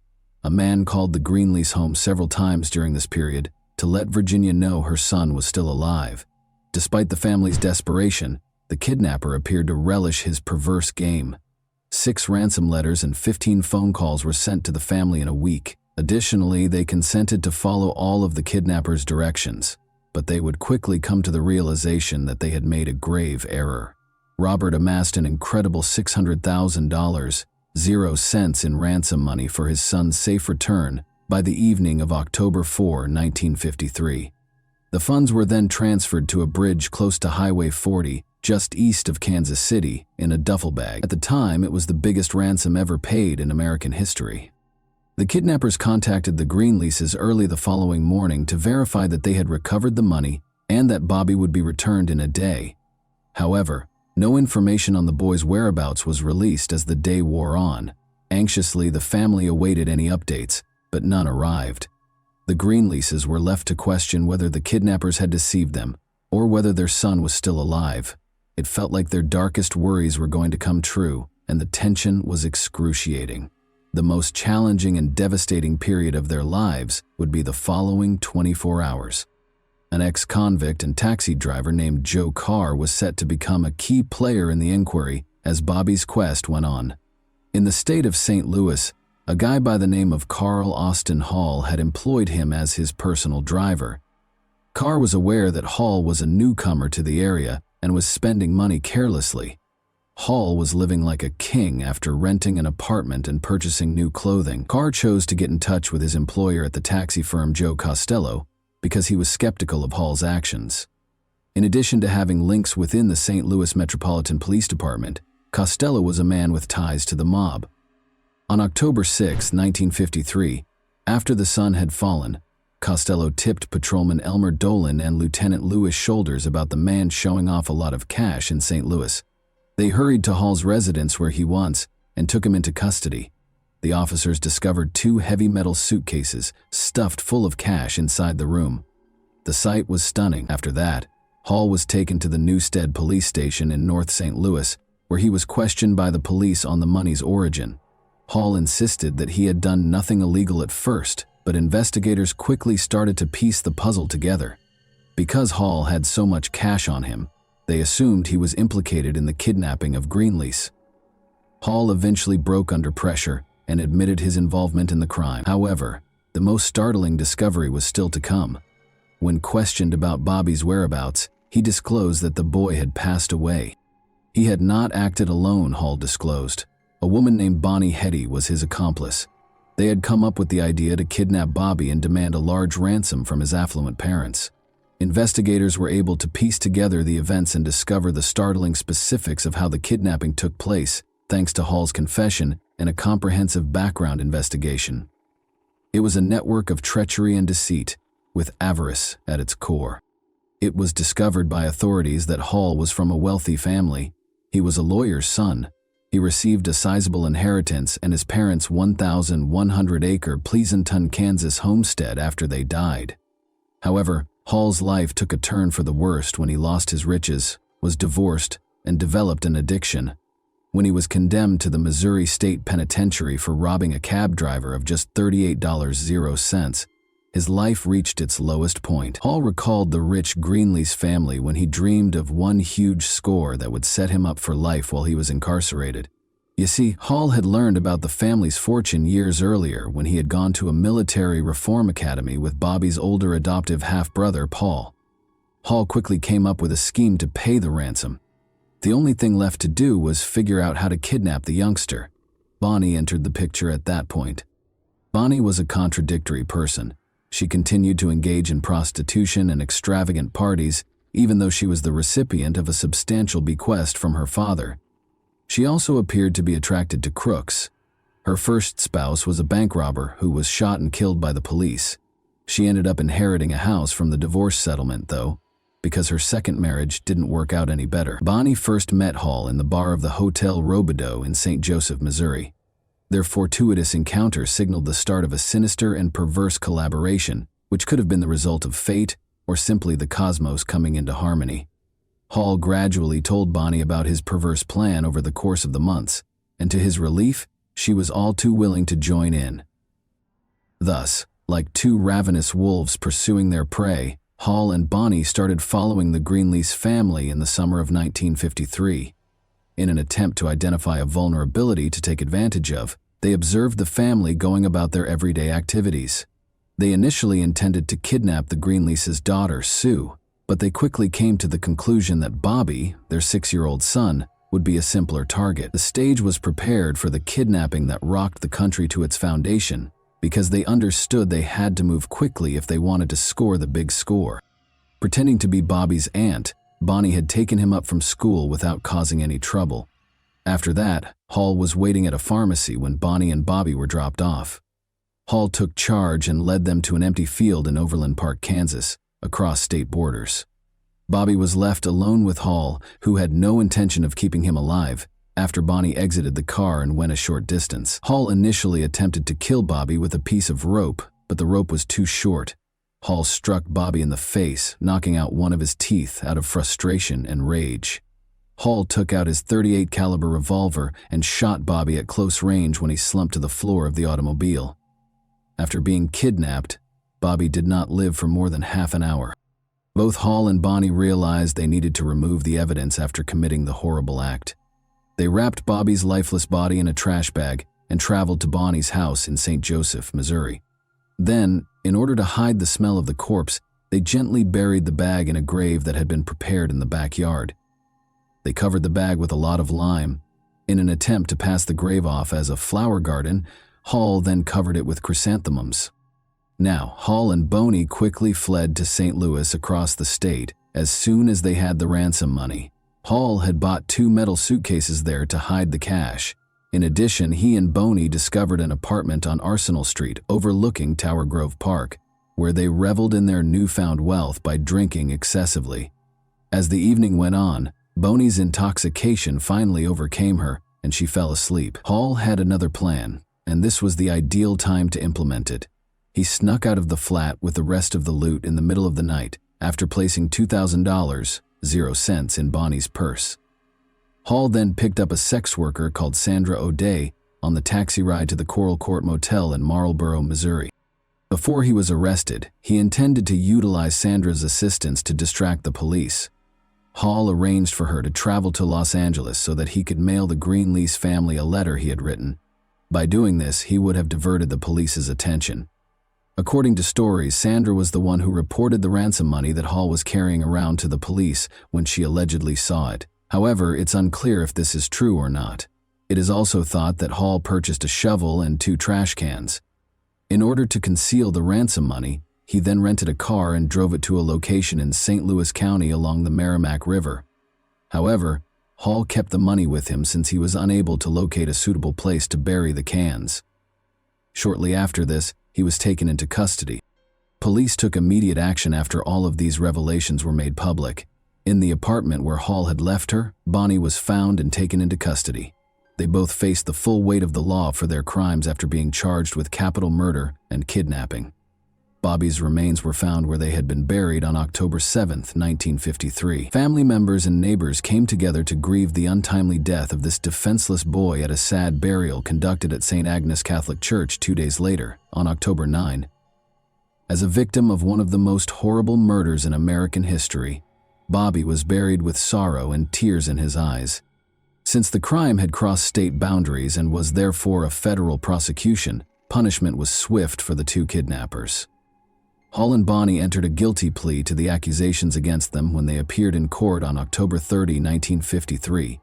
A man called the Greenlease home several times during this period to let Virginia know her son was still alive. Despite the family's desperation, the kidnapper appeared to relish his perverse game. 6 ransom letters and 15 phone calls were sent to the family in a week. Additionally, they consented to follow all of the kidnapper's directions, but they would quickly come to the realization that they had made a grave error. Robert amassed an incredible $600,000, 0 cents in ransom money for his son's safe return by the evening of October 4, 1953. The funds were then transferred to a bridge close to Highway 40, just east of Kansas City, in a duffel bag. At the time, it was the biggest ransom ever paid in American history. The kidnappers contacted the Greenleases early the following morning to verify that they had recovered the money and that Bobby would be returned in a day. However, no information on the boy's whereabouts was released as the day wore on. Anxiously, the family awaited any updates, but none arrived. The Greenleases were left to question whether the kidnappers had deceived them or whether their son was still alive. It felt like their darkest worries were going to come true, and the tension was excruciating. The most challenging and devastating period of their lives would be the following 24 hours. An ex-convict and taxi driver named Joe Carr was set to become a key player in the inquiry as Bobby's quest went on. In the state of St. Louis, a guy by the name of Carl Austin Hall had employed him as his personal driver. Carr was aware that Hall was a newcomer to the area and was spending money carelessly. Hall was living like a king after renting an apartment and purchasing new clothing. Carr chose to get in touch with his employer at the taxi firm Joe Costello because he was skeptical of Hall's actions. In addition to having links within the St. Louis Metropolitan Police Department, Costello was a man with ties to the mob. On October 6, 1953, after the sun had fallen, Costello tipped Patrolman Elmer Dolan and Lieutenant Louis Shoulders about the man showing off a lot of cash in St. Louis. They hurried to Hall's residence where he was and took him into custody. The officers discovered 2 heavy metal suitcases stuffed full of cash inside the room. The sight was stunning. After that, Hall was taken to the Newstead police station in North St. Louis, where he was questioned by the police on the money's origin. Hall insisted that he had done nothing illegal at first, but investigators quickly started to piece the puzzle together. Because Hall had so much cash on him, they assumed he was implicated in the kidnapping of Greenlease. Hall eventually broke under pressure and admitted his involvement in the crime. However, the most startling discovery was still to come. When questioned about Bobby's whereabouts, he disclosed that the boy had passed away. He had not acted alone, Hall disclosed. A woman named Bonnie Hetty was his accomplice. They had come up with the idea to kidnap Bobby and demand a large ransom from his affluent parents. Investigators were able to piece together the events and discover the startling specifics of how the kidnapping took place, thanks to Hall's confession and a comprehensive background investigation. It was a network of treachery and deceit, with avarice at its core. It was discovered by authorities that Hall was from a wealthy family. He was a lawyer's son. He received a sizable inheritance and his parents' 1,100-acre Pleasanton, Kansas homestead after they died. However, Hall's life took a turn for the worst when he lost his riches, was divorced, and developed an addiction. When he was condemned to the Missouri State Penitentiary for robbing a cab driver of just $38.00, his life reached its lowest point. Hall recalled the rich Greenlease family when he dreamed of one huge score that would set him up for life while he was incarcerated. You see, Hall had learned about the family's fortune years earlier when he had gone to a military reform academy with Bobby's older adoptive half-brother, Paul. Hall quickly came up with a scheme to pay the ransom. The only thing left to do was figure out how to kidnap the youngster. Bonnie entered the picture at that point. Bonnie was a contradictory person. She continued to engage in prostitution and extravagant parties, even though she was the recipient of a substantial bequest from her father. She also appeared to be attracted to crooks. Her first spouse was a bank robber who was shot and killed by the police. She ended up inheriting a house from the divorce settlement, though, because her second marriage didn't work out any better. Bonnie first met Hall in the bar of the Hotel Robideau in St. Joseph, Missouri. Their fortuitous encounter signaled the start of a sinister and perverse collaboration, which could have been the result of fate or simply the cosmos coming into harmony. Hall gradually told Bonnie about his perverse plan over the course of the months, and to his relief, she was all too willing to join in. Thus, like two ravenous wolves pursuing their prey, Hall and Bonnie started following the Greenlease family in the summer of 1953. In an attempt to identify a vulnerability to take advantage of, they observed the family going about their everyday activities. They initially intended to kidnap the Greenlease's daughter, Sue, but they quickly came to the conclusion that Bobby, their 6-year-old son, would be a simpler target. The stage was prepared for the kidnapping that rocked the country to its foundation, because they understood they had to move quickly if they wanted to score the big score. Pretending to be Bobby's aunt, Bonnie had taken him up from school without causing any trouble. After that, Hall was waiting at a pharmacy when Bonnie and Bobby were dropped off. Hall took charge and led them to an empty field in Overland Park, Kansas, across state borders. Bobby was left alone with Hall, who had no intention of keeping him alive, after Bonnie exited the car and went a short distance. Hall initially attempted to kill Bobby with a piece of rope, but the rope was too short. Hall struck Bobby in the face, knocking out one of his teeth out of frustration and rage. Hall took out his .38 caliber revolver and shot Bobby at close range when he slumped to the floor of the automobile. After being kidnapped, Bobby did not live for more than half an hour. Both Hall and Bonnie realized they needed to remove the evidence after committing the horrible act. They wrapped Bobby's lifeless body in a trash bag and traveled to Bonnie's house in St. Joseph, Missouri. Then, in order to hide the smell of the corpse, they gently buried the bag in a grave that had been prepared in the backyard. They covered the bag with a lot of lime. In an attempt to pass the grave off as a flower garden, Hall then covered it with chrysanthemums. Now, Hall and Bonnie quickly fled to St. Louis across the state as soon as they had the ransom money. Hall had bought 2 metal suitcases there to hide the cash. In addition, he and Bonnie discovered an apartment on Arsenal Street overlooking Tower Grove Park, where they reveled in their newfound wealth by drinking excessively. As the evening went on, Bonnie's intoxication finally overcame her, and she fell asleep. Hall had another plan, and this was the ideal time to implement it. He snuck out of the flat with the rest of the loot in the middle of the night, after placing $2,000, 0 cents, in Bonnie's purse. Hall then picked up a sex worker called Sandra O'Day on the taxi ride to the Coral Court Motel in Marlboro, Missouri. Before he was arrested, he intended to utilize Sandra's assistance to distract the police. Hall arranged for her to travel to Los Angeles so that he could mail the Greenlease family a letter he had written. By doing this, he would have diverted the police's attention. According to stories, Sandra was the one who reported the ransom money that Hall was carrying around to the police when she allegedly saw it. However, it's unclear if this is true or not. It is also thought that Hall purchased a shovel and 2 trash cans. In order to conceal the ransom money, he then rented a car and drove it to a location in St. Louis County along the Merrimack River. However, Hall kept the money with him since he was unable to locate a suitable place to bury the cans. Shortly after this, he was taken into custody. Police took immediate action after all of these revelations were made public. In the apartment where Hall had left her, Bonnie was found and taken into custody. They both faced the full weight of the law for their crimes after being charged with capital murder and kidnapping. Bobby's remains were found where they had been buried on October 7, 1953. Family members and neighbors came together to grieve the untimely death of this defenseless boy at a sad burial conducted at St. Agnes Catholic Church 2 days later, on October 9. As a victim of one of the most horrible murders in American history, Bobby was buried with sorrow and tears in his eyes. Since the crime had crossed state boundaries and was therefore a federal prosecution, punishment was swift for the 2 kidnappers. Hall and Bonnie entered a guilty plea to the accusations against them when they appeared in court on October 30, 1953.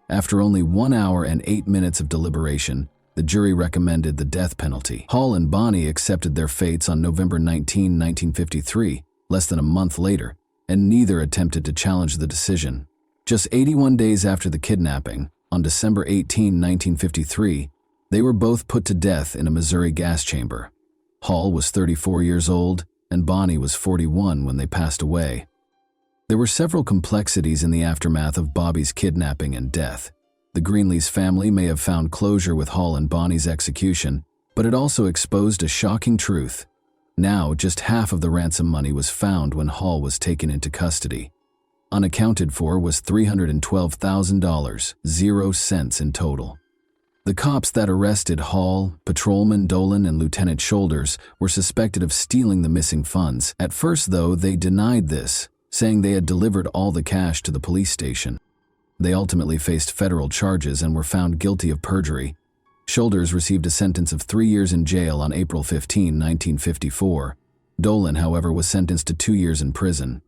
After only 1 hour and 8 minutes of deliberation, the jury recommended the death penalty. Hall and Bonnie accepted their fates on November 19, 1953, less than a month later, and neither attempted to challenge the decision. Just 81 days after the kidnapping, on December 18, 1953, They were both put to death in a Missouri gas chamber. Hall was 34 years old, and Bonnie was 41 when they passed away. There were several complexities in the aftermath of Bobby's kidnapping and death. The Greenlees family may have found closure with Hall and Bonnie's execution, but it also exposed a shocking truth. Now, just half of the ransom money was found when Hall was taken into custody. Unaccounted for was $312,000, 0 cents in total. The cops that arrested Hall, Patrolman Dolan, and Lieutenant Shoulders were suspected of stealing the missing funds. At first, though, they denied this, saying they had delivered all the cash to the police station. They ultimately faced federal charges and were found guilty of perjury. Shoulders received a sentence of 3 years in jail on April 15, 1954. Dolan, however, was sentenced to 2 years in prison.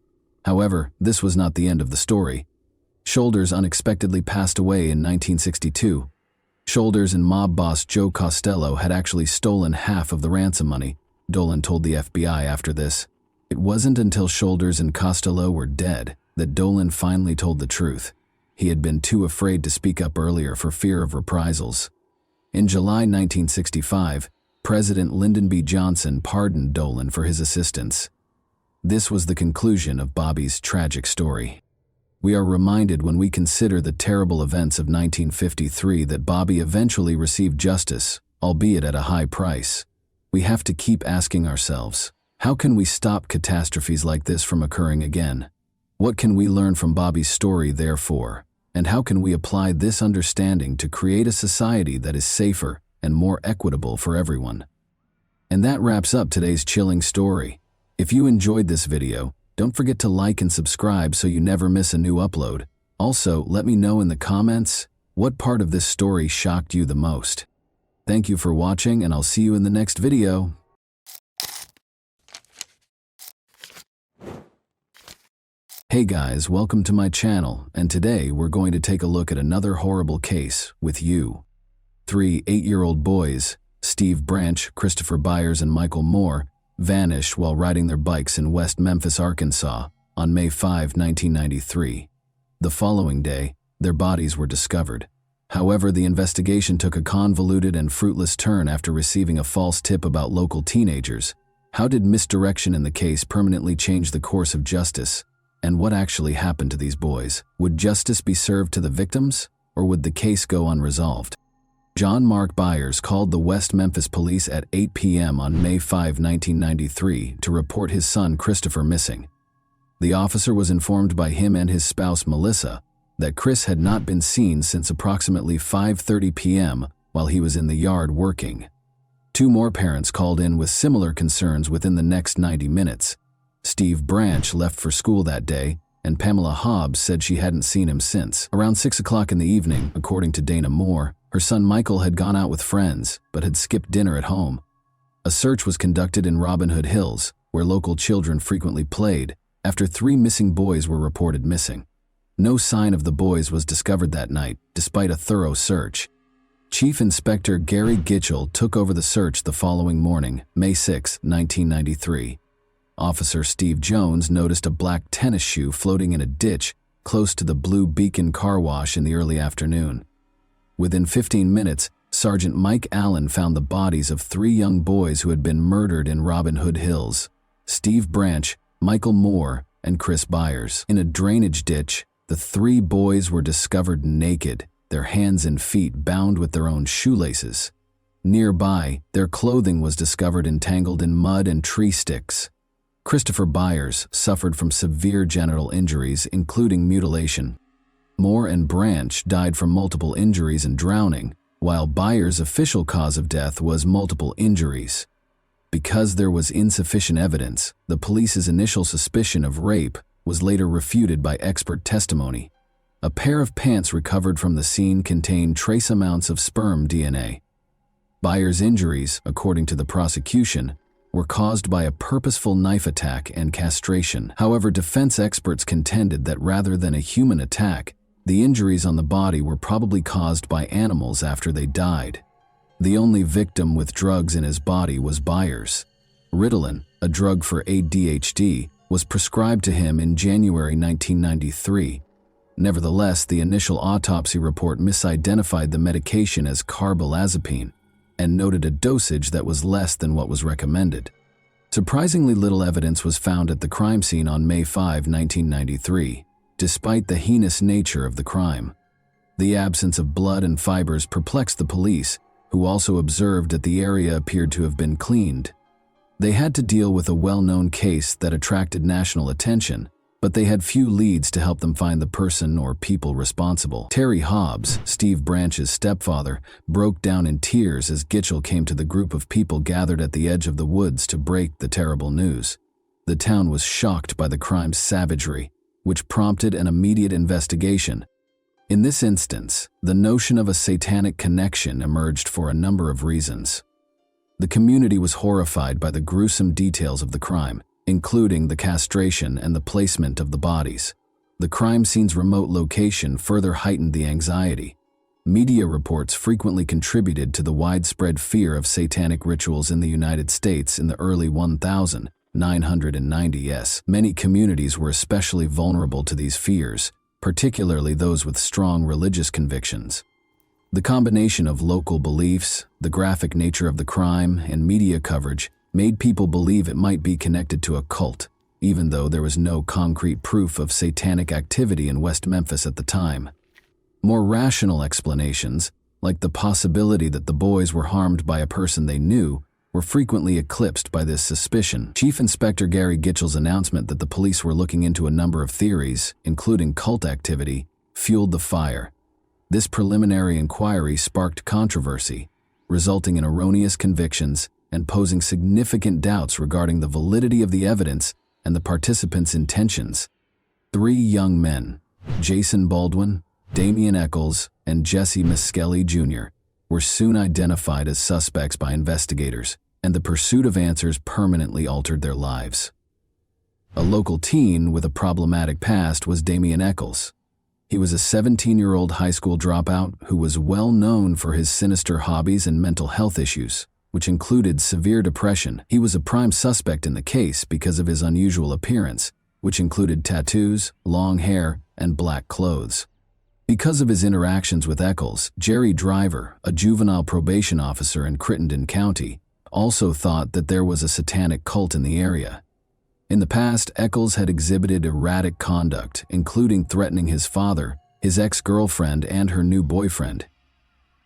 However, this was not the end of the story. Shoulders unexpectedly passed away in 1962. Shoulders and mob boss Joe Costello had actually stolen half of the ransom money, Dolan told the FBI after this. It wasn't until Shoulders and Costello were dead that Dolan finally told the truth. He had been too afraid to speak up earlier for fear of reprisals. In July 1965, President Lyndon B. Johnson pardoned Dolan for his assistance. This was the conclusion of Bobby's tragic story. We are reminded when we consider the terrible events of 1953 that Bobby eventually received justice, albeit at a high price. We have to keep asking ourselves, how can we stop catastrophes like this from occurring again? What can we learn from Bobby's story, therefore? And how can we apply this understanding to create a society that is safer and more equitable for everyone? And that wraps up today's chilling story. If you enjoyed this video, don't forget to like and subscribe so you never miss a new upload. Also, let me know in the comments what part of this story shocked you the most. Thank you for watching, and I'll see you in the next video. Hey guys, welcome to my channel, and today we're going to take a look at another horrible case with you. 3 8-year-old boys, Steve Branch, Christopher Byers, and Michael Moore, vanished while riding their bikes in West Memphis, Arkansas, on May 5, 1993. The following day, their bodies were discovered. However, the investigation took a convoluted and fruitless turn after receiving a false tip about local teenagers. How did misdirection in the case permanently change the course of justice? And what actually happened to these boys? Would justice be served to the victims, or would the case go unresolved? John Mark Byers called the West Memphis police at 8 p.m. on May 5, 1993 to report his son Christopher missing. The officer was informed by him and his spouse Melissa that Chris had not been seen since approximately 5:30 p.m. while he was in the yard working. 2 more parents called in with similar concerns within the next 90 minutes. Steve Branch left for school that day, and Pamela Hobbs said she hadn't seen him since. Around 6 o'clock in the evening, according to Dana Moore, her son Michael had gone out with friends, but had skipped dinner at home. A search was conducted in Robin Hood Hills, where local children frequently played, after 3 missing boys were reported missing. No sign of the boys was discovered that night, despite a thorough search. Chief Inspector Gary Gitchell took over the search the following morning, May 6, 1993. Officer Steve Jones noticed a black tennis shoe floating in a ditch close to the Blue Beacon car wash in the early afternoon. Within 15 minutes, Sergeant Mike Allen found the bodies of 3 young boys who had been murdered in Robin Hood Hills: Steve Branch, Michael Moore, and Chris Byers. In a drainage ditch, the 3 boys were discovered naked, their hands and feet bound with their own shoelaces. Nearby, their clothing was discovered entangled in mud and tree sticks. Christopher Byers suffered from severe genital injuries, including mutilation. Moore and Branch died from multiple injuries and drowning, while Byers' official cause of death was multiple injuries. Because there was insufficient evidence, the police's initial suspicion of rape was later refuted by expert testimony. A pair of pants recovered from the scene contained trace amounts of sperm DNA. Byers' injuries, according to the prosecution, were caused by a purposeful knife attack and castration. However, defense experts contended that rather than a human attack, the injuries on the body were probably caused by animals after they died. The only victim with drugs in his body was Byers. Ritalin, a drug for ADHD, was prescribed to him in January 1993. Nevertheless, the initial autopsy report misidentified the medication as carbamazepine and noted a dosage that was less than what was recommended. Surprisingly little evidence was found at the crime scene on May 5, 1993, despite the heinous nature of the crime. The absence of blood and fibers perplexed the police, who also observed that the area appeared to have been cleaned. They had to deal with a well-known case that attracted national attention, but they had few leads to help them find the person or people responsible. Terry Hobbs, Steve Branch's stepfather, broke down in tears as Gitchell came to the group of people gathered at the edge of the woods to break the terrible news. The town was shocked by the crime's savagery, which prompted an immediate investigation. In this instance, the notion of a satanic connection emerged for a number of reasons. The community was horrified by the gruesome details of the crime, including the castration and the placement of the bodies. The crime scene's remote location further heightened the anxiety. Media reports frequently contributed to the widespread fear of satanic rituals in the United States in the early 1990s. Many communities were especially vulnerable to these fears, particularly those with strong religious convictions. The combination of local beliefs, the graphic nature of the crime, and media coverage made people believe it might be connected to a cult, even though there was no concrete proof of satanic activity in West Memphis at the time. More rational explanations, like the possibility that the boys were harmed by a person they knew, were frequently eclipsed by this suspicion. Chief Inspector Gary Gitchell's announcement that the police were looking into a number of theories, including cult activity, fueled the fire. This preliminary inquiry sparked controversy, resulting in erroneous convictions and posing significant doubts regarding the validity of the evidence and the participants' intentions. 3 young men, Jason Baldwin, Damian Eccles, and Jesse Miskelly Jr., were soon identified as suspects by investigators, and the pursuit of answers permanently altered their lives. A local teen with a problematic past was Damian Eccles. He was a 17-year-old high school dropout who was well known for his sinister hobbies and mental health issues, which included severe depression. He was a prime suspect in the case because of his unusual appearance, which included tattoos, long hair, and black clothes. Because of his interactions with Eccles, Jerry Driver, a juvenile probation officer in Crittenden County, also thought that there was a satanic cult in the area. In the past, Eccles had exhibited erratic conduct, including threatening his father, his ex-girlfriend, and her new boyfriend.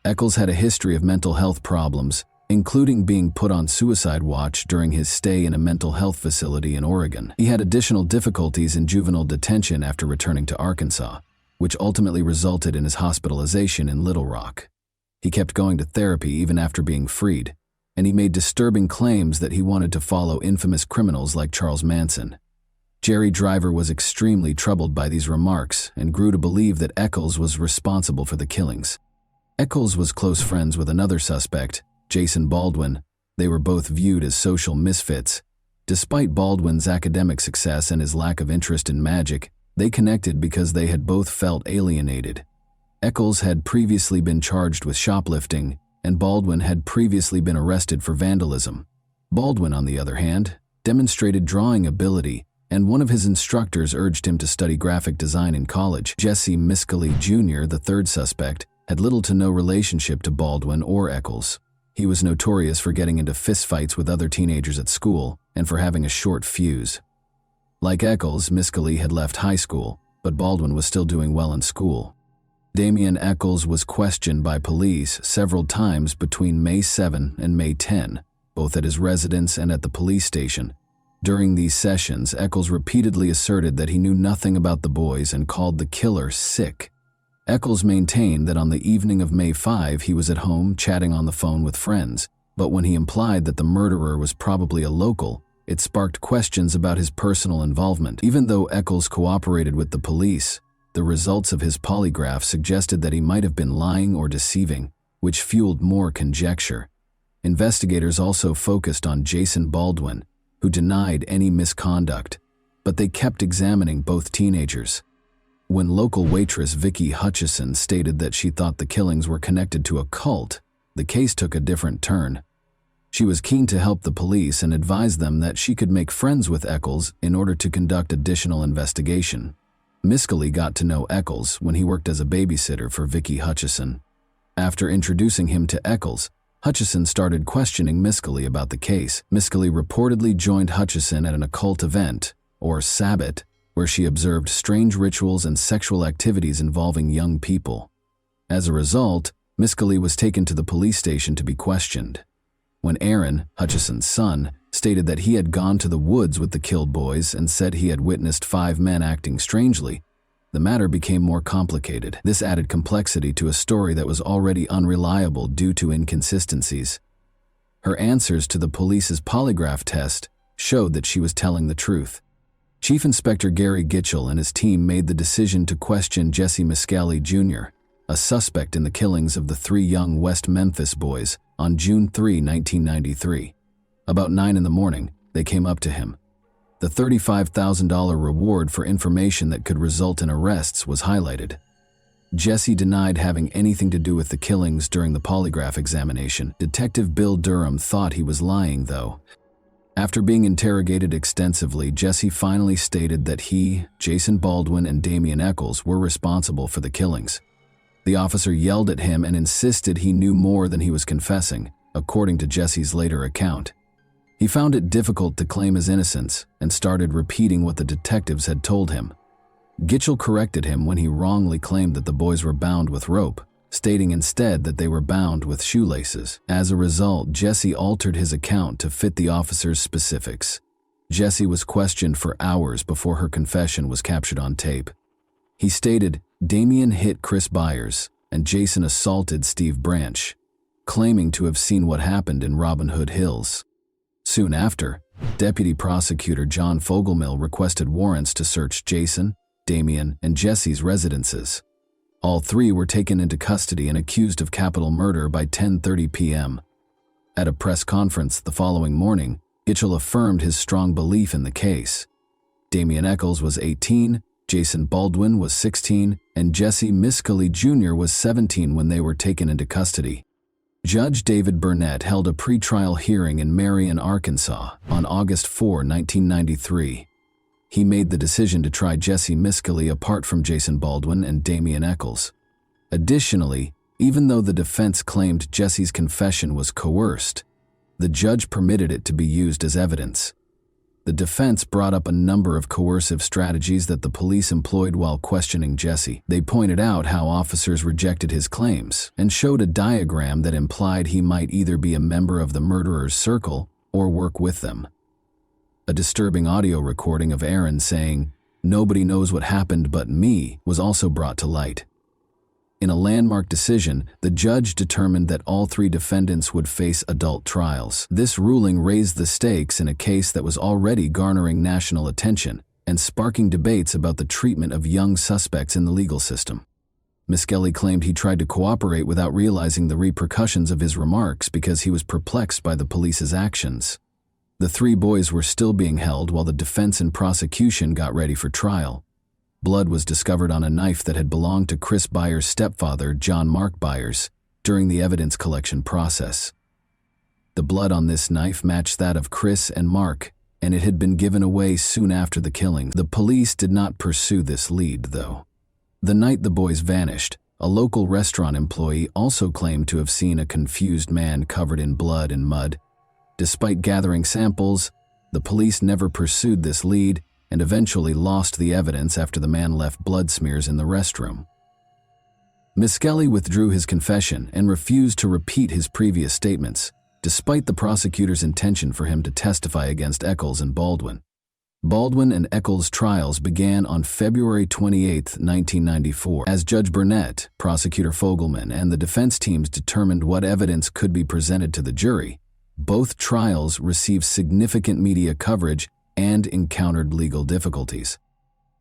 Eccles had a history of mental health problems, including being put on suicide watch during his stay in a mental health facility in Oregon. He had additional difficulties in juvenile detention after returning to Arkansas, which ultimately resulted in his hospitalization in Little Rock. He kept going to therapy even after being freed, and he made disturbing claims that he wanted to follow infamous criminals like Charles Manson. Jerry Driver was extremely troubled by these remarks and grew to believe that Eccles was responsible for the killings. Eccles was close friends with another suspect, Jason Baldwin. They were both viewed as social misfits. Despite Baldwin's academic success and his lack of interest in magic, they connected because they had both felt alienated. Eccles had previously been charged with shoplifting, and Baldwin had previously been arrested for vandalism. Baldwin, on the other hand, demonstrated drawing ability, and one of his instructors urged him to study graphic design in college. Jesse Miskelly Jr., the third suspect, had little to no relationship to Baldwin or Eccles. He was notorious for getting into fistfights with other teenagers at school and for having a short fuse. Like Eccles, Miskelly had left high school, but Baldwin was still doing well in school. Damian Eccles was questioned by police several times between May 7 and May 10, both at his residence and at the police station. During these sessions, Eccles repeatedly asserted that he knew nothing about the boys and called the killer sick. Eccles maintained that on the evening of May 5 he was at home chatting on the phone with friends, but when he implied that the murderer was probably a local, it sparked questions about his personal involvement. Even though Eccles cooperated with the police, the results of his polygraph suggested that he might have been lying or deceiving, which fueled more conjecture. Investigators also focused on Jason Baldwin, who denied any misconduct, but they kept examining both teenagers. When local waitress Vicky Hutchison stated that she thought the killings were connected to a cult, the case took a different turn. She was keen to help the police and advised them that she could make friends with Eccles in order to conduct additional investigation. Miscali got to know Eccles when he worked as a babysitter for Vicky Hutchison. After introducing him to Eccles, Hutchison started questioning Miscali about the case. Miscali reportedly joined Hutchison at an occult event, or sabbat, where she observed strange rituals and sexual activities involving young people. As a result, Miscali was taken to the police station to be questioned. When Aaron, Hutchison's son, stated that he had gone to the woods with the killed boys and said he had witnessed 5 men acting strangely, the matter became more complicated. This added complexity to a story that was already unreliable due to inconsistencies. Her answers to the police's polygraph test showed that she was telling the truth. Chief Inspector Gary Gitchell and his team made the decision to question Jesse Miscali Jr., a suspect in the killings of the 3 young West Memphis boys, on June 3, 1993. About 9 in the morning, they came up to him. The $35,000 reward for information that could result in arrests was highlighted. Jesse denied having anything to do with the killings during the polygraph examination. Detective Bill Durham thought he was lying, though. After being interrogated extensively, Jesse finally stated that he, Jason Baldwin, and Damian Eccles were responsible for the killings. The officer yelled at him and insisted he knew more than he was confessing, according to Jesse's later account. He found it difficult to claim his innocence and started repeating what the detectives had told him. Gitchell corrected him when he wrongly claimed that the boys were bound with rope, stating instead that they were bound with shoelaces. As a result, Jesse altered his account to fit the officer's specifics. Jesse was questioned for hours before her confession was captured on tape. He stated, "Damian hit Chris Byers and Jason assaulted Steve Branch," claiming to have seen what happened in Robin Hood Hills. Soon after, Deputy Prosecutor John Fogelmill requested warrants to search Jason, Damian, and Jesse's residences. All 3 were taken into custody and accused of capital murder by 10:30 p.m. At a press conference the following morning, Gitchell affirmed his strong belief in the case. Damian Eccles was 18, Jason Baldwin was 16, and Jesse Miscali Jr. was 17 when they were taken into custody. Judge David Burnett held a pretrial hearing in Marion, Arkansas, on August 4, 1993. He made the decision to try Jesse Miscali apart from Jason Baldwin and Damian Eccles. Additionally, even though the defense claimed Jesse's confession was coerced, the judge permitted it to be used as evidence. The defense brought up a number of coercive strategies that the police employed while questioning Jesse. They pointed out how officers rejected his claims and showed a diagram that implied he might either be a member of the murderer's circle or work with them. A disturbing audio recording of Aaron saying, "Nobody knows what happened but me," was also brought to light. In a landmark decision, the judge determined that all 3 defendants would face adult trials. This ruling raised the stakes in a case that was already garnering national attention and sparking debates about the treatment of young suspects in the legal system. Miscali claimed he tried to cooperate without realizing the repercussions of his remarks because he was perplexed by the police's actions. The 3 boys were still being held while the defense and prosecution got ready for trial. Blood was discovered on a knife that had belonged to Chris Byers' stepfather, John Mark Byers, during the evidence collection process. The blood on this knife matched that of Chris and Mark, and it had been given away soon after the killing. The police did not pursue this lead, though. The night the boys vanished, a local restaurant employee also claimed to have seen a confused man covered in blood and mud. Despite gathering samples, the police never pursued this lead and eventually lost the evidence after the man left blood smears in the restroom. Miscali withdrew his confession and refused to repeat his previous statements, despite the prosecutor's intention for him to testify against Eccles and Baldwin. Baldwin and Eccles' trials began on February 28, 1994. As Judge Burnett, Prosecutor Fogelman, and the defense teams determined what evidence could be presented to the jury, both trials received significant media coverage and encountered legal difficulties.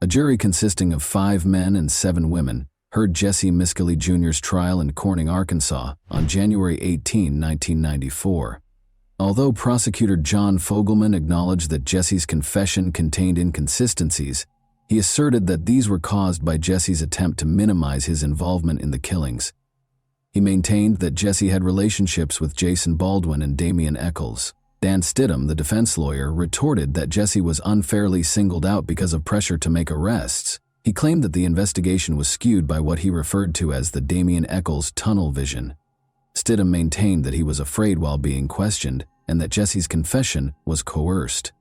A jury consisting of 5 men and 7 women heard Jesse Miscali Jr.'s trial in Corning, Arkansas on January 18, 1994. Although Prosecutor John Fogelman acknowledged that Jesse's confession contained inconsistencies, he asserted that these were caused by Jesse's attempt to minimize his involvement in the killings. He maintained that Jesse had relationships with Jason Baldwin and Damian Eccles. Dan Stidham, the defense lawyer, retorted that Jesse was unfairly singled out because of pressure to make arrests, He claimed that the investigation was skewed by what he referred to as the Damien Echols tunnel vision. Stidham maintained that he was afraid while being questioned and that Jesse's confession was coerced.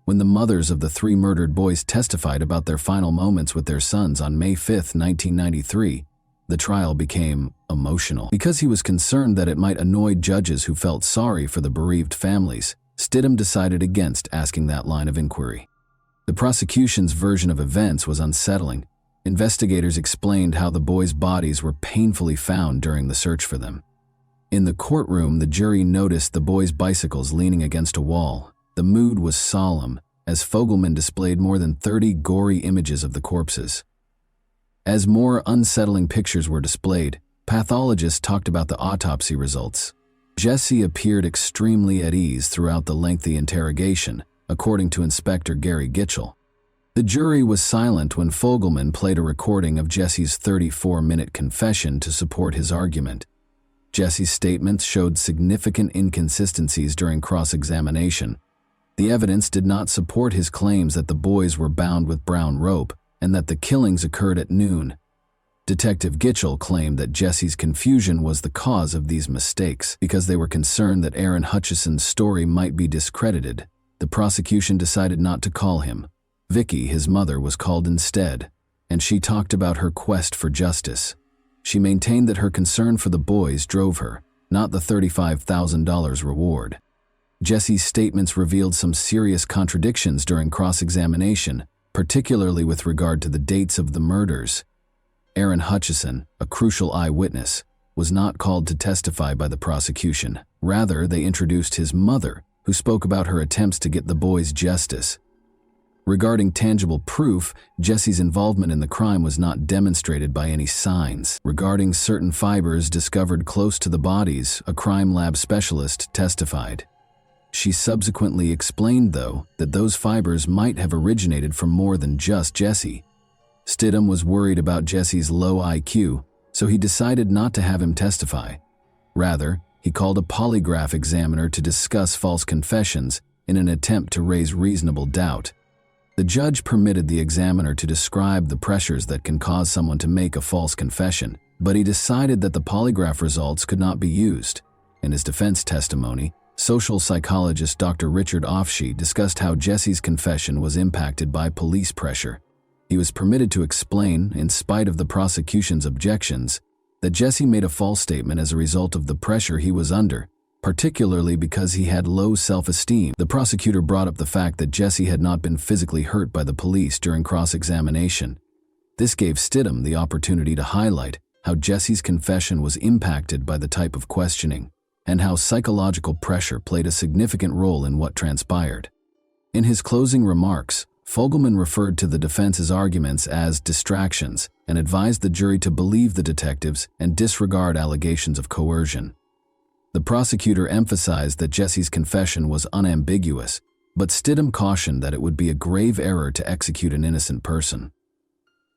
When the mothers of the 3 murdered boys testified about their final moments with their sons on May 5, 1993, the trial became emotional. Because he was concerned that it might annoy judges who felt sorry for the bereaved families, Stidham decided against asking that line of inquiry. The prosecution's version of events was unsettling. Investigators explained how the boys' bodies were painfully found during the search for them. In the courtroom, the jury noticed the boys' bicycles leaning against a wall. The mood was solemn, as Fogelman displayed more than 30 gory images of the corpses. As more unsettling pictures were displayed, pathologists talked about the autopsy results. Jesse appeared extremely at ease throughout the lengthy interrogation, according to Inspector Gary Gitchell. The jury was silent when Fogelman played a recording of Jesse's 34-minute confession to support his argument. Jesse's statements showed significant inconsistencies during cross-examination. The evidence did not support his claims that the boys were bound with brown rope and that the killings occurred at noon. Detective Gitchell claimed that Jesse's confusion was the cause of these mistakes because they were concerned that Aaron Hutchison's story might be discredited. The prosecution decided not to call him. Vicky, his mother, was called instead, and she talked about her quest for justice. She maintained that her concern for the boys drove her, not the $35,000 reward. Jesse's statements revealed some serious contradictions during cross-examination, particularly with regard to the dates of the murders. Aaron Hutchison, a crucial eyewitness, was not called to testify by the prosecution. Rather, they introduced his mother, who spoke about her attempts to get the boys justice. Regarding tangible proof, Jesse's involvement in the crime was not demonstrated by any signs. Regarding certain fibers discovered close to the bodies, a crime lab specialist testified. She subsequently explained, though, that those fibers might have originated from more than just Jesse. Stidham was worried about Jesse's low IQ, so he decided not to have him testify. Rather, he called a polygraph examiner to discuss false confessions in an attempt to raise reasonable doubt. The judge permitted the examiner to describe the pressures that can cause someone to make a false confession, but he decided that the polygraph results could not be used. In his defense testimony, social psychologist Dr. Richard Offshee discussed how Jesse's confession was impacted by police pressure. He was permitted to explain, in spite of the prosecution's objections, that Jesse made a false statement as a result of the pressure he was under, particularly because he had low self-esteem. The prosecutor brought up the fact that Jesse had not been physically hurt by the police during cross-examination. This gave Stidham the opportunity to highlight how Jesse's confession was impacted by the type of questioning, and how psychological pressure played a significant role in what transpired. In his closing remarks, Fogelman referred to the defense's arguments as distractions and advised the jury to believe the detectives and disregard allegations of coercion. The prosecutor emphasized that Jesse's confession was unambiguous, but Stidham cautioned that it would be a grave error to execute an innocent person.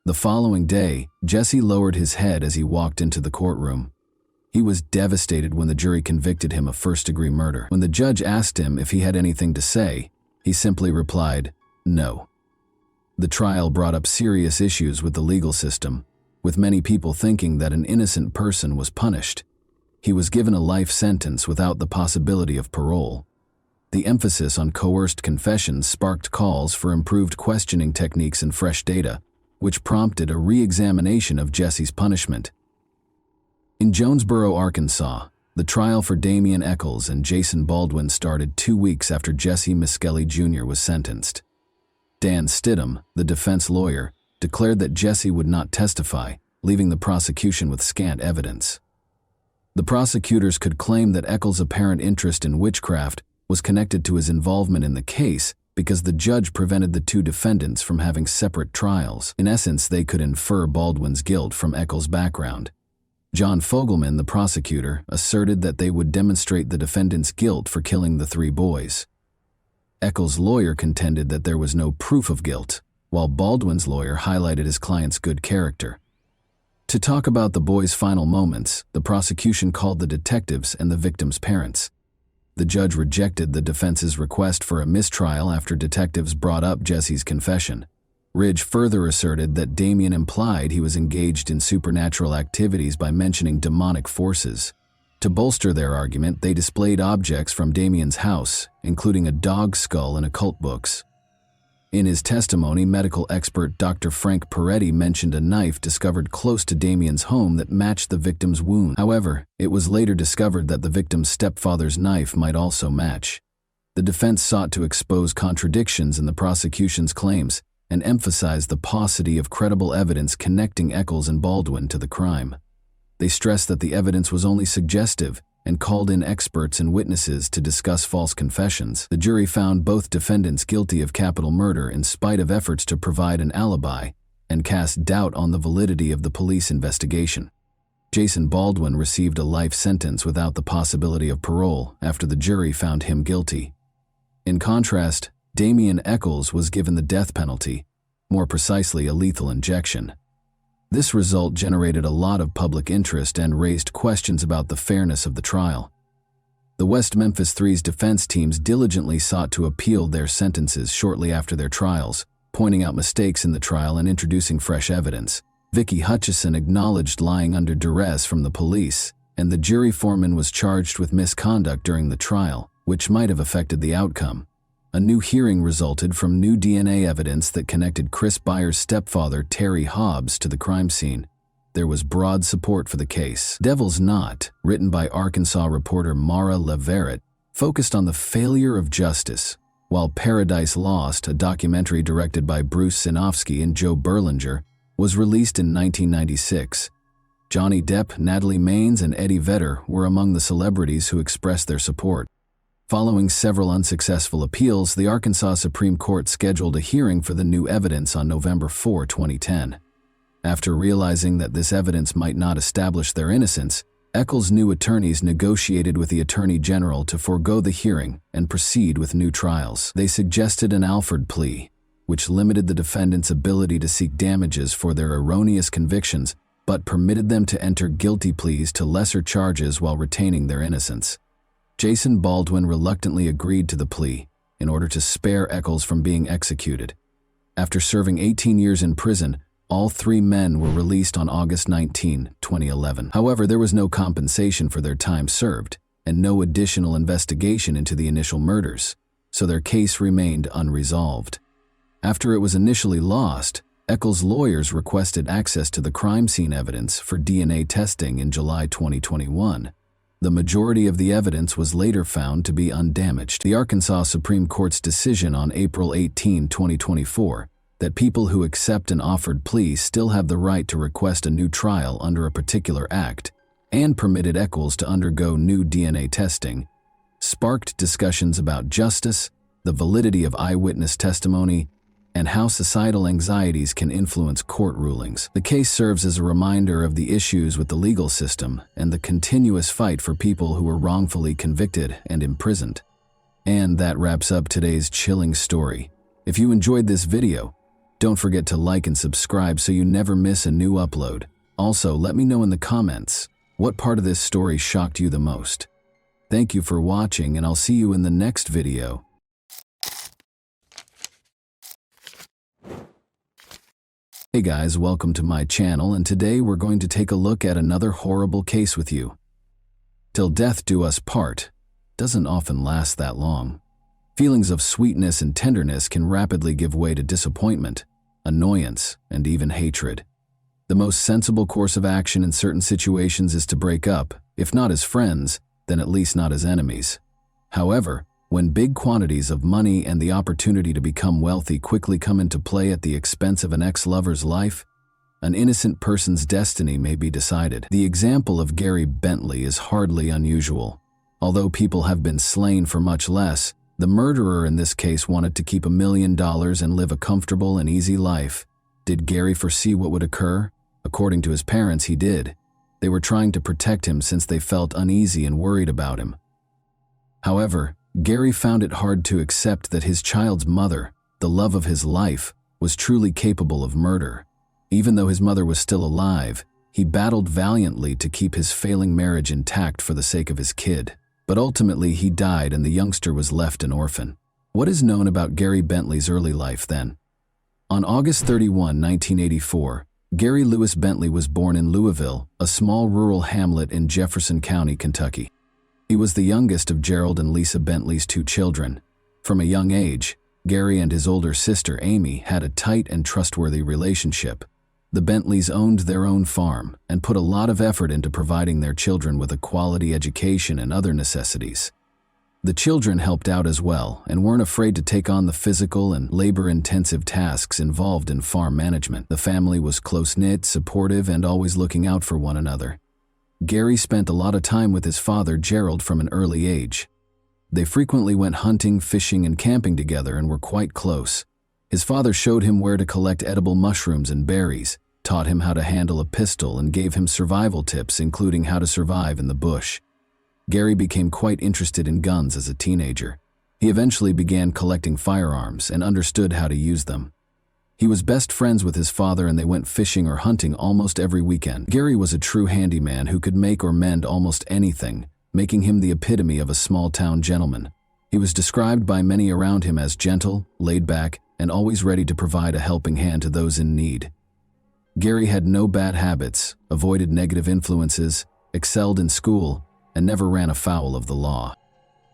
The following day, Jesse lowered his head as he walked into the courtroom. He was devastated when the jury convicted him of first-degree murder. When the judge asked him if he had anything to say, he simply replied, "No." The trial brought up serious issues with the legal system, with many people thinking that an innocent person was punished. He was given a life sentence without the possibility of parole. The emphasis on coerced confessions sparked calls for improved questioning techniques and fresh data, which prompted a re-examination of Jesse's punishment. In Jonesboro, Arkansas, the trial for Damien Echols and Jason Baldwin started 2 weeks after Jesse Miskelly Jr. was sentenced. Dan Stidham, the defense lawyer, declared that Jesse would not testify, leaving the prosecution with scant evidence. The prosecutors could claim that Echols' apparent interest in witchcraft was connected to his involvement in the case because the judge prevented the 2 defendants from having separate trials. In essence, they could infer Baldwin's guilt from Echols' background. John Fogelman, the prosecutor, asserted that they would demonstrate the defendant's guilt for killing the 3 boys. Echols' lawyer contended that there was no proof of guilt, while Baldwin's lawyer highlighted his client's good character. To talk about the boys' final moments, the prosecution called the detectives and the victims' parents. The judge rejected the defense's request for a mistrial after detectives brought up Jesse's confession. Ridge further asserted that Damien implied he was engaged in supernatural activities by mentioning demonic forces. To bolster their argument, they displayed objects from Damien's house, including a dog skull and occult books. In his testimony, medical expert Dr. Frank Peretti mentioned a knife discovered close to Damien's home that matched the victim's wound. However, it was later discovered that the victim's stepfather's knife might also match. The defense sought to expose contradictions in the prosecution's claims and emphasize the paucity of credible evidence connecting Eccles and Baldwin to the crime. They stressed that the evidence was only suggestive and called in experts and witnesses to discuss false confessions. The jury found both defendants guilty of capital murder in spite of efforts to provide an alibi and cast doubt on the validity of the police investigation. Jason Baldwin received a life sentence without the possibility of parole after the jury found him guilty. In contrast, Damien Eccles was given the death penalty, more precisely a lethal injection. This result generated a lot of public interest and raised questions about the fairness of the trial. The West Memphis Three's defense teams diligently sought to appeal their sentences shortly after their trials, pointing out mistakes in the trial and introducing fresh evidence. Vicky Hutchison acknowledged lying under duress from the police, and the jury foreman was charged with misconduct during the trial, which might have affected the outcome. A new hearing resulted from new DNA evidence that connected Chris Byers' stepfather, Terry Hobbs, to the crime scene. There was broad support for the case. Devil's Knot, written by Arkansas reporter Mara Leverett, focused on the failure of justice, while Paradise Lost, a documentary directed by Bruce Sinofsky and Joe Berlinger, was released in 1996. Johnny Depp, Natalie Maines, and Eddie Vedder were among the celebrities who expressed their support. Following several unsuccessful appeals, the Arkansas Supreme Court scheduled a hearing for the new evidence on November 4, 2010. After realizing that this evidence might not establish their innocence, Eccles' new attorneys negotiated with the Attorney General to forego the hearing and proceed with new trials. They suggested an Alford plea, which limited the defendants' ability to seek damages for their erroneous convictions, but permitted them to enter guilty pleas to lesser charges while retaining their innocence. Jason Baldwin reluctantly agreed to the plea in order to spare Eccles from being executed. After serving 18 years in prison, all three men were released on August 19, 2011. However, there was no compensation for their time served and no additional investigation into the initial murders, so their case remained unresolved. After it was initially lost, Eccles' lawyers requested access to the crime scene evidence for DNA testing in July 2021. The majority of the evidence was later found to be undamaged. The Arkansas Supreme Court's decision on April 18, 2024, that people who accept an offered plea still have the right to request a new trial under a particular act, and permitted Eccles to undergo new DNA testing, sparked discussions about justice, the validity of eyewitness testimony, and how societal anxieties can influence court rulings. The case serves as a reminder of the issues with the legal system and the continuous fight for people who were wrongfully convicted and imprisoned. And that wraps up today's chilling story. If you enjoyed this video, don't forget to like and subscribe so you never miss a new upload. Also, let me know in the comments what part of this story shocked you the most. Thank you for watching, and I'll see you in the next video. Hey guys, welcome to my channel, and today we're going to take a look at another horrible case with you. Till death do us part doesn't often last that long. Feelings of sweetness and tenderness can rapidly give way to disappointment, annoyance, and even hatred. The most sensible course of action in certain situations is to break up, if not as friends, then at least not as enemies. However, when big quantities of money and the opportunity to become wealthy quickly come into play at the expense of an ex-lover's life, an innocent person's destiny may be decided. The example of Gary Bentley is hardly unusual. Although people have been slain for much less, the murderer in this case wanted to keep $1 million and live a comfortable and easy life. Did Gary foresee what would occur? According to his parents, he did. They were trying to protect him since they felt uneasy and worried about him. However, Gary found it hard to accept that his child's mother, the love of his life, was truly capable of murder. Even though his mother was still alive, he battled valiantly to keep his failing marriage intact for the sake of his kid. But ultimately he died and the youngster was left an orphan. What is known about Gary Bentley's early life then? On August 31, 1984, Gary Lewis Bentley was born in Louisville, a small rural hamlet in Jefferson County, Kentucky. He was the youngest of Gerald and Lisa Bentley's 2 children. From a young age, Gary and his older sister Amy had a tight and trustworthy relationship. The Bentleys owned their own farm and put a lot of effort into providing their children with a quality education and other necessities. The children helped out as well and weren't afraid to take on the physical and labor-intensive tasks involved in farm management. The family was close-knit, supportive, and always looking out for one another. Gary spent a lot of time with his father, Gerald, from an early age. They frequently went hunting, fishing, and camping together and were quite close. His father showed him where to collect edible mushrooms and berries, taught him how to handle a pistol, and gave him survival tips, including how to survive in the bush. Gary became quite interested in guns as a teenager. He eventually began collecting firearms and understood how to use them. He was best friends with his father and they went fishing or hunting almost every weekend. Gary was a true handyman who could make or mend almost anything, making him the epitome of a small-town gentleman. He was described by many around him as gentle, laid-back, and always ready to provide a helping hand to those in need. Gary had no bad habits, avoided negative influences, excelled in school, and never ran afoul of the law.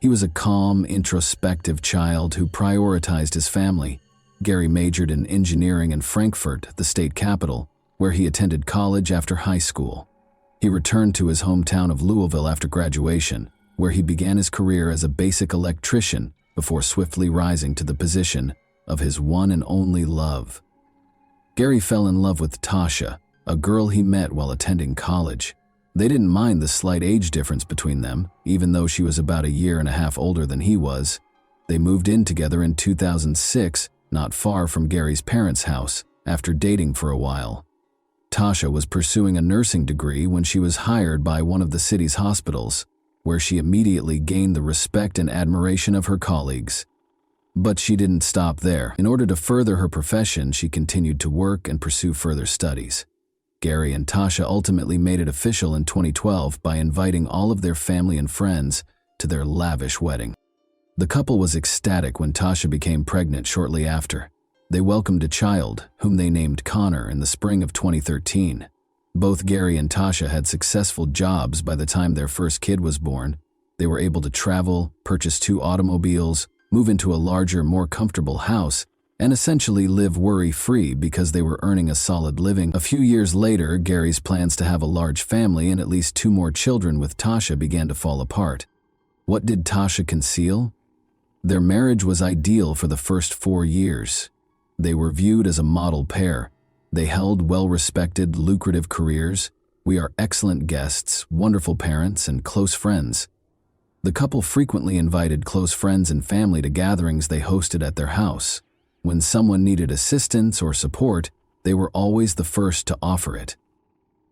He was a calm, introspective child who prioritized his family. Gary majored in engineering in Frankfurt, the state capital, where he attended college after high school. He returned to his hometown of Louisville after graduation, where he began his career as a basic electrician before swiftly rising to the position of his one and only love. Gary fell in love with Tasha, a girl he met while attending college. They didn't mind the slight age difference between them, even though she was about a year and a half older than he was. They moved in together in 2006, not far from Gary's parents' house, after dating for a while. Tasha was pursuing a nursing degree when she was hired by one of the city's hospitals, where she immediately gained the respect and admiration of her colleagues. But she didn't stop there. In order to further her profession, she continued to work and pursue further studies. Gary and Tasha ultimately made it official in 2012 by inviting all of their family and friends to their lavish wedding. The couple was ecstatic when Tasha became pregnant shortly after. They welcomed a child, whom they named Connor, in the spring of 2013. Both Gary and Tasha had successful jobs by the time their first kid was born. They were able to travel, purchase 2 automobiles, move into a larger, more comfortable house, and essentially live worry-free because they were earning a solid living. A few years later, Gary's plans to have a large family and at least 2 more children with Tasha began to fall apart. What did Tasha conceal? Their marriage was ideal for the first 4 years. They were viewed as a model pair. They held well-respected, lucrative careers. We are excellent guests, wonderful parents, and close friends. The couple frequently invited close friends and family to gatherings they hosted at their house. When someone needed assistance or support, they were always the first to offer it.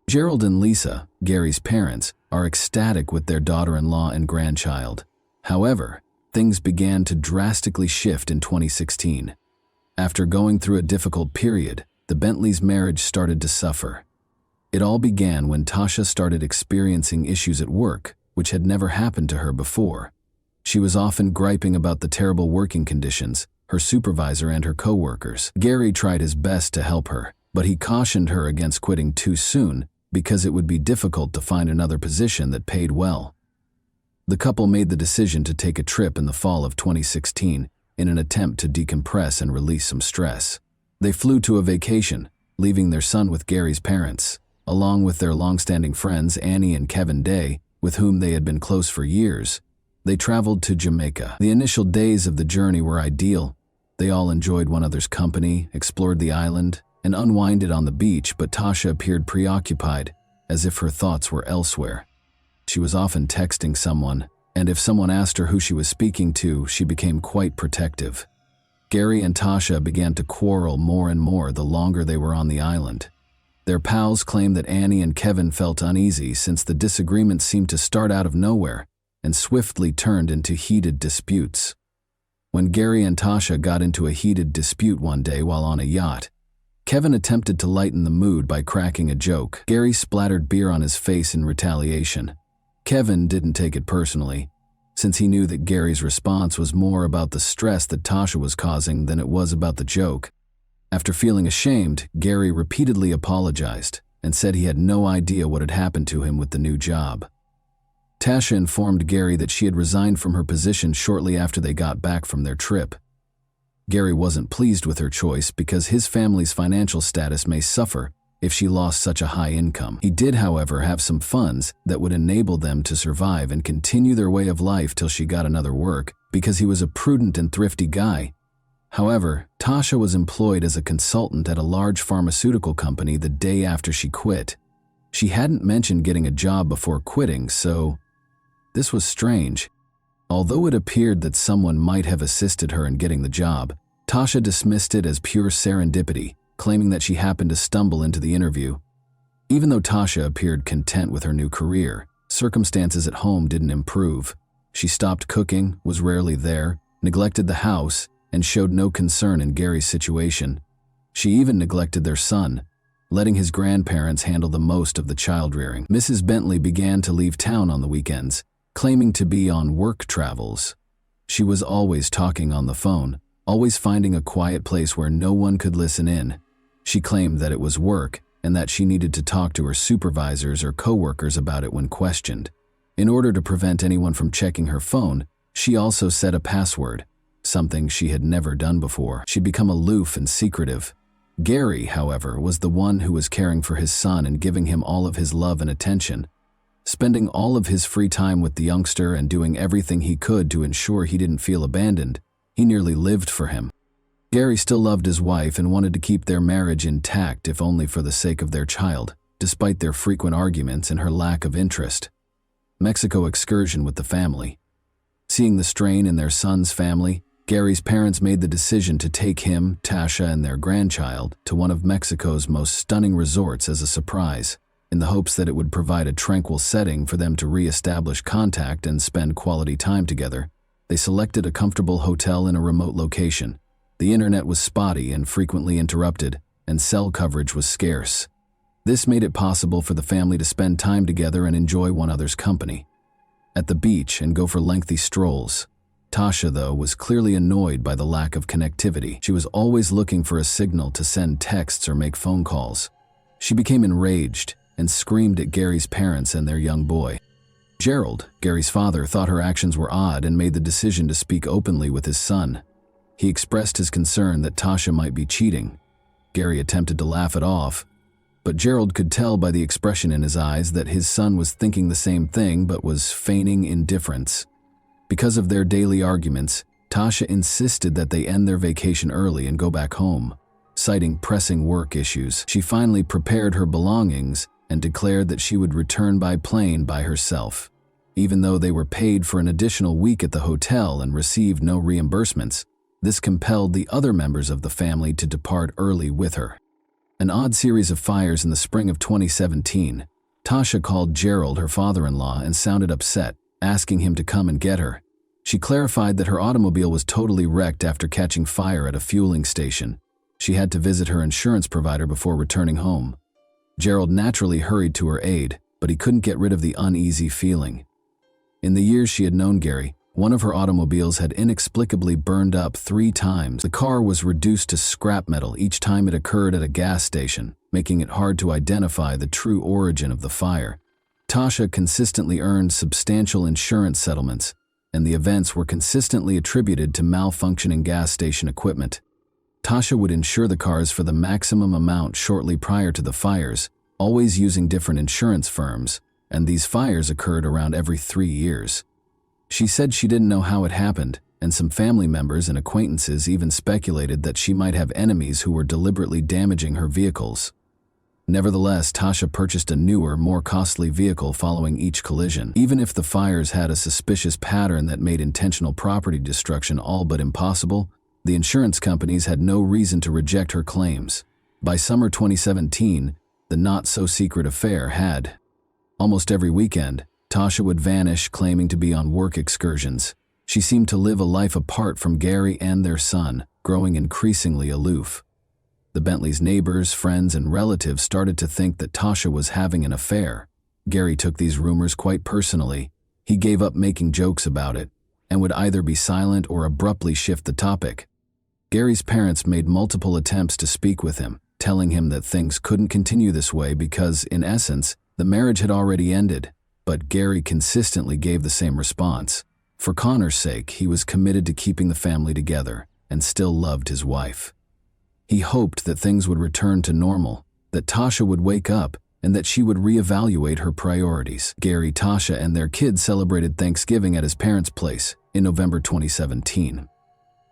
Gerald and Lisa, Gary's parents, are ecstatic with their daughter-in-law and grandchild. However, things began to drastically shift in 2016. After going through a difficult period, the Bentleys' marriage started to suffer. It all began when Tasha started experiencing issues at work, which had never happened to her before. She was often griping about the terrible working conditions, her supervisor and her co-workers. Gary tried his best to help her, but he cautioned her against quitting too soon because it would be difficult to find another position that paid well. The couple made the decision to take a trip in the fall of 2016 in an attempt to decompress and release some stress. They flew to a vacation, leaving their son with Gary's parents, along with their long-standing friends Annie and Kevin Day, with whom they had been close for years. They traveled to Jamaica. The initial days of the journey were ideal. They all enjoyed one another's company, explored the island, and unwinded on the beach, but Tasha appeared preoccupied, as if her thoughts were elsewhere. She was often texting someone, and if someone asked her who she was speaking to, she became quite protective. Gary and Tasha began to quarrel more and more the longer they were on the island. Their pals claimed that Annie and Kevin felt uneasy since the disagreements seemed to start out of nowhere and swiftly turned into heated disputes. When Gary and Tasha got into a heated dispute one day while on a yacht, Kevin attempted to lighten the mood by cracking a joke. Gary splattered beer on his face in retaliation. Kevin didn't take it personally, since he knew that Gary's response was more about the stress that Tasha was causing than it was about the joke. After feeling ashamed, Gary repeatedly apologized and said he had no idea what had happened to him with the new job. Tasha informed Gary that she had resigned from her position shortly after they got back from their trip. Gary wasn't pleased with her choice because his family's financial status may suffer if she lost such a high income. He did, however, have some funds that would enable them to survive and continue their way of life till she got another work, because he was a prudent and thrifty guy. However, Tasha was employed as a consultant at a large pharmaceutical company the day after she quit. She hadn't mentioned getting a job before quitting, so this was strange. Although it appeared that someone might have assisted her in getting the job, Tasha dismissed it as pure serendipity, claiming that she happened to stumble into the interview. Even though Tasha appeared content with her new career, circumstances at home didn't improve. She stopped cooking, was rarely there, neglected the house, and showed no concern in Gary's situation. She even neglected their son, letting his grandparents handle the most of the child rearing. Mrs. Bentley began to leave town on the weekends, claiming to be on work travels. She was always talking on the phone, always finding a quiet place where no one could listen in. She claimed that it was work and that she needed to talk to her supervisors or coworkers about it when questioned. In order to prevent anyone from checking her phone, she also set a password, something she had never done before. She'd become aloof and secretive. Gary, however, was the one who was caring for his son and giving him all of his love and attention. Spending all of his free time with the youngster and doing everything he could to ensure he didn't feel abandoned, he nearly lived for him. Gary still loved his wife and wanted to keep their marriage intact, if only for the sake of their child, despite their frequent arguments and her lack of interest. Mexico excursion with the family. Seeing the strain in their son's family, Gary's parents made the decision to take him, Tasha, and their grandchild to one of Mexico's most stunning resorts as a surprise, in the hopes that it would provide a tranquil setting for them to re-establish contact and spend quality time together. They selected a comfortable hotel in a remote location. The internet was spotty and frequently interrupted, and cell coverage was scarce. This made it possible for the family to spend time together and enjoy one another's company. At the beach and go for lengthy strolls. Tasha, though, was clearly annoyed by the lack of connectivity. She was always looking for a signal to send texts or make phone calls. She became enraged and screamed at Gary's parents and their young boy. Gerald, Gary's father, thought her actions were odd and made the decision to speak openly with his son. He expressed his concern that Tasha might be cheating. Gary attempted to laugh it off, but Gerald could tell by the expression in his eyes that his son was thinking the same thing but was feigning indifference. Because of their daily arguments, Tasha insisted that they end their vacation early and go back home. Citing pressing work issues, she finally prepared her belongings and declared that she would return by plane by herself. Even though they were paid for an additional week at the hotel and received no reimbursements, this compelled the other members of the family to depart early with her. An odd series of fires in the spring of 2017, Tasha called Gerald, her father-in-law, and sounded upset, asking him to come and get her. She clarified that her automobile was totally wrecked after catching fire at a fueling station. She had to visit her insurance provider before returning home. Gerald naturally hurried to her aid, but he couldn't get rid of the uneasy feeling. In the years she had known Gary, one of her automobiles had inexplicably burned up 3 times. The car was reduced to scrap metal each time it occurred at a gas station, making it hard to identify the true origin of the fire. Tasha consistently earned substantial insurance settlements, and the events were consistently attributed to malfunctioning gas station equipment. Tasha would insure the cars for the maximum amount shortly prior to the fires, always using different insurance firms, and these fires occurred around every 3 years. She said she didn't know how it happened, and some family members and acquaintances even speculated that she might have enemies who were deliberately damaging her vehicles. Nevertheless, Tasha purchased a newer, more costly vehicle following each collision. Even if the fires had a suspicious pattern that made intentional property destruction all but impossible, the insurance companies had no reason to reject her claims. By summer 2017, the not-so-secret affair had. Almost every weekend, Tasha would vanish, claiming to be on work excursions. She seemed to live a life apart from Gary and their son, growing increasingly aloof. The Bentleys' neighbors, friends, and relatives started to think that Tasha was having an affair. Gary took these rumors quite personally. He gave up making jokes about it, and would either be silent or abruptly shift the topic. Gary's parents made multiple attempts to speak with him, telling him that things couldn't continue this way because, in essence, the marriage had already ended, but Gary consistently gave the same response. For Connor's sake, he was committed to keeping the family together and still loved his wife. He hoped that things would return to normal, that Tasha would wake up, and that she would reevaluate her priorities. Gary, Tasha, and their kids celebrated Thanksgiving at his parents' place in November 2017.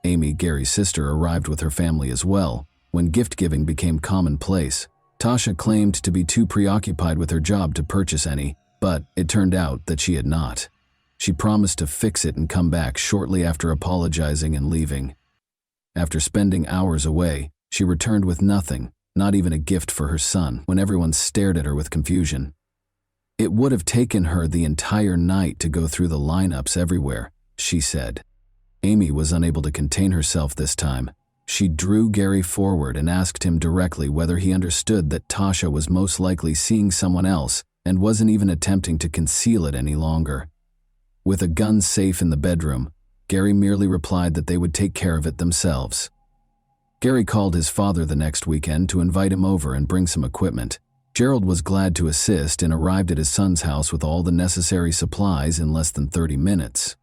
Amy, Gary's sister, arrived with her family as well. When gift-giving became commonplace, Tasha claimed to be too preoccupied with her job to purchase any, but it turned out that she had not. She promised to fix it and come back shortly after apologizing and leaving. After spending hours away, she returned with nothing, not even a gift for her son, when everyone stared at her with confusion. It would have taken her the entire night to go through the lineups everywhere, she said. Amy was unable to contain herself this time. She drew Gary forward and asked him directly whether he understood that Tasha was most likely seeing someone else and wasn't even attempting to conceal it any longer. With a gun safe in the bedroom, Gary merely replied that they would take care of it themselves. Gary called his father the next weekend to invite him over and bring some equipment. Gerald was glad to assist and arrived at his son's house with all the necessary supplies in less than 30 minutes.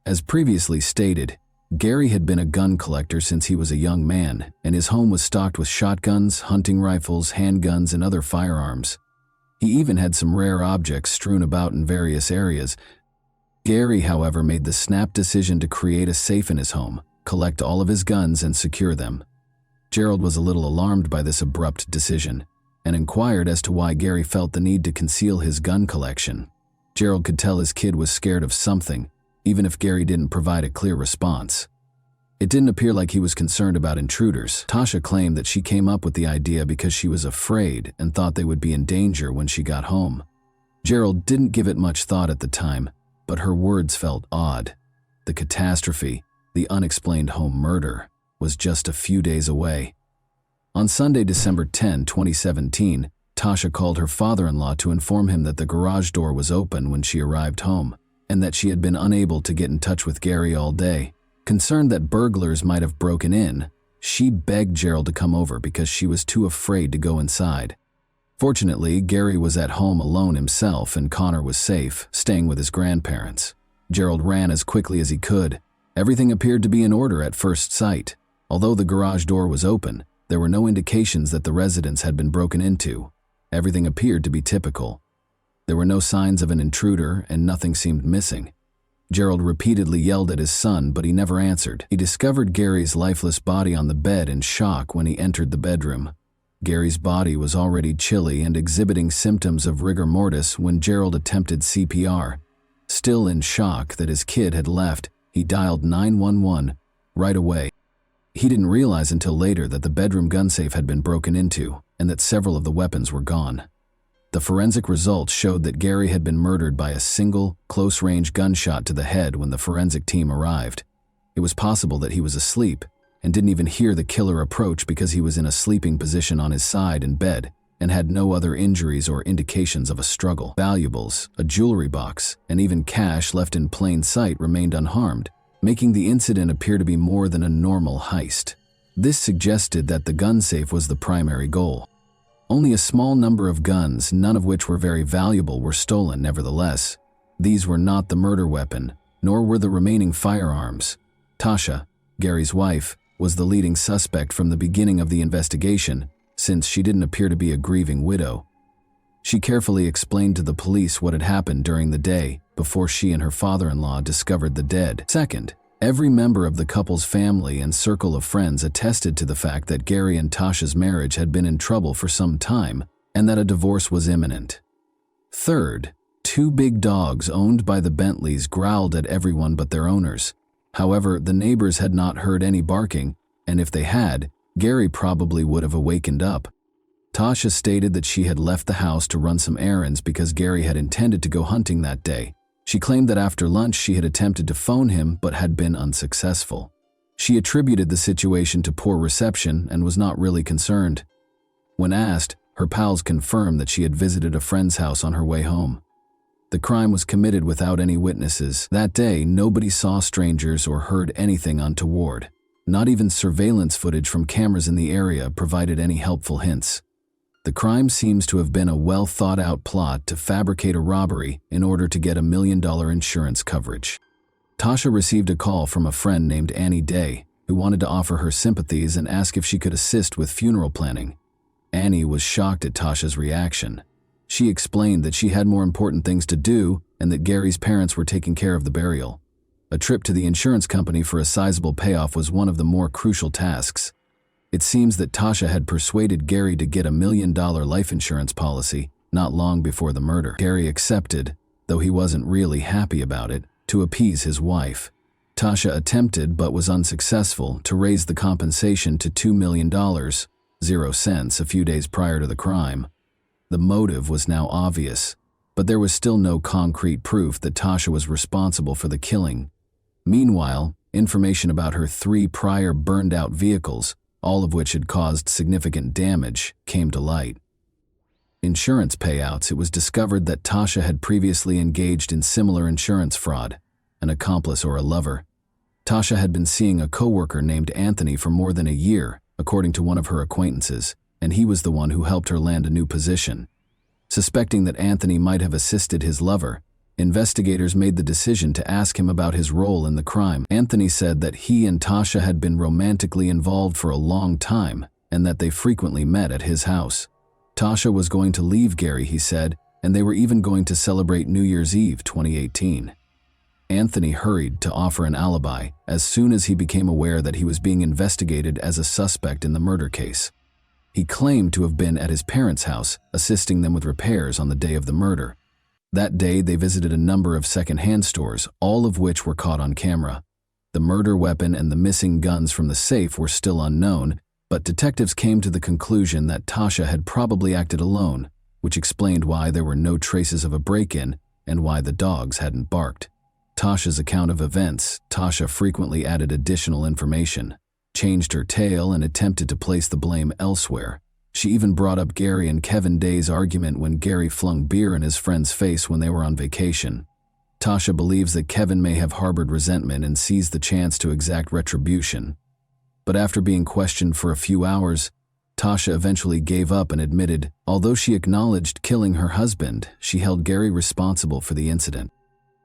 As previously stated, Gary had been a gun collector since he was a young man, and his home was stocked with shotguns, hunting rifles, handguns, and other firearms. He even had some rare objects strewn about in various areas. Gary, however, made the snap decision to create a safe in his home, collect all of his guns, and secure them. Gerald was a little alarmed by this abrupt decision, and inquired as to why Gary felt the need to conceal his gun collection. Gerald could tell his kid was scared of something, even if Gary didn't provide a clear response. It didn't appear like he was concerned about intruders. Tasha claimed that she came up with the idea because she was afraid and thought they would be in danger when she got home. Gerald didn't give it much thought at the time, but her words felt odd. The catastrophe, the unexplained home murder, was just a few days away. On Sunday, December 10, 2017, Tasha called her father-in-law to inform him that the garage door was open when she arrived home, and that she had been unable to get in touch with Gary all day. Concerned that burglars might have broken in, she begged Gerald to come over because she was too afraid to go inside. Fortunately, Gary was at home alone himself and Connor was safe, staying with his grandparents. Gerald ran as quickly as he could. Everything appeared to be in order at first sight. Although the garage door was open, there were no indications that the residence had been broken into. Everything appeared to be typical. There were no signs of an intruder and nothing seemed missing. Gerald repeatedly yelled at his son, but he never answered. He discovered Gary's lifeless body on the bed in shock when he entered the bedroom. Gary's body was already chilly and exhibiting symptoms of rigor mortis when Gerald attempted CPR. Still in shock that his kid had left, he dialed 911 right away. He didn't realize until later that the bedroom gun safe had been broken into and that several of the weapons were gone. The forensic results showed that Gary had been murdered by a single, close-range gunshot to the head when the forensic team arrived. It was possible that he was asleep and didn't even hear the killer approach because he was in a sleeping position on his side in bed and had no other injuries or indications of a struggle. Valuables, a jewelry box, and even cash left in plain sight remained unharmed, making the incident appear to be more than a normal heist. This suggested that the gun safe was the primary goal. Only a small number of guns, none of which were very valuable, were stolen nevertheless. These were not the murder weapon, nor were the remaining firearms. Tasha, Gary's wife, was the leading suspect from the beginning of the investigation, since she didn't appear to be a grieving widow. She carefully explained to the police what had happened during the day before she and her father-in-law discovered the dead. Second, every member of the couple's family and circle of friends attested to the fact that Gary and Tasha's marriage had been in trouble for some time and that a divorce was imminent. Third, 2 big dogs owned by the Bentleys growled at everyone but their owners. However, the neighbors had not heard any barking, and if they had, Gary probably would have awakened up. Tasha stated that she had left the house to run some errands because Gary had intended to go hunting that day. She claimed that after lunch she had attempted to phone him but had been unsuccessful. She attributed the situation to poor reception and was not really concerned. When asked, her pals confirmed that she had visited a friend's house on her way home. The crime was committed without any witnesses. That day, nobody saw strangers or heard anything untoward. Not even surveillance footage from cameras in the area provided any helpful hints. The crime seems to have been a well-thought-out plot to fabricate a robbery in order to get $1 million insurance coverage. Tasha received a call from a friend named Annie Day, who wanted to offer her sympathies and ask if she could assist with funeral planning. Annie was shocked at Tasha's reaction. She explained that she had more important things to do and that Gary's parents were taking care of the burial. A trip to the insurance company for a sizable payoff was one of the more crucial tasks. It seems that Tasha had persuaded Gary to get $1 million life insurance policy not long before the murder. Gary accepted, though he wasn't really happy about it, to appease his wife. Tasha attempted, but was unsuccessful, to raise the compensation to $2 million, 0 cents, a few days prior to the crime. The motive was now obvious, but there was still no concrete proof that Tasha was responsible for the killing. Meanwhile, information about her 3 prior burned-out vehicles, all of which had caused significant damage, came to light. Insurance payouts. It was discovered that Tasha had previously engaged in similar insurance fraud, an accomplice or a lover. Tasha had been seeing a coworker named Anthony for more than a year, according to one of her acquaintances, and he was the one who helped her land a new position. Suspecting that Anthony might have assisted his lover, investigators made the decision to ask him about his role in the crime. Anthony said that he and Tasha had been romantically involved for a long time and that they frequently met at his house. Tasha was going to leave Gary, he said, and they were even going to celebrate New Year's Eve 2018. Anthony hurried to offer an alibi as soon as he became aware that he was being investigated as a suspect in the murder case. He claimed to have been at his parents' house, assisting them with repairs on the day of the murder. That day, they visited a number of second-hand stores, all of which were caught on camera. The murder weapon and the missing guns from the safe were still unknown, but detectives came to the conclusion that Tasha had probably acted alone, which explained why there were no traces of a break-in and why the dogs hadn't barked. Tasha's account of events. Tasha frequently added additional information, changed her tale, and attempted to place the blame elsewhere. She even brought up Gary and Kevin Day's argument when Gary flung beer in his friend's face when they were on vacation. Tasha believes that Kevin may have harbored resentment and seized the chance to exact retribution. But after being questioned for a few hours, Tasha eventually gave up and admitted, although she acknowledged killing her husband, she held Gary responsible for the incident.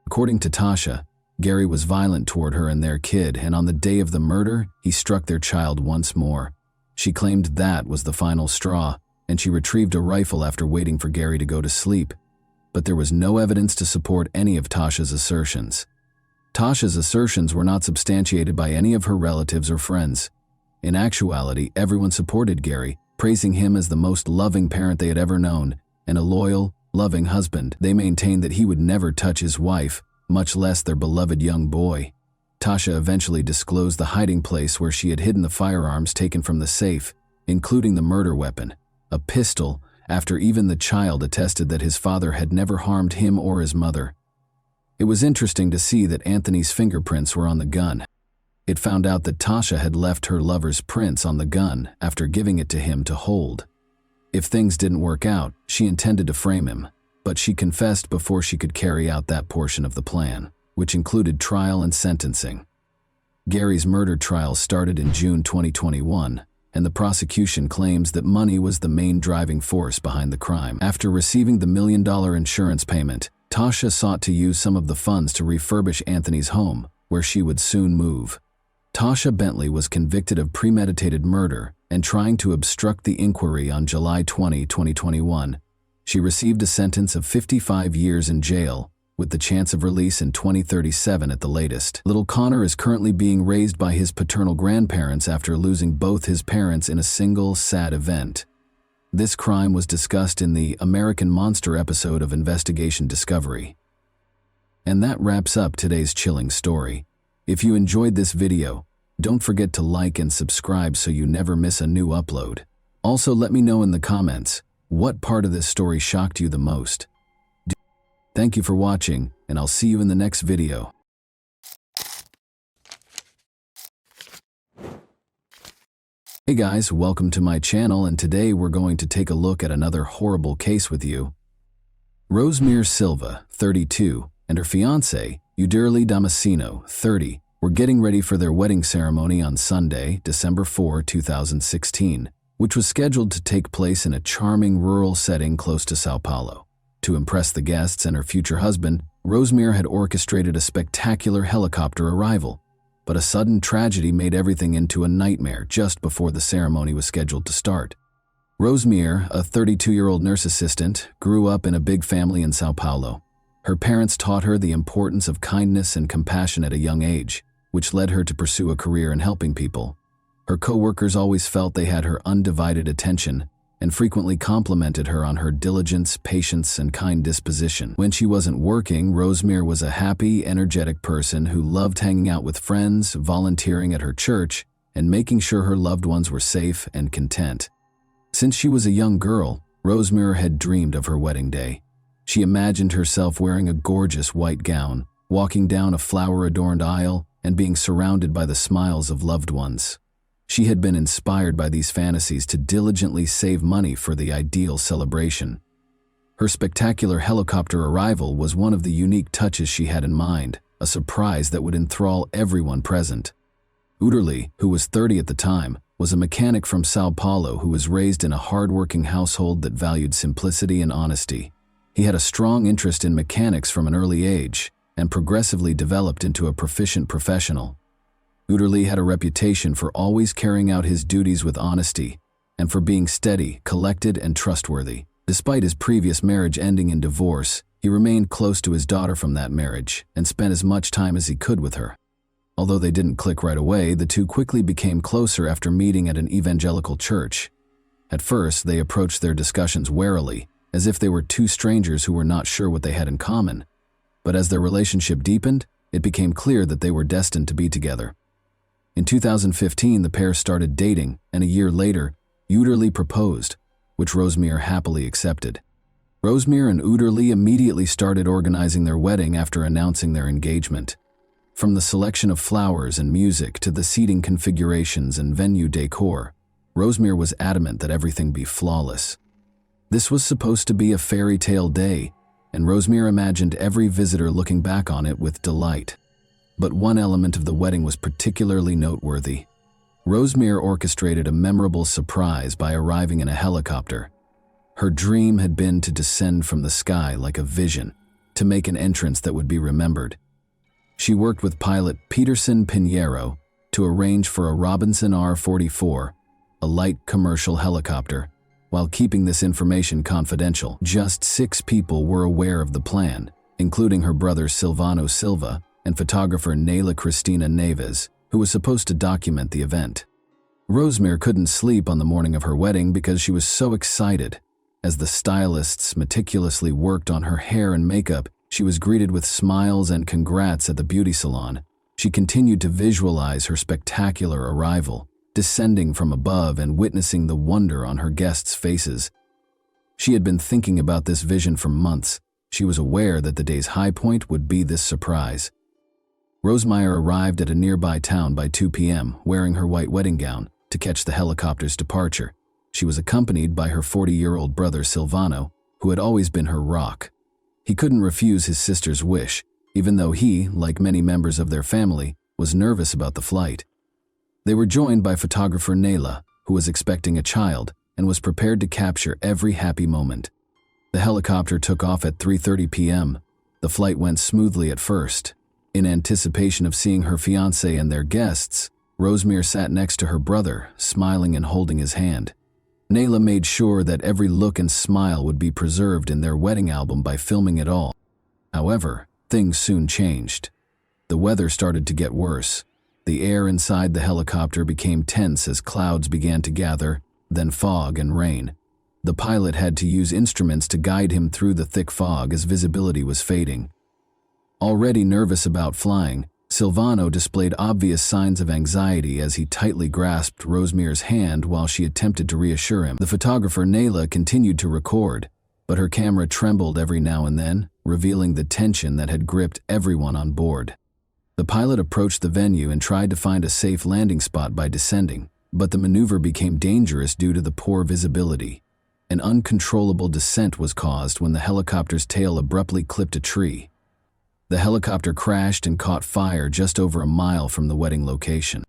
According to Tasha, Gary was violent toward her and their kid, and on the day of the murder, he struck their child once more. She claimed that was the final straw, and she retrieved a rifle after waiting for Gary to go to sleep. But there was no evidence to support any of Tasha's assertions. Tasha's assertions were not substantiated by any of her relatives or friends. In actuality, everyone supported Gary, praising him as the most loving parent they had ever known, and a loyal, loving husband. They maintained that he would never touch his wife, much less their beloved young boy. Tasha eventually disclosed the hiding place where she had hidden the firearms taken from the safe, including the murder weapon, a pistol, after even the child attested that his father had never harmed him or his mother. It was interesting to see that Anthony's fingerprints were on the gun. It found out that Tasha had left her lover's prints on the gun after giving it to him to hold. If things didn't work out, she intended to frame him, but she confessed before she could carry out that portion of the plan, which included trial and sentencing. Gary's murder trial started in June 2021, and the prosecution claims that money was the main driving force behind the crime. After receiving the $1 million insurance payment, Tasha sought to use some of the funds to refurbish Anthony's home, where she would soon move. Tasha Bentley was convicted of premeditated murder and trying to obstruct the inquiry on July 20, 2021. She received a sentence of 55 years in jail, with the chance of release in 2037 at the latest. Little Connor is currently being raised by his paternal grandparents after losing both his parents in a single, sad event. This crime was discussed in the American Monster episode of Investigation Discovery. And that wraps up today's chilling story. If you enjoyed this video, don't forget to like and subscribe so you never miss a new upload. Also, let me know in the comments, what part of this story shocked you the most? Thank you for watching, and I'll see you in the next video. Hey guys, welcome to my channel, and today we're going to take a look at another horrible case with you. Rosemere Silva, 32, and her fiancé, Uderli Damasceno, 30, were getting ready for their wedding ceremony on Sunday, December 4, 2016, which was scheduled to take place in a charming rural setting close to Sao Paulo. To impress the guests and her future husband, Rosemary had orchestrated a spectacular helicopter arrival, but a sudden tragedy made everything into a nightmare just before the ceremony was scheduled to start. Rosemary, a 32-year-old nurse assistant, grew up in a big family in Sao Paulo. Her parents taught her the importance of kindness and compassion at a young age, which led her to pursue a career in helping people. Her co-workers always felt they had her undivided attention and frequently complimented her on her diligence, patience, and kind disposition. When she wasn't working, Rosemary was a happy, energetic person who loved hanging out with friends, volunteering at her church, and making sure her loved ones were safe and content. Since she was a young girl, Rosemary had dreamed of her wedding day. She imagined herself wearing a gorgeous white gown, walking down a flower-adorned aisle, and being surrounded by the smiles of loved ones. She had been inspired by these fantasies to diligently save money for the ideal celebration. Her spectacular helicopter arrival was one of the unique touches she had in mind, a surprise that would enthrall everyone present. Uderli, who was 30 at the time, was a mechanic from Sao Paulo who was raised in a hard-working household that valued simplicity and honesty. He had a strong interest in mechanics from an early age and progressively developed into a proficient professional. Uderli had a reputation for always carrying out his duties with honesty and for being steady, collected, and trustworthy. Despite his previous marriage ending in divorce, he remained close to his daughter from that marriage and spent as much time as he could with her. Although they didn't click right away, the two quickly became closer after meeting at an evangelical church. At first, they approached their discussions warily, as if they were two strangers who were not sure what they had in common. But as their relationship deepened, it became clear that they were destined to be together. In 2015, the pair started dating, and a year later, Uderli proposed, which Rosemary happily accepted. Rosemary and Uderli immediately started organizing their wedding after announcing their engagement. From the selection of flowers and music to the seating configurations and venue decor, Rosemary was adamant that everything be flawless. This was supposed to be a fairy tale day, and Rosemary imagined every visitor looking back on it with delight. But one element of the wedding was particularly noteworthy. Rosemary orchestrated a memorable surprise by arriving in a helicopter. Her dream had been to descend from the sky like a vision, to make an entrance that would be remembered. She worked with pilot Peterson Pinheiro to arrange for a Robinson R-44, a light commercial helicopter, while keeping this information confidential. Just 6 people were aware of the plan, including her brother Silvano Silva and photographer Nayla Cristina Neves, who was supposed to document the event. Rosemary couldn't sleep on the morning of her wedding because she was so excited. As the stylists meticulously worked on her hair and makeup, she was greeted with smiles and congrats at the beauty salon. She continued to visualize her spectacular arrival, descending from above and witnessing the wonder on her guests' faces. She had been thinking about this vision for months. She was aware that the day's high point would be this surprise. Rosemary arrived at a nearby town by 2 p.m., wearing her white wedding gown, to catch the helicopter's departure. She was accompanied by her 40-year-old brother Silvano, who had always been her rock. He couldn't refuse his sister's wish, even though he, like many members of their family, was nervous about the flight. They were joined by photographer Nayla, who was expecting a child and was prepared to capture every happy moment. The helicopter took off at 3:30 p.m. The flight went smoothly at first. In anticipation of seeing her fiancé and their guests, Rosemary sat next to her brother, smiling and holding his hand. Nayla made sure that every look and smile would be preserved in their wedding album by filming it all. However, things soon changed. The weather started to get worse. The air inside the helicopter became tense as clouds began to gather, then fog and rain. The pilot had to use instruments to guide him through the thick fog as visibility was fading. Already nervous about flying, Silvano displayed obvious signs of anxiety as he tightly grasped Rosemary's hand while she attempted to reassure him. The photographer Nayla continued to record, but her camera trembled every now and then, revealing the tension that had gripped everyone on board. The pilot approached the venue and tried to find a safe landing spot by descending, but the maneuver became dangerous due to the poor visibility. An uncontrollable descent was caused when the helicopter's tail abruptly clipped a tree. The helicopter crashed and caught fire just over a mile from the wedding location.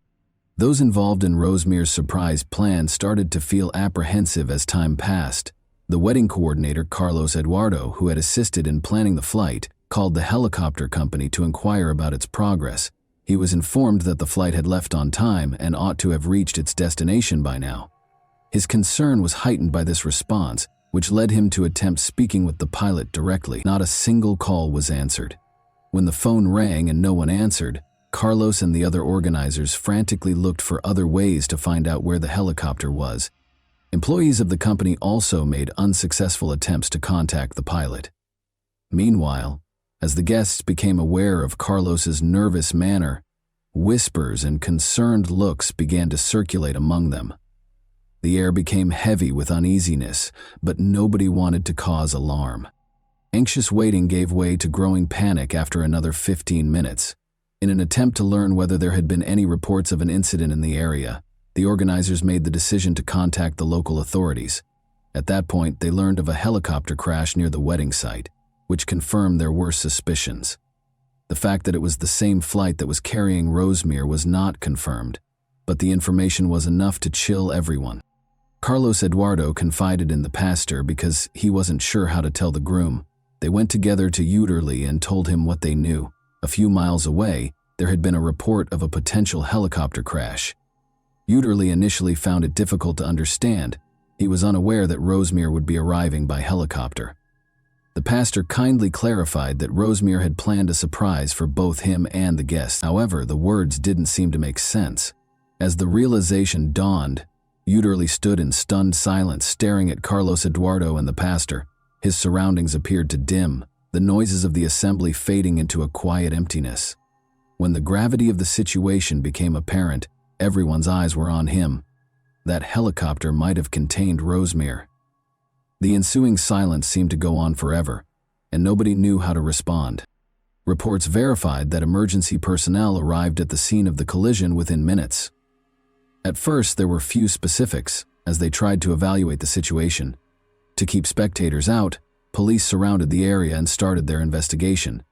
Those involved in Rosemary's surprise plan started to feel apprehensive as time passed. The wedding coordinator, Carlos Eduardo, who had assisted in planning the flight, called the helicopter company to inquire about its progress. He was informed that the flight had left on time and ought to have reached its destination by now. His concern was heightened by this response, which led him to attempt speaking with the pilot directly. Not a single call was answered. When the phone rang and no one answered, Carlos and the other organizers frantically looked for other ways to find out where the helicopter was. Employees of the company also made unsuccessful attempts to contact the pilot. Meanwhile, as the guests became aware of Carlos's nervous manner, whispers and concerned looks began to circulate among them. The air became heavy with uneasiness, but nobody wanted to cause alarm. Anxious waiting gave way to growing panic after another 15 minutes. In an attempt to learn whether there had been any reports of an incident in the area, the organizers made the decision to contact the local authorities. At that point, they learned of a helicopter crash near the wedding site, which confirmed their worst suspicions. The fact that it was the same flight that was carrying Rosemary was not confirmed, but the information was enough to chill everyone. Carlos Eduardo confided in the pastor because he wasn't sure how to tell the groom. They went together to Uterly and told him what they knew. A few miles away, there had been a report of a potential helicopter crash. Uterly initially found it difficult to understand. He was unaware that Rosemary would be arriving by helicopter. The pastor kindly clarified that Rosemary had planned a surprise for both him and the guests. However, the words didn't seem to make sense. As the realization dawned, Uterly stood in stunned silence, staring at Carlos Eduardo and the pastor. His surroundings appeared to dim, the noises of the assembly fading into a quiet emptiness. When the gravity of the situation became apparent, everyone's eyes were on him. That helicopter might have contained Rosemary. The ensuing silence seemed to go on forever, and nobody knew how to respond. Reports verified that emergency personnel arrived at the scene of the collision within minutes. At first, there were few specifics as they tried to evaluate the situation. To keep spectators out, police surrounded the area and started their investigation.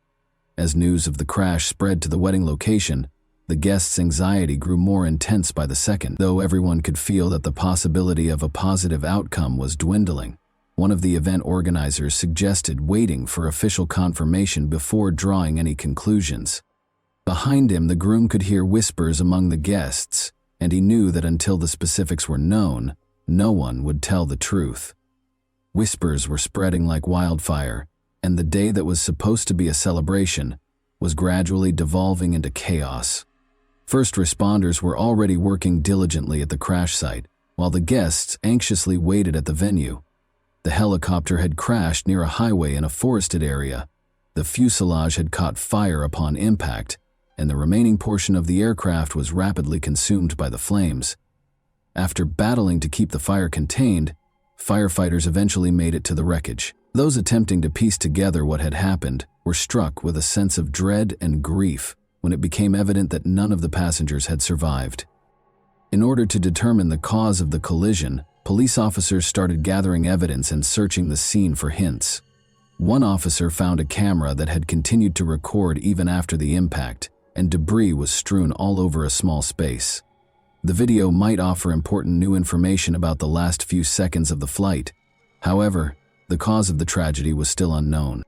As news of the crash spread to the wedding location, the guests' anxiety grew more intense by the second, though everyone could feel that the possibility of a positive outcome was dwindling. One of the event organizers suggested waiting for official confirmation before drawing any conclusions. Behind him, the groom could hear whispers among the guests, and he knew that until the specifics were known, no one would tell the truth. Whispers were spreading like wildfire, and the day that was supposed to be a celebration was gradually devolving into chaos. First responders were already working diligently at the crash site, while the guests anxiously waited at the venue. The helicopter had crashed near a highway in a forested area. The fuselage had caught fire upon impact, and the remaining portion of the aircraft was rapidly consumed by the flames. After battling to keep the fire contained, firefighters eventually made it to the wreckage. Those attempting to piece together what had happened were struck with a sense of dread and grief when it became evident that none of the passengers had survived. In order to determine the cause of the collision, police officers started gathering evidence and searching the scene for hints. One officer found a camera that had continued to record even after the impact, and debris was strewn all over a small space. The video might offer important new information about the last few seconds of the flight. However, the cause of the tragedy was still unknown.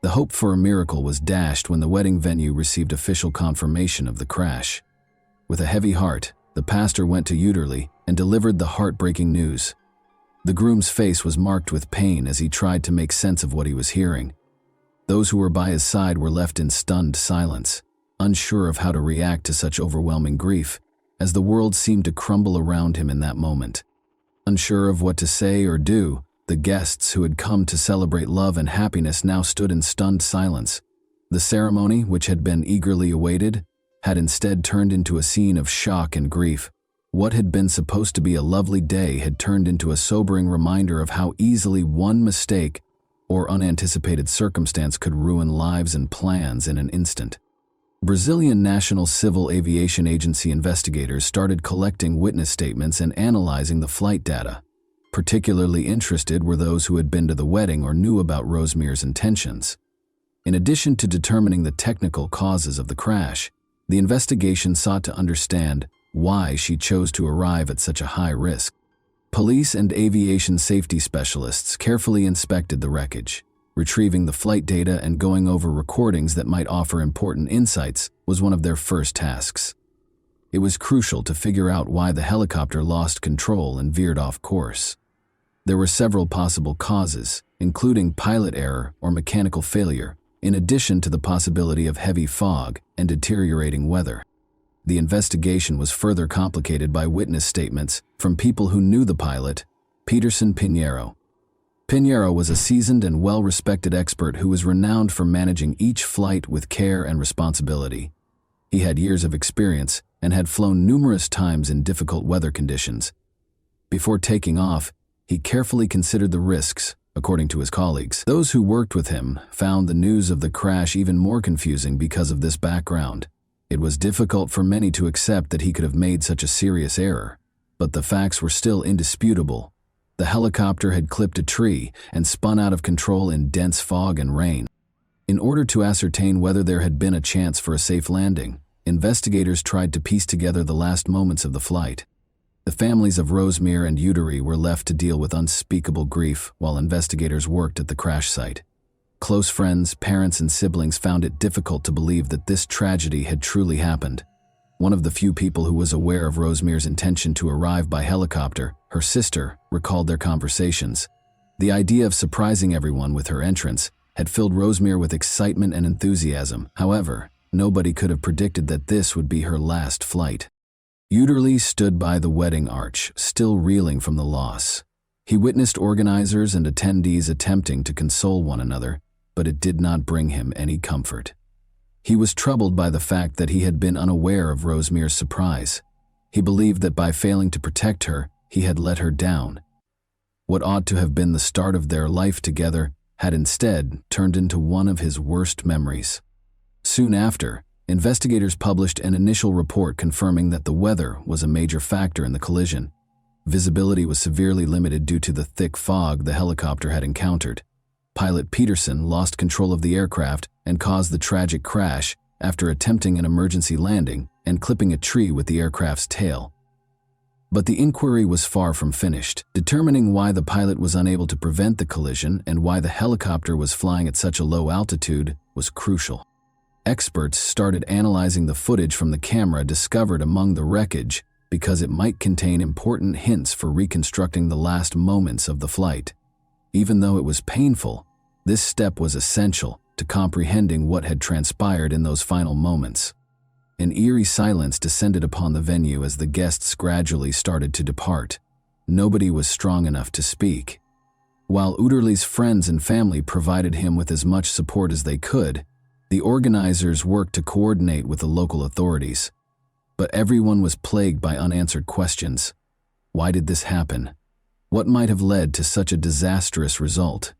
The hope for a miracle was dashed when the wedding venue received official confirmation of the crash. With a heavy heart, the pastor went to Uterly and delivered the heartbreaking news. The groom's face was marked with pain as he tried to make sense of what he was hearing. Those who were by his side were left in stunned silence, unsure of how to react to such overwhelming grief, as the world seemed to crumble around him in that moment. Unsure of what to say or do, the guests who had come to celebrate love and happiness now stood in stunned silence. The ceremony, which had been eagerly awaited, had instead turned into a scene of shock and grief. What had been supposed to be a lovely day had turned into a sobering reminder of how easily one mistake or unanticipated circumstance could ruin lives and plans in an instant. Brazilian National Civil Aviation Agency investigators started collecting witness statements and analyzing the flight data. Particularly interested were those who had been to the wedding or knew about Rosemary's intentions. In addition to determining the technical causes of the crash, the investigation sought to understand why she chose to arrive at such a high risk. Police and aviation safety specialists carefully inspected the wreckage. Retrieving the flight data and going over recordings that might offer important insights was one of their first tasks. It was crucial to figure out why the helicopter lost control and veered off course. There were several possible causes, including pilot error or mechanical failure, in addition to the possibility of heavy fog and deteriorating weather. The investigation was further complicated by witness statements from people who knew the pilot, Peterson Pinheiro. Pinheiro was a seasoned and well-respected expert who was renowned for managing each flight with care and responsibility. He had years of experience and had flown numerous times in difficult weather conditions. Before taking off, he carefully considered the risks, according to his colleagues. Those who worked with him found the news of the crash even more confusing because of this background. It was difficult for many to accept that he could have made such a serious error, but the facts were still indisputable. The helicopter had clipped a tree and spun out of control in dense fog and rain. In order to ascertain whether there had been a chance for a safe landing, investigators tried to piece together the last moments of the flight. The families of Rosemere and Udary were left to deal with unspeakable grief while investigators worked at the crash site. Close friends, parents, and siblings found it difficult to believe that this tragedy had truly happened. One of the few people who was aware of Rosemere's intention to arrive by helicopter, her sister, recalled their conversations. The idea of surprising everyone with her entrance had filled Rosemere with excitement and enthusiasm. However, nobody could have predicted that this would be her last flight. Udary stood by the wedding arch, still reeling from the loss. He witnessed organizers and attendees attempting to console one another, but it did not bring him any comfort. He was troubled by the fact that he had been unaware of Rosemere's surprise. He believed that by failing to protect her, he had let her down. What ought to have been the start of their life together had instead turned into one of his worst memories. Soon after, investigators published an initial report confirming that the weather was a major factor in the collision. Visibility was severely limited due to the thick fog the helicopter had encountered. Pilot Peterson lost control of the aircraft and caused the tragic crash after attempting an emergency landing and clipping a tree with the aircraft's tail. But the inquiry was far from finished. Determining why the pilot was unable to prevent the collision and why the helicopter was flying at such a low altitude was crucial. Experts started analyzing the footage from the camera discovered among the wreckage because it might contain important hints for reconstructing the last moments of the flight. Even though it was painful, this step was essential to comprehending what had transpired in those final moments. An eerie silence descended upon the venue as the guests gradually started to depart. Nobody was strong enough to speak. While Udary's friends and family provided him with as much support as they could, the organizers worked to coordinate with the local authorities. But everyone was plagued by unanswered questions. Why did this happen? What might have led to such a disastrous result?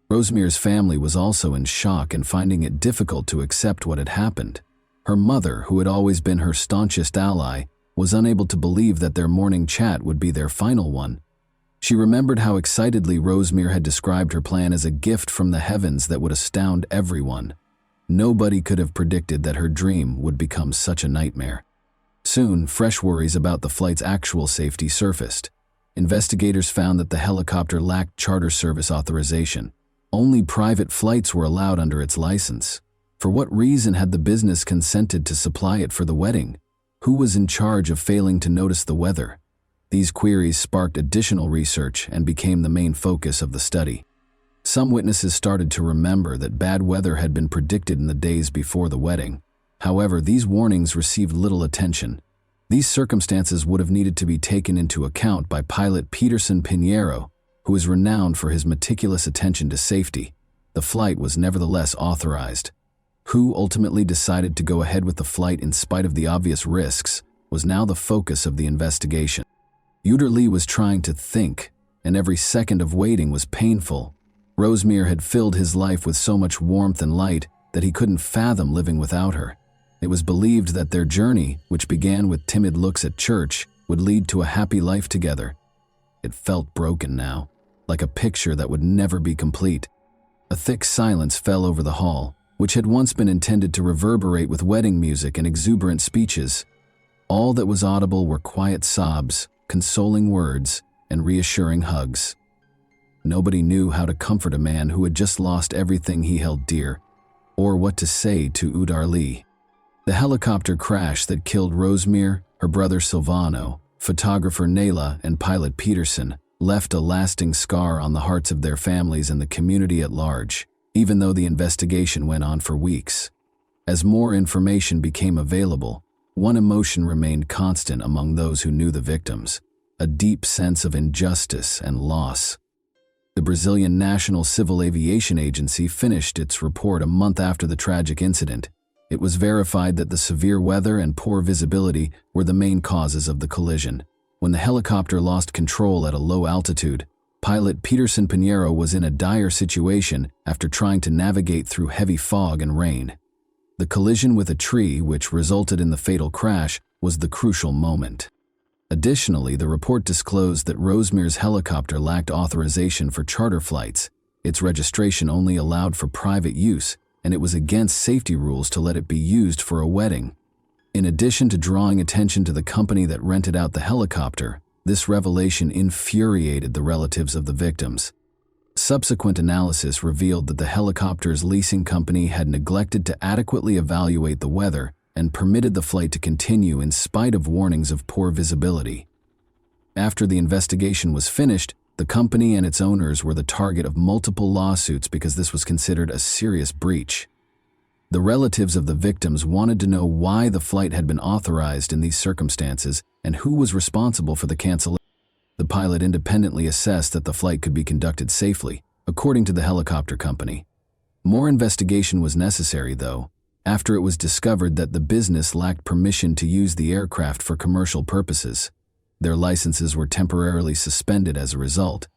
Rosemere's family was also in shock and finding it difficult to accept what had happened. Her mother, who had always been her staunchest ally, was unable to believe that their morning chat would be their final one. She remembered how excitedly Rosemere had described her plan as a gift from the heavens that would astound everyone. Nobody could have predicted that her dream would become such a nightmare. Soon, fresh worries about the flight's actual safety surfaced. Investigators found that the helicopter lacked charter service authorization. Only private flights were allowed under its license. For what reason had the business consented to supply it for the wedding? Who was in charge of failing to notice the weather? These queries sparked additional research and became the main focus of the study. Some witnesses started to remember that bad weather had been predicted in the days before the wedding. However, these warnings received little attention. These circumstances would have needed to be taken into account by pilot Peterson Pinheiro, who is renowned for his meticulous attention to safety. The flight was nevertheless authorized. Who ultimately decided to go ahead with the flight in spite of the obvious risks was now the focus of the investigation. Udary was trying to think, and every second of waiting was painful. Rosemere had filled his life with so much warmth and light that he couldn't fathom living without her. It was believed that their journey, which began with timid looks at church, would lead to a happy life together. It felt broken now, like a picture that would never be complete. A thick silence fell over the hall, which had once been intended to reverberate with wedding music and exuberant speeches. All that was audible were quiet sobs, consoling words, and reassuring hugs. Nobody knew how to comfort a man who had just lost everything he held dear, or what to say to Udarli. The helicopter crash that killed Rosemere, her brother Silvano, photographer Nayla, and pilot Peterson left a lasting scar on the hearts of their families and the community at large, even though the investigation went on for weeks. As more information became available, one emotion remained constant among those who knew the victims: a deep sense of injustice and loss. The Brazilian National Civil Aviation Agency finished its report a month after the tragic incident. It was verified that the severe weather and poor visibility were the main causes of the collision. When the helicopter lost control at a low altitude, pilot Peterson Pinheiro was in a dire situation after trying to navigate through heavy fog and rain. The collision with a tree, which resulted in the fatal crash, was the crucial moment. Additionally, the report disclosed that Rosemere's helicopter lacked authorization for charter flights. Its registration only allowed for private use, and it was against safety rules to let it be used for a wedding. In addition to drawing attention to the company that rented out the helicopter, this revelation infuriated the relatives of the victims. Subsequent analysis revealed that the helicopter's leasing company had neglected to adequately evaluate the weather and permitted the flight to continue in spite of warnings of poor visibility. After the investigation was finished, the company and its owners were the target of multiple lawsuits because this was considered a serious breach. The relatives of the victims wanted to know why the flight had been authorized in these circumstances and who was responsible for the cancellation. The pilot independently assessed that the flight could be conducted safely, according to the helicopter company. More investigation was necessary, though, after it was discovered that the business lacked permission to use the aircraft for commercial purposes. Their licenses were temporarily suspended as a result,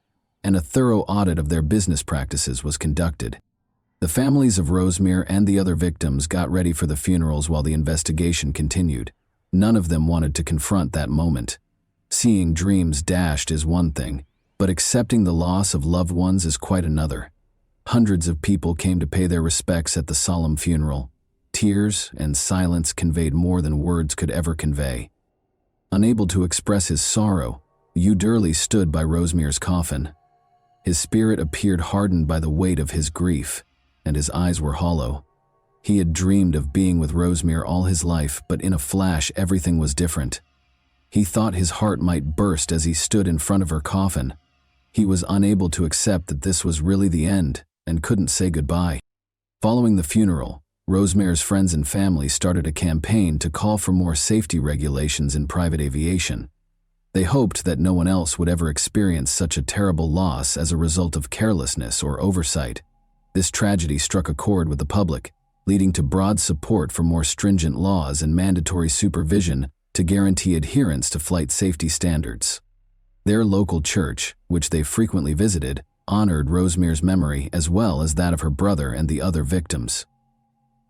and a thorough audit of their business practices was conducted. The families of Rosemere and the other victims got ready for the funerals while the investigation continued. None of them wanted to confront that moment. Seeing dreams dashed is one thing, but accepting the loss of loved ones is quite another. Hundreds of people came to pay their respects at the solemn funeral. Tears and silence conveyed more than words could ever convey. Unable to express his sorrow, Uderli stood by Rosemere's coffin. His spirit appeared hardened by the weight of his grief, and his eyes were hollow. He had dreamed of being with Rosemere all his life, but in a flash everything was different. He thought his heart might burst as he stood in front of her coffin. He was unable to accept that this was really the end, and couldn't say goodbye. Following the funeral, Rosemere's friends and family started a campaign to call for more safety regulations in private aviation. They hoped that no one else would ever experience such a terrible loss as a result of carelessness or oversight. This tragedy struck a chord with the public, leading to broad support for more stringent laws and mandatory supervision to guarantee adherence to flight safety standards. Their local church, which they frequently visited, honored Rosemere's memory as well as that of her brother and the other victims.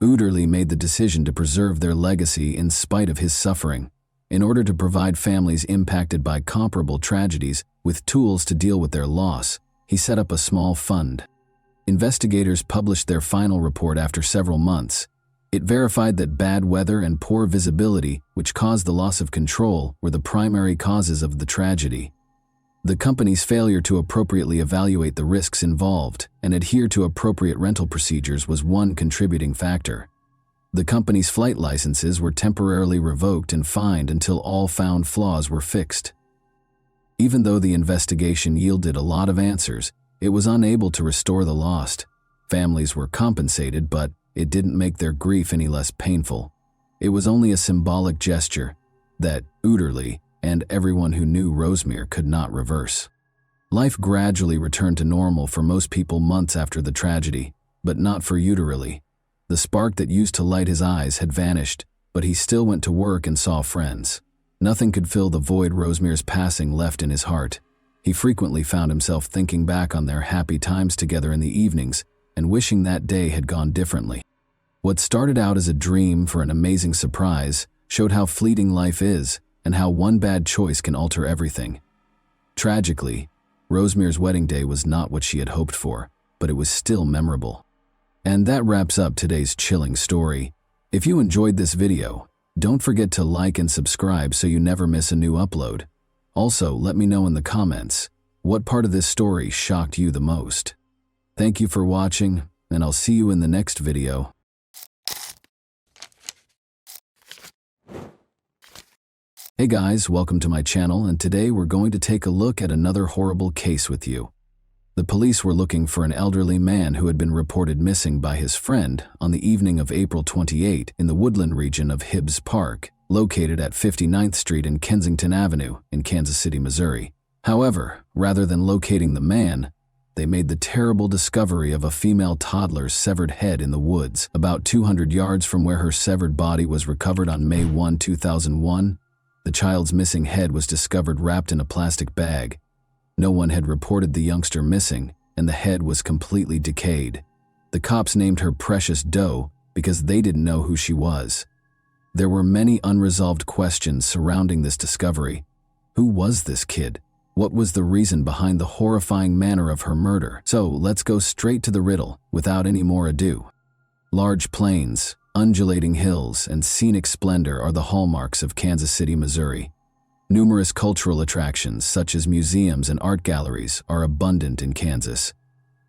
Uderli made the decision to preserve their legacy in spite of his suffering, in order to provide families impacted by comparable tragedies with tools to deal with their loss. He set up a small fund. Investigators published their final report after several months. It verified that bad weather and poor visibility, which caused the loss of control, were the primary causes of the tragedy. The company's failure to appropriately evaluate the risks involved and adhere to appropriate rental procedures was one contributing factor. The company's flight licenses were temporarily revoked and fined until all found flaws were fixed. Even though the investigation yielded a lot of answers, it was unable to restore the lost. Families were compensated, but it didn't make their grief any less painful. It was only a symbolic gesture that Uderli and everyone who knew Rosemere could not reverse. Life gradually returned to normal for most people months after the tragedy, but not for Uderli. The spark that used to light his eyes had vanished, but he still went to work and saw friends. Nothing could fill the void Rosemere's passing left in his heart. He frequently found himself thinking back on their happy times together in the evenings and wishing that day had gone differently. What started out as a dream for an amazing surprise showed how fleeting life is and how one bad choice can alter everything. Tragically, Rosemere's wedding day was not what she had hoped for, but it was still memorable. And that wraps up today's chilling story. If you enjoyed this video, don't forget to like and subscribe so you never miss a new upload. Also, let me know in the comments, what part of this story shocked you the most? Thank you for watching, and I'll see you in the next video. Hey guys, welcome to my channel, and today we're going to take a look at another horrible case with you. The police were looking for an elderly man who had been reported missing by his friend on the evening of April 28 in the woodland region of Hibbs Park, located at 59th Street and Kensington Avenue in Kansas City, Missouri. However, rather than locating the man, they made the terrible discovery of a female toddler's severed head in the woods, about 200 yards from where her severed body was recovered on May 1, 2001. The child's missing head was discovered wrapped in a plastic bag. No one had reported the youngster missing, and the head was completely decayed. The cops named her Precious Doe because they didn't know who she was. There were many unresolved questions surrounding this discovery. Who was this kid? What was the reason behind the horrifying manner of her murder? So let's go straight to the riddle without any more ado. Large plains, undulating hills, and scenic splendor are the hallmarks of Kansas City, Missouri. Numerous cultural attractions, such as museums and art galleries, are abundant in Kansas.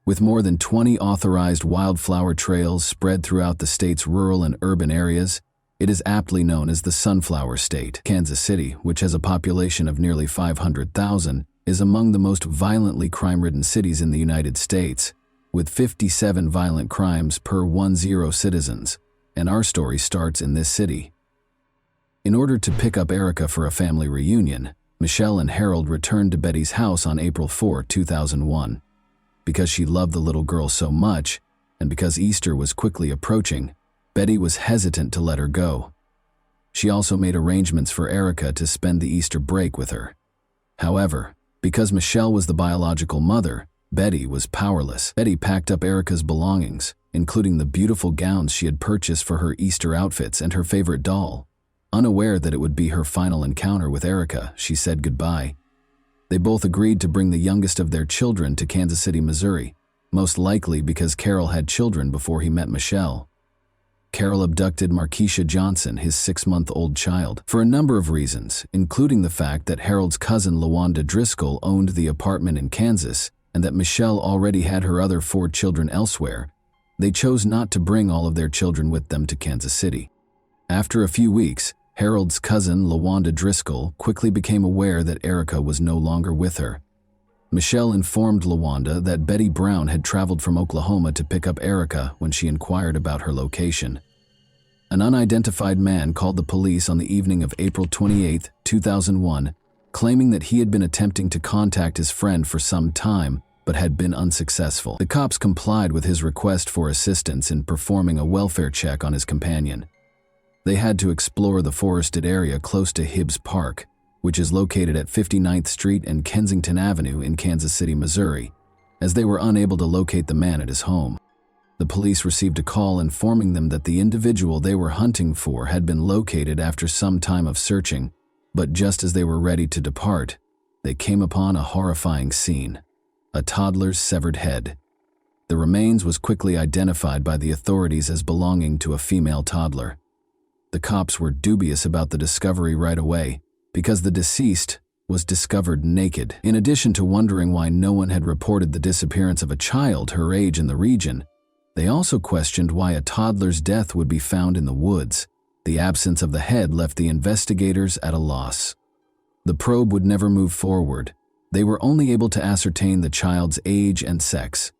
With more than 20 authorized wildflower trails spread throughout the state's rural and urban areas, it is aptly known as the Sunflower State. Kansas City, which has a population of nearly 500,000, is among the most violently crime-ridden cities in the United States, with 57 violent crimes per 10 citizens, and our story starts in this city. In order to pick up Erica for a family reunion, Michelle and Harold returned to Betty's house on April 4, 2001. Because she loved the little girl so much, and because Easter was quickly approaching, Betty was hesitant to let her go. She also made arrangements for Erica to spend the Easter break with her. However, because Michelle was the biological mother, Betty was powerless. Betty packed up Erica's belongings, including the beautiful gowns she had purchased for her Easter outfits and her favorite doll. Unaware that it would be her final encounter with Erica, she said goodbye. They both agreed to bring the youngest of their children to Kansas City, Missouri, most likely because Carol had children before he met Michelle. Carol abducted Markeisha Johnson, his 6-month-old child, for a number of reasons, including the fact that Harold's cousin LaWanda Driscoll owned the apartment in Kansas and that Michelle already had her other 4 children elsewhere. They chose not to bring all of their children with them to Kansas City. After a few weeks, Harold's cousin, LaWanda Driscoll, quickly became aware that Erica was no longer with her. Michelle informed LaWanda that Betty Brown had traveled from Oklahoma to pick up Erica when she inquired about her location. An unidentified man called the police on the evening of April 28, 2001, claiming that he had been attempting to contact his friend for some time but had been unsuccessful. The cops complied with his request for assistance in performing a welfare check on his companion. They had to explore the forested area close to Hibbs Park, which is located at 59th Street and Kensington Avenue in Kansas City, Missouri, as they were unable to locate the man at his home. The police received a call informing them that the individual they were hunting for had been located after some time of searching, but just as they were ready to depart, they came upon a horrifying scene: a toddler's severed head. The remains was quickly identified by the authorities as belonging to a female toddler. The cops were dubious about the discovery right away because the deceased was discovered naked. In addition to wondering why no one had reported the disappearance of a child her age in the region, they also questioned why a toddler's death would be found in the woods. The absence of the head left the investigators at a loss. The probe would never move forward. They were only able to ascertain the child's age and sex.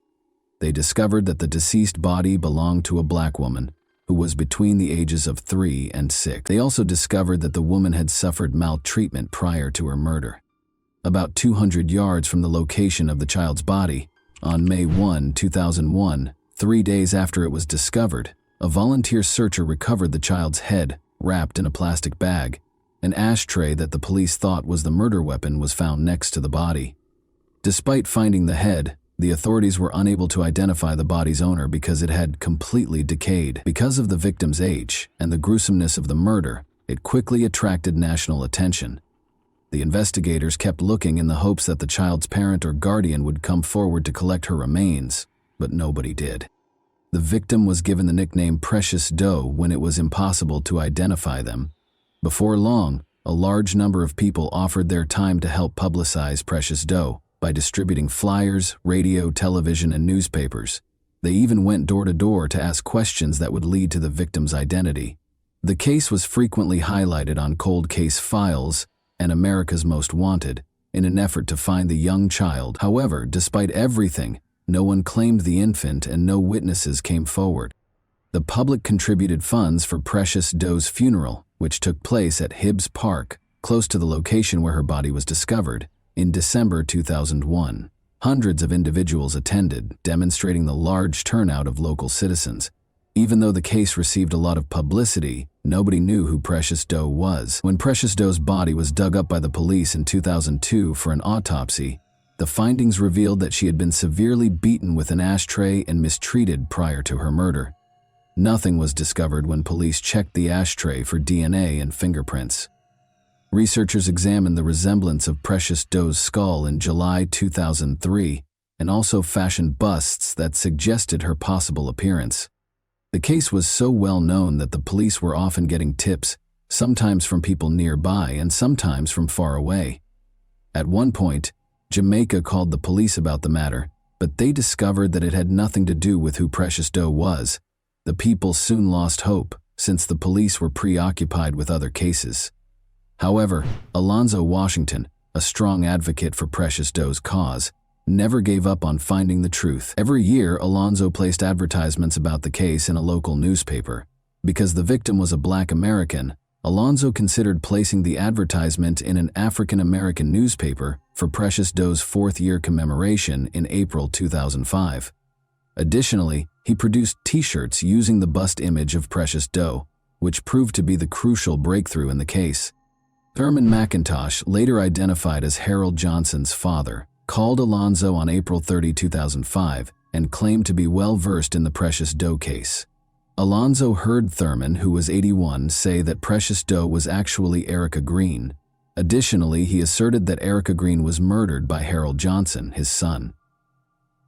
They discovered that the deceased body belonged to a black woman who was between the ages of 3 and 6. They also discovered that the woman had suffered maltreatment prior to her murder. About 200 yards from the location of the child's body, on May 1, 2001, 3 days after it was discovered, a volunteer searcher recovered the child's head, wrapped in a plastic bag. An ashtray that the police thought was the murder weapon was found next to the body. Despite finding the head, the authorities were unable to identify the body's owner because it had completely decayed. Because of the victim's age and the gruesomeness of the murder, it quickly attracted national attention. The investigators kept looking in the hopes that the child's parent or guardian would come forward to collect her remains, but nobody did. The victim was given the nickname Precious Doe when it was impossible to identify them. Before long, a large number of people offered their time to help publicize Precious Doe by distributing flyers, radio, television, and newspapers. They even went door to door to ask questions that would lead to the victim's identity. The case was frequently highlighted on cold case files and America's Most Wanted in an effort to find the young child. However, despite everything, no one claimed the infant and no witnesses came forward. The public contributed funds for Precious Doe's funeral, which took place at Hibbs Park, close to the location where her body was discovered, in December 2001. Hundreds of individuals attended, demonstrating the large turnout of local citizens. Even though the case received a lot of publicity, nobody knew who Precious Doe was. When Precious Doe's body was dug up by the police in 2002 for an autopsy, the findings revealed that she had been severely beaten with an ashtray and mistreated prior to her murder. Nothing was discovered when police checked the ashtray for DNA and fingerprints. Researchers examined the resemblance of Precious Doe's skull in July 2003 and also fashioned busts that suggested her possible appearance. The case was so well known that the police were often getting tips, sometimes from people nearby and sometimes from far away. At one point, Jamaica called the police about the matter, but they discovered that it had nothing to do with who Precious Doe was. The people soon lost hope, since the police were preoccupied with other cases. However, Alonzo Washington, a strong advocate for Precious Doe's cause, never gave up on finding the truth. Every year, Alonzo placed advertisements about the case in a local newspaper. Because the victim was a Black American, Alonzo considered placing the advertisement in an African American newspaper for Precious Doe's 4th-year commemoration in April 2005. Additionally, he produced T-shirts using the bust image of Precious Doe, which proved to be the crucial breakthrough in the case. Thurman McIntosh, later identified as Harold Johnson's father, called Alonzo on April 30, 2005, and claimed to be well-versed in the Precious Doe case. Alonzo heard Thurman, who was 81, say that Precious Doe was actually Erica Green. Additionally, he asserted that Erica Green was murdered by Harold Johnson, his son.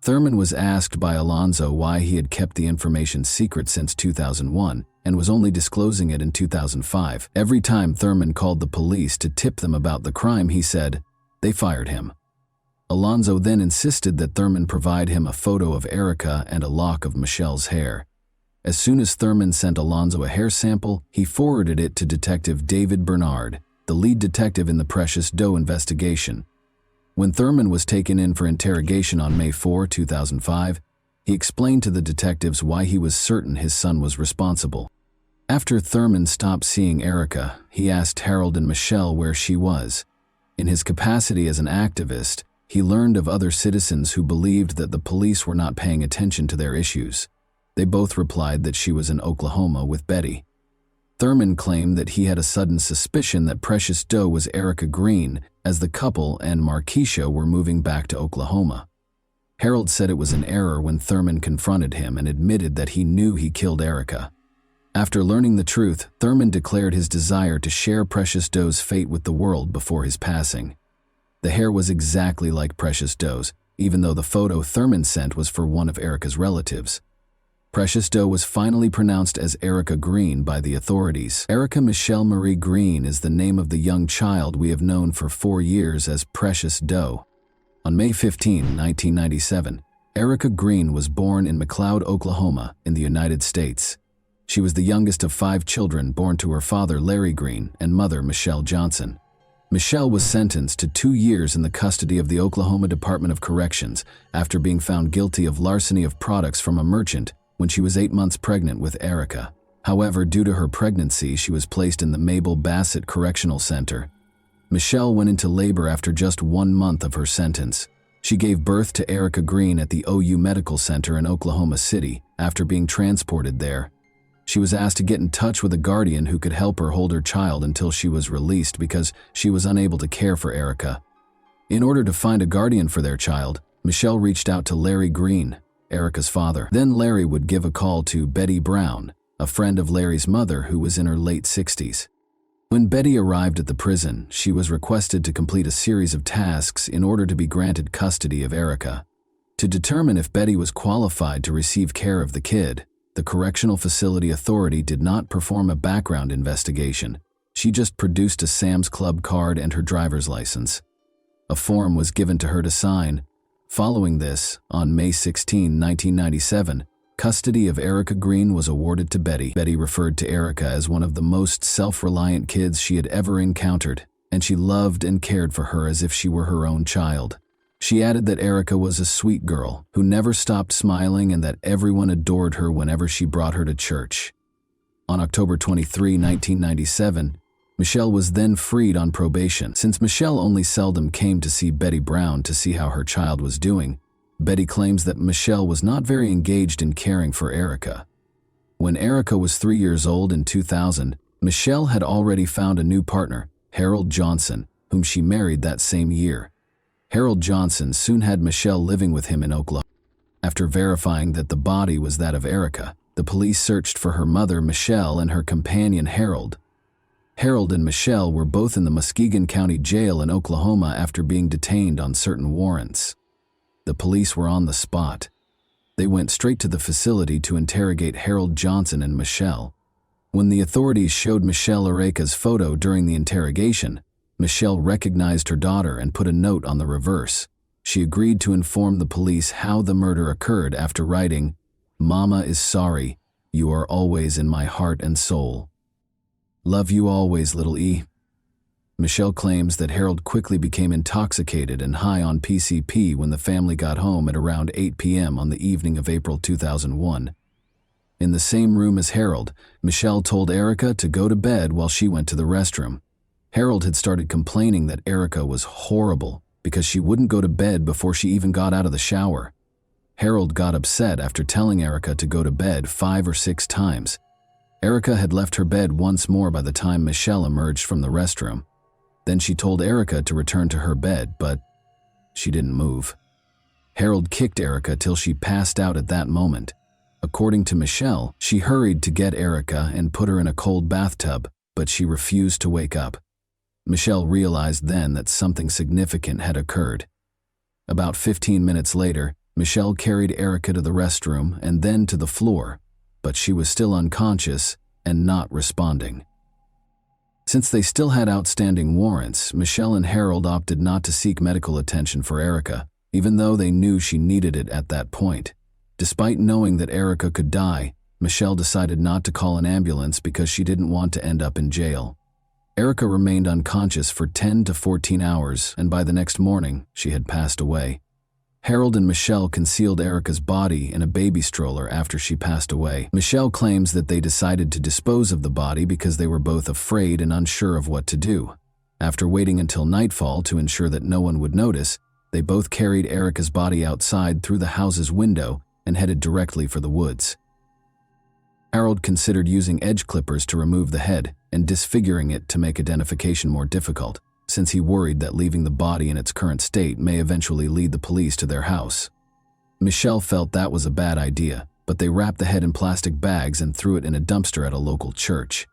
Thurman was asked by Alonzo why he had kept the information secret since 2001 and was only disclosing it in 2005. Every time Thurman called the police to tip them about the crime, he said, "They fired him." Alonzo then insisted that Thurman provide him a photo of Erica and a lock of Michelle's hair. As soon as Thurman sent Alonzo a hair sample, he forwarded it to Detective David Bernard, the lead detective in the Precious Doe investigation. When Thurman was taken in for interrogation on May 4, 2005, he explained to the detectives why he was certain his son was responsible. After Thurman stopped seeing Erica, he asked Harold and Michelle where she was. In his capacity as an activist, he learned of other citizens who believed that the police were not paying attention to their issues. They both replied that she was in Oklahoma with Betty. Thurman claimed that he had a sudden suspicion that Precious Doe was Erica Green, as the couple and Markeisha were moving back to Oklahoma. Harold said it was an error when Thurman confronted him and admitted that he knew he killed Erica. After learning the truth, Thurman declared his desire to share Precious Doe's fate with the world before his passing. The hair was exactly like Precious Doe's, even though the photo Thurman sent was for one of Erica's relatives. Precious Doe was finally pronounced as Erica Green by the authorities. Erica Michelle Marie Green is the name of the young child we have known for 4 years as Precious Doe. On May 15, 1997, Erica Green was born in McLeod, Oklahoma, in the United States. She was the youngest of 5 children born to her father Larry Green and mother Michelle Johnson. Michelle was sentenced to 2 years in the custody of the Oklahoma Department of Corrections after being found guilty of larceny of products from a merchant when she was 8 months pregnant with Erica. However, due to her pregnancy, she was placed in the Mabel Bassett Correctional Center. Michelle went into labor after just 1 month of her sentence. She gave birth to Erica Green at the OU Medical Center in Oklahoma City after being transported there. She was asked to get in touch with a guardian who could help her hold her child until she was released because she was unable to care for Erica. In order to find a guardian for their child, Michelle reached out to Larry Green, Erica's father. Then Larry would give a call to Betty Brown, a friend of Larry's mother who was in her late 60s. When Betty arrived at the prison, she was requested to complete a series of tasks in order to be granted custody of Erica. To determine if Betty was qualified to receive care of the kid, the Correctional Facility Authority did not perform a background investigation. She just produced a Sam's Club card and her driver's license. A form was given to her to sign. Following this, on May 16, 1997, custody of Erica Green was awarded to Betty. Betty referred to Erica as one of the most self-reliant kids she had ever encountered, and she loved and cared for her as if she were her own child. She added that Erica was a sweet girl who never stopped smiling and that everyone adored her whenever she brought her to church. On October 23, 1997, Michelle was then freed on probation. Since Michelle only seldom came to see Betty Brown to see how her child was doing, Betty claims that Michelle was not very engaged in caring for Erica. When Erica was 3 years old in 2000, Michelle had already found a new partner, Harold Johnson, whom she married that same year. Harold Johnson soon had Michelle living with him in Oklahoma. After verifying that the body was that of Erica, the police searched for her mother, Michelle, and her companion, Harold. Harold and Michelle were both in the Muskegon County Jail in Oklahoma after being detained on certain warrants. The police were on the spot. They went straight to the facility to interrogate Harold Johnson and Michelle. When the authorities showed Michelle Areca's photo during the interrogation, Michelle recognized her daughter and put a note on the reverse. She agreed to inform the police how the murder occurred after writing, "Mama is sorry. You are always in my heart and soul. Love you always, little E." Michelle claims that Harold quickly became intoxicated and high on PCP when the family got home at around 8 p.m. on the evening of April 2001. In the same room as Harold, Michelle told Erica to go to bed while she went to the restroom. Harold had started complaining that Erica was horrible because she wouldn't go to bed before she even got out of the shower. Harold got upset after telling Erica to go to bed 5 or 6 times. Erica had left her bed once more by the time Michelle emerged from the restroom. Then she told Erica to return to her bed, but she didn't move. Harold kicked Erica till she passed out at that moment. According to Michelle, she hurried to get Erica and put her in a cold bathtub, but she refused to wake up. Michelle realized then that something significant had occurred. About 15 minutes later, Michelle carried Erica to the restroom and then to the floor, but she was still unconscious and not responding. Since they still had outstanding warrants, Michelle and Harold opted not to seek medical attention for Erica, even though they knew she needed it at that point. Despite knowing that Erica could die, Michelle decided not to call an ambulance because she didn't want to end up in jail. Erica remained unconscious for 10 to 14 hours, and by the next morning, she had passed away. Harold and Michelle concealed Erica's body in a baby stroller after she passed away. Michelle claims that they decided to dispose of the body because they were both afraid and unsure of what to do. After waiting until nightfall to ensure that no one would notice, they both carried Erica's body outside through the house's window and headed directly for the woods. Harold considered using edge clippers to remove the head and disfiguring it to make identification more difficult, since he worried that leaving the body in its current state may eventually lead the police to their house. Michelle felt that was a bad idea, but they wrapped the head in plastic bags and threw it in a dumpster at a local church.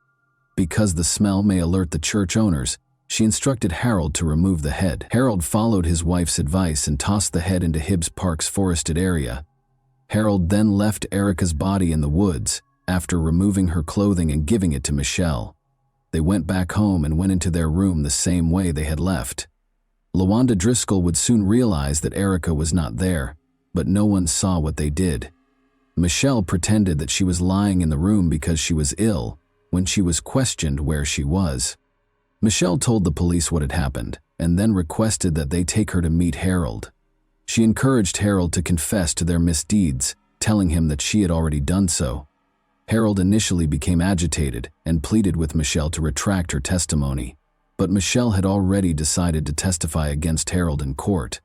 Because the smell may alert the church owners, she instructed Harold to remove the head. Harold followed his wife's advice and tossed the head into Hibbs Park's forested area. Harold then left Erica's body in the woods after removing her clothing and giving it to Michelle. They went back home and went into their room the same way they had left. LaWanda Driscoll would soon realize that Erica was not there, but no one saw what they did. Michelle pretended that she was lying in the room because she was ill when she was questioned where she was. Michelle told the police what had happened and then requested that they take her to meet Harold. She encouraged Harold to confess to their misdeeds, telling him that she had already done so. Harold initially became agitated and pleaded with Michelle to retract her testimony, but Michelle had already decided to testify against Harold in court.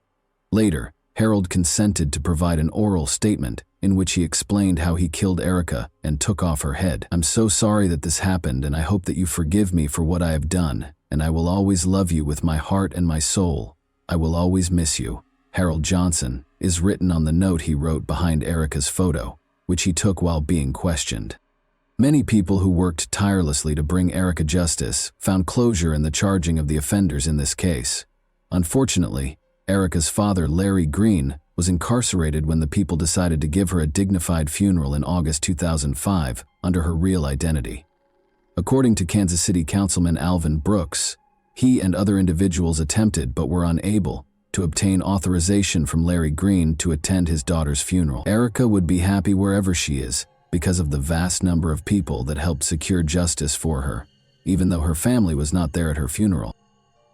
Later, Harold consented to provide an oral statement in which he explained how he killed Erica and took off her head. "I'm so sorry that this happened, and I hope that you forgive me for what I have done, and I will always love you with my heart and my soul. I will always miss you. Harold Johnson," is written on the note he wrote behind Erica's photo, which he took while being questioned. Many people who worked tirelessly to bring Erica justice found closure in the charging of the offenders in this case. Unfortunately, Erica's father, Larry Green, was incarcerated when the people decided to give her a dignified funeral in August 2005 under her real identity. According to Kansas City Councilman Alvin Brooks, he and other individuals attempted but were unable to obtain authorization from Larry Green to attend his daughter's funeral. Erica would be happy wherever she is because of the vast number of people that helped secure justice for her, even though her family was not there at her funeral.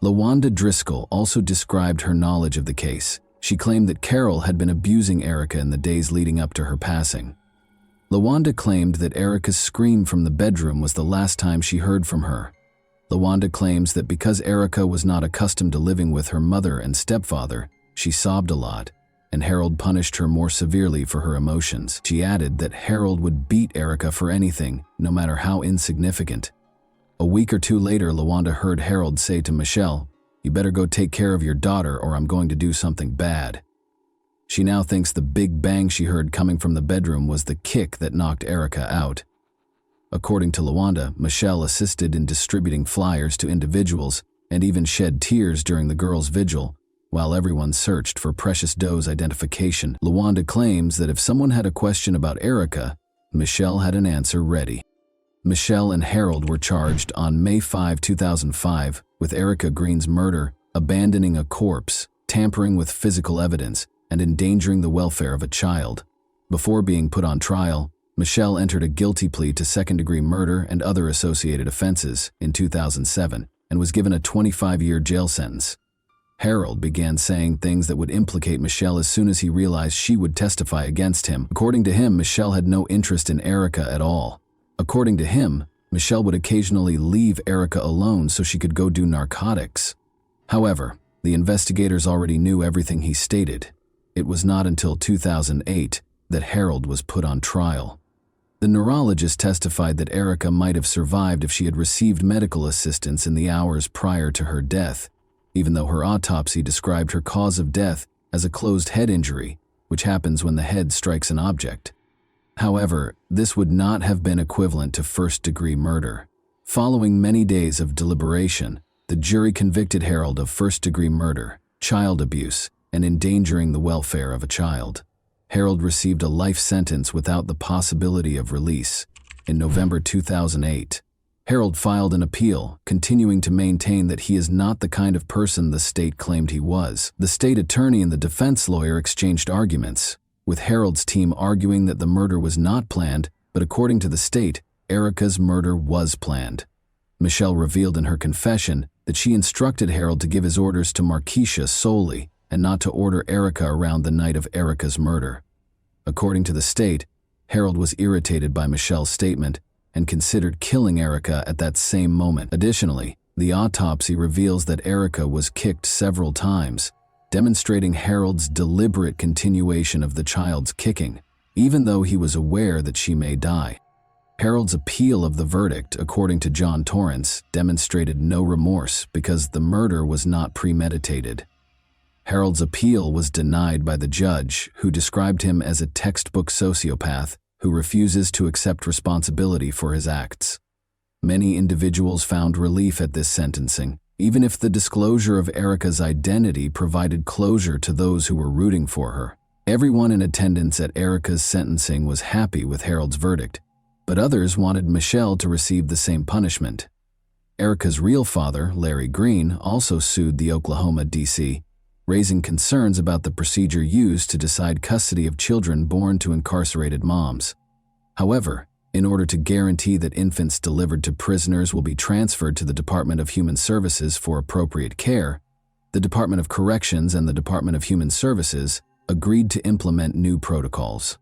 LaWanda Driscoll also described her knowledge of the case. She claimed that Carol had been abusing Erica in the days leading up to her passing. LaWanda claimed that Erica's scream from the bedroom was the last time she heard from her. LaWanda claims that because Erica was not accustomed to living with her mother and stepfather, she sobbed a lot, and Harold punished her more severely for her emotions. She added that Harold would beat Erica for anything, no matter how insignificant. A week or two later, LaWanda heard Harold say to Michelle, "You better go take care of your daughter or I'm going to do something bad." She now thinks the big bang she heard coming from the bedroom was the kick that knocked Erica out. According to LaWanda, Michelle assisted in distributing flyers to individuals and even shed tears during the girls' vigil, while everyone searched for Precious Doe's identification. LaWanda claims that if someone had a question about Erica, Michelle had an answer ready. Michelle and Harold were charged on May 5, 2005 with Erica Green's murder, abandoning a corpse, tampering with physical evidence, and endangering the welfare of a child. Before being put on trial, Michelle entered a guilty plea to second-degree murder and other associated offenses in 2007 and was given a 25-year jail sentence. Harold began saying things that would implicate Michelle as soon as he realized she would testify against him. According to him, Michelle had no interest in Erica at all. According to him, Michelle would occasionally leave Erica alone so she could go do narcotics. However, the investigators already knew everything he stated. It was not until 2008 that Harold was put on trial. The neurologist testified that Erica might have survived if she had received medical assistance in the hours prior to her death, even though her autopsy described her cause of death as a closed head injury, which happens when the head strikes an object. However, this would not have been equivalent to first-degree murder. Following many days of deliberation, the jury convicted Harold of first-degree murder, child abuse, and endangering the welfare of a child. Harold received a life sentence without the possibility of release. In November 2008, Harold filed an appeal, continuing to maintain that he is not the kind of person the state claimed he was. The state attorney and the defense lawyer exchanged arguments, with Harold's team arguing that the murder was not planned, but according to the state, Erica's murder was planned. Michelle revealed in her confession that she instructed Harold to give his orders to Markeisha solely and not to order Erica around the night of Erica's murder. According to the state, Harold was irritated by Michelle's statement and considered killing Erica at that same moment. Additionally, the autopsy reveals that Erica was kicked several times, demonstrating Harold's deliberate continuation of the child's kicking, even though he was aware that she may die. Harold's appeal of the verdict, according to John Torrance, demonstrated no remorse because the murder was not premeditated. Harold's appeal was denied by the judge, who described him as a textbook sociopath who refuses to accept responsibility for his acts. Many individuals found relief at this sentencing, even if the disclosure of Erica's identity provided closure to those who were rooting for her. Everyone in attendance at Erica's sentencing was happy with Harold's verdict, but others wanted Michelle to receive the same punishment. Erica's real father, Larry Green, also sued the Oklahoma D.C., raising concerns about the procedure used to decide custody of children born to incarcerated moms. However, in order to guarantee that infants delivered to prisoners will be transferred to the Department of Human Services for appropriate care, the Department of Corrections and the Department of Human Services agreed to implement new protocols.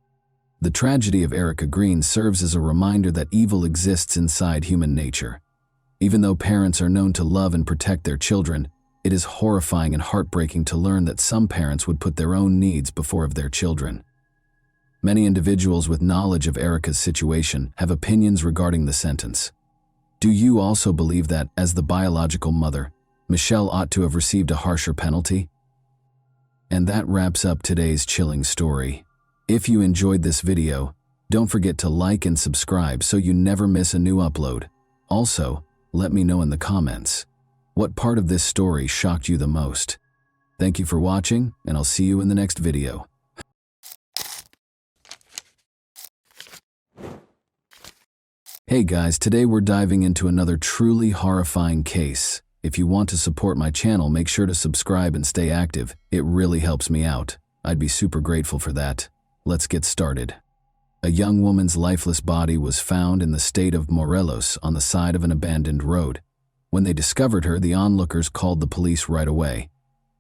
The tragedy of Erica Green serves as a reminder that evil exists inside human nature. Even though parents are known to love and protect their children, it is horrifying and heartbreaking to learn that some parents would put their own needs before of their children. Many individuals with knowledge of Erica's situation have opinions regarding the sentence. Do you also believe that, as the biological mother, Michelle ought to have received a harsher penalty? And that wraps up today's chilling story. If you enjoyed this video, don't forget to like and subscribe so you never miss a new upload. Also, let me know in the comments, what part of this story shocked you the most? Thank you for watching, and I'll see you in the next video. Hey guys, today we're diving into another truly horrifying case. If you want to support my channel, make sure to subscribe and stay active. It really helps me out. I'd be super grateful for that. Let's get started. A young woman's lifeless body was found in the state of Morelos on the side of an abandoned road. When they discovered her, the onlookers called the police right away.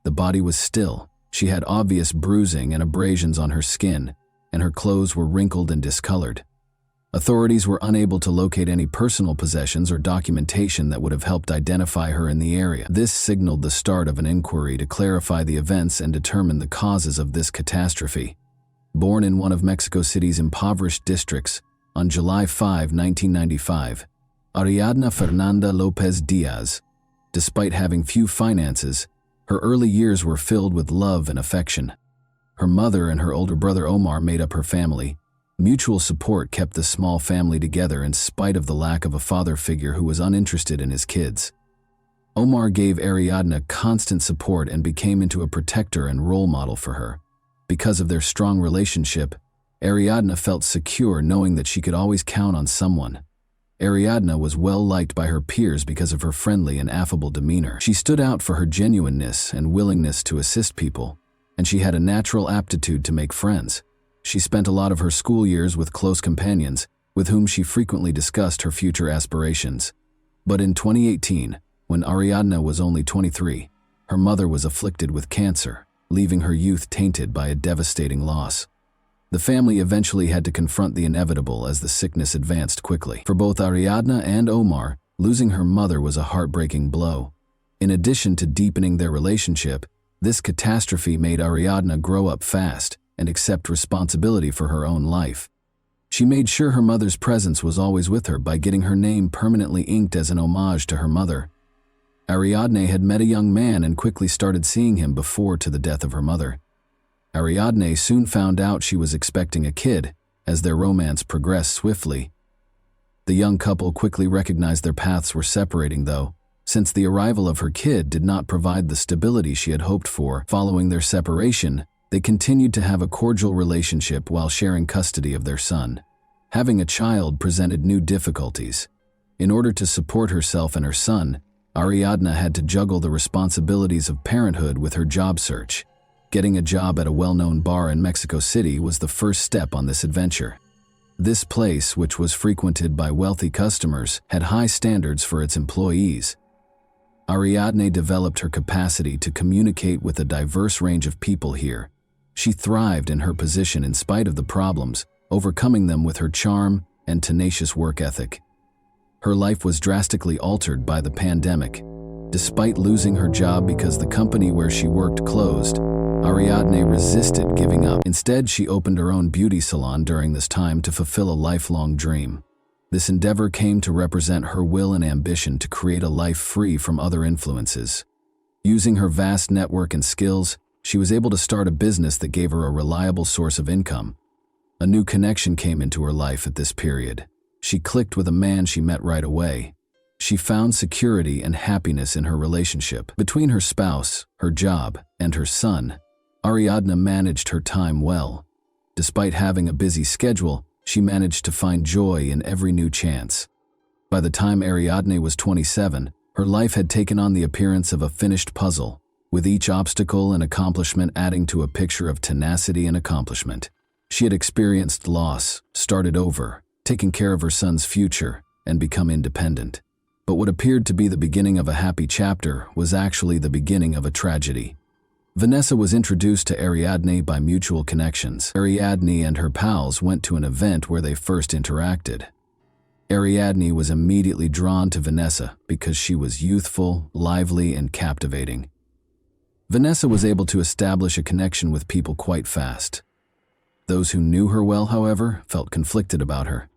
The body was still. She had obvious bruising and abrasions on her skin, and her clothes were wrinkled and discolored. Authorities were unable to locate any personal possessions or documentation that would have helped identify her in the area. This signaled the start of an inquiry to clarify the events and determine the causes of this catastrophe. Born in one of Mexico City's impoverished districts on July 5, 1995, Ariadna Fernanda Lopez Diaz, despite having few finances, her early years were filled with love and affection. Her mother and her older brother Omar made up her family. Mutual support kept the small family together in spite of the lack of a father figure who was uninterested in his kids. Omar gave Ariadna constant support and became into a protector and role model for her. Because of their strong relationship, Ariadna felt secure knowing that she could always count on someone. Ariadna was well liked by her peers because of her friendly and affable demeanor. She stood out for her genuineness and willingness to assist people, and she had a natural aptitude to make friends. She spent a lot of her school years with close companions, with whom she frequently discussed her future aspirations. But in 2018, when Ariadna was only 23, her mother was afflicted with cancer, leaving her youth tainted by a devastating loss. The family eventually had to confront the inevitable as the sickness advanced quickly. For both Ariadna and Omar, losing her mother was a heartbreaking blow. In addition to deepening their relationship, this catastrophe made Ariadna grow up fast and accept responsibility for her own life. She made sure her mother's presence was always with her by getting her name permanently inked as an homage to her mother. Ariadne had met a young man and quickly started seeing him before to the death of her mother. Ariadne soon found out she was expecting a kid, as their romance progressed swiftly. The young couple quickly recognized their paths were separating though, since the arrival of her kid did not provide the stability she had hoped for. Following their separation, they continued to have a cordial relationship while sharing custody of their son. Having a child presented new difficulties. In order to support herself and her son, Ariadna had to juggle the responsibilities of parenthood with her job search. Getting a job at a well-known bar in Mexico City was the first step on this adventure. This place, which was frequented by wealthy customers, had high standards for its employees. Ariadne developed her capacity to communicate with a diverse range of people here. She thrived in her position in spite of the problems, overcoming them with her charm and tenacious work ethic. Her life was drastically altered by the pandemic. Despite losing her job because the company where she worked closed, Ariadne resisted giving up. Instead, she opened her own beauty salon during this time to fulfill a lifelong dream. This endeavor came to represent her will and ambition to create a life free from other influences. Using her vast network and skills, she was able to start a business that gave her a reliable source of income. A new connection came into her life at this period. She clicked with a man she met right away. She found security and happiness in her relationship. Between her spouse, her job, and her son, Ariadna managed her time well. Despite having a busy schedule, she managed to find joy in every new chance. By the time Ariadne was 27, her life had taken on the appearance of a finished puzzle, with each obstacle and accomplishment adding to a picture of tenacity and accomplishment. She had experienced loss, started over, taken care of her son's future, and become independent. But what appeared to be the beginning of a happy chapter was actually the beginning of a tragedy. Vanessa was introduced to Ariadne by mutual connections. Ariadne and her pals went to an event where they first interacted. Ariadne was immediately drawn to Vanessa because she was youthful, lively, and captivating. Vanessa was able to establish a connection with people quite fast. Those who knew her well, however, felt conflicted about her.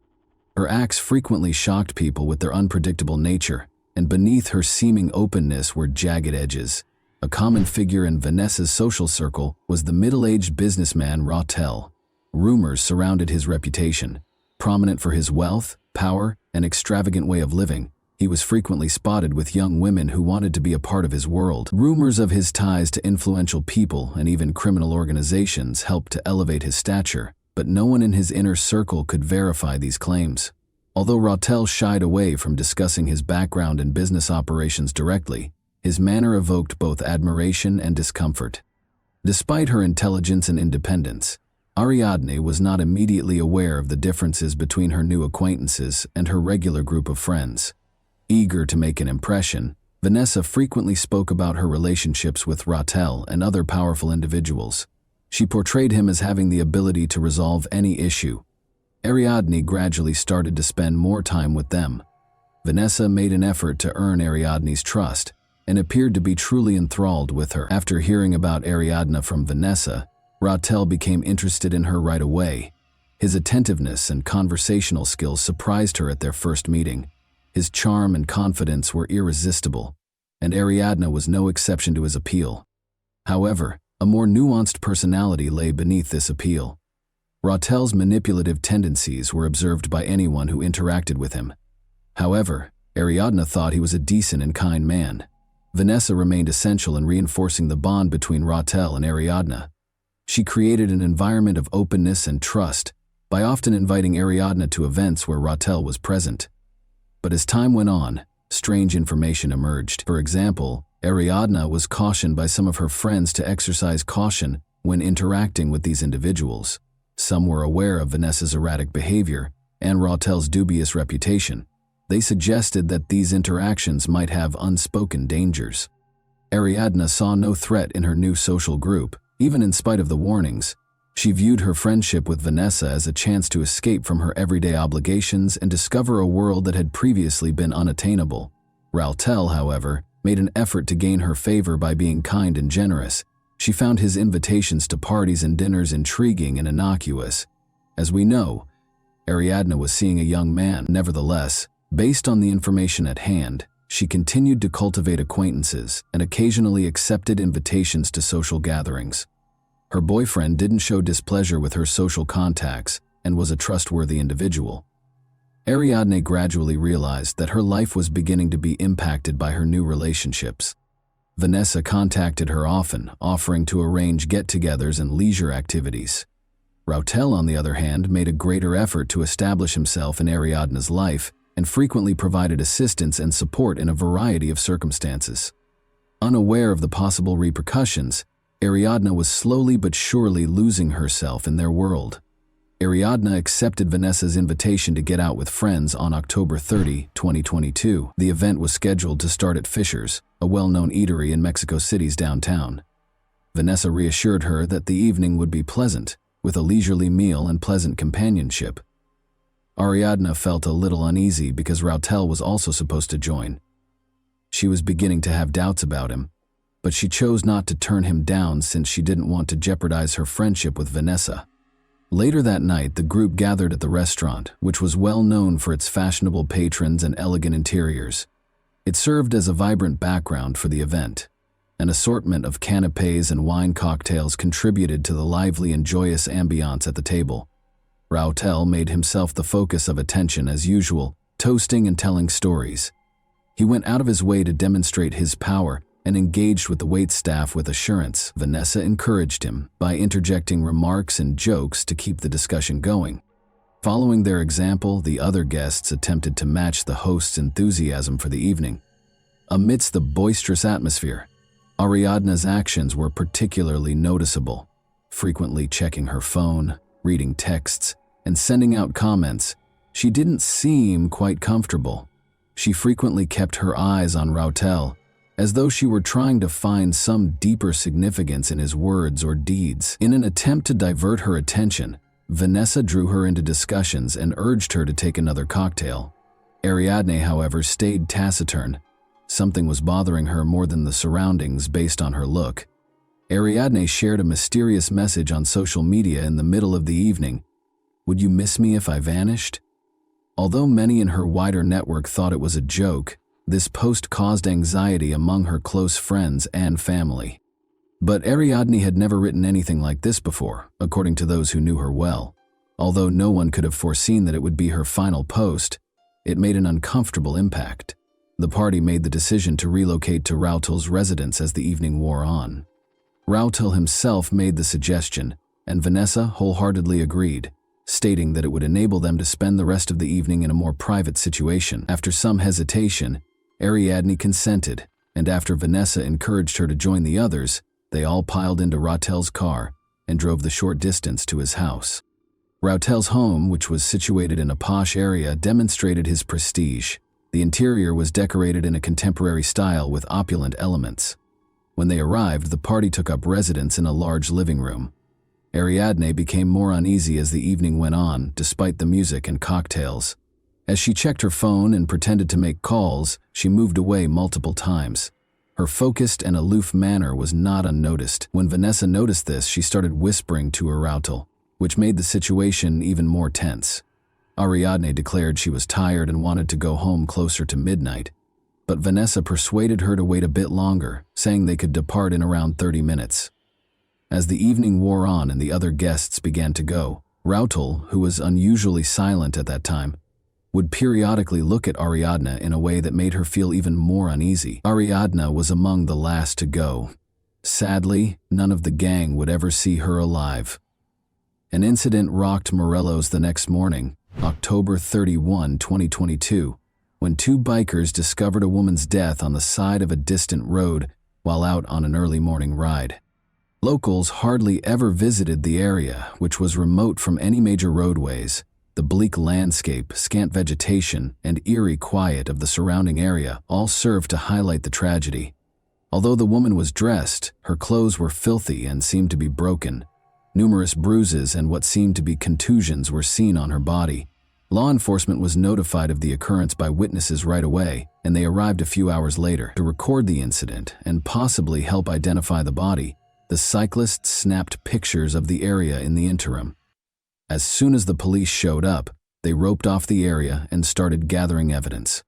Her acts frequently shocked people with their unpredictable nature, and beneath her seeming openness were jagged edges. A common figure in Vanessa's social circle was the middle-aged businessman Rautel. Rumors surrounded his reputation. Prominent for his wealth, power, and extravagant way of living, He was frequently spotted with young women who wanted to be a part of his world. Rumors of his ties to influential people and even criminal organizations helped to elevate his stature, but no one in his inner circle could verify these claims. Although Rautel shied away from discussing his background and business operations directly, his manner evoked both admiration and discomfort. Despite her intelligence and independence, Ariadne was not immediately aware of the differences between her new acquaintances and her regular group of friends. Eager to make an impression, Vanessa frequently spoke about her relationships with Rautel and other powerful individuals. She portrayed him as having the ability to resolve any issue. Ariadne gradually started to spend more time with them. Vanessa made an effort to earn Ariadne's trust and appeared to be truly enthralled with her. After hearing about Ariadne from Vanessa, Rautel became interested in her right away. His attentiveness and conversational skills surprised her at their first meeting. His charm and confidence were irresistible, and Ariadne was no exception to his appeal. However, a more nuanced personality lay beneath this appeal. Rautel's manipulative tendencies were observed by anyone who interacted with him. However, Ariadne thought he was a decent and kind man. Vanessa remained essential in reinforcing the bond between Rautel and Ariadne. She created an environment of openness and trust by often inviting Ariadne to events where Rautel was present. But as time went on, strange information emerged. For example, Ariadne was cautioned by some of her friends to exercise caution when interacting with these individuals. Some were aware of Vanessa's erratic behavior and Rautel's dubious reputation. They suggested that these interactions might have unspoken dangers. Ariadne saw no threat in her new social group, even in spite of the warnings. She viewed her friendship with Vanessa as a chance to escape from her everyday obligations and discover a world that had previously been unattainable. Rautel, however, made an effort to gain her favor by being kind and generous. She found his invitations to parties and dinners intriguing and innocuous. As we know, Ariadne was seeing a young man. Nevertheless, based on the information at hand, she continued to cultivate acquaintances and occasionally accepted invitations to social gatherings. Her boyfriend didn't show displeasure with her social contacts and was a trustworthy individual. Ariadne gradually realized that her life was beginning to be impacted by her new relationships. Vanessa contacted her often, offering to arrange get-togethers and leisure activities. Rautel, on the other hand, made a greater effort to establish himself in Ariadne's life and frequently provided assistance and support in a variety of circumstances. Unaware of the possible repercussions, Ariadne was slowly but surely losing herself in their world. Ariadne accepted Vanessa's invitation to get out with friends on October 30, 2022. The event was scheduled to start at Fisher's, a well-known eatery in Mexico City's downtown. Vanessa reassured her that the evening would be pleasant, with a leisurely meal and pleasant companionship. Ariadne felt a little uneasy because Rautel was also supposed to join. She was beginning to have doubts about him, but she chose not to turn him down since she didn't want to jeopardize her friendship with Vanessa. Later that night, the group gathered at the restaurant, which was well known for its fashionable patrons and elegant interiors. It served as a vibrant background for the event. An assortment of canapés and wine cocktails contributed to the lively and joyous ambiance at the table. Rautel made himself the focus of attention as usual, toasting and telling stories. He went out of his way to demonstrate his power and engaged with the waitstaff with assurance. Vanessa encouraged him by interjecting remarks and jokes to keep the discussion going. Following their example, the other guests attempted to match the host's enthusiasm for the evening. Amidst the boisterous atmosphere, Ariadne's actions were particularly noticeable, frequently checking her phone, reading texts, and sending out comments. She didn't seem quite comfortable. She frequently kept her eyes on Rautel, as though she were trying to find some deeper significance in his words or deeds. In an attempt to divert her attention, Vanessa drew her into discussions and urged her to take another cocktail. Ariadne, however, stayed taciturn. Something was bothering her more than the surroundings based on her look. Ariadne shared a mysterious message on social media in the middle of the evening. "Would you miss me if I vanished?" Although many in her wider network thought it was a joke, this post caused anxiety among her close friends and family. But Ariadne had never written anything like this before, according to those who knew her well. Although no one could have foreseen that it would be her final post, it made an uncomfortable impact. The party made the decision to relocate to Rautel's residence as the evening wore on. Rautel himself made the suggestion, and Vanessa wholeheartedly agreed, stating that it would enable them to spend the rest of the evening in a more private situation. After some hesitation, Ariadne consented, and after Vanessa encouraged her to join the others, they all piled into Rautel's car and drove the short distance to his house. Rautel's home, which was situated in a posh area, demonstrated his prestige. The interior was decorated in a contemporary style with opulent elements. When they arrived, the party took up residence in a large living room. Ariadne became more uneasy as the evening went on, despite the music and cocktails. As she checked her phone and pretended to make calls, she moved away multiple times. Her focused and aloof manner was not unnoticed. When Vanessa noticed this, she started whispering to her Rautel, which made the situation even more tense. Ariadne declared she was tired and wanted to go home closer to midnight, but Vanessa persuaded her to wait a bit longer, saying they could depart in around 30 minutes. As the evening wore on and the other guests began to go, Rautel, who was unusually silent at that time, would periodically look at Ariadne in a way that made her feel even more uneasy. Ariadne was among the last to go. Sadly, none of the gang would ever see her alive. An incident rocked Morelos the next morning, October 31, 2022, when two bikers discovered a woman's death on the side of a distant road while out on an early morning ride. Locals hardly ever visited the area, which was remote from any major roadways. The bleak landscape, scant vegetation, and eerie quiet of the surrounding area all served to highlight the tragedy. Although the woman was dressed, her clothes were filthy and seemed to be broken. Numerous bruises and what seemed to be contusions were seen on her body. Law enforcement was notified of the occurrence by witnesses right away, and they arrived a few hours later to record the incident and possibly help identify the body. The cyclists snapped pictures of the area in the interim. As soon as the police showed up, they roped off the area and started gathering evidence.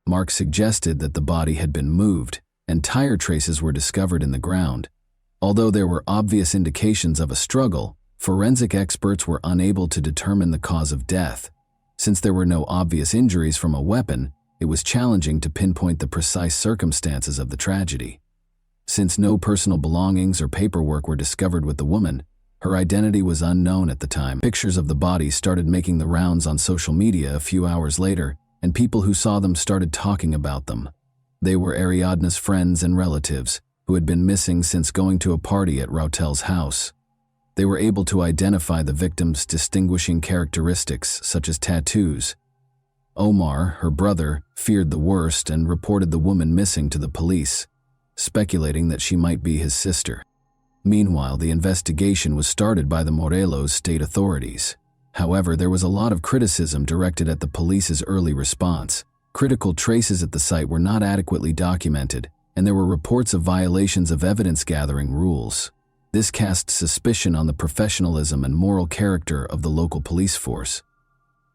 Mark suggested that the body had been moved, and tire traces were discovered in the ground. Although there were obvious indications of a struggle, forensic experts were unable to determine the cause of death. Since there were no obvious injuries from a weapon, it was challenging to pinpoint the precise circumstances of the tragedy. Since no personal belongings or paperwork were discovered with the woman, her identity was unknown at the time. Pictures of the body started making the rounds on social media a few hours later, and people who saw them started talking about them. They were Ariadne's friends and relatives, who had been missing since going to a party at Rautel's house. They were able to identify the victim's distinguishing characteristics, such as tattoos. Omar, her brother, feared the worst and reported the woman missing to the police, speculating that she might be his sister. Meanwhile, the investigation was started by the Morelos state authorities. However, there was a lot of criticism directed at the police's early response. Critical traces at the site were not adequately documented, and there were reports of violations of evidence-gathering rules. This cast suspicion on the professionalism and moral character of the local police force.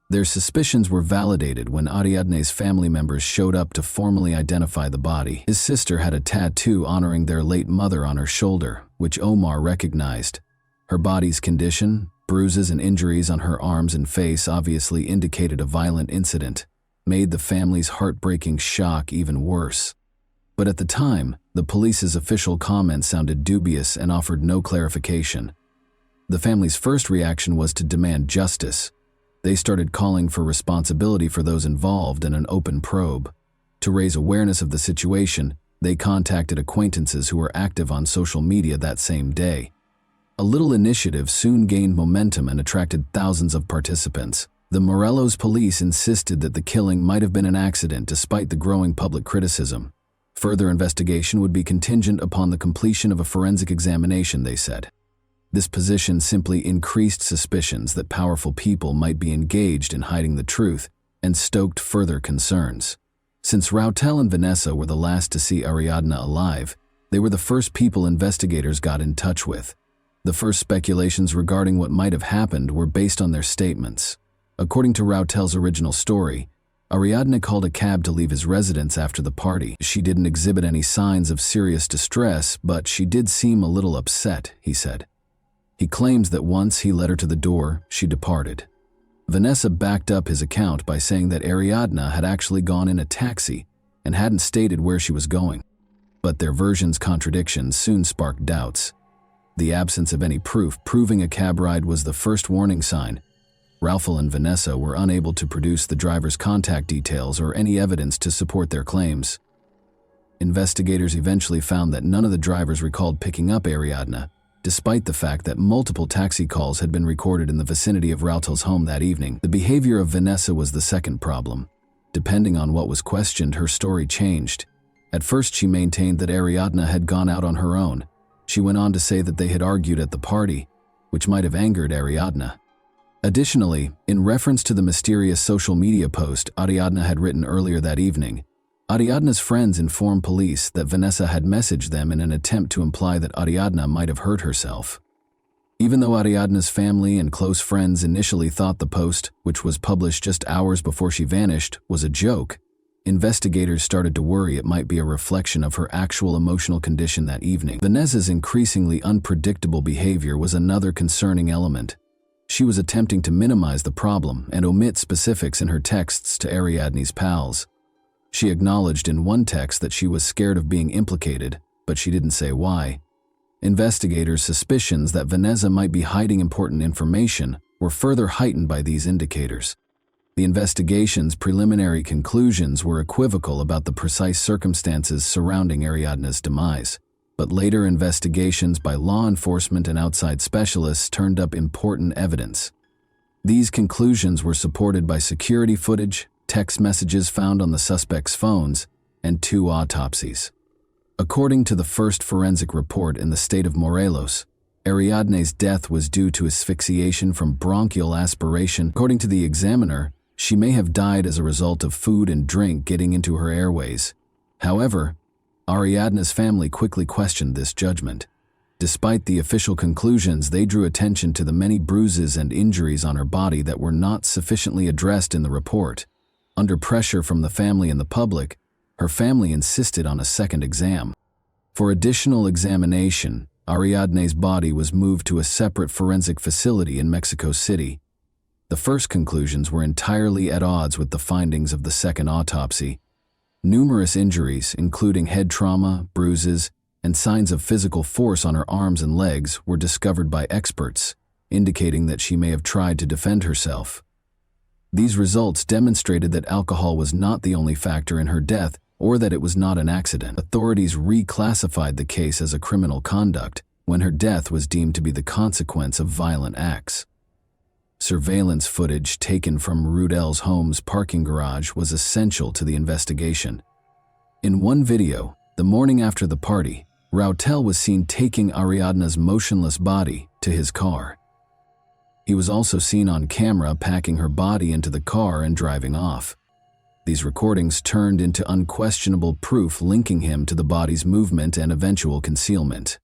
Their suspicions were validated when Ariadne's family members showed up to formally identify the body. His sister had a tattoo honoring their late mother on her shoulder, which Omar recognized. Her body's condition, bruises and injuries on her arms and face obviously indicated a violent incident, made the family's heartbreaking shock even worse. But at the time, the police's official comments sounded dubious and offered no clarification. The family's first reaction was to demand justice. They started calling for responsibility for those involved and an open probe. To raise awareness of the situation, they contacted acquaintances who were active on social media that same day. A little initiative soon gained momentum and attracted thousands of participants. The Morelos police insisted that the killing might have been an accident despite the growing public criticism. Further investigation would be contingent upon the completion of a forensic examination, they said. This position simply increased suspicions that powerful people might be engaged in hiding the truth and stoked further concerns. Since Rautel and Vanessa were the last to see Ariadne alive, they were the first people investigators got in touch with. The first speculations regarding what might have happened were based on their statements. According to Rautel's original story, Ariadne called a cab to leave his residence after the party. She didn't exhibit any signs of serious distress, but she did seem a little upset, he said. He claims that once he led her to the door, she departed. Vanessa backed up his account by saying that Ariadne had actually gone in a taxi and hadn't stated where she was going. But their versions' contradictions soon sparked doubts. The absence of any proof proving a cab ride was the first warning sign. Raul and Vanessa were unable to produce the driver's contact details or any evidence to support their claims. Investigators eventually found that none of the drivers recalled picking up Ariadna, despite the fact that multiple taxi calls had been recorded in the vicinity of Raul's home that evening. The behavior of Vanessa was the second problem. Depending on what was questioned, her story changed. At first, she maintained that Ariadna had gone out on her own. She went on to say that they had argued at the party, which might have angered Ariadna. Additionally, in reference to the mysterious social media post Ariadna had written earlier that evening, Ariadna's friends informed police that Vanessa had messaged them in an attempt to imply that Ariadna might have hurt herself. Even though Ariadna's family and close friends initially thought the post, which was published just hours before she vanished, was a joke, investigators started to worry it might be a reflection of her actual emotional condition that evening. Vanessa's increasingly unpredictable behavior was another concerning element. She was attempting to minimize the problem and omit specifics in her texts to Ariadne's pals. She acknowledged in one text that she was scared of being implicated, but she didn't say why. Investigators' suspicions that Vanessa might be hiding important information were further heightened by these indicators. The investigation's preliminary conclusions were equivocal about the precise circumstances surrounding Ariadna's demise, but later investigations by law enforcement and outside specialists turned up important evidence. These conclusions were supported by security footage, text messages found on the suspects' phones, and 2 autopsies. According to the first forensic report in the state of Morelos, Ariadne's death was due to asphyxiation from bronchial aspiration. According to the examiner, she may have died as a result of food and drink getting into her airways. However, Ariadna's family quickly questioned this judgment. Despite the official conclusions, they drew attention to the many bruises and injuries on her body that were not sufficiently addressed in the report. Under pressure from the family and the public, her family insisted on a second exam. For additional examination, Ariadne's body was moved to a separate forensic facility in Mexico City. The first conclusions were entirely at odds with the findings of the second autopsy. Numerous injuries, including head trauma, bruises, and signs of physical force on her arms and legs, were discovered by experts, indicating that she may have tried to defend herself. These results demonstrated that alcohol was not the only factor in her death, or that it was not an accident. Authorities reclassified the case as a criminal conduct when her death was deemed to be the consequence of violent acts. Surveillance footage taken from Rudel's home's parking garage was essential to the investigation. In one video, the morning after the party, Raul was seen taking Ariadna's motionless body to his car. He was also seen on camera packing her body into the car and driving off. These recordings turned into unquestionable proof linking him to the body's movement and eventual concealment.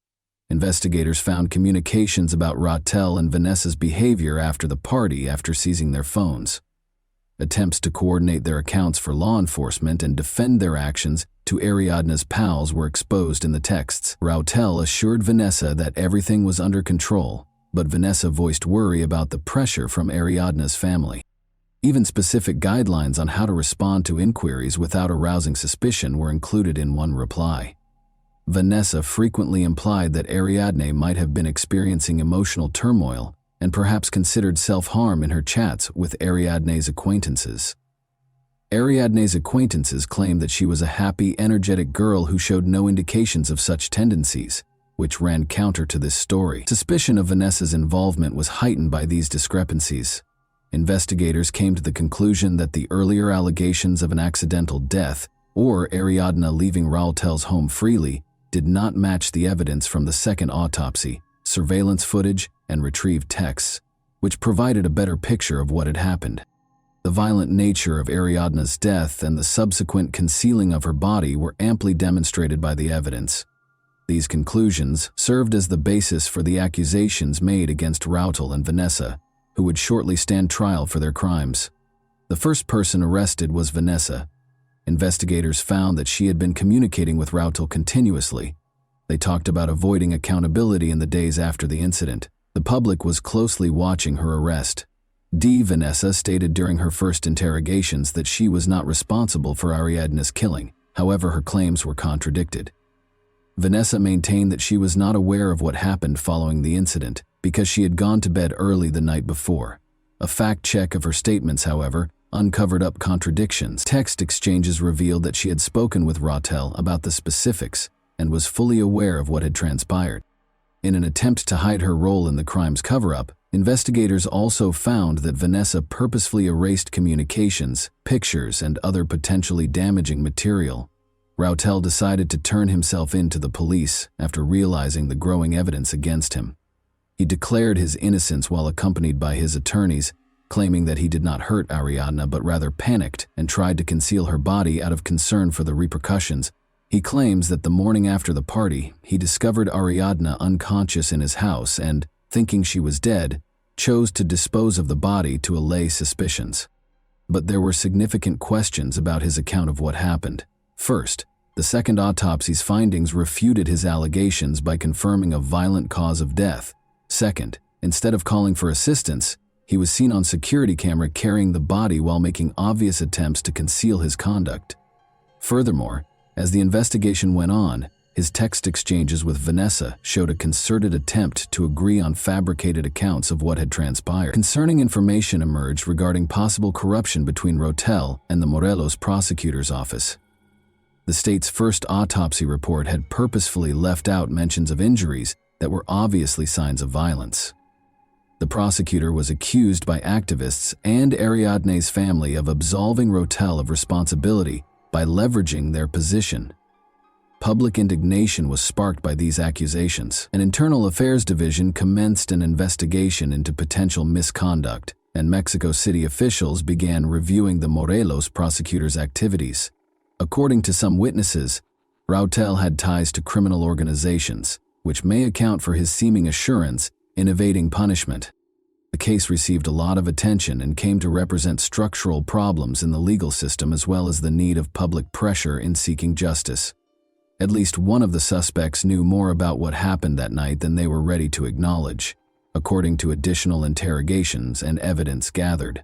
Investigators found communications about Raul and Vanessa's behavior after the party after seizing their phones. Attempts to coordinate their accounts for law enforcement and defend their actions to Ariadna's pals were exposed in the texts. Raul assured Vanessa that everything was under control, but Vanessa voiced worry about the pressure from Ariadna's family. Even specific guidelines on how to respond to inquiries without arousing suspicion were included in one reply. Vanessa frequently implied that Ariadne might have been experiencing emotional turmoil and perhaps considered self-harm in her chats with Ariadne's acquaintances. Ariadne's acquaintances claimed that she was a happy, energetic girl who showed no indications of such tendencies, which ran counter to this story. Suspicion of Vanessa's involvement was heightened by these discrepancies. Investigators came to the conclusion that the earlier allegations of an accidental death, or Ariadna leaving Raul's home freely, did not match the evidence from the second autopsy, surveillance footage, and retrieved texts, which provided a better picture of what had happened. The violent nature of Ariadna's death and the subsequent concealing of her body were amply demonstrated by the evidence. These conclusions served as the basis for the accusations made against Raul and Vanessa, who would shortly stand trial for their crimes. The first person arrested was Vanessa. Investigators found that she had been communicating with Raul continuously. They talked about avoiding accountability in the days after the incident. The public was closely watching her arrest. Vanessa stated during her first interrogations that she was not responsible for Ariadna's killing, However, her claims were contradicted. Vanessa maintained that she was not aware of what happened following the incident because she had gone to bed early the night before. A fact check of her statements, however, uncovered up contradictions. Text exchanges revealed that she had spoken with Rautel about the specifics and was fully aware of what had transpired. In an attempt to hide her role in the crime's cover-up, investigators also found that Vanessa purposefully erased communications, pictures, and other potentially damaging material. Rautel decided to turn himself in to the police after realizing the growing evidence against him. He declared his innocence while accompanied by his attorneys, claiming that he did not hurt Ariadna but rather panicked and tried to conceal her body out of concern for the repercussions. He claims that the morning after the party, he discovered Ariadna unconscious in his house and, thinking she was dead, chose to dispose of the body to allay suspicions. But there were significant questions about his account of what happened. First, the second autopsy's findings refuted his allegations by confirming a violent cause of death. Second, instead of calling for assistance, he was seen on security camera carrying the body while making obvious attempts to conceal his conduct. Furthermore, as the investigation went on, his text exchanges with Vanessa showed a concerted attempt to agree on fabricated accounts of what had transpired. Concerning information emerged regarding possible corruption between Rautel and the Morelos prosecutor's office. The state's first autopsy report had purposefully left out mentions of injuries that were obviously signs of violence. The prosecutor was accused by activists and Ariadne's family of absolving Rautel of responsibility by leveraging their position. Public indignation was sparked by these accusations. An internal affairs division commenced an investigation into potential misconduct, and Mexico City officials began reviewing the Morelos prosecutor's activities. According to some witnesses, Rautel had ties to criminal organizations, which may account for his seeming assurance in evading punishment. The case received a lot of attention and came to represent structural problems in the legal system as well as the need of public pressure in seeking justice. At least one of the suspects knew more about what happened that night than they were ready to acknowledge, according to additional interrogations and evidence gathered.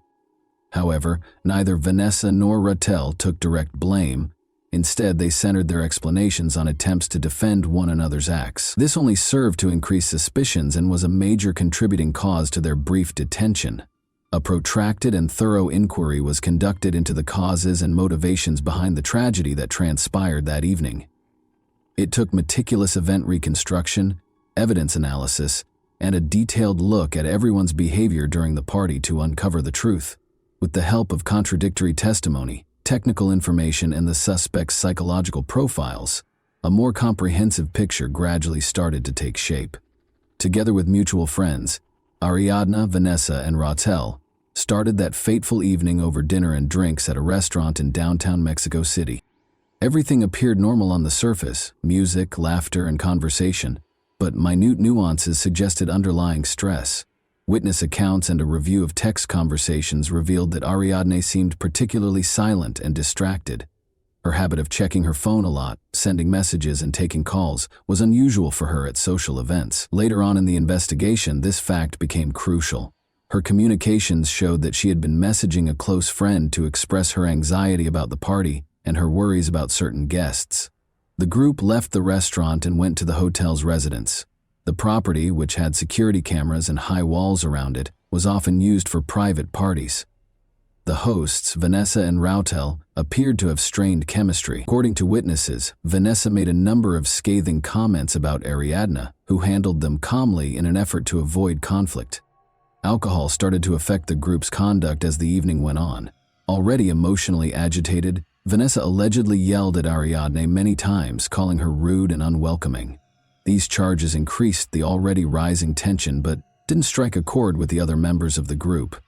However, neither Vanessa nor Rautel took direct blame. Instead, they centered their explanations on attempts to defend one another's acts. This only served to increase suspicions and was a major contributing cause to their brief detention. A protracted and thorough inquiry was conducted into the causes and motivations behind the tragedy that transpired that evening. It took meticulous event reconstruction, evidence analysis, and a detailed look at everyone's behavior during the party to uncover the truth. With the help of contradictory testimony, technical information, and the suspect's psychological profiles, a more comprehensive picture gradually started to take shape. Together with mutual friends, Ariadna, Vanessa, and Rautel started that fateful evening over dinner and drinks at a restaurant in downtown Mexico City. Everything appeared normal on the surface, music, laughter, and conversation, but minute nuances suggested underlying stress. Witness accounts and a review of text conversations revealed that Ariadne seemed particularly silent and distracted. Her habit of checking her phone a lot, sending messages, and taking calls was unusual for her at social events. Later on in the investigation, this fact became crucial. Her communications showed that she had been messaging a close friend to express her anxiety about the party and her worries about certain guests. The group left the restaurant and went to the hotel's residence. The property, which had security cameras and high walls around it, was often used for private parties. The hosts, Vanessa and Rautel, appeared to have strained chemistry. According to witnesses, Vanessa made a number of scathing comments about Ariadna, who handled them calmly in an effort to avoid conflict. Alcohol started to affect the group's conduct as the evening went on. Already emotionally agitated, Vanessa allegedly yelled at Ariadne many times, calling her rude and unwelcoming. These charges increased the already rising tension but didn't strike a chord with the other members of the group.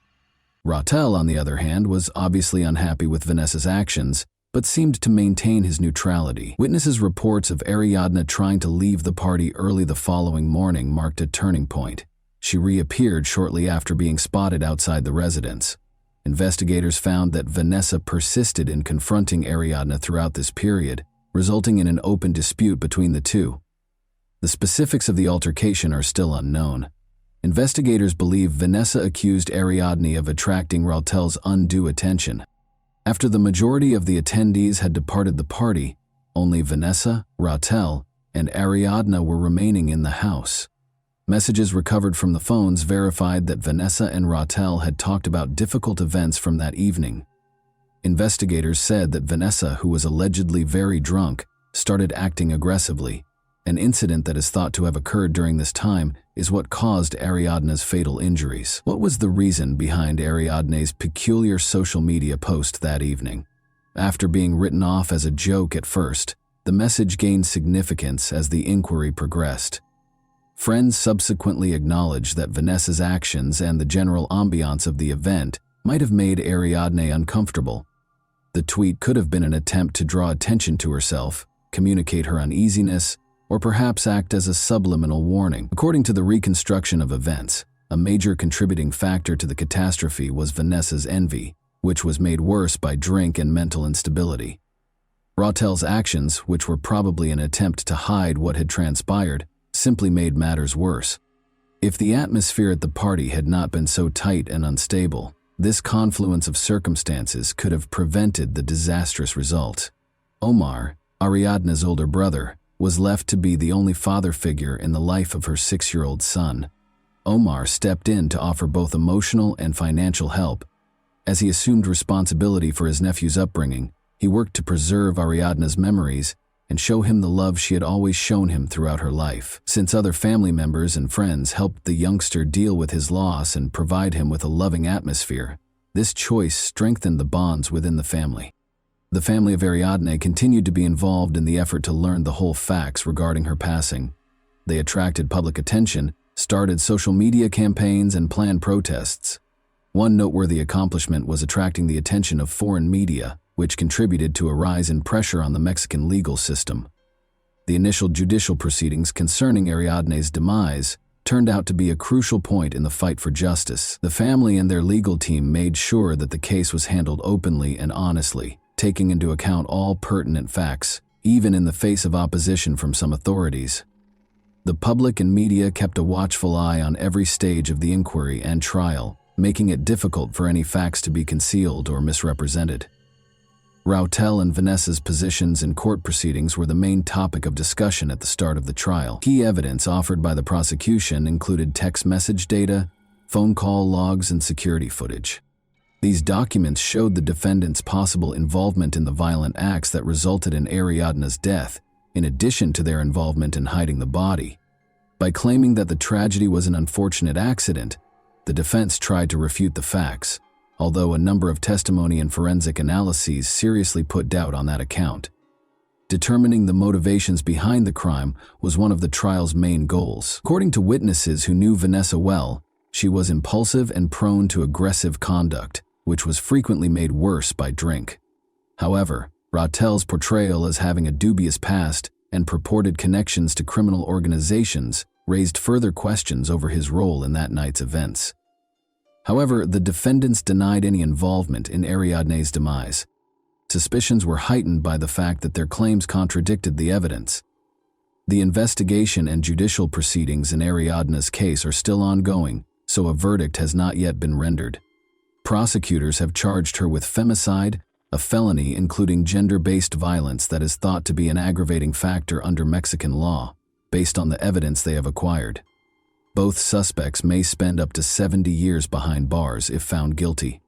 Rautel, on the other hand, was obviously unhappy with Vanessa's actions, but seemed to maintain his neutrality. Witnesses' reports of Ariadna trying to leave the party early the following morning marked a turning point. She reappeared shortly after being spotted outside the residence. Investigators found that Vanessa persisted in confronting Ariadna throughout this period, resulting in an open dispute between the two. The specifics of the altercation are still unknown. Investigators believe Vanessa accused Ariadne of attracting Rautel's undue attention. After the majority of the attendees had departed the party, only Vanessa, Rautel, and Ariadna were remaining in the house. Messages recovered from the phones verified that Vanessa and Rautel had talked about difficult events from that evening. Investigators said that Vanessa, who was allegedly very drunk, started acting aggressively. An incident that is thought to have occurred during this time is what caused Ariadna's fatal injuries. What was the reason behind Ariadna's peculiar social media post that evening? After being written off as a joke at first, the message gained significance as the inquiry progressed. Friends subsequently acknowledged that Vanessa's actions and the general ambiance of the event might have made Ariadne uncomfortable. The tweet could have been an attempt to draw attention to herself, communicate her uneasiness, or perhaps act as a subliminal warning. According to the reconstruction of events, a major contributing factor to the catastrophe was Vanessa's envy, which was made worse by drink and mental instability. Rautel's actions, which were probably an attempt to hide what had transpired, simply made matters worse. If the atmosphere at the party had not been so tight and unstable, this confluence of circumstances could have prevented the disastrous result. Omar, Ariadna's older brother, was left to be the only father figure in the life of her 6-year-old son. Omar stepped in to offer both emotional and financial help. As he assumed responsibility for his nephew's upbringing, he worked to preserve Ariadna's memories and show him the love she had always shown him throughout her life. Since other family members and friends helped the youngster deal with his loss and provide him with a loving atmosphere, this choice strengthened the bonds within the family. The family of Ariadne continued to be involved in the effort to learn the whole facts regarding her passing. They attracted public attention, started social media campaigns, and planned protests. One noteworthy accomplishment was attracting the attention of foreign media, which contributed to a rise in pressure on the Mexican legal system. The initial judicial proceedings concerning Ariadne's demise turned out to be a crucial point in the fight for justice. The family and their legal team made sure that the case was handled openly and honestly, taking into account all pertinent facts, even in the face of opposition from some authorities. The public and media kept a watchful eye on every stage of the inquiry and trial, making it difficult for any facts to be concealed or misrepresented. Rautel and Vanessa's positions in court proceedings were the main topic of discussion at the start of the trial. Key evidence offered by the prosecution included text message data, phone call logs, and security footage. These documents showed the defendants' possible involvement in the violent acts that resulted in Ariadna's death, in addition to their involvement in hiding the body. By claiming that the tragedy was an unfortunate accident, the defense tried to refute the facts, although a number of testimony and forensic analyses seriously put doubt on that account. Determining the motivations behind the crime was one of the trial's main goals. According to witnesses who knew Vanessa well, she was impulsive and prone to aggressive conduct, which was frequently made worse by drink. However, Rautel's portrayal as having a dubious past and purported connections to criminal organizations raised further questions over his role in that night's events. However, the defendants denied any involvement in Ariadne's demise. Suspicions were heightened by the fact that their claims contradicted the evidence. The investigation and judicial proceedings in Ariadne's case are still ongoing, so a verdict has not yet been rendered. Prosecutors have charged her with femicide, a felony including gender-based violence that is thought to be an aggravating factor under Mexican law, based on the evidence they have acquired. Both suspects may spend up to 70 years behind bars if found guilty.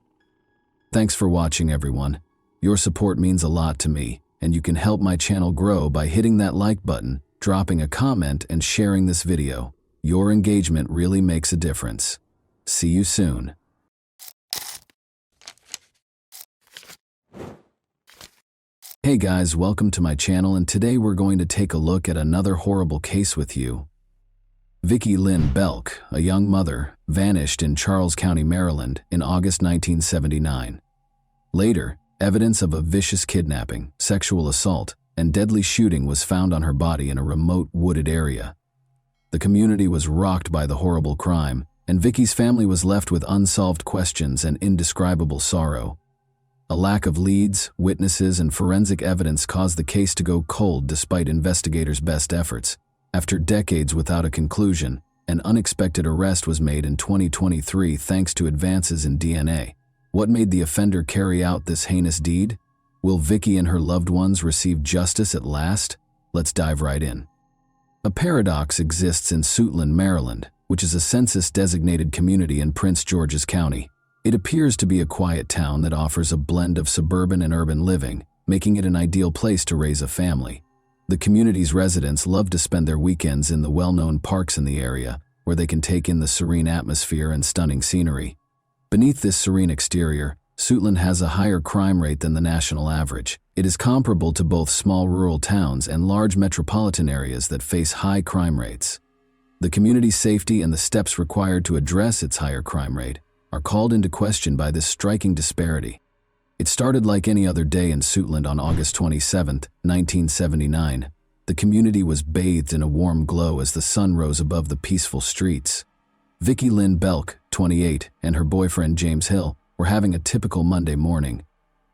Thanks for watching, everyone. Your support means a lot to me, and you can help my channel grow by hitting that like button, dropping a comment, and sharing this video. Your engagement really makes a difference. See you soon. Hey guys, welcome to my channel, and today we're going to take a look at another horrible case with you. Vicki Lynn Belk, a young mother, vanished in Charles County, Maryland in August 1979. Later, evidence of a vicious kidnapping, sexual assault, and deadly shooting was found on her body in a remote wooded area. The community was rocked by the horrible crime, and Vicki's family was left with unsolved questions and indescribable sorrow. A lack of leads, witnesses, and forensic evidence caused the case to go cold despite investigators' best efforts. After decades without a conclusion, an unexpected arrest was made in 2023 thanks to advances in DNA. What made the offender carry out this heinous deed? Will Vicky and her loved ones receive justice at last? Let's dive right in. A paradox exists in Suitland, Maryland, which is a census-designated community in Prince George's County. It appears to be a quiet town that offers a blend of suburban and urban living, making it an ideal place to raise a family. The community's residents love to spend their weekends in the well-known parks in the area, where they can take in the serene atmosphere and stunning scenery. Beneath this serene exterior, Suitland has a higher crime rate than the national average. It is comparable to both small rural towns and large metropolitan areas that face high crime rates. The community's safety and the steps required to address its higher crime rate are called into question by this striking disparity. It started like any other day in Suitland on August 27, 1979. The community was bathed in a warm glow as the sun rose above the peaceful streets. Vicky Lynn Belk, 28, and her boyfriend James Hill were having a typical Monday morning.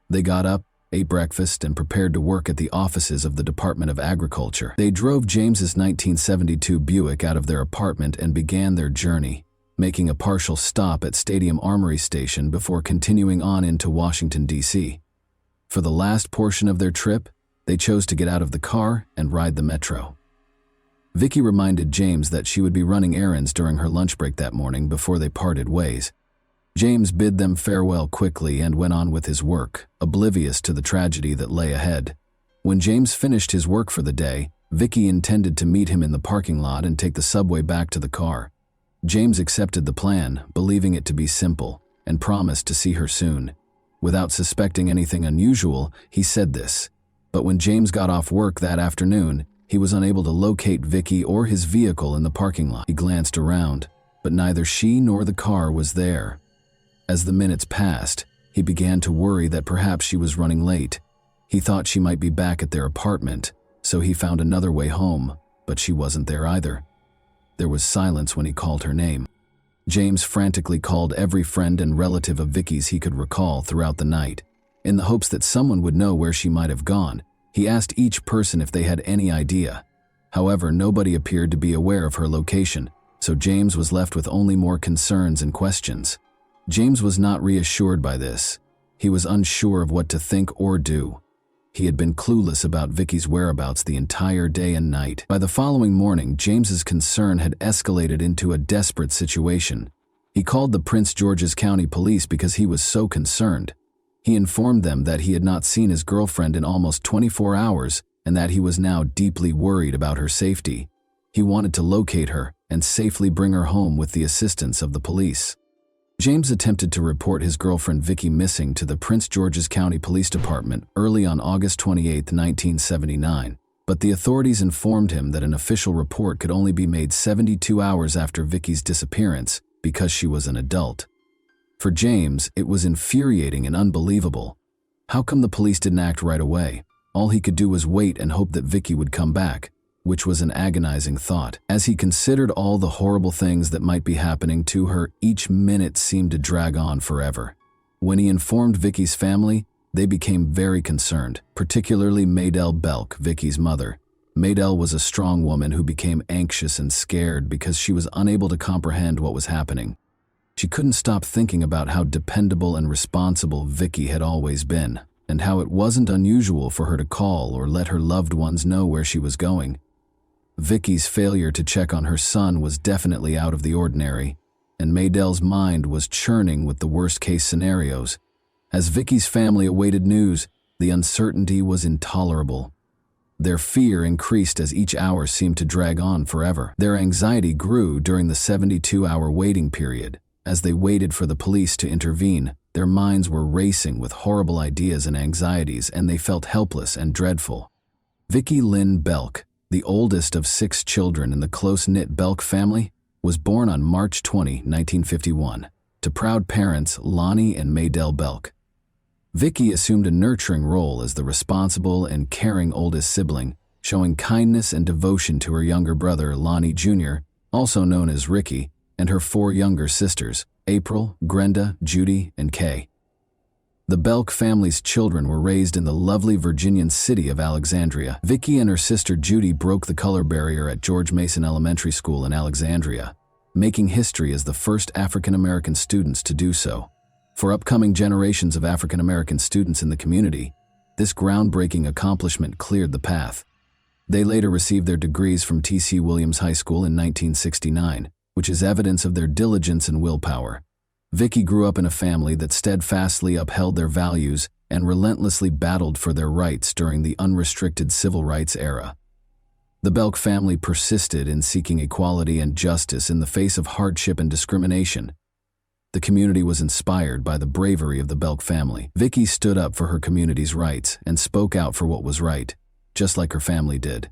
They got up, ate breakfast, and prepared to work at the offices of the Department of Agriculture. They drove James's 1972 Buick out of their apartment and began their journey, making a partial stop at Stadium Armory Station before continuing on into Washington, D.C. For the last portion of their trip, they chose to get out of the car and ride the metro. Vicky reminded James that she would be running errands during her lunch break that morning before they parted ways. James bid them farewell quickly and went on with his work, oblivious to the tragedy that lay ahead. When James finished his work for the day, Vicky intended to meet him in the parking lot and take the subway back to the car. James accepted the plan, believing it to be simple, and promised to see her soon. Without suspecting anything unusual, he said this. But when James got off work that afternoon, he was unable to locate Vicky or his vehicle in the parking lot. He glanced around, but neither she nor the car was there. As the minutes passed, he began to worry that perhaps she was running late. He thought she might be back at their apartment, so he found another way home, but she wasn't there either. There was silence when he called her name. James frantically called every friend and relative of Vicky's he could recall throughout the night. In the hopes that someone would know where she might have gone, he asked each person if they had any idea. However, nobody appeared to be aware of her location, so James was left with only more concerns and questions. James was not reassured by this. He was unsure of what to think or do. He had been clueless about Vicky's whereabouts the entire day and night. By the following morning, James's concern had escalated into a desperate situation. He called the Prince George's County Police because he was so concerned. He informed them that he had not seen his girlfriend in almost 24 hours and that he was now deeply worried about her safety. He wanted to locate her and safely bring her home with the assistance of the police. James attempted to report his girlfriend Vicky missing to the Prince George's County Police Department early on August 28, 1979, but the authorities informed him that an official report could only be made 72 hours after Vicky's disappearance because she was an adult. For James, it was infuriating and unbelievable. How come the police didn't act right away? All he could do was wait and hope that Vicky would come back, which was an agonizing thought. As he considered all the horrible things that might be happening to her, each minute seemed to drag on forever. When he informed Vicky's family, they became very concerned, particularly Maydell Belk, Vicky's mother. Maydell was a strong woman who became anxious and scared because she was unable to comprehend what was happening. She couldn't stop thinking about how dependable and responsible Vicky had always been, and how it wasn't unusual for her to call or let her loved ones know where she was going. Vicky's failure to check on her son was definitely out of the ordinary, and Maydell's mind was churning with the worst-case scenarios. As Vicky's family awaited news, the uncertainty was intolerable. Their fear increased as each hour seemed to drag on forever. Their anxiety grew during the 72-hour waiting period. As they waited for the police to intervene, their minds were racing with horrible ideas and anxieties, and they felt helpless and dreadful. Vicky Lynn Belk, the oldest of 6 children in the close-knit Belk family, was born on March 20, 1951, to proud parents Lonnie and Maydell Belk. Vicky assumed a nurturing role as the responsible and caring oldest sibling, showing kindness and devotion to her younger brother Lonnie Jr., also known as Ricky, and her 4 younger sisters, April, Grenda, Judy, and Kay. The Belk family's children were raised in the lovely Virginian city of Alexandria. Vicky and her sister Judy broke the color barrier at George Mason Elementary School in Alexandria, making history as the first African-American students to do so. For upcoming generations of African American students in the community, this groundbreaking accomplishment cleared the path. They later received their degrees from T.C. Williams High School in 1969, which is evidence of their diligence and willpower. Vicky grew up in a family that steadfastly upheld their values and relentlessly battled for their rights during the unrestricted civil rights era. The Belk family persisted in seeking equality and justice in the face of hardship and discrimination. The community was inspired by the bravery of the Belk family. Vicky stood up for her community's rights and spoke out for what was right, just like her family did.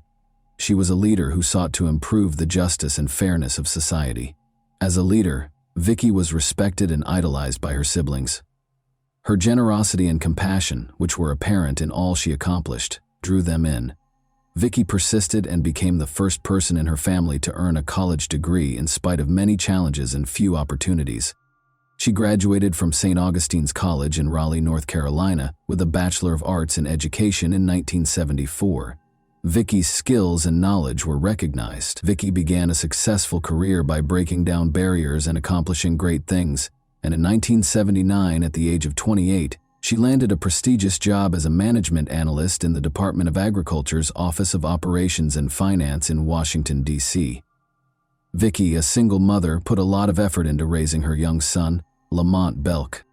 She was a leader who sought to improve the justice and fairness of society. As a leader, Vicky was respected and idolized by her siblings. Her generosity and compassion, which were apparent in all she accomplished, drew them in. Vicky persisted and became the first person in her family to earn a college degree in spite of many challenges and few opportunities. She graduated from St. Augustine's College in Raleigh, North Carolina, with a Bachelor of Arts in Education in 1974. Vicky's skills and knowledge were recognized. Vicky began a successful career by breaking down barriers and accomplishing great things, and in 1979, at the age of 28, she landed a prestigious job as a management analyst in the Department of Agriculture's Office of Operations and Finance in Washington, D.C. Vicky, a single mother, put a lot of effort into raising her young son, Lamont Belk.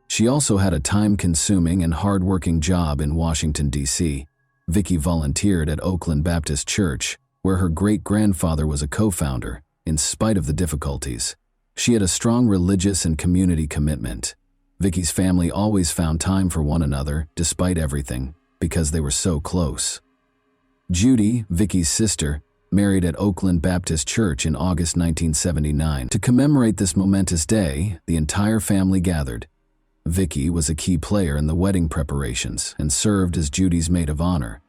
She also had a time-consuming and hard-working job in Washington, D.C. Vicky volunteered at Oakland Baptist Church, where her great-grandfather was a co-founder, in spite of the difficulties. She had a strong religious and community commitment. Vicky's family always found time for one another, despite everything, because they were so close. Judy, Vicky's sister, married at Oakland Baptist Church in August 1979. To commemorate this momentous day, the entire family gathered. Vicky was a key player in the wedding preparations and served as Judy's maid of honor.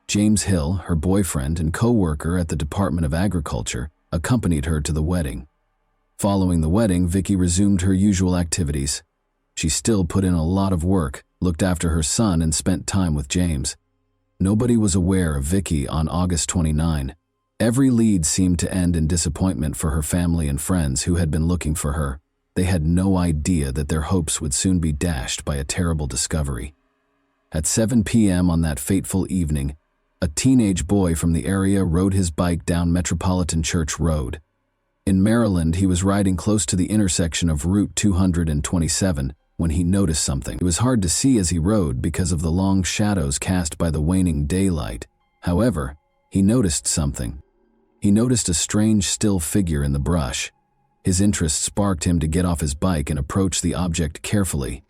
James Hill, her boyfriend and co-worker at the Department of Agriculture, accompanied her to the wedding. Following the wedding, Vicky resumed her usual activities. She still put in a lot of work, looked after her son, and spent time with James. Nobody was aware of Vicky on August 29. Every lead seemed to end in disappointment for her family and friends who had been looking for her. They had no idea that their hopes would soon be dashed by a terrible discovery. At 7 p.m. on that fateful evening, a teenage boy from the area rode his bike down Metropolitan Church Road. In Maryland, he was riding close to the intersection of Route 227 when he noticed something. It was hard to see as he rode because of the long shadows cast by the waning daylight. However, he noticed something. He noticed a strange, still figure in the brush. His interest sparked him to get off his bike and approach the object carefully.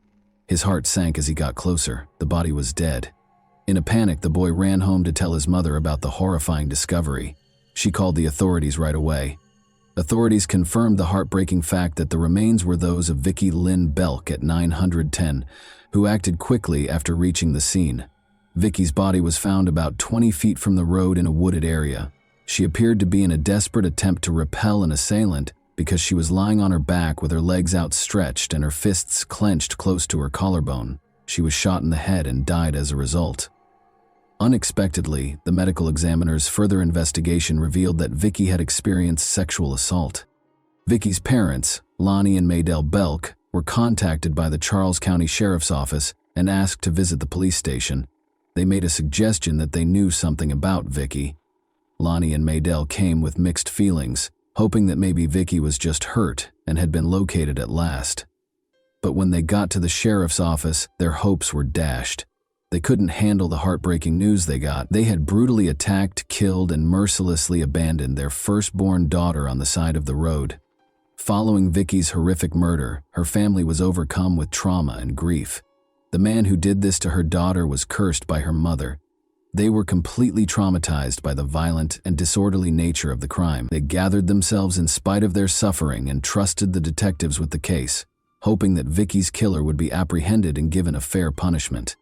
His heart sank as he got closer. The body was dead. In a panic, the boy ran home to tell his mother about the horrifying discovery. She called the authorities right away. Authorities confirmed the heartbreaking fact that the remains were those of Vicky Lynn Belk at 910, who acted quickly after reaching the scene. Vicky's body was found about 20 feet from the road in a wooded area. She appeared to be in a desperate attempt to repel an assailant because she was lying on her back with her legs outstretched and her fists clenched close to her collarbone. She was shot in the head and died as a result. Unexpectedly, the medical examiner's further investigation revealed that Vicky had experienced sexual assault. Vicky's parents, Lonnie and Maydell Belk, were contacted by the Charles County Sheriff's Office and asked to visit the police station. They made a suggestion that they knew something about Vicky. Lonnie and Maydell came with mixed feelings, hoping that maybe Vicky was just hurt and had been located at last. But when they got to the sheriff's office, their hopes were dashed. They couldn't handle the heartbreaking news they got. They had brutally attacked, killed, and mercilessly abandoned their firstborn daughter on the side of the road. Following Vicky's horrific murder, her family was overcome with trauma and grief. The man who did this to her daughter was cursed by her mother. They were completely traumatized by the violent and disorderly nature of the crime. They gathered themselves in spite of their suffering and trusted the detectives with the case, hoping that Vicky's killer would be apprehended and given a fair punishment.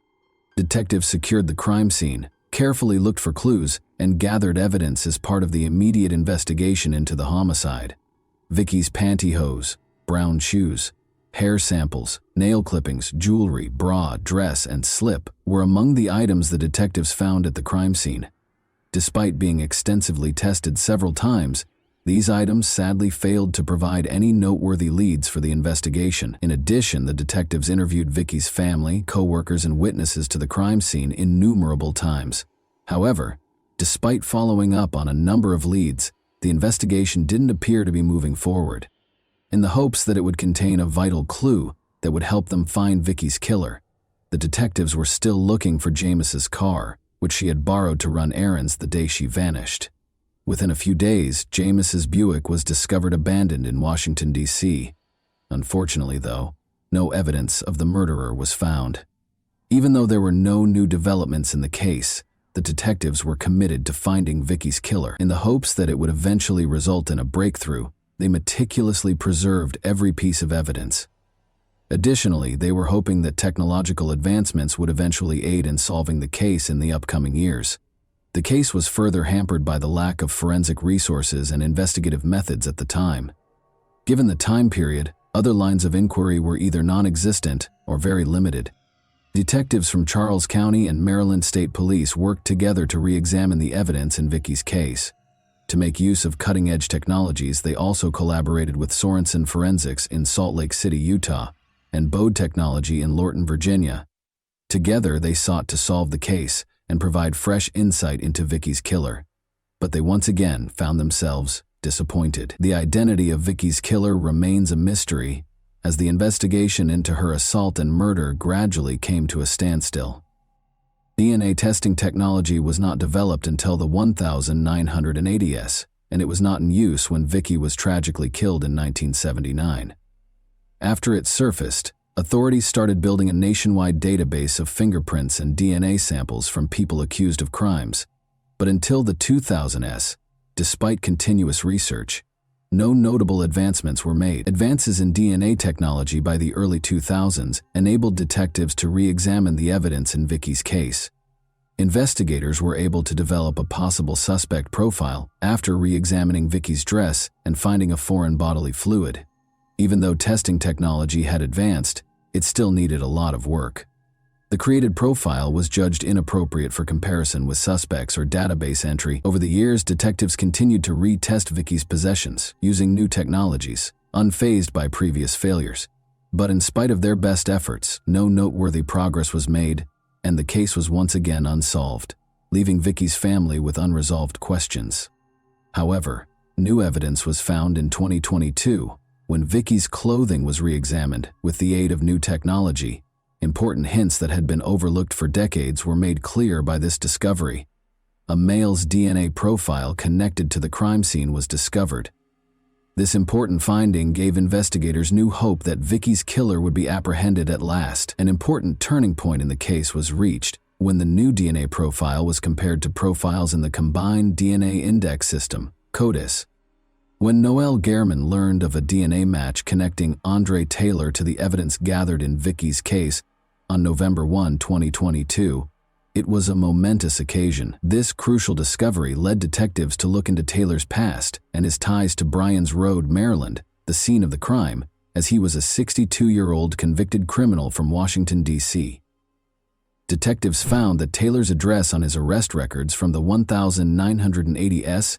Detectives secured the crime scene, carefully looked for clues, and gathered evidence as part of the immediate investigation into the homicide. Vicky's pantyhose, brown shoes, hair samples, nail clippings, jewelry, bra, dress, and slip were among the items the detectives found at the crime scene. Despite being extensively tested several times, These items sadly failed to provide any noteworthy leads for the investigation. In addition, the detectives interviewed Vicky's family, co-workers, and witnesses to the crime scene innumerable times. However, despite following up on a number of leads, the investigation didn't appear to be moving forward. In the hopes that it would contain a vital clue that would help them find Vicky's killer, the detectives were still looking for James's car, which she had borrowed to run errands the day she vanished. Within a few days, James's Buick was discovered abandoned in Washington, D.C. Unfortunately, though, no evidence of the murderer was found. Even though there were no new developments in the case, the detectives were committed to finding Vicky's killer. In the hopes that it would eventually result in a breakthrough, they meticulously preserved every piece of evidence. Additionally, they were hoping that technological advancements would eventually aid in solving the case in the upcoming years. The case was further hampered by the lack of forensic resources and investigative methods at the time. Given the time period, other lines of inquiry were either non-existent or very limited. Detectives from Charles County and Maryland State Police worked together to re-examine the evidence in Vicky's case. To make use of cutting-edge technologies, they also collaborated with Sorensen Forensics in Salt Lake City, Utah, and Bode Technology in Lorton, Virginia. Together, they sought to solve the case and provide fresh insight into Vicky's killer. But they once again found themselves disappointed. The identity of Vicky's killer remains a mystery, as the investigation into her assault and murder gradually came to a standstill. DNA testing technology was not developed until the 1980s, and it was not in use when Vicky was tragically killed in 1979. After it surfaced, authorities started building a nationwide database of fingerprints and DNA samples from people accused of crimes. But until the 2000s, despite continuous research, no notable advancements were made. Advances in DNA technology by the early 2000s enabled detectives to re-examine the evidence in Vicky's case. Investigators were able to develop a possible suspect profile after re-examining Vicky's dress and finding a foreign bodily fluid. Even though testing technology had advanced, it still needed a lot of work. The created profile was judged inappropriate for comparison with suspects or database entry. Over the years, detectives continued to retest Vicky's possessions using new technologies, unfazed by previous failures. But in spite of their best efforts, no noteworthy progress was made, and the case was once again unsolved, leaving Vicky's family with unresolved questions. However, new evidence was found in 2022 when Vicky's clothing was re-examined with the aid of new technology. Important hints that had been overlooked for decades were made clear by this discovery. A male's DNA profile connected to the crime scene was discovered. This important finding gave investigators new hope that Vicky's killer would be apprehended at last. An important turning point in the case was reached when the new DNA profile was compared to profiles in the Combined DNA Index System, CODIS. When Noel Gehrman learned of a DNA match connecting Andre Taylor to the evidence gathered in Vicky's case on November 1, 2022, it was a momentous occasion. This crucial discovery led detectives to look into Taylor's past and his ties to Bryan's Road, Maryland, the scene of the crime, as he was a 62-year-old convicted criminal from Washington, D.C. Detectives found that Taylor's address on his arrest records from the 1980s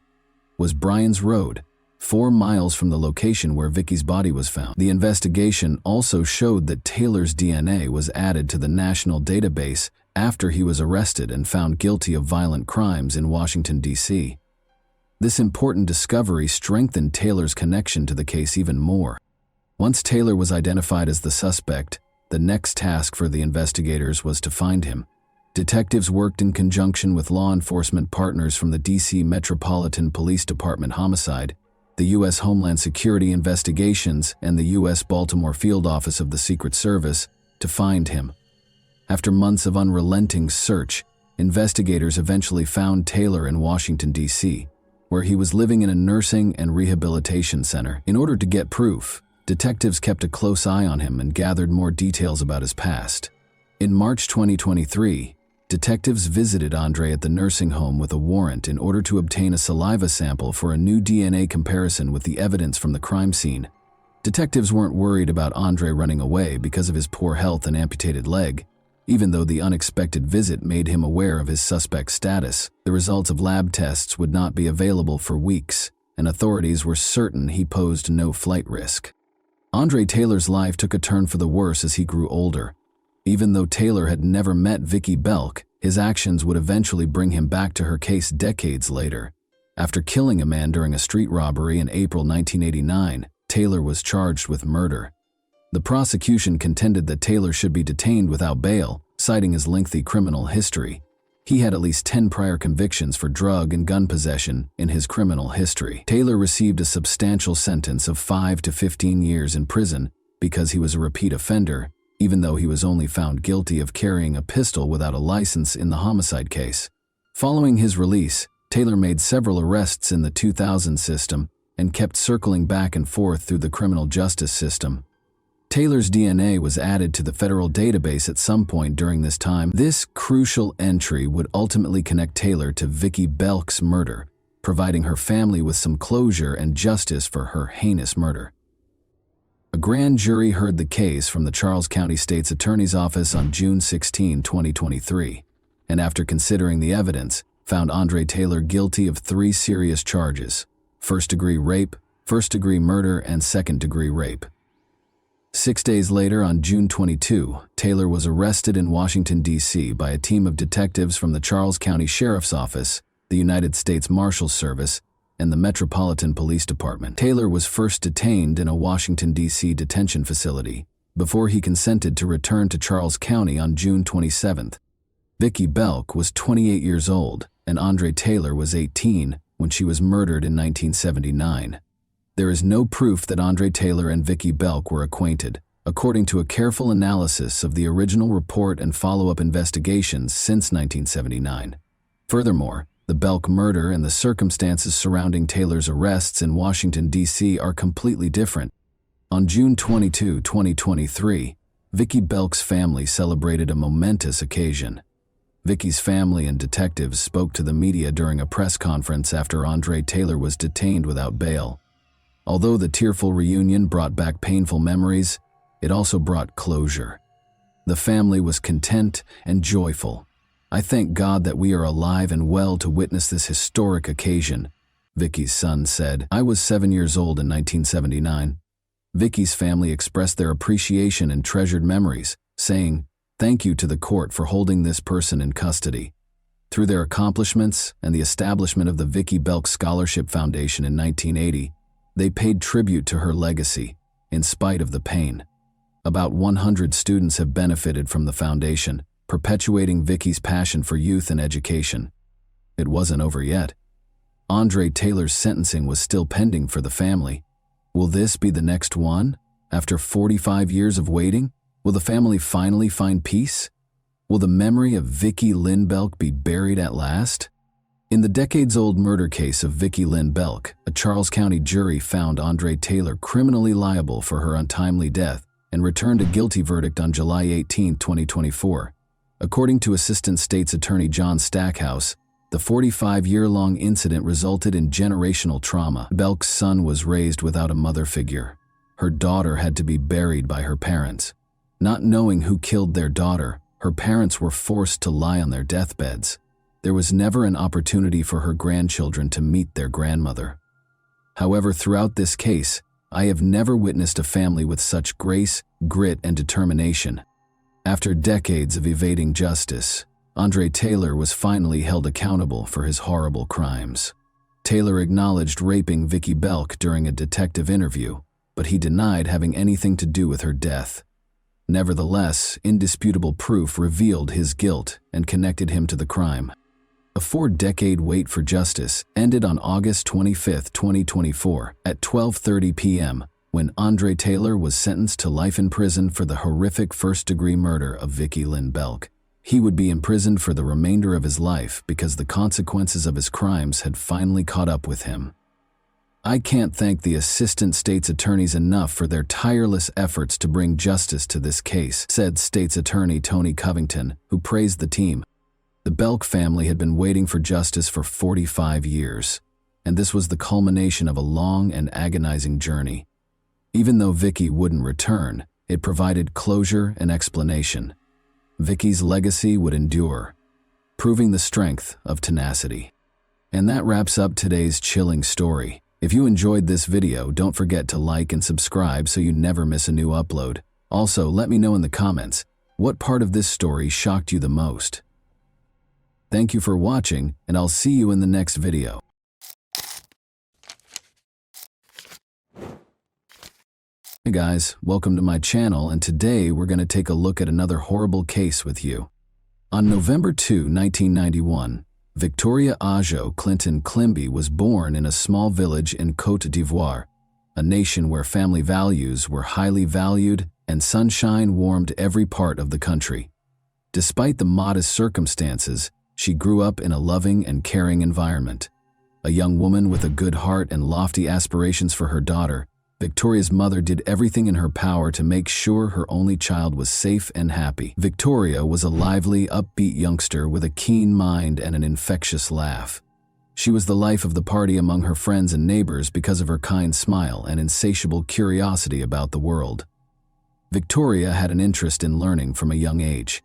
was Bryan's Road, 4 miles from the location where Vicky's body was found. The investigation also showed that Taylor's DNA was added to the national database after he was arrested and found guilty of violent crimes in Washington, D.C. This important discovery strengthened Taylor's connection to the case even more. Once Taylor was identified as the suspect, the next task for the investigators was to find him. Detectives worked in conjunction with law enforcement partners from the D.C. Metropolitan Police Department Homicide, the U.S. Homeland Security Investigations, and the U.S. Baltimore Field Office of the Secret Service to find him. After months of unrelenting search, investigators eventually found Taylor in Washington, D.C., where he was living in a nursing and rehabilitation center. In order to get proof, detectives kept a close eye on him and gathered more details about his past. In March 2023, detectives visited Andre at the nursing home with a warrant in order to obtain a saliva sample for a new DNA comparison with the evidence from the crime scene. Detectives weren't worried about Andre running away because of his poor health and amputated leg. Even though the unexpected visit made him aware of his suspect status, the results of lab tests would not be available for weeks, and authorities were certain he posed no flight risk. Andre Taylor's life took a turn for the worse as he grew older. Even though Taylor had never met Vicki Belk, his actions would eventually bring him back to her case decades later. After killing a man during a street robbery in April 1989, Taylor was charged with murder. The prosecution contended that Taylor should be detained without bail, citing his lengthy criminal history. He had at least 10 prior convictions for drug and gun possession in his criminal history. Taylor received a substantial sentence of 5 to 15 years in prison because he was a repeat offender, even though he was only found guilty of carrying a pistol without a license in the homicide case. Following his release, Taylor made several arrests in the 2000 system and kept circling back and forth through the criminal justice system. Taylor's DNA was added to the federal database at some point during this time. This crucial entry would ultimately connect Taylor to Vicki Belk's murder, providing her family with some closure and justice for her heinous murder. A grand jury heard the case from the Charles County State's Attorney's Office on June 16, 2023, and after considering the evidence, found Andre Taylor guilty of 3 serious charges: first-degree rape, first-degree murder, and second-degree rape. 6 days later, on June 22, Taylor was arrested in Washington, D.C. by a team of detectives from the Charles County Sheriff's Office, the United States Marshals Service, and the Metropolitan Police Department. Taylor was first detained in a Washington, D.C. detention facility before he consented to return to Charles County on June 27. Vicki Belk was 28 years old, and Andre Taylor was 18 when she was murdered in 1979. There is no proof that Andre Taylor and Vicki Belk were acquainted, according to a careful analysis of the original report and follow-up investigations since 1979. Furthermore, the Belk murder and the circumstances surrounding Taylor's arrests in Washington, D.C. are completely different. On June 22, 2023, Vicki Belk's family celebrated a momentous occasion. Vicki's family and detectives spoke to the media during a press conference after Andre Taylor was detained without bail. Although the tearful reunion brought back painful memories, it also brought closure. The family was content and joyful. "I thank God that we are alive and well to witness this historic occasion," Vicki's son said. "I was 7 years old in 1979. Vicki's family expressed their appreciation and treasured memories, saying, "Thank you to the court for holding this person in custody." Through their accomplishments and the establishment of the Vicki Belk Scholarship Foundation in 1980, they paid tribute to her legacy, in spite of the pain. About 100 students have benefited from the foundation, perpetuating Vicki's passion for youth and education. It wasn't over yet. Andre Taylor's sentencing was still pending for the family. Will this be the next one? After 45 years of waiting, will the family finally find peace? Will the memory of Vicki Lynn Belk be buried at last? In the decades-old murder case of Vicki Lynn Belk, a Charles County jury found Andre Taylor criminally liable for her untimely death and returned a guilty verdict on July 18, 2024. According to Assistant State's Attorney John Stackhouse, the 45-year-long incident resulted in generational trauma. Belk's son was raised without a mother figure. Her daughter had to be buried by her parents. Not knowing who killed their daughter, her parents were forced to lie on their deathbeds. There was never an opportunity for her grandchildren to meet their grandmother. However, throughout this case, I have never witnessed a family with such grace, grit, and determination. After decades of evading justice, Andre Taylor was finally held accountable for his horrible crimes. Taylor acknowledged raping Vicki Belk during a detective interview, but he denied having anything to do with her death. Nevertheless, indisputable proof revealed his guilt and connected him to the crime. A 4-decade wait for justice ended on August 25, 2024, at 12:30 p.m., when Andre Taylor was sentenced to life in prison for the horrific first-degree murder of Vicki Lynn Belk. He would be imprisoned for the remainder of his life because the consequences of his crimes had finally caught up with him. "I can't thank the assistant state's attorneys enough for their tireless efforts to bring justice to this case," said State's Attorney Tony Covington, who praised the team. The Belk family had been waiting for justice for 45 years, and this was the culmination of a long and agonizing journey. Even though Vicki wouldn't return, it provided closure and explanation. Vicki's legacy would endure, proving the strength of tenacity. And that wraps up today's chilling story. If you enjoyed this video, don't forget to like and subscribe so you never miss a new upload. Also, let me know in the comments, what part of this story shocked you the most? Thank you for watching, and I'll see you in the next video. Hey guys, welcome to my channel, and today we're going to take a look at another horrible case with you. On November 2, 1991, Victoria Ajo Clinton Climby was born in a small village in Côte d'Ivoire, a nation where family values were highly valued and sunshine warmed every part of the country. Despite the modest circumstances, she grew up in a loving and caring environment. A young woman with a good heart and lofty aspirations for her daughter, Victoria's mother did everything in her power to make sure her only child was safe and happy. Victoria was a lively, upbeat youngster with a keen mind and an infectious laugh. She was the life of the party among her friends and neighbors because of her kind smile and insatiable curiosity about the world. Victoria had an interest in learning from a young age.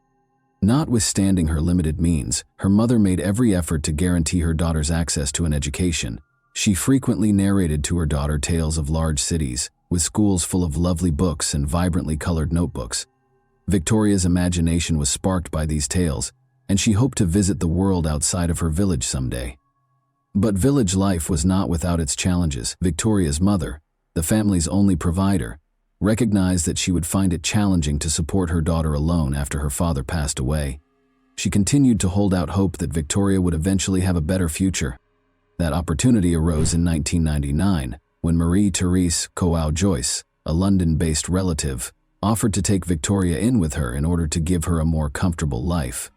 Notwithstanding her limited means, her mother made every effort to guarantee her daughter's access to an education. She frequently narrated to her daughter tales of large cities, with schools full of lovely books and vibrantly colored notebooks. Victoria's imagination was sparked by these tales, and she hoped to visit the world outside of her village someday. But village life was not without its challenges. Victoria's mother, the family's only provider, recognized that she would find it challenging to support her daughter alone after her father passed away. She continued to hold out hope that Victoria would eventually have a better future. That opportunity arose in 1999 when Marie-Therese Coau-Joyce, a London-based relative, offered to take Victoria in with her in order to give her a more comfortable life.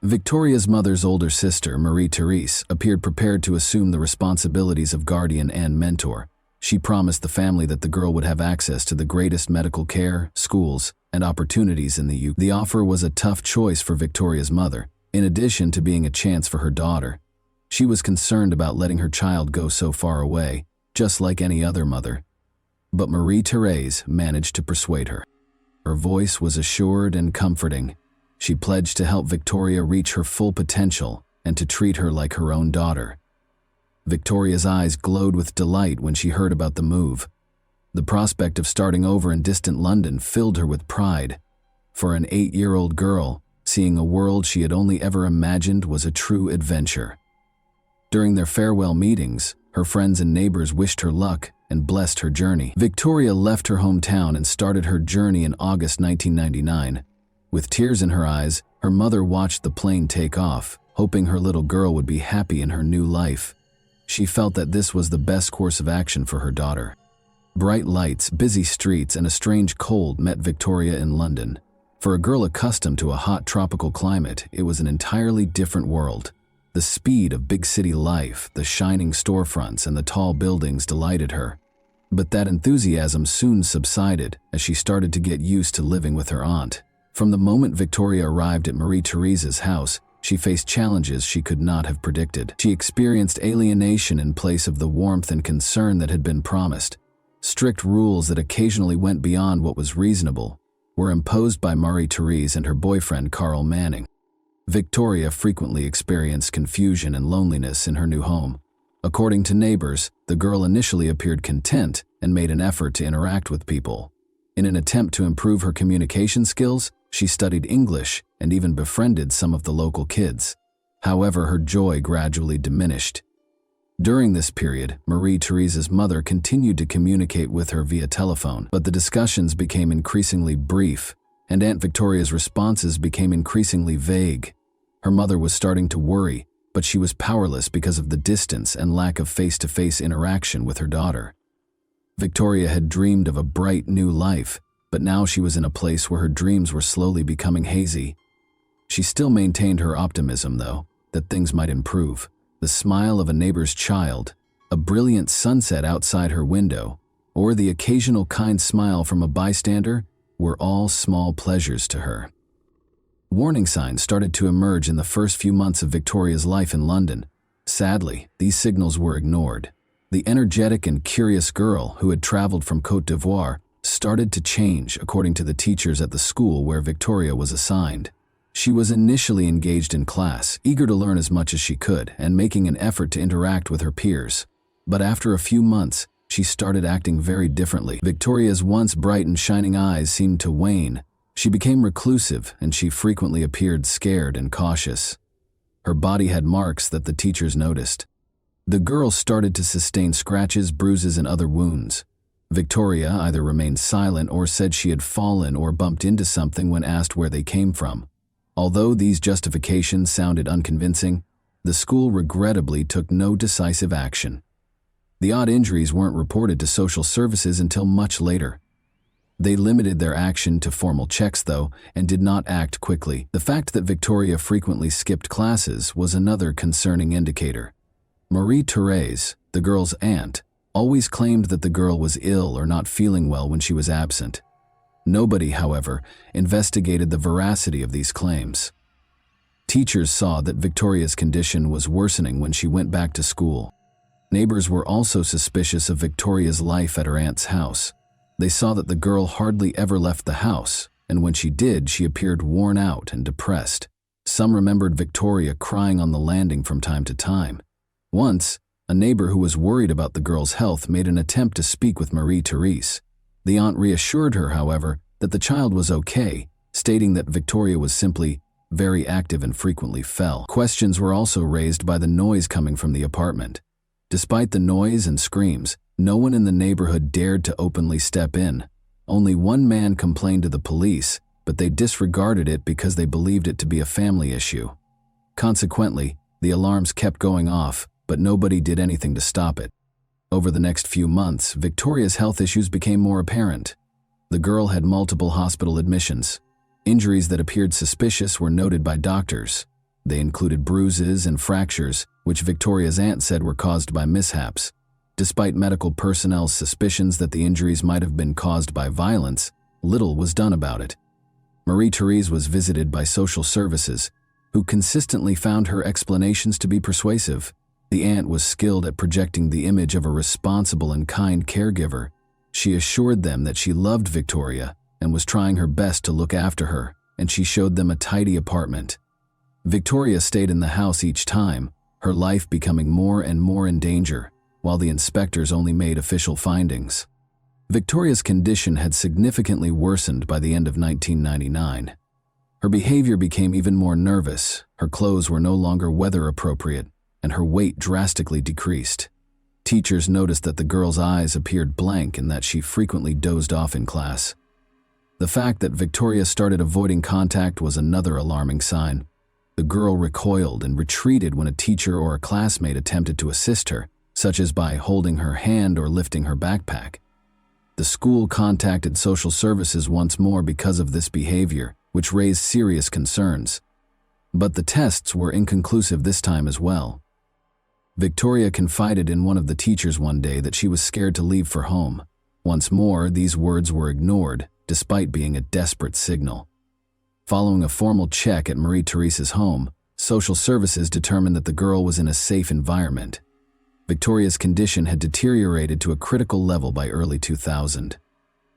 Victoria's mother's older sister, Marie-Therese, appeared prepared to assume the responsibilities of guardian and mentor. She promised the family that the girl would have access to the greatest medical care, schools, and opportunities in the UK. The offer was a tough choice for Victoria's mother, in addition to being a chance for her daughter. She was concerned about letting her child go so far away, just like any other mother. But Marie-Therese managed to persuade her. Her voice was assured and comforting. She pledged to help Victoria reach her full potential and to treat her like her own daughter. Victoria's eyes glowed with delight when she heard about the move. The prospect of starting over in distant London filled her with pride. For an 8-year-old girl, seeing a world she had only ever imagined was a true adventure. During their farewell meetings, her friends and neighbors wished her luck and blessed her journey. Victoria left her hometown and started her journey in August 1999. With tears in her eyes, her mother watched the plane take off, hoping her little girl would be happy in her new life. She felt that this was the best course of action for her daughter. Bright lights, busy streets, and a strange cold met Victoria in London. For a girl accustomed to a hot tropical climate, it was an entirely different world. The speed of big city life, the shining storefronts, and the tall buildings delighted her. But that enthusiasm soon subsided as she started to get used to living with her aunt. From the moment Victoria arrived at Marie-Therese's house, she faced challenges she could not have predicted. She experienced alienation in place of the warmth and concern that had been promised. Strict rules that occasionally went beyond what was reasonable were imposed by Marie-Therese and her boyfriend Carl Manning. Victoria frequently experienced confusion and loneliness in her new home. According to neighbors, the girl initially appeared content and made an effort to interact with people. In an attempt to improve her communication skills, she studied English and even befriended some of the local kids. However, her joy gradually diminished. During this period, Marie-Therese's mother continued to communicate with her via telephone, but the discussions became increasingly brief, and Aunt Victoria's responses became increasingly vague. Her mother was starting to worry, but she was powerless because of the distance and lack of face-to-face interaction with her daughter. Victoria had dreamed of a bright new life, but now she was in a place where her dreams were slowly becoming hazy. She still maintained her optimism, though, that things might improve. The smile of a neighbor's child, a brilliant sunset outside her window, or the occasional kind smile from a bystander were all small pleasures to her. Warning signs started to emerge in the first few months of Victoria's life in London. Sadly, these signals were ignored. The energetic and curious girl who had traveled from Côte d'Ivoire started to change, according to the teachers at the school where Victoria was assigned. She was initially engaged in class, eager to learn as much as she could and making an effort to interact with her peers. But after a few months, she started acting very differently. Victoria's once bright and shining eyes seemed to wane. She became reclusive, and she frequently appeared scared and cautious. Her body had marks that the teachers noticed. The girl started to sustain scratches, bruises, and other wounds. Victoria either remained silent or said she had fallen or bumped into something when asked where they came from. Although these justifications sounded unconvincing, the school regrettably took no decisive action. The odd injuries weren't reported to social services until much later. They limited their action to formal checks, though, and did not act quickly. The fact that Victoria frequently skipped classes was another concerning indicator. Marie-Thérèse, the girl's aunt, always claimed that the girl was ill or not feeling well when she was absent. Nobody, however, investigated the veracity of these claims. Teachers saw that Victoria's condition was worsening when she went back to school. Neighbors were also suspicious of Victoria's life at her aunt's house. They saw that the girl hardly ever left the house, and when she did, she appeared worn out and depressed. Some remembered Victoria crying on the landing from time to time. Once, a neighbor who was worried about the girl's health made an attempt to speak with Marie-Thérèse. The aunt reassured her, however, that the child was okay, stating that Victoria was simply very active and frequently fell. Questions were also raised by the noise coming from the apartment. Despite the noise and screams, no one in the neighborhood dared to openly step in. Only one man complained to the police, but they disregarded it because they believed it to be a family issue. Consequently, the alarms kept going off, but nobody did anything to stop it. Over the next few months, Victoria's health issues became more apparent. The girl had multiple hospital admissions. Injuries that appeared suspicious were noted by doctors. They included bruises and fractures, which Victoria's aunt said were caused by mishaps. Despite medical personnel's suspicions that the injuries might have been caused by violence, little was done about it. Marie-Thérèse was visited by social services, who consistently found her explanations to be persuasive. The aunt was skilled at projecting the image of a responsible and kind caregiver. She assured them that she loved Victoria and was trying her best to look after her, and she showed them a tidy apartment. Victoria stayed in the house each time, her life becoming more and more in danger, while the inspectors only made official findings. Victoria's condition had significantly worsened by the end of 1999. Her behavior became even more nervous, her clothes were no longer weather appropriate, and her weight drastically decreased. Teachers noticed that the girl's eyes appeared blank and that she frequently dozed off in class. The fact that Victoria started avoiding contact was another alarming sign. The girl recoiled and retreated when a teacher or a classmate attempted to assist her, such as by holding her hand or lifting her backpack. The school contacted social services once more because of this behavior, which raised serious concerns. But the tests were inconclusive this time as well. Victoria confided in one of the teachers one day that she was scared to leave for home. Once more, these words were ignored, despite being a desperate signal. Following a formal check at Marie-Thérèse's home, social services determined that the girl was in a safe environment. Victoria's condition had deteriorated to a critical level by early 2000.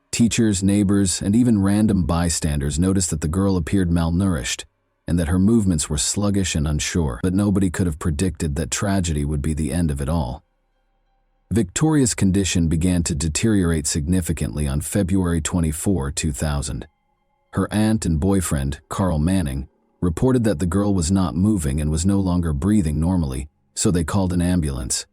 Teachers, neighbors, and even random bystanders noticed that the girl appeared malnourished and that her movements were sluggish and unsure, but nobody could have predicted that tragedy would be the end of it all. Victoria's condition began to deteriorate significantly on February 24, 2000. Her aunt and boyfriend, Carl Manning, reported that the girl was not moving and was no longer breathing normally, so they called an ambulance.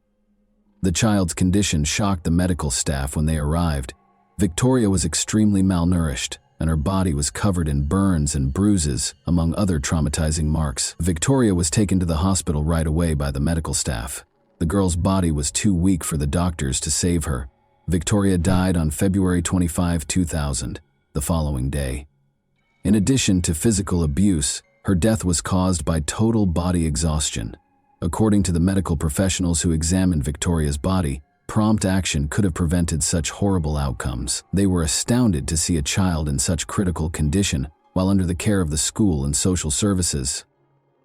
The child's condition shocked the medical staff when they arrived. Victoria was extremely malnourished, and her body was covered in burns and bruises, among other traumatizing marks. Victoria was taken to the hospital right away by the medical staff. The girl's body was too weak for the doctors to save her. Victoria died on February 25, 2000, the following day. In addition to physical abuse, her death was caused by total body exhaustion. According to the medical professionals who examined Victoria's body, prompt action could have prevented such horrible outcomes. They were astounded to see a child in such critical condition while under the care of the school and social services.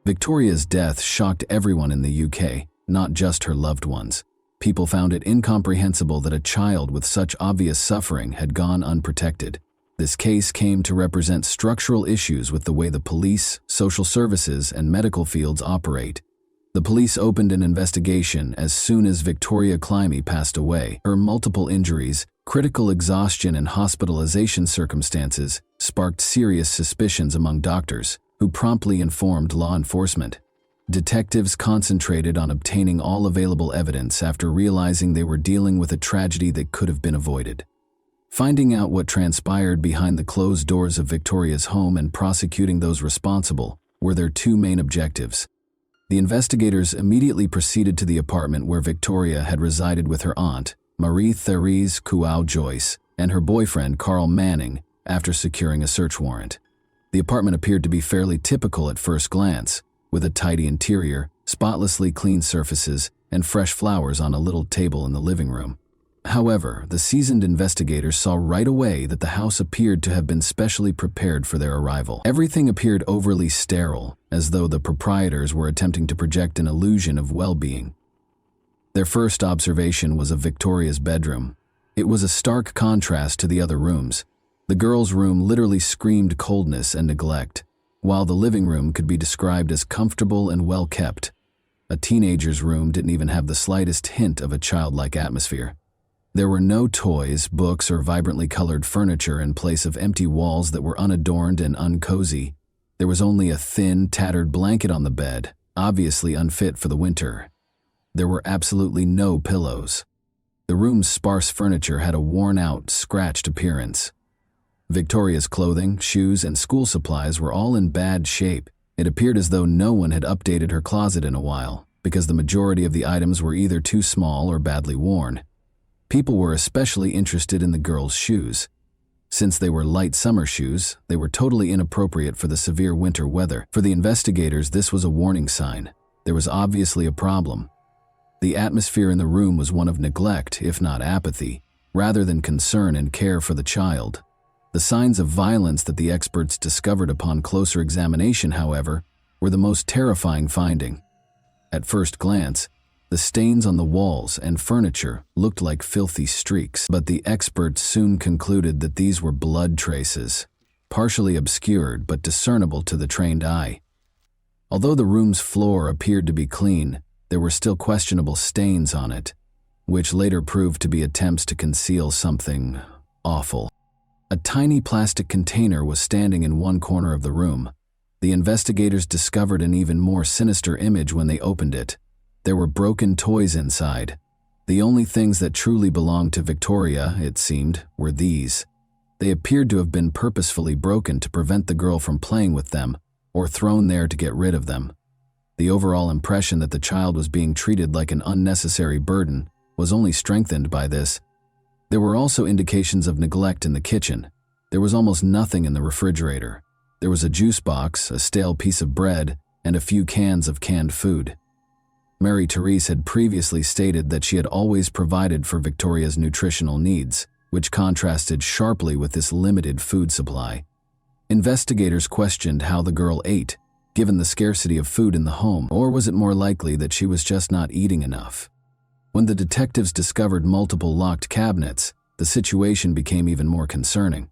Victoria's death shocked everyone in the UK, not just her loved ones. People found it incomprehensible that a child with such obvious suffering had gone unprotected. This case came to represent structural issues with the way the police, social services, and medical fields operate. The police opened an investigation as soon as Victoria Climby passed away. Her multiple injuries, critical exhaustion, and hospitalization circumstances sparked serious suspicions among doctors, who promptly informed law enforcement. Detectives concentrated on obtaining all available evidence after realizing they were dealing with a tragedy that could have been avoided. Finding out what transpired behind the closed doors of Victoria's home and prosecuting those responsible were their two main objectives. The investigators immediately proceeded to the apartment where Victoria had resided with her aunt, Marie-Therese Kouao-Joyce, and her boyfriend, Carl Manning, after securing a search warrant. The apartment appeared to be fairly typical at first glance, with a tidy interior, spotlessly clean surfaces, and fresh flowers on a little table in the living room. However, the seasoned investigators saw right away that the house appeared to have been specially prepared for their arrival. Everything appeared overly sterile, as though the proprietors were attempting to project an illusion of well-being. Their first observation was of Victoria's bedroom. It was a stark contrast to the other rooms. The girl's room literally screamed coldness and neglect, while the living room could be described as comfortable and well-kept. A teenager's room didn't even have the slightest hint of a childlike atmosphere. There were no toys, books, or vibrantly colored furniture in place of empty walls that were unadorned and uncozy. There was only a thin, tattered blanket on the bed, obviously unfit for the winter. There were absolutely no pillows. The room's sparse furniture had a worn-out, scratched appearance. Victoria's clothing, shoes, and school supplies were all in bad shape. It appeared as though no one had updated her closet in a while, because the majority of the items were either too small or badly worn. People were especially interested in the girl's shoes. Since they were light summer shoes, they were totally inappropriate for the severe winter weather. For the investigators, this was a warning sign. There was obviously a problem. The atmosphere in the room was one of neglect, if not apathy, rather than concern and care for the child. The signs of violence that the experts discovered upon closer examination, however, were the most terrifying finding. At first glance, the stains on the walls and furniture looked like filthy streaks, but the experts soon concluded that these were blood traces, partially obscured but discernible to the trained eye. Although the room's floor appeared to be clean, there were still questionable stains on it, which later proved to be attempts to conceal something awful. A tiny plastic container was standing in one corner of the room. The investigators discovered an even more sinister image when they opened it. There were broken toys inside. The only things that truly belonged to Victoria, it seemed, were these. They appeared to have been purposefully broken to prevent the girl from playing with them, or thrown there to get rid of them. The overall impression that the child was being treated like an unnecessary burden was only strengthened by this. There were also indications of neglect in the kitchen. There was almost nothing in the refrigerator. There was a juice box, a stale piece of bread, and a few cans of canned food. Marie-Therese had previously stated that she had always provided for Victoria's nutritional needs, which contrasted sharply with this limited food supply. Investigators questioned how the girl ate, given the scarcity of food in the home, or was it more likely that she was just not eating enough? When the detectives discovered multiple locked cabinets, the situation became even more concerning.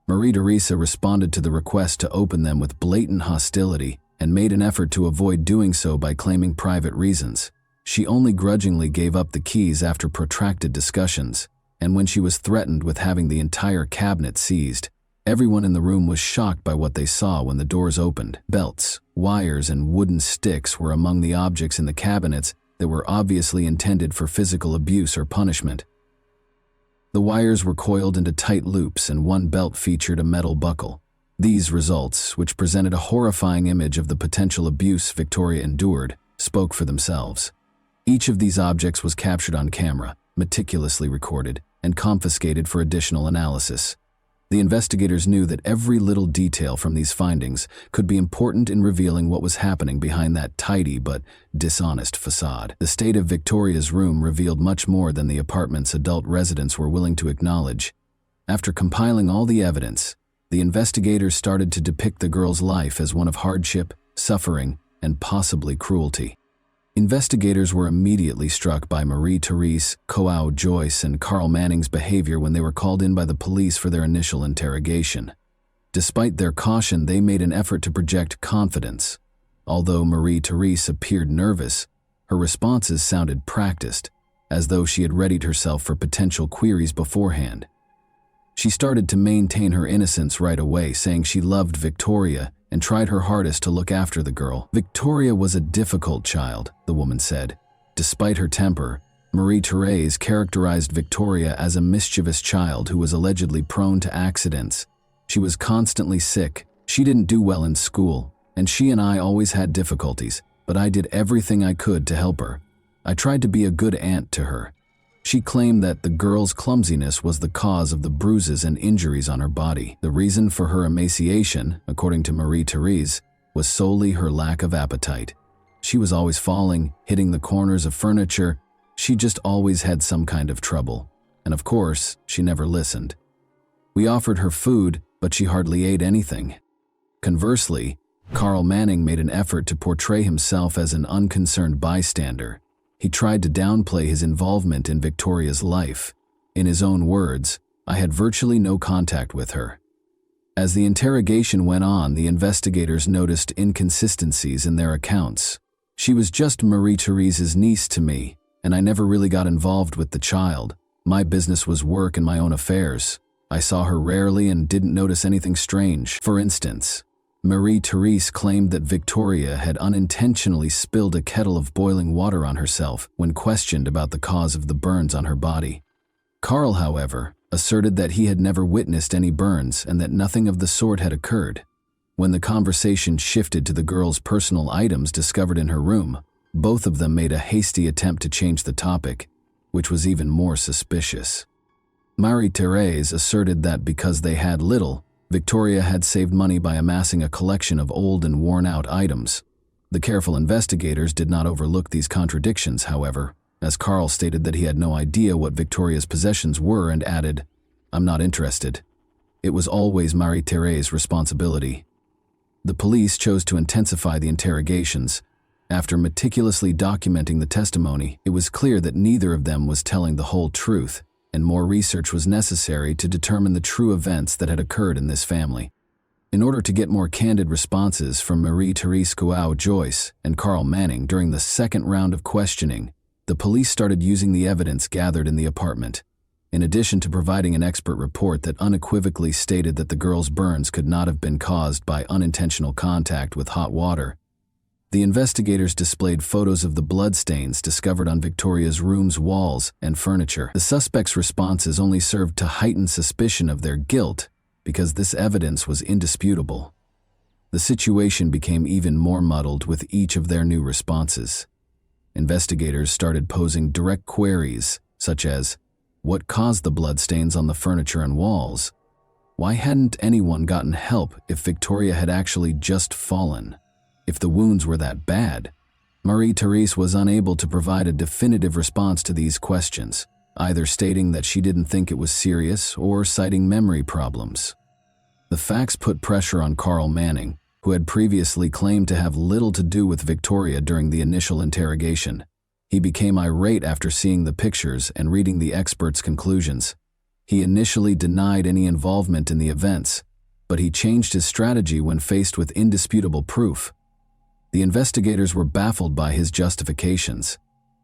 Marie-Therese responded to the request to open them with blatant hostility and made an effort to avoid doing so by claiming private reasons. She only grudgingly gave up the keys after protracted discussions, and when she was threatened with having the entire cabinet seized. Everyone in the room was shocked by what they saw when the doors opened. Belts, wires, and wooden sticks were among the objects in the cabinets that were obviously intended for physical abuse or punishment. The wires were coiled into tight loops, and one belt featured a metal buckle. These results, which presented a horrifying image of the potential abuse Victoria endured, spoke for themselves. Each of these objects was captured on camera, meticulously recorded, and confiscated for additional analysis. The investigators knew that every little detail from these findings could be important in revealing what was happening behind that tidy but dishonest facade. The state of Victoria's room revealed much more than the apartment's adult residents were willing to acknowledge. After compiling all the evidence, the investigators started to depict the girl's life as one of hardship, suffering, and possibly cruelty. Investigators were immediately struck by Marie-Therese Kouao-Joyce and Carl Manning's behavior when they were called in by the police for their initial interrogation. Despite their caution, they made an effort to project confidence. Although Marie-Therese appeared nervous, her responses sounded practiced, as though she had readied herself for potential queries beforehand. She started to maintain her innocence right away, saying she loved Victoria and tried her hardest to look after the girl. Victoria was a difficult child, the woman said. Despite her temper, Marie-Therese characterized Victoria as a mischievous child who was allegedly prone to accidents. She was constantly sick, she didn't do well in school, and she and I always had difficulties, but I did everything I could to help her. I tried to be a good aunt to her. She claimed that the girl's clumsiness was the cause of the bruises and injuries on her body. The reason for her emaciation, according to Marie-Therese, was solely her lack of appetite. She was always falling, hitting the corners of furniture. She just always had some kind of trouble. And of course, she never listened. We offered her food, but she hardly ate anything. Conversely, Carl Manning made an effort to portray himself as an unconcerned bystander. He tried to downplay his involvement in Victoria's life. In his own words, "I had virtually no contact with her." As the interrogation went on, the investigators noticed inconsistencies in their accounts. "She was just Marie-Therese's niece to me, and I never really got involved with the child. My business was work and my own affairs. I saw her rarely and didn't notice anything strange." For instance, Marie-Therese claimed that Victoria had unintentionally spilled a kettle of boiling water on herself when questioned about the cause of the burns on her body. Carl, however, asserted that he had never witnessed any burns and that nothing of the sort had occurred. When the conversation shifted to the girl's personal items discovered in her room, both of them made a hasty attempt to change the topic, which was even more suspicious. Marie-Therese asserted that because they had little, Victoria had saved money by amassing a collection of old and worn-out items. The careful investigators did not overlook these contradictions, however, as Carl stated that he had no idea what Victoria's possessions were and added, "I'm not interested." It was always Marie-Therese's responsibility. The police chose to intensify the interrogations. After meticulously documenting the testimony, it was clear that neither of them was telling the whole truth, and more research was necessary to determine the true events that had occurred in this family. In order to get more candid responses from Marie-Therese Joyce and Carl Manning during the second round of questioning, the police started using the evidence gathered in the apartment. In addition to providing an expert report that unequivocally stated that the girl's burns could not have been caused by unintentional contact with hot water, the investigators displayed photos of the bloodstains discovered on Victoria's room's walls and furniture. The suspects' responses only served to heighten suspicion of their guilt because this evidence was indisputable. The situation became even more muddled with each of their new responses. Investigators started posing direct queries, such as, what caused the bloodstains on the furniture and walls? Why hadn't anyone gotten help if Victoria had actually just fallen? If the wounds were that bad? Marie-Therese was unable to provide a definitive response to these questions, either stating that she didn't think it was serious or citing memory problems. The facts put pressure on Carl Manning, who had previously claimed to have little to do with Victoria during the initial interrogation. He became irate after seeing the pictures and reading the experts' conclusions. He initially denied any involvement in the events, but he changed his strategy when faced with indisputable proof. The investigators were baffled by his justifications.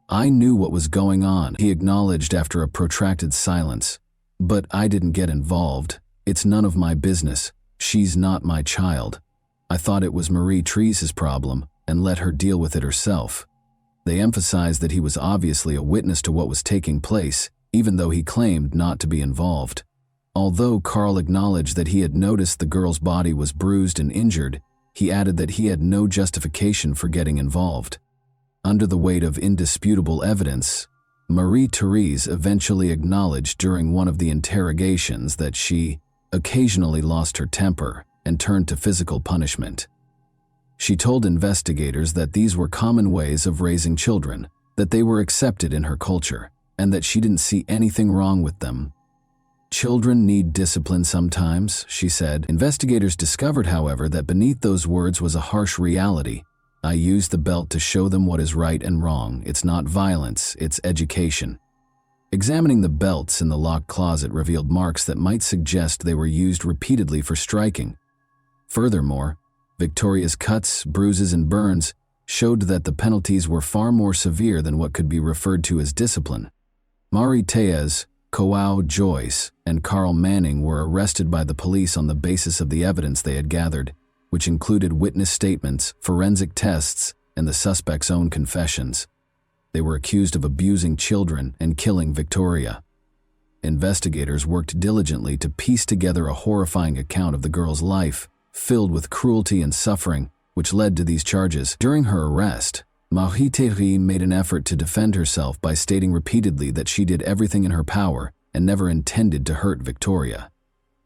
"I knew what was going on," he acknowledged after a protracted silence. "But I didn't get involved. It's none of my business. She's not my child. I thought it was Marie-Therese's problem and let her deal with it herself." They emphasized that he was obviously a witness to what was taking place, even though he claimed not to be involved. Although Carl acknowledged that he had noticed the girl's body was bruised and injured, he added that he had no justification for getting involved. Under the weight of indisputable evidence, Marie-Therese eventually acknowledged during one of the interrogations that she occasionally lost her temper and turned to physical punishment. She told investigators that these were common ways of raising children, that they were accepted in her culture, and that she didn't see anything wrong with them. "Children need discipline sometimes," she said. Investigators discovered, however, that beneath those words was a harsh reality. "I use the belt to show them what is right and wrong. It's not violence, it's education." Examining the belts in the locked closet revealed marks that might suggest they were used repeatedly for striking. Furthermore, Victoria's cuts, bruises, and burns showed that the penalties were far more severe than what could be referred to as discipline. Marie Therese, Joao Joyce, and Carl Manning were arrested by the police on the basis of the evidence they had gathered, which included witness statements, forensic tests, and the suspect's own confessions. They were accused of abusing children and killing Victoria. Investigators worked diligently to piece together a horrifying account of the girl's life, filled with cruelty and suffering, which led to these charges. During her arrest, Marie Therese made an effort to defend herself by stating repeatedly that she did everything in her power and never intended to hurt Victoria.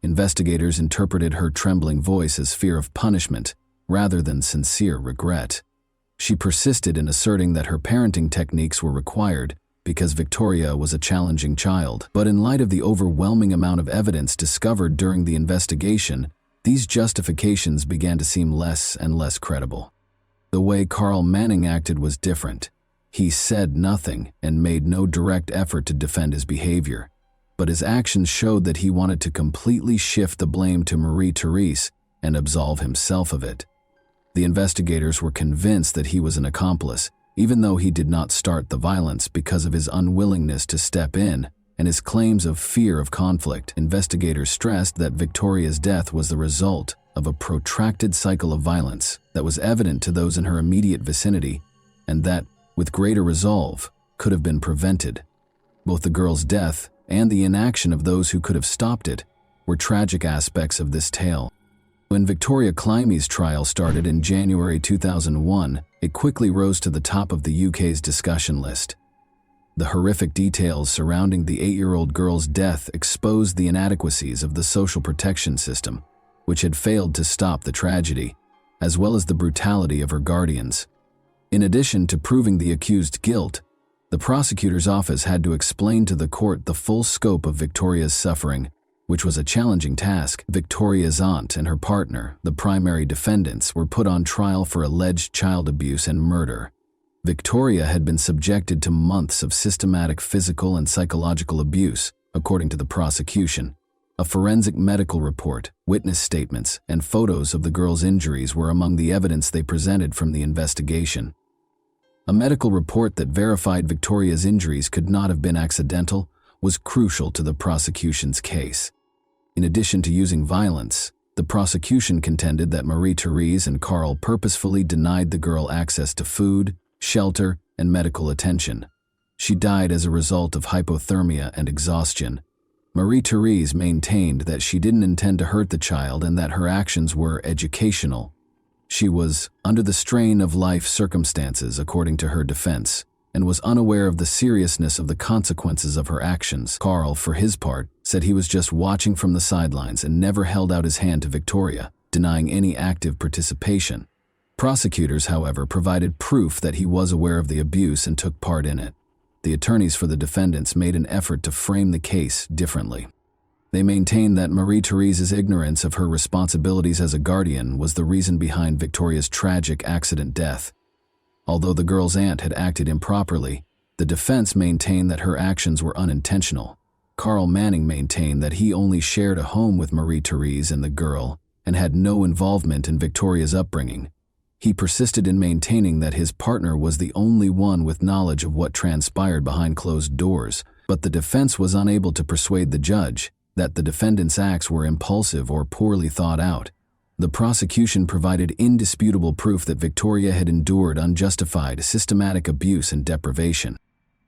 Investigators interpreted her trembling voice as fear of punishment rather than sincere regret. She persisted in asserting that her parenting techniques were required because Victoria was a challenging child. But in light of the overwhelming amount of evidence discovered during the investigation, these justifications began to seem less and less credible. The way Carl Manning acted was different. He said nothing and made no direct effort to defend his behavior, but his actions showed that he wanted to completely shift the blame to Marie Therese and absolve himself of it. The investigators were convinced that he was an accomplice, even though he did not start the violence because of his unwillingness to step in and his claims of fear of conflict. Investigators stressed that Victoria's death was the result of a protracted cycle of violence that was evident to those in her immediate vicinity and that, with greater resolve, could have been prevented. Both the girl's death and the inaction of those who could have stopped it were tragic aspects of this tale. When Victoria Climie's trial started in January 2001, it quickly rose to the top of the UK's discussion list. The horrific details surrounding the 8-year-old girl's death exposed the inadequacies of the social protection system, which had failed to stop the tragedy, as well as the brutality of her guardians. In addition to proving the accused's guilt, the prosecutor's office had to explain to the court the full scope of Victoria's suffering, which was a challenging task. Victoria's aunt and her partner, the primary defendants, were put on trial for alleged child abuse and murder. Victoria had been subjected to months of systematic physical and psychological abuse, according to the prosecution. A forensic medical report, witness statements, and photos of the girl's injuries were among the evidence they presented from the investigation. A medical report that verified Victoria's injuries could not have been accidental was crucial to the prosecution's case. In addition to using violence, the prosecution contended that Marie Therese and Carl purposefully denied the girl access to food, shelter, and medical attention. She died as a result of hypothermia and exhaustion. Marie Therese maintained that she didn't intend to hurt the child and that her actions were educational. She was under the strain of life circumstances, according to her defense, and was unaware of the seriousness of the consequences of her actions. Carl, for his part, said he was just watching from the sidelines and never held out his hand to Victoria, denying any active participation. Prosecutors, however, provided proof that he was aware of the abuse and took part in it. The attorneys for the defendants made an effort to frame the case differently. They maintained that Marie Therese's ignorance of her responsibilities as a guardian was the reason behind Victoria's tragic accident death. Although the girl's aunt had acted improperly, the defense maintained that her actions were unintentional. Carl Manning maintained that he only shared a home with Marie Therese and the girl and had no involvement in Victoria's upbringing. He persisted in maintaining that his partner was the only one with knowledge of what transpired behind closed doors, but the defense was unable to persuade the judge that the defendant's acts were impulsive or poorly thought out. The prosecution provided indisputable proof that Victoria had endured unjustified, systematic abuse and deprivation.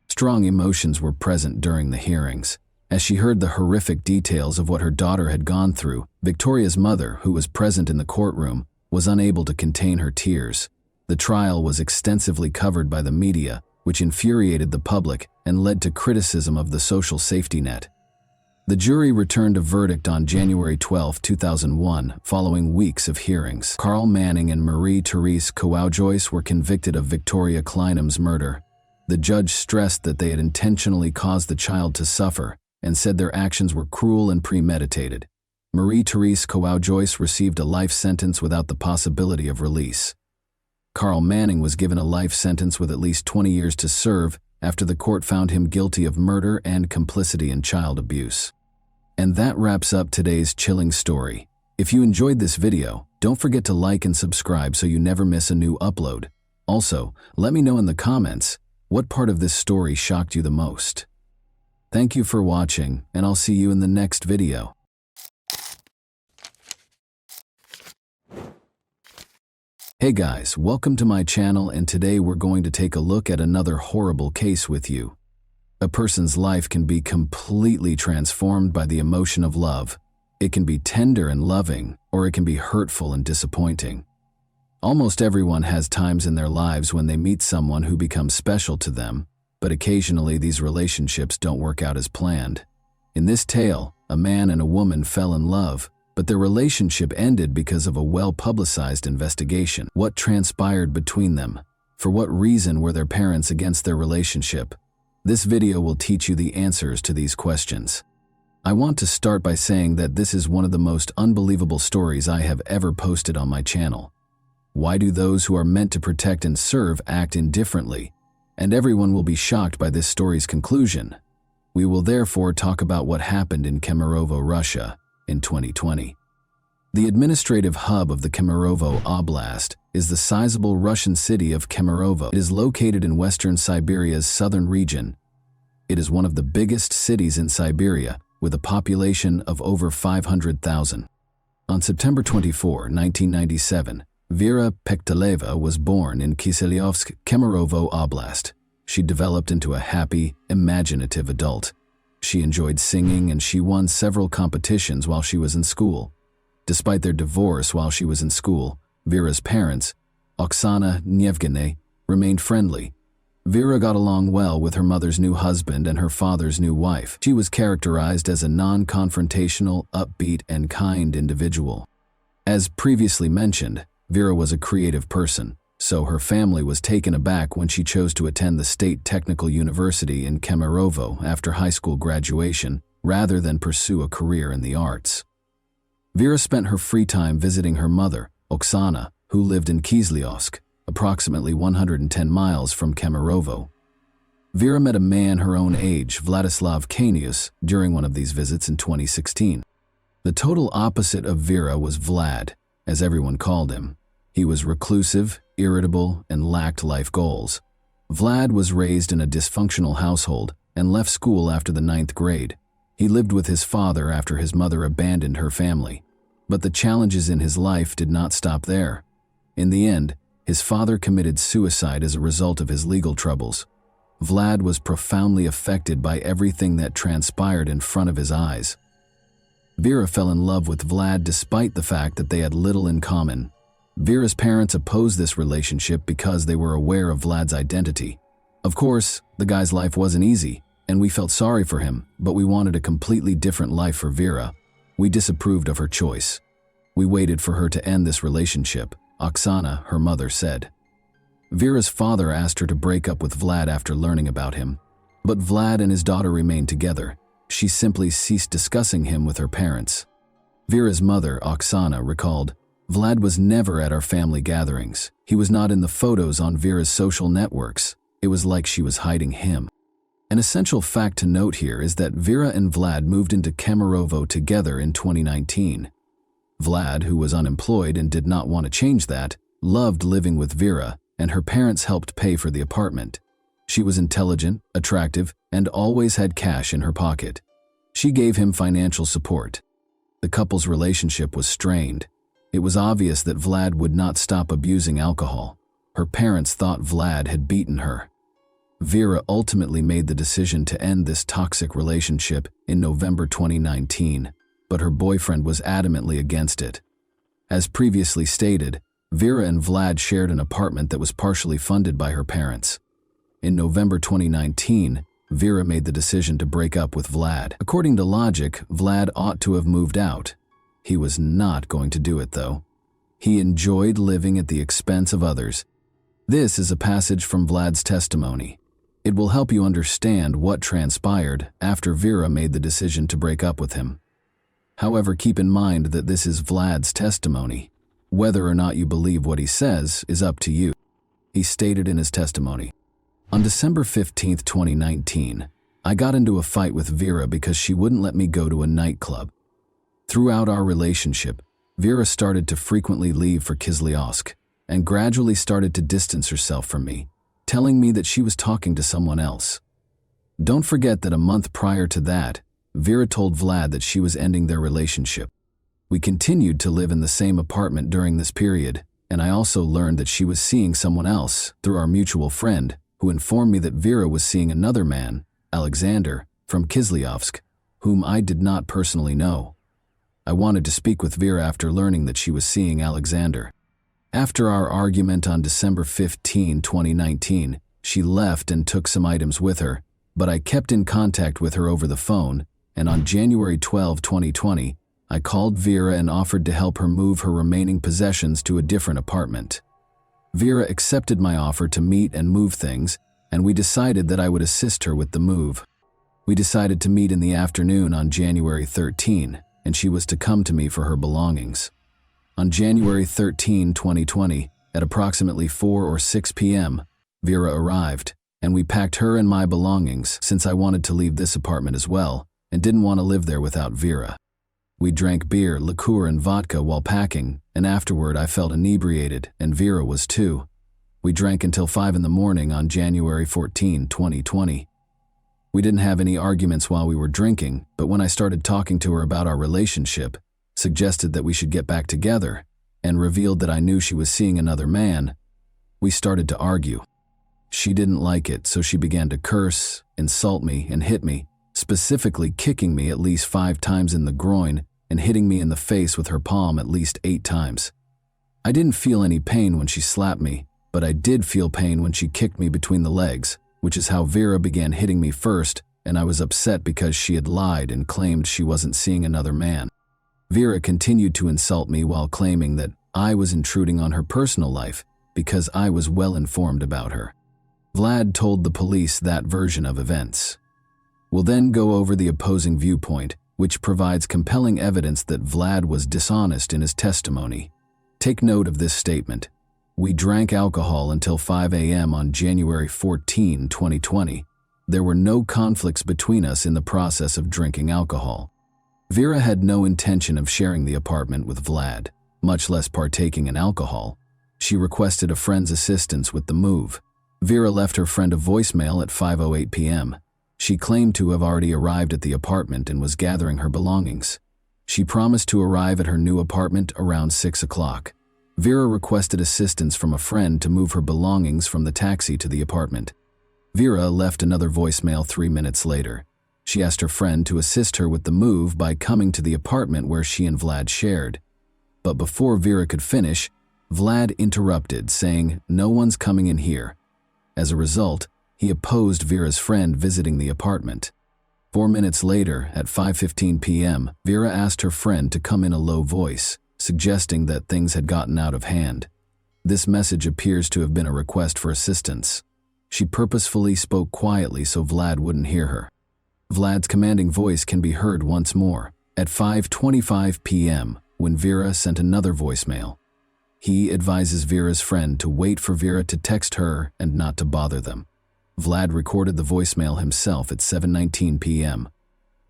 Strong emotions were present during the hearings. As she heard the horrific details of what her daughter had gone through, Victoria's mother, who was present in the courtroom, was unable to contain her tears. The trial was extensively covered by the media, which infuriated the public and led to criticism of the social safety net. The jury returned a verdict on January 12, 2001, following weeks of hearings. Carl Manning and Marie Therese Joyce were convicted of Victoria Climie's murder. The judge stressed that they had intentionally caused the child to suffer and said their actions were cruel and premeditated. Marie Therese Joyce received a life sentence without the possibility of release. Carl Manning was given a life sentence with at least 20 years to serve after the court found him guilty of murder and complicity in child abuse. And that wraps up today's chilling story. If you enjoyed this video, don't forget to like and subscribe so you never miss a new upload. Also, let me know in the comments what part of this story shocked you the most. Thank you for watching, and I'll see you in the next video. Hey guys, welcome to my channel, and today we're going to take a look at another horrible case with you. A person's life can be completely transformed by the emotion of love. It can be tender and loving, or it can be hurtful and disappointing. Almost everyone has times in their lives when they meet someone who becomes special to them, but occasionally these relationships don't work out as planned. In this tale, a man and a woman fell in love, but their relationship ended because of a well-publicized investigation. What transpired between them? For what reason were their parents against their relationship? This video will teach you the answers to these questions. I want to start by saying that this is one of the most unbelievable stories I have ever posted on my channel. Why do those who are meant to protect and serve act indifferently? And everyone will be shocked by this story's conclusion. We will therefore talk about what happened in Kemerovo, Russia, in 2020. The administrative hub of the Kemerovo Oblast is the sizable Russian city of Kemerovo. It is located in western Siberia's southern region. It is one of the biggest cities in Siberia, with a population of over 500,000. On September 24, 1997, Vera Pekteleva was born in Kiselyovsk, Kemerovo Oblast. She developed into a happy, imaginative adult. She enjoyed singing, and she won several competitions while she was in school. Despite their divorce while she was in school, Vera's parents, Oksana and Yevgeny, remained friendly. Vera got along well with her mother's new husband and her father's new wife. She was characterized as a non-confrontational, upbeat, and kind individual. As previously mentioned, Vera was a creative person, so her family was taken aback when she chose to attend the State Technical University in Kemerovo after high school graduation, rather than pursue a career in the arts. Vera spent her free time visiting her mother, Oksana, who lived in Kiselyovsk, approximately 110 miles from Kemerovo. Vera met a man her own age, Vladislav Kanius, during one of these visits in 2016. The total opposite of Vera was Vlad, as everyone called him. He was reclusive, irritable, and lacked life goals. Vlad was raised in a dysfunctional household and left school after the 9th grade. He lived with his father after his mother abandoned her family. But the challenges in his life did not stop there. In the end, his father committed suicide as a result of his legal troubles. Vlad was profoundly affected by everything that transpired in front of his eyes. Vera fell in love with Vlad despite the fact that they had little in common. Vera's parents opposed this relationship because they were aware of Vlad's identity. Of course, the guy's life wasn't easy, and we felt sorry for him, but we wanted a completely different life for Vera. We disapproved of her choice. We waited for her to end this relationship, Oksana, her mother, said. Vera's father asked her to break up with Vlad after learning about him, but Vlad and his daughter remained together. She simply ceased discussing him with her parents. Vera's mother, Oksana, recalled, "Vlad was never at our family gatherings. He was not in the photos on Vera's social networks. It was like she was hiding him." An essential fact to note here is that Vera and Vlad moved into Kemerovo together in 2019. Vlad, who was unemployed and did not want to change that, loved living with Vera, and her parents helped pay for the apartment. She was intelligent, attractive, and always had cash in her pocket. She gave him financial support. The couple's relationship was strained. It was obvious that Vlad would not stop abusing alcohol. Her parents thought Vlad had beaten her. Vera ultimately made the decision to end this toxic relationship in November 2019, but her boyfriend was adamantly against it. As previously stated, Vera and Vlad shared an apartment that was partially funded by her parents. In November 2019, Vera made the decision to break up with Vlad. According to logic, Vlad ought to have moved out. He was not going to do it, though. He enjoyed living at the expense of others. This is a passage from Vlad's testimony. It will help you understand what transpired after Vera made the decision to break up with him. However, keep in mind that this is Vlad's testimony. Whether or not you believe what he says is up to you. He stated in his testimony, "On December 15, 2019, I got into a fight with Vera because she wouldn't let me go to a nightclub. Throughout our relationship, Vera started to frequently leave for Kislyovsk and gradually started to distance herself from me, telling me that she was talking to someone else. Don't forget that a month prior to that, Vera told Vlad that she was ending their relationship. We continued to live in the same apartment during this period, and I also learned that she was seeing someone else through our mutual friend, who informed me that Vera was seeing another man, Alexander, from Kislyovsk, whom I did not personally know. I wanted to speak with Vera after learning that she was seeing Alexander. After our argument on December 15, 2019, she left and took some items with her, but I kept in contact with her over the phone, and on January 12, 2020, I called Vera and offered to help her move her remaining possessions to a different apartment. Vera accepted my offer to meet and move things, and we decided that I would assist her with the move. We decided to meet in the afternoon on January 13, and she was to come to me for her belongings. On January 13, 2020, at approximately 4 or 6 p.m., Vera arrived, and we packed her and my belongings since I wanted to leave this apartment as well and didn't want to live there without Vera. We drank beer, liqueur, and vodka while packing, and afterward I felt inebriated, and Vera was too. We drank until 5 in the morning on January 14, 2020. We didn't have any arguments while we were drinking, but when I started talking to her about our relationship, suggested that we should get back together, and revealed that I knew she was seeing another man, we started to argue. She didn't like it, so she began to curse, insult me, and hit me, specifically kicking me at least 5 times in the groin and hitting me in the face with her palm at least 8 times. I didn't feel any pain when she slapped me, but I did feel pain when she kicked me between the legs, which is how Vera began hitting me first, and I was upset because she had lied and claimed she wasn't seeing another man. Vera continued to insult me while claiming that I was intruding on her personal life because I was well informed about her. Vlad told the police that version of events. We'll then go over the opposing viewpoint, which provides compelling evidence that Vlad was dishonest in his testimony. Take note of this statement. We drank alcohol until 5 a.m. on January 14, 2020. There were no conflicts between us in the process of drinking alcohol. Vera had no intention of sharing the apartment with Vlad, much less partaking in alcohol. She requested a friend's assistance with the move. Vera left her friend a voicemail at 5:08 p.m. She claimed to have already arrived at the apartment and was gathering her belongings. She promised to arrive at her new apartment around 6 o'clock. Vera requested assistance from a friend to move her belongings from the taxi to the apartment. Vera left another voicemail 3 minutes later. She asked her friend to assist her with the move by coming to the apartment where she and Vlad shared. But before Vera could finish, Vlad interrupted, saying, "No one's coming in here." As a result, he opposed Vera's friend visiting the apartment. 4 minutes later, at 5:15 p.m., Vera asked her friend to come in a low voice, suggesting that things had gotten out of hand. This message appears to have been a request for assistance. She purposefully spoke quietly so Vlad wouldn't hear her. Vlad's commanding voice can be heard once more, at 5:25 p.m., when Vera sent another voicemail. He advises Vera's friend to wait for Vera to text her and not to bother them. Vlad recorded the voicemail himself at 7:19 p.m.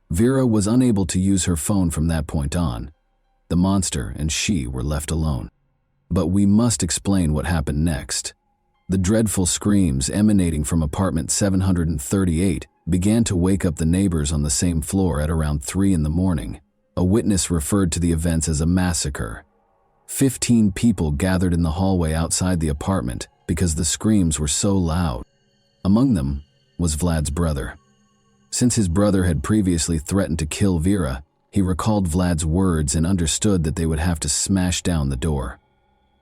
Vera was unable to use her phone from that point on. The monster and she were left alone. But we must explain what happened next. The dreadful screams emanating from apartment 738 began to wake up the neighbors on the same floor at around 3 in the morning. A witness referred to the events as a massacre. 15 people gathered in the hallway outside the apartment because the screams were so loud. Among them was Vlad's brother. Since his brother had previously threatened to kill Vera, he recalled Vlad's words and understood that they would have to smash down the door.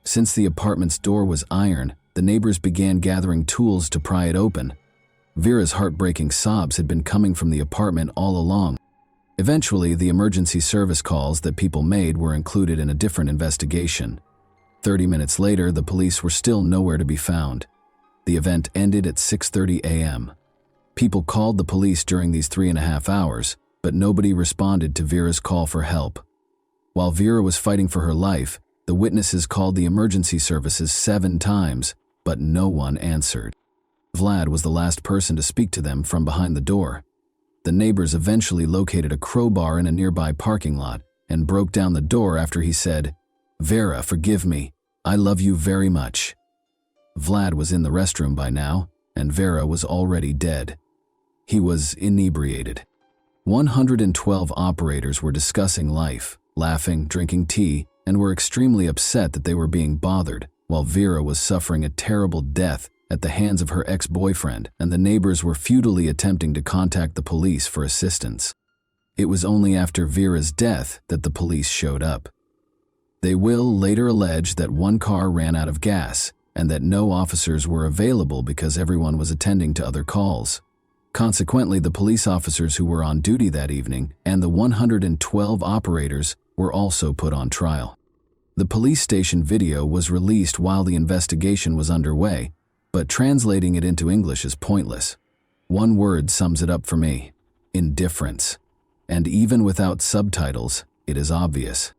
Since the apartment's door was iron, the neighbors began gathering tools to pry it open. Vera's heartbreaking sobs had been coming from the apartment all along. Eventually, the emergency service calls that people made were included in a different investigation. 30 minutes later, the police were still nowhere to be found. The event ended at 6:30 a.m. People called the police during these 3.5 hours, but nobody responded to Vera's call for help. While Vera was fighting for her life, the witnesses called the emergency services 7 times, but no one answered. Vlad was the last person to speak to them from behind the door. The neighbors eventually located a crowbar in a nearby parking lot and broke down the door after he said, "Vera, forgive me. I love you very much." Vlad was in the restroom by now, and Vera was already dead. He was inebriated. 112 operators were discussing life, laughing, drinking tea, and were extremely upset that they were being bothered, while Vera was suffering a terrible death at the hands of her ex-boyfriend, and the neighbors were futilely attempting to contact the police for assistance. It was only after Vera's death that the police showed up. They will later allege that one car ran out of gas and that no officers were available because everyone was attending to other calls. Consequently, the police officers who were on duty that evening and the 112 operators were also put on trial. The police station video was released while the investigation was underway, but translating it into English is pointless. One word sums it up for me: indifference. And even without subtitles, it is obvious.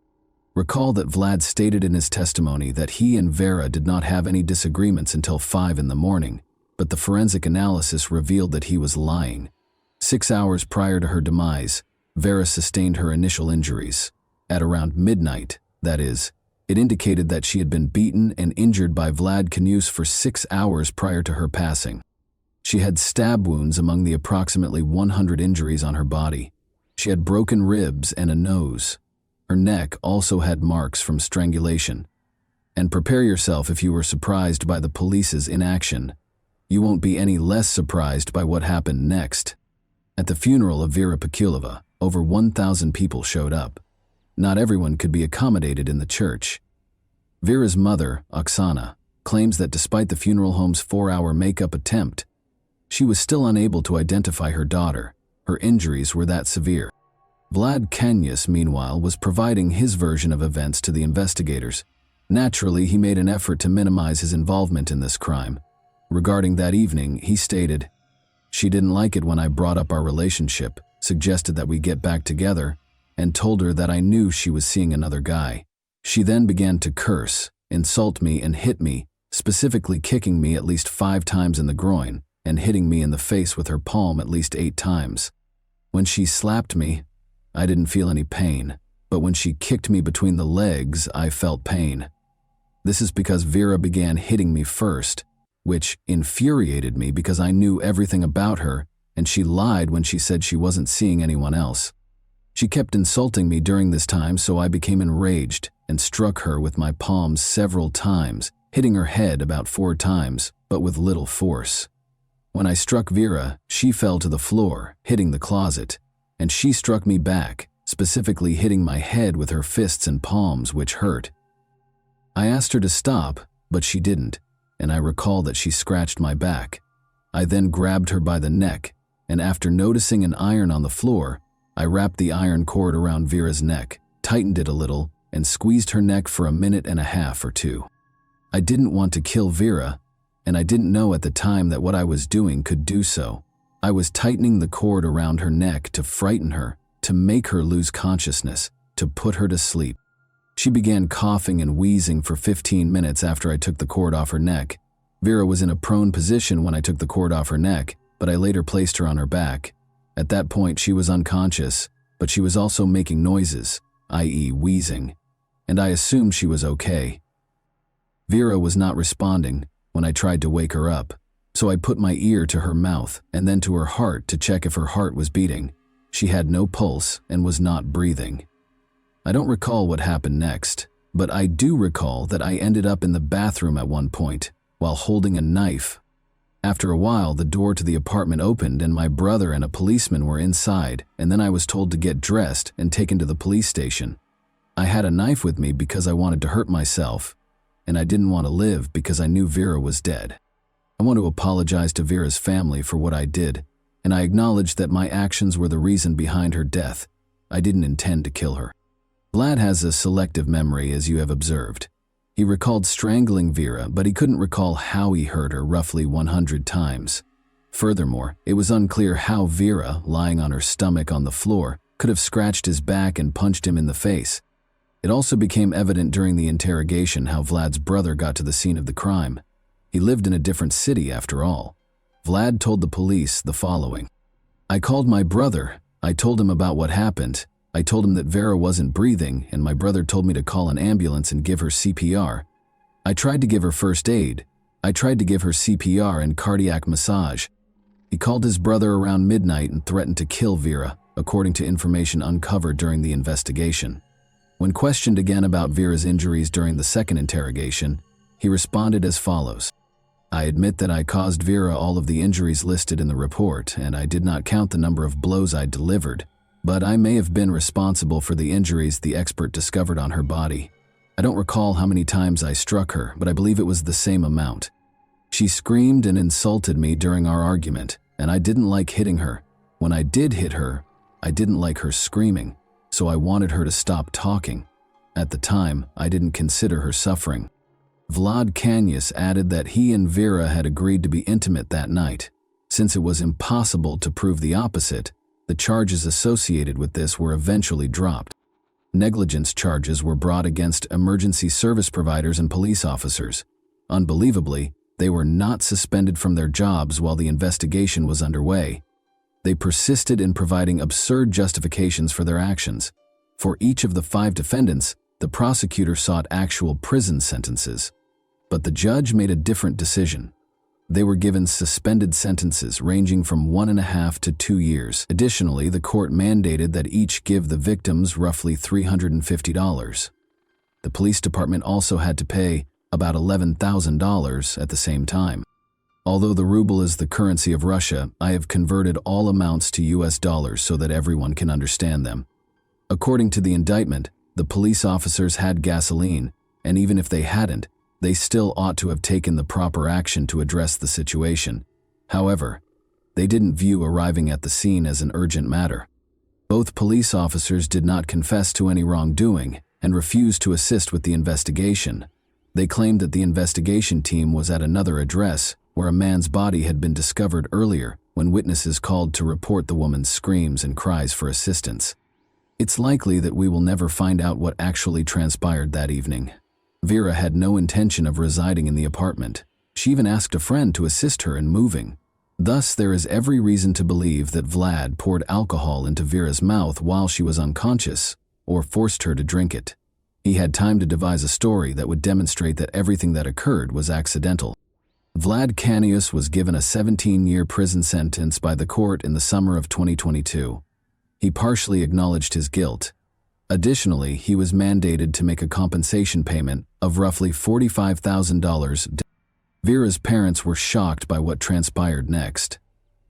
Recall that Vlad stated in his testimony that he and Vera did not have any disagreements until 5 in the morning, but the forensic analysis revealed that he was lying. 6 hours prior to her demise, Vera sustained her initial injuries. At around midnight, that is, it indicated that she had been beaten and injured by Vlad Knus for 6 hours prior to her passing. She had stab wounds among the approximately 100 injuries on her body. She had broken ribs and a nose. Her neck also had marks from strangulation. And prepare yourself if you were surprised by the police's inaction. You won't be any less surprised by what happened next. At the funeral of Vera Pekulova, over 1,000 people showed up. Not everyone could be accommodated in the church. Vera's mother, Oksana, claims that despite the funeral home's 4-hour makeup attempt, she was still unable to identify her daughter. Her injuries were that severe. Vlad Knus, meanwhile, was providing his version of events to the investigators. Naturally, he made an effort to minimize his involvement in this crime. Regarding that evening, he stated, "She didn't like it when I brought up our relationship, suggested that we get back together, and told her that I knew she was seeing another guy. She then began to curse, insult me, and hit me, specifically kicking me at least 5 times in the groin and hitting me in the face with her palm at least 8 times. When she slapped me, I didn't feel any pain, but when she kicked me between the legs, I felt pain. This is because Vera began hitting me first, which infuriated me because I knew everything about her, and she lied when she said she wasn't seeing anyone else. She kept insulting me during this time, so I became enraged and struck her with my palms several times, hitting her head about 4 times, but with little force. When I struck Vera, she fell to the floor, hitting the closet, and she struck me back, specifically hitting my head with her fists and palms, which hurt. I asked her to stop, but she didn't, and I recall that she scratched my back. I then grabbed her by the neck, and after noticing an iron on the floor, I wrapped the iron cord around Vera's neck, tightened it a little, and squeezed her neck for 1.5 minutes or 2. I didn't want to kill Vera, and I didn't know at the time that what I was doing could do so. I was tightening the cord around her neck to frighten her, to make her lose consciousness, to put her to sleep. She began coughing and wheezing for 15 minutes after I took the cord off her neck. Vera was in a prone position when I took the cord off her neck, but I later placed her on her back. At that point, she was unconscious, but she was also making noises, i.e. wheezing, and I assumed she was okay. Vera was not responding when I tried to wake her up, so I put my ear to her mouth and then to her heart to check if her heart was beating. She had no pulse and was not breathing. I don't recall what happened next, but I do recall that I ended up in the bathroom at one point while holding a knife. After a while, the door to the apartment opened and my brother and a policeman were inside, and then I was told to get dressed and taken to the police station. I had a knife with me because I wanted to hurt myself, and I didn't want to live because I knew Vera was dead. I want to apologize to Vera's family for what I did, and I acknowledge that my actions were the reason behind her death. I didn't intend to kill her. Vlad has a selective memory, as you have observed. He recalled strangling Vera, but he couldn't recall how he hurt her roughly 100 times. Furthermore, it was unclear how Vera, lying on her stomach on the floor, could have scratched his back and punched him in the face. It also became evident during the interrogation how Vlad's brother got to the scene of the crime. He lived in a different city after all. Vlad told the police the following. "I called my brother. I told him about what happened. I told him that Vera wasn't breathing, and my brother told me to call an ambulance and give her CPR. I tried to give her first aid. I tried to give her CPR and cardiac massage. He called his brother around midnight and threatened to kill Vera, according to information uncovered during the investigation. When questioned again about Vera's injuries during the second interrogation, he responded as follows. I admit that I caused Vera all of the injuries listed in the report, and I did not count the number of blows I delivered, but I may have been responsible for the injuries the expert discovered on her body. I don't recall how many times I struck her, but I believe it was the same amount. She screamed and insulted me during our argument, and I didn't like hitting her. When I did hit her, I didn't like her screaming, so I wanted her to stop talking. At the time, I didn't consider her suffering. Vlad Kanius added that he and Vera had agreed to be intimate that night. Since it was impossible to prove the opposite, the charges associated with this were eventually dropped. Negligence charges were brought against emergency service providers and police officers. Unbelievably, they were not suspended from their jobs while the investigation was underway. They persisted in providing absurd justifications for their actions. For each of the 5 defendants, the prosecutor sought actual prison sentences. But the judge made a different decision. They were given suspended sentences ranging from 1.5 to 2 years. Additionally, the court mandated that each give the victims roughly $350. The police department also had to pay about $11,000 at the same time. Although the ruble is the currency of Russia, I have converted all amounts to US dollars so that everyone can understand them. According to the indictment, the police officers had gasoline, and even if they hadn't, they still ought to have taken the proper action to address the situation. However, they didn't view arriving at the scene as an urgent matter. Both police officers did not confess to any wrongdoing and refused to assist with the investigation. They claimed that the investigation team was at another address where a man's body had been discovered earlier when witnesses called to report the woman's screams and cries for assistance. It's likely that we will never find out what actually transpired that evening. Vera had no intention of residing in the apartment. She even asked a friend to assist her in moving. Thus, there is every reason to believe that Vlad poured alcohol into Vera's mouth while she was unconscious, or forced her to drink it. He had time to devise a story that would demonstrate that everything that occurred was accidental. Vlad Kanius was given a 17-year prison sentence by the court in the summer of 2022. He partially acknowledged his guilt. Additionally, he was mandated to make a compensation payment of roughly $45,000. Vera's parents were shocked by what transpired next,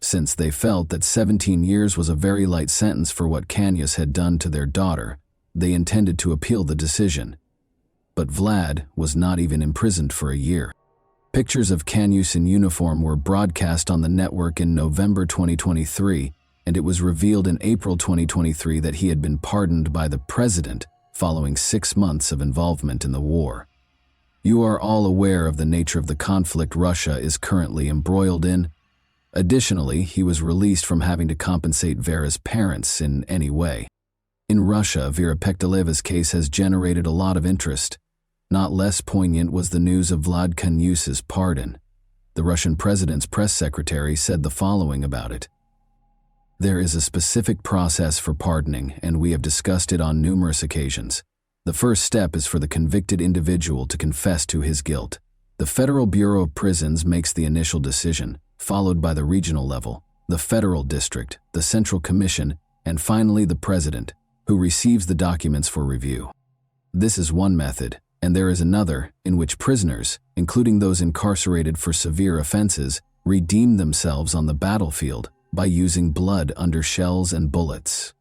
since they felt that 17 years was a very light sentence for what Kanius had done to their daughter. They intended to appeal the decision. But Vlad was not even imprisoned for a year. Pictures of Kanius in uniform were broadcast on the network in November 2023, and it was revealed in April 2023 that he had been pardoned by the president following 6 months of involvement in the war. You are all aware of the nature of the conflict Russia is currently embroiled in. Additionally, he was released from having to compensate Vera's parents in any way. In Russia, Vera Pektaleva's case has generated a lot of interest. Not less poignant was the news of Vlad Kanius's pardon. The Russian president's press secretary said the following about it. There is a specific process for pardoning, and we have discussed it on numerous occasions. The first step is for the convicted individual to confess to his guilt. The Federal Bureau of Prisons makes the initial decision, followed by the regional level, the federal district, the Central Commission, and finally the president, who receives the documents for review. This is one method, and there is another in which prisoners, including those incarcerated for severe offenses, redeem themselves on the battlefield by using blood under shells and bullets.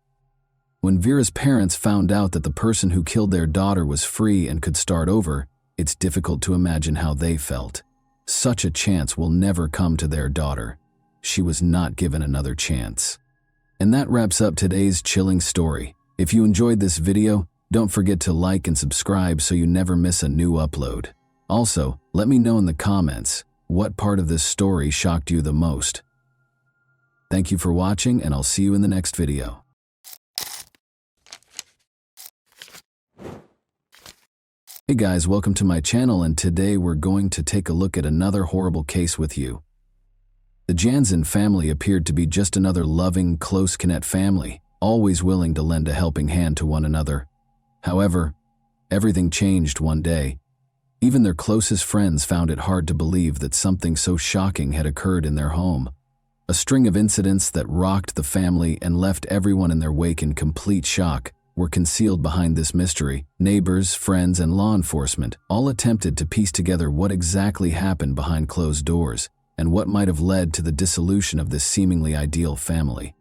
When Vera's parents found out that the person who killed their daughter was free and could start over, it's difficult to imagine how they felt. Such a chance will never come to their daughter. She was not given another chance. And that wraps up today's chilling story. If you enjoyed this video, don't forget to like and subscribe so you never miss a new upload. Also, let me know in the comments what part of this story shocked you the most. Thank you for watching, and I'll see you in the next video. Hey guys, welcome to my channel, and today we're going to take a look at another horrible case with you. The Jansen family appeared to be just another loving, close-knit family, always willing to lend a helping hand to one another. However, everything changed one day. Even their closest friends found it hard to believe that something so shocking had occurred in their home. A string of incidents that rocked the family and left everyone in their wake in complete shock were concealed behind this mystery. Neighbors, friends, and law enforcement all attempted to piece together what exactly happened behind closed doors and what might have led to the dissolution of this seemingly ideal family.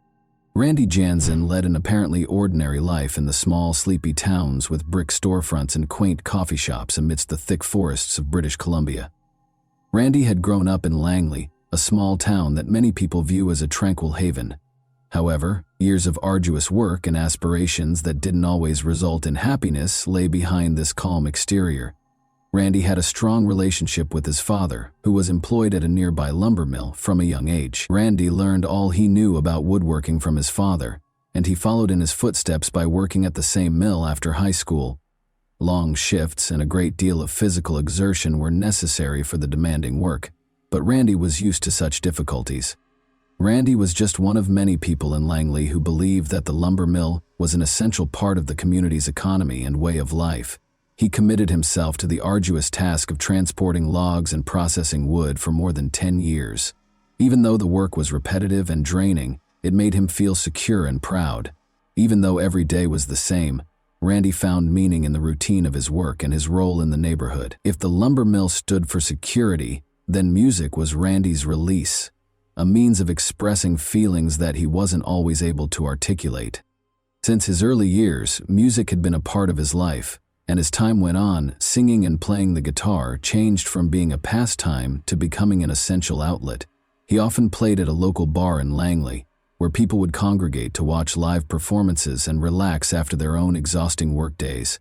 Randy Jansen led an apparently ordinary life in the small, sleepy towns with brick storefronts and quaint coffee shops amidst the thick forests of British Columbia. Randy had grown up in Langley, a small town that many people view as a tranquil haven. However, years of arduous work and aspirations that didn't always result in happiness lay behind this calm exterior. Randy had a strong relationship with his father, who was employed at a nearby lumber mill from a young age. Randy learned all he knew about woodworking from his father, and he followed in his footsteps by working at the same mill after high school. Long shifts and a great deal of physical exertion were necessary for the demanding work, but Randy was used to such difficulties. Randy was just one of many people in Langley who believed that the lumber mill was an essential part of the community's economy and way of life. He committed himself to the arduous task of transporting logs and processing wood for more than 10 years. Even though the work was repetitive and draining, it made him feel secure and proud. Even though every day was the same, Randy found meaning in the routine of his work and his role in the neighborhood. If the lumber mill stood for security, then music was Randy's release, a means of expressing feelings that he wasn't always able to articulate. Since his early years, music had been a part of his life, and as time went on, singing and playing the guitar changed from being a pastime to becoming an essential outlet. He often played at a local bar in Langley, where people would congregate to watch live performances and relax after their own exhausting workdays.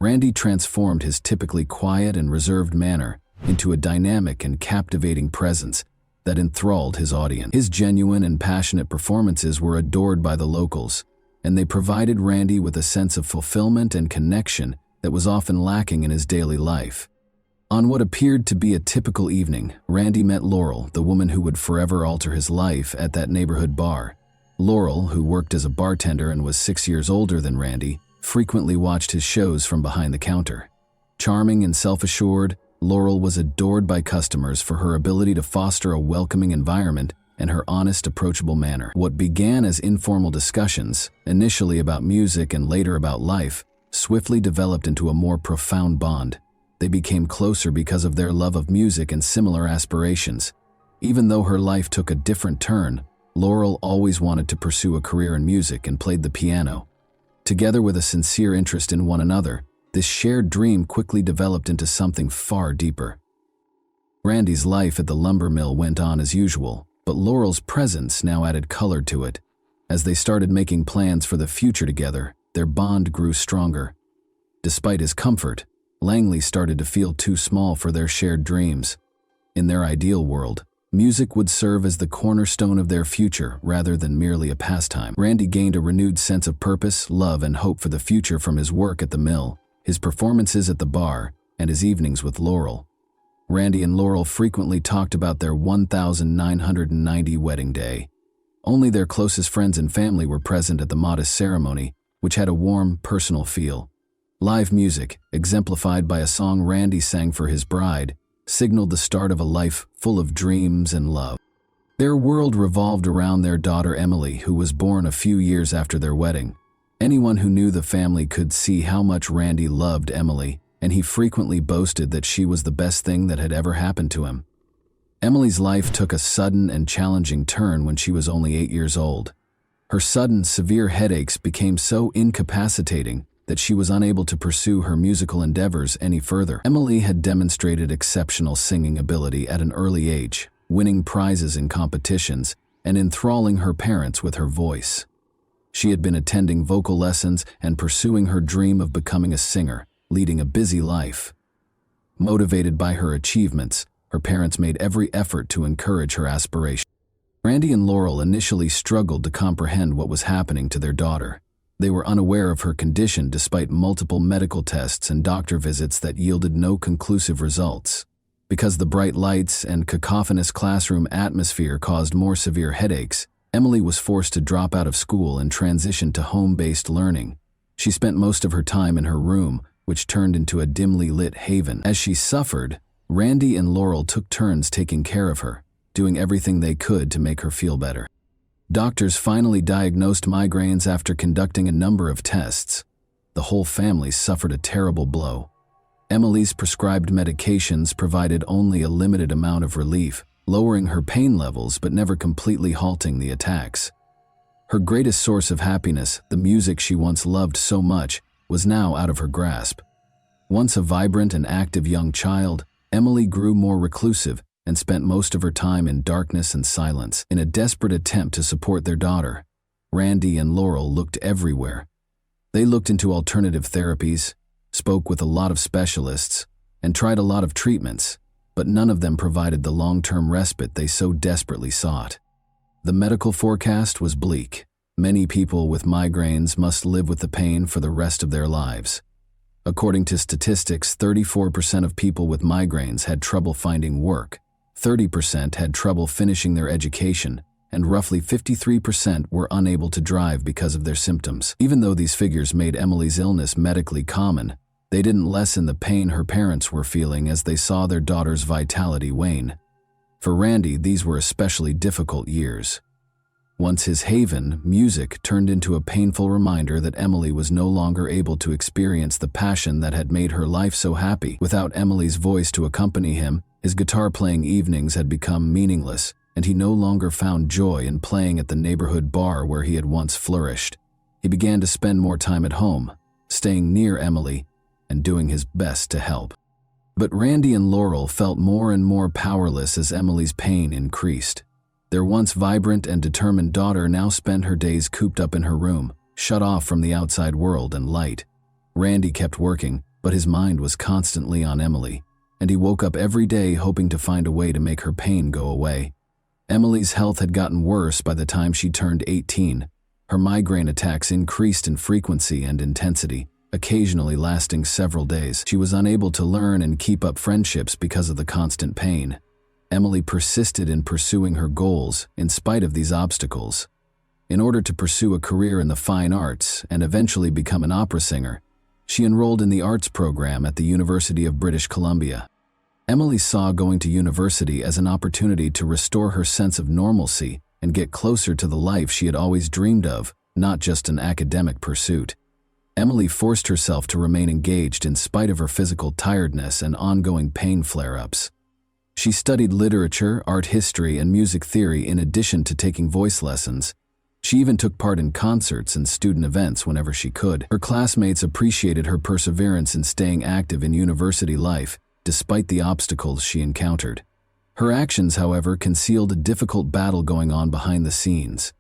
Randy transformed his typically quiet and reserved manner into a dynamic and captivating presence that enthralled his audience. His genuine and passionate performances were adored by the locals, and they provided Randy with a sense of fulfillment and connection that was often lacking in his daily life. On what appeared to be a typical evening, Randy met Laurel, the woman who would forever alter his life, at that neighborhood bar. Laurel, who worked as a bartender and was 6 years older than Randy, frequently watched his shows from behind the counter. Charming and self-assured, Laurel was adored by customers for her ability to foster a welcoming environment and her honest, approachable manner. What began as informal discussions, initially about music and later about life, swiftly developed into a more profound bond. They became closer because of their love of music and similar aspirations. Even though her life took a different turn, Laurel always wanted to pursue a career in music and played the piano. Together with a sincere interest in one another, this shared dream quickly developed into something far deeper. Randy's life at the lumber mill went on as usual, but Laurel's presence now added color to it. As they started making plans for the future together, their bond grew stronger. Despite his comfort, Langley started to feel too small for their shared dreams. In their ideal world, music would serve as the cornerstone of their future rather than merely a pastime. Randy gained a renewed sense of purpose, love, and hope for the future from his work at the mill, his performances at the bar, and his evenings with Laurel. Randy and Laurel frequently talked about their 1990 wedding day. Only their closest friends and family were present at the modest ceremony, which had a warm, personal feel. Live music, exemplified by a song Randy sang for his bride, signaled the start of a life full of dreams and love. Their world revolved around their daughter Emily, who was born a few years after their wedding. Anyone who knew the family could see how much Randy loved Emily, and he frequently boasted that she was the best thing that had ever happened to him. Emily's life took a sudden and challenging turn when she was only 8 years old. Her sudden, severe headaches became so incapacitating that she was unable to pursue her musical endeavors any further. Emily had demonstrated exceptional singing ability at an early age, winning prizes in competitions and enthralling her parents with her voice. She had been attending vocal lessons and pursuing her dream of becoming a singer, leading a busy life. Motivated by her achievements, her parents made every effort to encourage her aspiration. Randy and Laurel initially struggled to comprehend what was happening to their daughter. They were unaware of her condition despite multiple medical tests and doctor visits that yielded no conclusive results. Because the bright lights and cacophonous classroom atmosphere caused more severe headaches, Emily was forced to drop out of school and transition to home-based learning. She spent most of her time in her room, which turned into a dimly lit haven. As she suffered, Randy and Laurel took turns taking care of her, doing everything they could to make her feel better. Doctors finally diagnosed migraines after conducting a number of tests. The whole family suffered a terrible blow. Emily's prescribed medications provided only a limited amount of relief, lowering her pain levels but never completely halting the attacks. Her greatest source of happiness, the music she once loved so much, was now out of her grasp. Once a vibrant and active young child, Emily grew more reclusive and spent most of her time in darkness and silence. In a desperate attempt to support their daughter, Randy and Laurel looked everywhere. They looked into alternative therapies, spoke with a lot of specialists, and tried a lot of treatments, but none of them provided the long-term respite they so desperately sought. The medical forecast was bleak. Many people with migraines must live with the pain for the rest of their lives. According to statistics, 34% of people with migraines had trouble finding work, 30% had trouble finishing their education, and roughly 53% were unable to drive because of their symptoms. Even though these figures made Emily's illness medically common, they didn't lessen the pain her parents were feeling as they saw their daughter's vitality wane. For Randy, these were especially difficult years. Once his haven, music, turned into a painful reminder that Emily was no longer able to experience the passion that had made her life so happy. Without Emily's voice to accompany him, his guitar-playing evenings had become meaningless, and he no longer found joy in playing at the neighborhood bar where he had once flourished. He began to spend more time at home, staying near Emily, and doing his best to help. But Randy and Laurel felt more and more powerless as Emily's pain increased. Their once vibrant and determined daughter now spent her days cooped up in her room, shut off from the outside world and light. Randy kept working, but his mind was constantly on Emily, and he woke up every day hoping to find a way to make her pain go away. Emily's health had gotten worse by the time she turned 18. Her migraine attacks increased in frequency and intensity, occasionally lasting several days. She was unable to learn and keep up friendships because of the constant pain. Emily persisted in pursuing her goals in spite of these obstacles. In order to pursue a career in the fine arts and eventually become an opera singer, she enrolled in the arts program at the University of British Columbia. Emily saw going to university as an opportunity to restore her sense of normalcy and get closer to the life she had always dreamed of, not just an academic pursuit. Emily forced herself to remain engaged in spite of her physical tiredness and ongoing pain flare-ups. She studied literature, art history, and music theory in addition to taking voice lessons. She even took part in concerts and student events whenever she could. Her classmates appreciated her perseverance in staying active in university life, despite the obstacles she encountered. Her actions, however, concealed a difficult battle going on behind the scenes.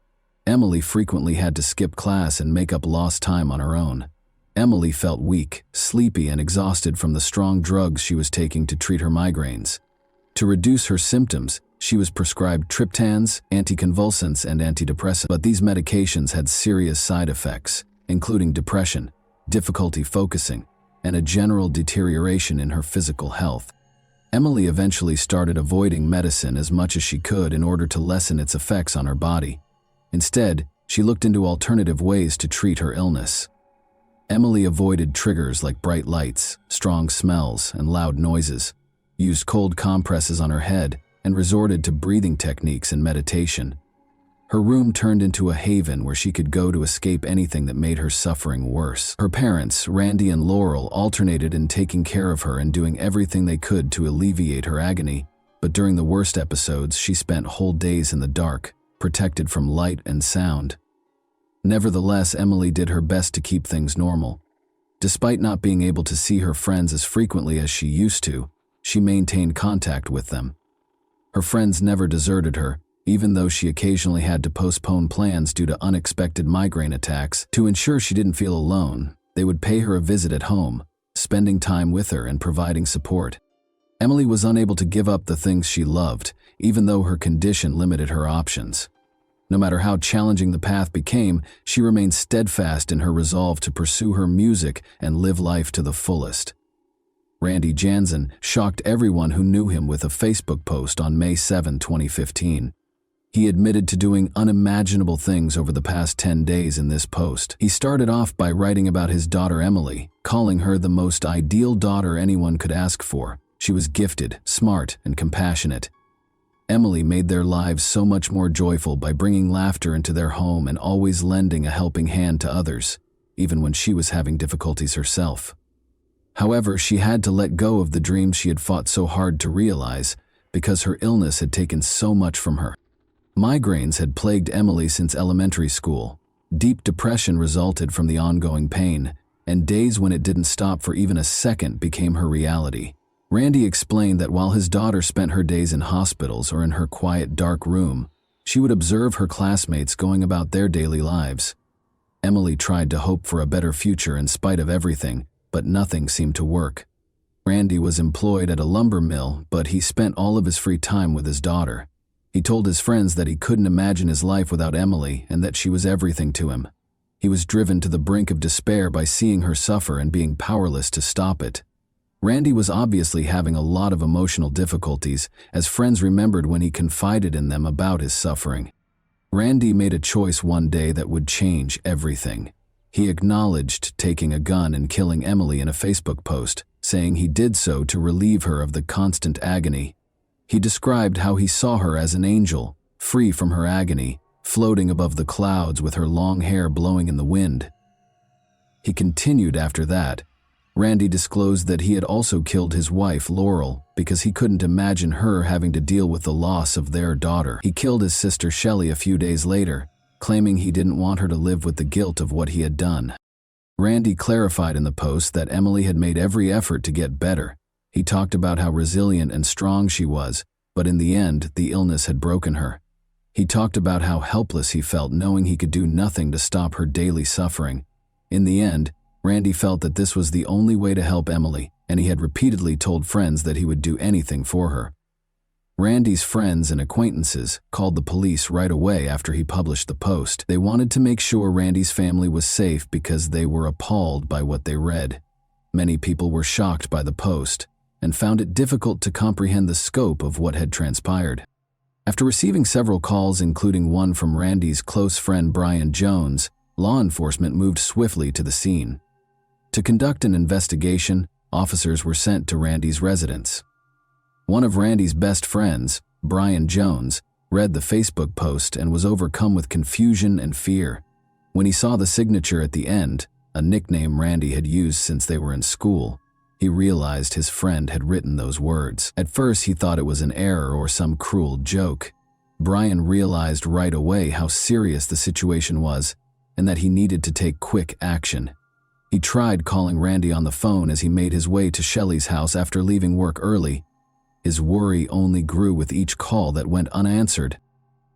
Emily frequently had to skip class and make up lost time on her own. Emily felt weak, sleepy, and exhausted from the strong drugs she was taking to treat her migraines. To reduce her symptoms, she was prescribed triptans, anticonvulsants, and antidepressants, but these medications had serious side effects, including depression, difficulty focusing, and a general deterioration in her physical health. Emily eventually started avoiding medicine as much as she could in order to lessen its effects on her body. Instead, she looked into alternative ways to treat her illness. Emily avoided triggers like bright lights, strong smells, and loud noises, used cold compresses on her head, and resorted to breathing techniques and meditation. Her room turned into a haven where she could go to escape anything that made her suffering worse. Her parents, Randy and Laurel, alternated in taking care of her and doing everything they could to alleviate her agony, but during the worst episodes, she spent whole days in the dark, protected from light and sound. Nevertheless, Emily did her best to keep things normal. Despite not being able to see her friends as frequently as she used to, she maintained contact with them. Her friends never deserted her, even though she occasionally had to postpone plans due to unexpected migraine attacks. To ensure she didn't feel alone, they would pay her a visit at home, spending time with her and providing support. Emily was unable to give up the things she loved, even though her condition limited her options. No matter how challenging the path became, she remained steadfast in her resolve to pursue her music and live life to the fullest. Randy Jansen shocked everyone who knew him with a Facebook post on May 7, 2015. He admitted to doing unimaginable things over the past 10 days in this post. He started off by writing about his daughter Emily, calling her the most ideal daughter anyone could ask for. She was gifted, smart, and compassionate. Emily made their lives so much more joyful by bringing laughter into their home and always lending a helping hand to others, even when she was having difficulties herself. However, she had to let go of the dreams she had fought so hard to realize because her illness had taken so much from her. Migraines had plagued Emily since elementary school. Deep depression resulted from the ongoing pain, and days when it didn't stop for even a second became her reality. Randy explained that while his daughter spent her days in hospitals or in her quiet, dark room, she would observe her classmates going about their daily lives. Emily tried to hope for a better future in spite of everything, but nothing seemed to work. Randy was employed at a lumber mill, but he spent all of his free time with his daughter. He told his friends that he couldn't imagine his life without Emily and that she was everything to him. He was driven to the brink of despair by seeing her suffer and being powerless to stop it. Randy was obviously having a lot of emotional difficulties, as friends remembered when he confided in them about his suffering. Randy made a choice one day that would change everything. He acknowledged taking a gun and killing Emily in a Facebook post, saying he did so to relieve her of the constant agony. He described how he saw her as an angel, free from her agony, floating above the clouds with her long hair blowing in the wind. He continued after that. Randy disclosed that he had also killed his wife, Laurel, because he couldn't imagine her having to deal with the loss of their daughter. He killed his sister Shelley a few days later, claiming he didn't want her to live with the guilt of what he had done. Randy clarified in the post that Emily had made every effort to get better. He talked about how resilient and strong she was, but in the end, the illness had broken her. He talked about how helpless he felt knowing he could do nothing to stop her daily suffering. In the end, Randy felt that this was the only way to help Emily, and he had repeatedly told friends that he would do anything for her. Randy's friends and acquaintances called the police right away after he published the post. They wanted to make sure Randy's family was safe because they were appalled by what they read. Many people were shocked by the post and found it difficult to comprehend the scope of what had transpired. After receiving several calls, including one from Randy's close friend Brian Jones, law enforcement moved swiftly to the scene. To conduct an investigation, officers were sent to Randy's residence. One of Randy's best friends, Brian Jones, read the Facebook post and was overcome with confusion and fear. When he saw the signature at the end, a nickname Randy had used since they were in school, he realized his friend had written those words. At first, he thought it was an error or some cruel joke. Brian realized right away how serious the situation was and that he needed to take quick action. He tried calling Randy on the phone as he made his way to Shelley's house after leaving work early. His worry only grew with each call that went unanswered.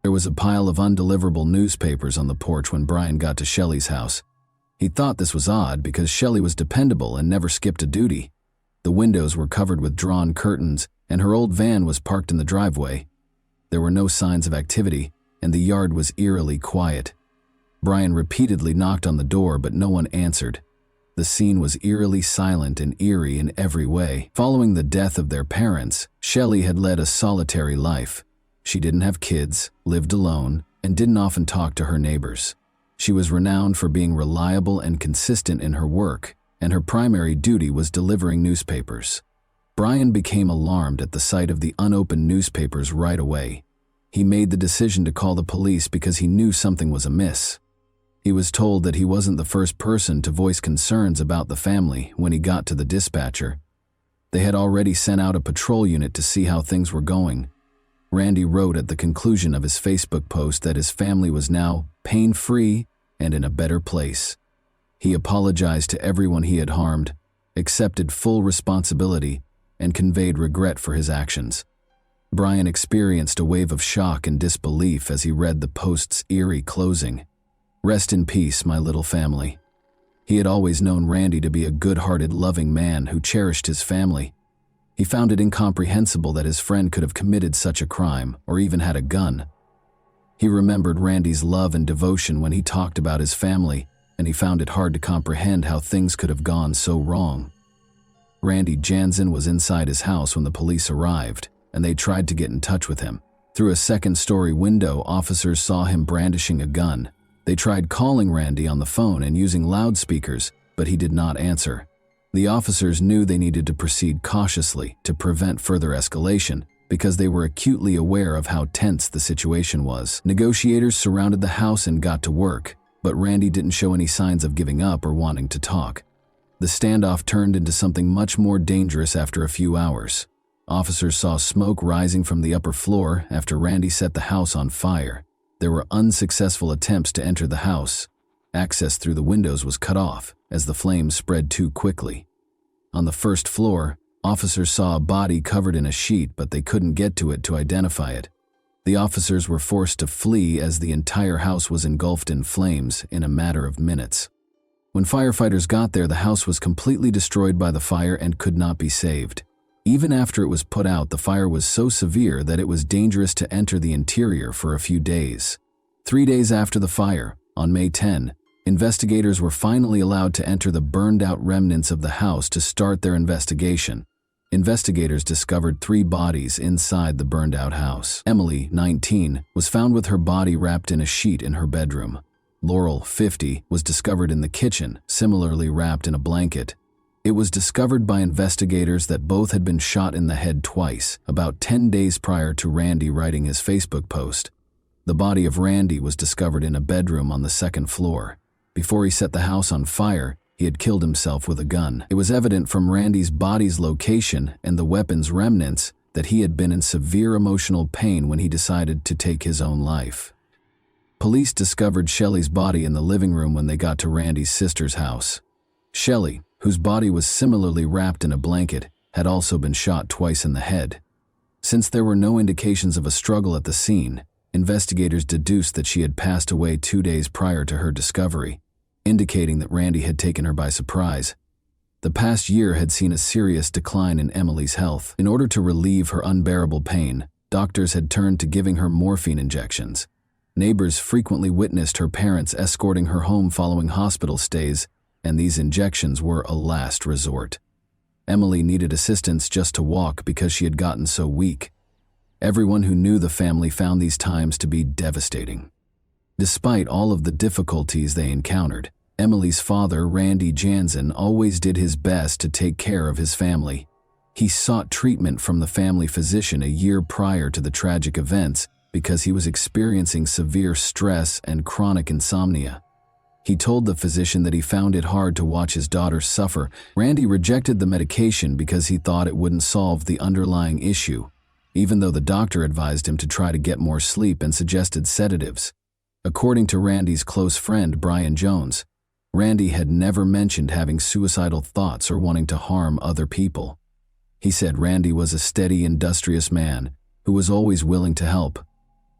There was a pile of undeliverable newspapers on the porch when Brian got to Shelley's house. He thought this was odd because Shelley was dependable and never skipped a duty. The windows were covered with drawn curtains, and her old van was parked in the driveway. There were no signs of activity, and the yard was eerily quiet. Brian repeatedly knocked on the door, but no one answered. The scene was eerily silent and eerie in every way. Following the death of their parents, Shelley had led a solitary life. She didn't have kids, lived alone, and didn't often talk to her neighbors. She was renowned for being reliable and consistent in her work, and her primary duty was delivering newspapers. Brian became alarmed at the sight of the unopened newspapers right away. He made the decision to call the police because he knew something was amiss. He was told that he wasn't the first person to voice concerns about the family when he got to the dispatcher. They had already sent out a patrol unit to see how things were going. Randy wrote at the conclusion of his Facebook post that his family was now pain-free and in a better place. He apologized to everyone he had harmed, accepted full responsibility, and conveyed regret for his actions. Brian experienced a wave of shock and disbelief as he read the post's eerie closing. "Rest in peace, my little family." He had always known Randy to be a good-hearted, loving man who cherished his family. He found it incomprehensible that his friend could have committed such a crime or even had a gun. He remembered Randy's love and devotion when he talked about his family, and he found it hard to comprehend how things could have gone so wrong. Randy Jansen was inside his house when the police arrived, and they tried to get in touch with him. Through a second-story window, officers saw him brandishing a gun. They tried calling Randy on the phone and using loudspeakers, but he did not answer. The officers knew they needed to proceed cautiously to prevent further escalation because they were acutely aware of how tense the situation was. Negotiators surrounded the house and got to work, but Randy didn't show any signs of giving up or wanting to talk. The standoff turned into something much more dangerous after a few hours. Officers saw smoke rising from the upper floor after Randy set the house on fire. There were unsuccessful attempts to enter the house. Access through the windows was cut off as the flames spread too quickly. On the first floor, officers saw a body covered in a sheet, but they couldn't get to it to identify it. The officers were forced to flee as the entire house was engulfed in flames in a matter of minutes. When firefighters got there, the house was completely destroyed by the fire and could not be saved. Even after it was put out, the fire was so severe that it was dangerous to enter the interior for a few days. 3 days after the fire, on May 10, investigators were finally allowed to enter the burned-out remnants of the house to start their investigation. Investigators discovered 3 bodies inside the burned-out house. Emily, 19, was found with her body wrapped in a sheet in her bedroom. Laurel, 50, was discovered in the kitchen, similarly wrapped in a blanket. It was discovered by investigators that both had been shot in the head twice, about 10 days prior to Randy writing his Facebook post. The body of Randy was discovered in a bedroom on the 2nd floor. Before he set the house on fire, he had killed himself with a gun. It was evident from Randy's body's location and the weapon's remnants that he had been in severe emotional pain when he decided to take his own life. Police discovered Shelley's body in the living room when they got to Randy's sister's house. Shelley, whose body was similarly wrapped in a blanket, had also been shot twice in the head. Since there were no indications of a struggle at the scene, investigators deduced that she had passed away 2 days prior to her discovery, indicating that Randy had taken her by surprise. The past year had seen a serious decline in Emily's health. In order to relieve her unbearable pain, doctors had turned to giving her morphine injections. Neighbors frequently witnessed her parents escorting her home following hospital stays, and these injections were a last resort. Emily needed assistance just to walk because she had gotten so weak. Everyone who knew the family found these times to be devastating. Despite all of the difficulties they encountered, Emily's father, Randy Jansen, always did his best to take care of his family. He sought treatment from the family physician a year prior to the tragic events because he was experiencing severe stress and chronic insomnia. He told the physician that he found it hard to watch his daughter suffer. Randy rejected the medication because he thought it wouldn't solve the underlying issue, even though the doctor advised him to try to get more sleep and suggested sedatives. According to Randy's close friend, Brian Jones, Randy had never mentioned having suicidal thoughts or wanting to harm other people. He said Randy was a steady, industrious man who was always willing to help.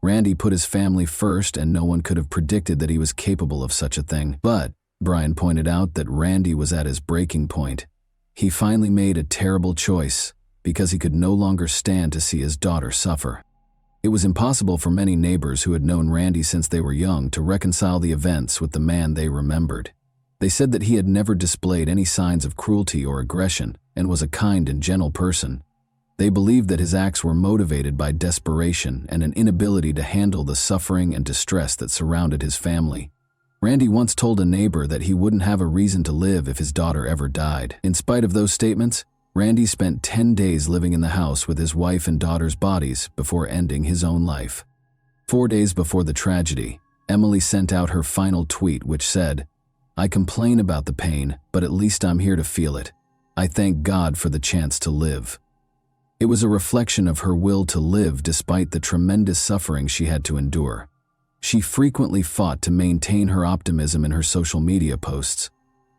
Randy put his family first, and no one could have predicted that he was capable of such a thing. But Brian pointed out that Randy was at his breaking point. He finally made a terrible choice because he could no longer stand to see his daughter suffer. It was impossible for many neighbors who had known Randy since they were young to reconcile the events with the man they remembered. They said that he had never displayed any signs of cruelty or aggression and was a kind and gentle person. They believed that his acts were motivated by desperation and an inability to handle the suffering and distress that surrounded his family. Randy once told a neighbor that he wouldn't have a reason to live if his daughter ever died. In spite of those statements, Randy spent 10 days living in the house with his wife and daughter's bodies before ending his own life. 4 days before the tragedy, Emily sent out her final tweet, which said, "I complain about the pain, but at least I'm here to feel it. I thank God for the chance to live." It was a reflection of her will to live despite the tremendous suffering she had to endure. She frequently fought to maintain her optimism in her social media posts.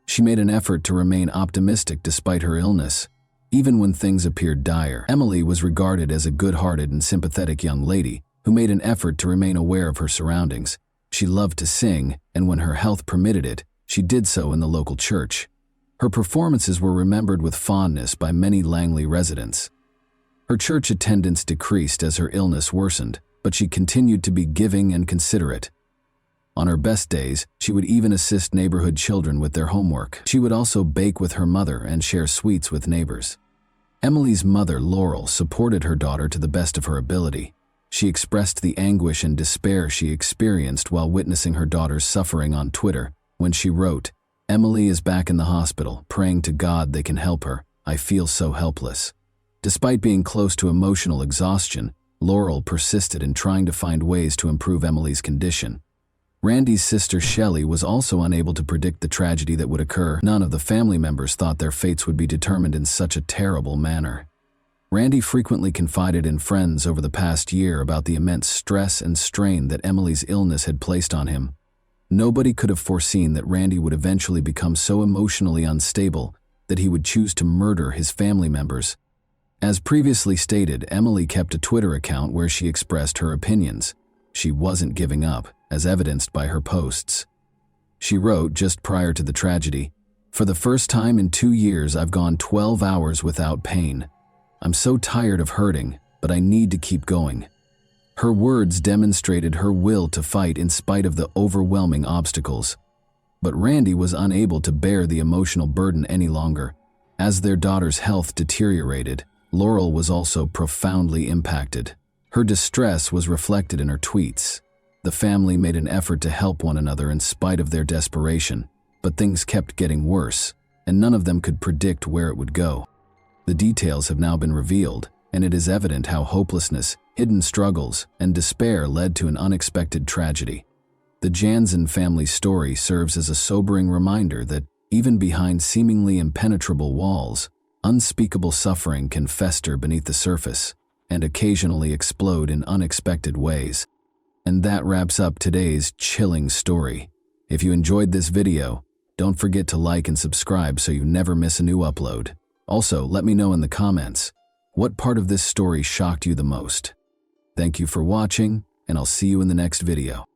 She made an effort to remain optimistic despite her illness, even when things appeared dire. Emily was regarded as a good-hearted and sympathetic young lady who made an effort to remain aware of her surroundings. She loved to sing, and when her health permitted it, she did so in the local church. Her performances were remembered with fondness by many Langley residents. Her church attendance decreased as her illness worsened, but she continued to be giving and considerate. On her best days, she would even assist neighborhood children with their homework. She would also bake with her mother and share sweets with neighbors. Emily's mother, Laurel, supported her daughter to the best of her ability. She expressed the anguish and despair she experienced while witnessing her daughter's suffering on Twitter when she wrote, "Emily is back in the hospital, praying to God they can help her. I feel so helpless." Despite being close to emotional exhaustion, Laurel persisted in trying to find ways to improve Emily's condition. Randy's sister Shelley was also unable to predict the tragedy that would occur. None of the family members thought their fates would be determined in such a terrible manner. Randy frequently confided in friends over the past year about the immense stress and strain that Emily's illness had placed on him. Nobody could have foreseen that Randy would eventually become so emotionally unstable that he would choose to murder his family members. As previously stated, Emily kept a Twitter account where she expressed her opinions. She wasn't giving up, as evidenced by her posts. She wrote just prior to the tragedy, "For the first time in 2 years, I've gone 12 hours without pain. I'm so tired of hurting, but I need to keep going." Her words demonstrated her will to fight in spite of the overwhelming obstacles. But Randy was unable to bear the emotional burden any longer. As their daughter's health deteriorated, Laurel was also profoundly impacted. Her distress was reflected in her tweets. The family made an effort to help one another in spite of their desperation, but things kept getting worse, and none of them could predict where it would go. The details have now been revealed, and it is evident how hopelessness, hidden struggles, and despair led to an unexpected tragedy. The Jansen family's story serves as a sobering reminder that even behind seemingly impenetrable walls, unspeakable suffering can fester beneath the surface and occasionally explode in unexpected ways. And that wraps up today's chilling story. If you enjoyed this video, don't forget to like and subscribe so you never miss a new upload. Also, let me know in the comments, what part of this story shocked you the most? Thank you for watching, and I'll see you in the next video.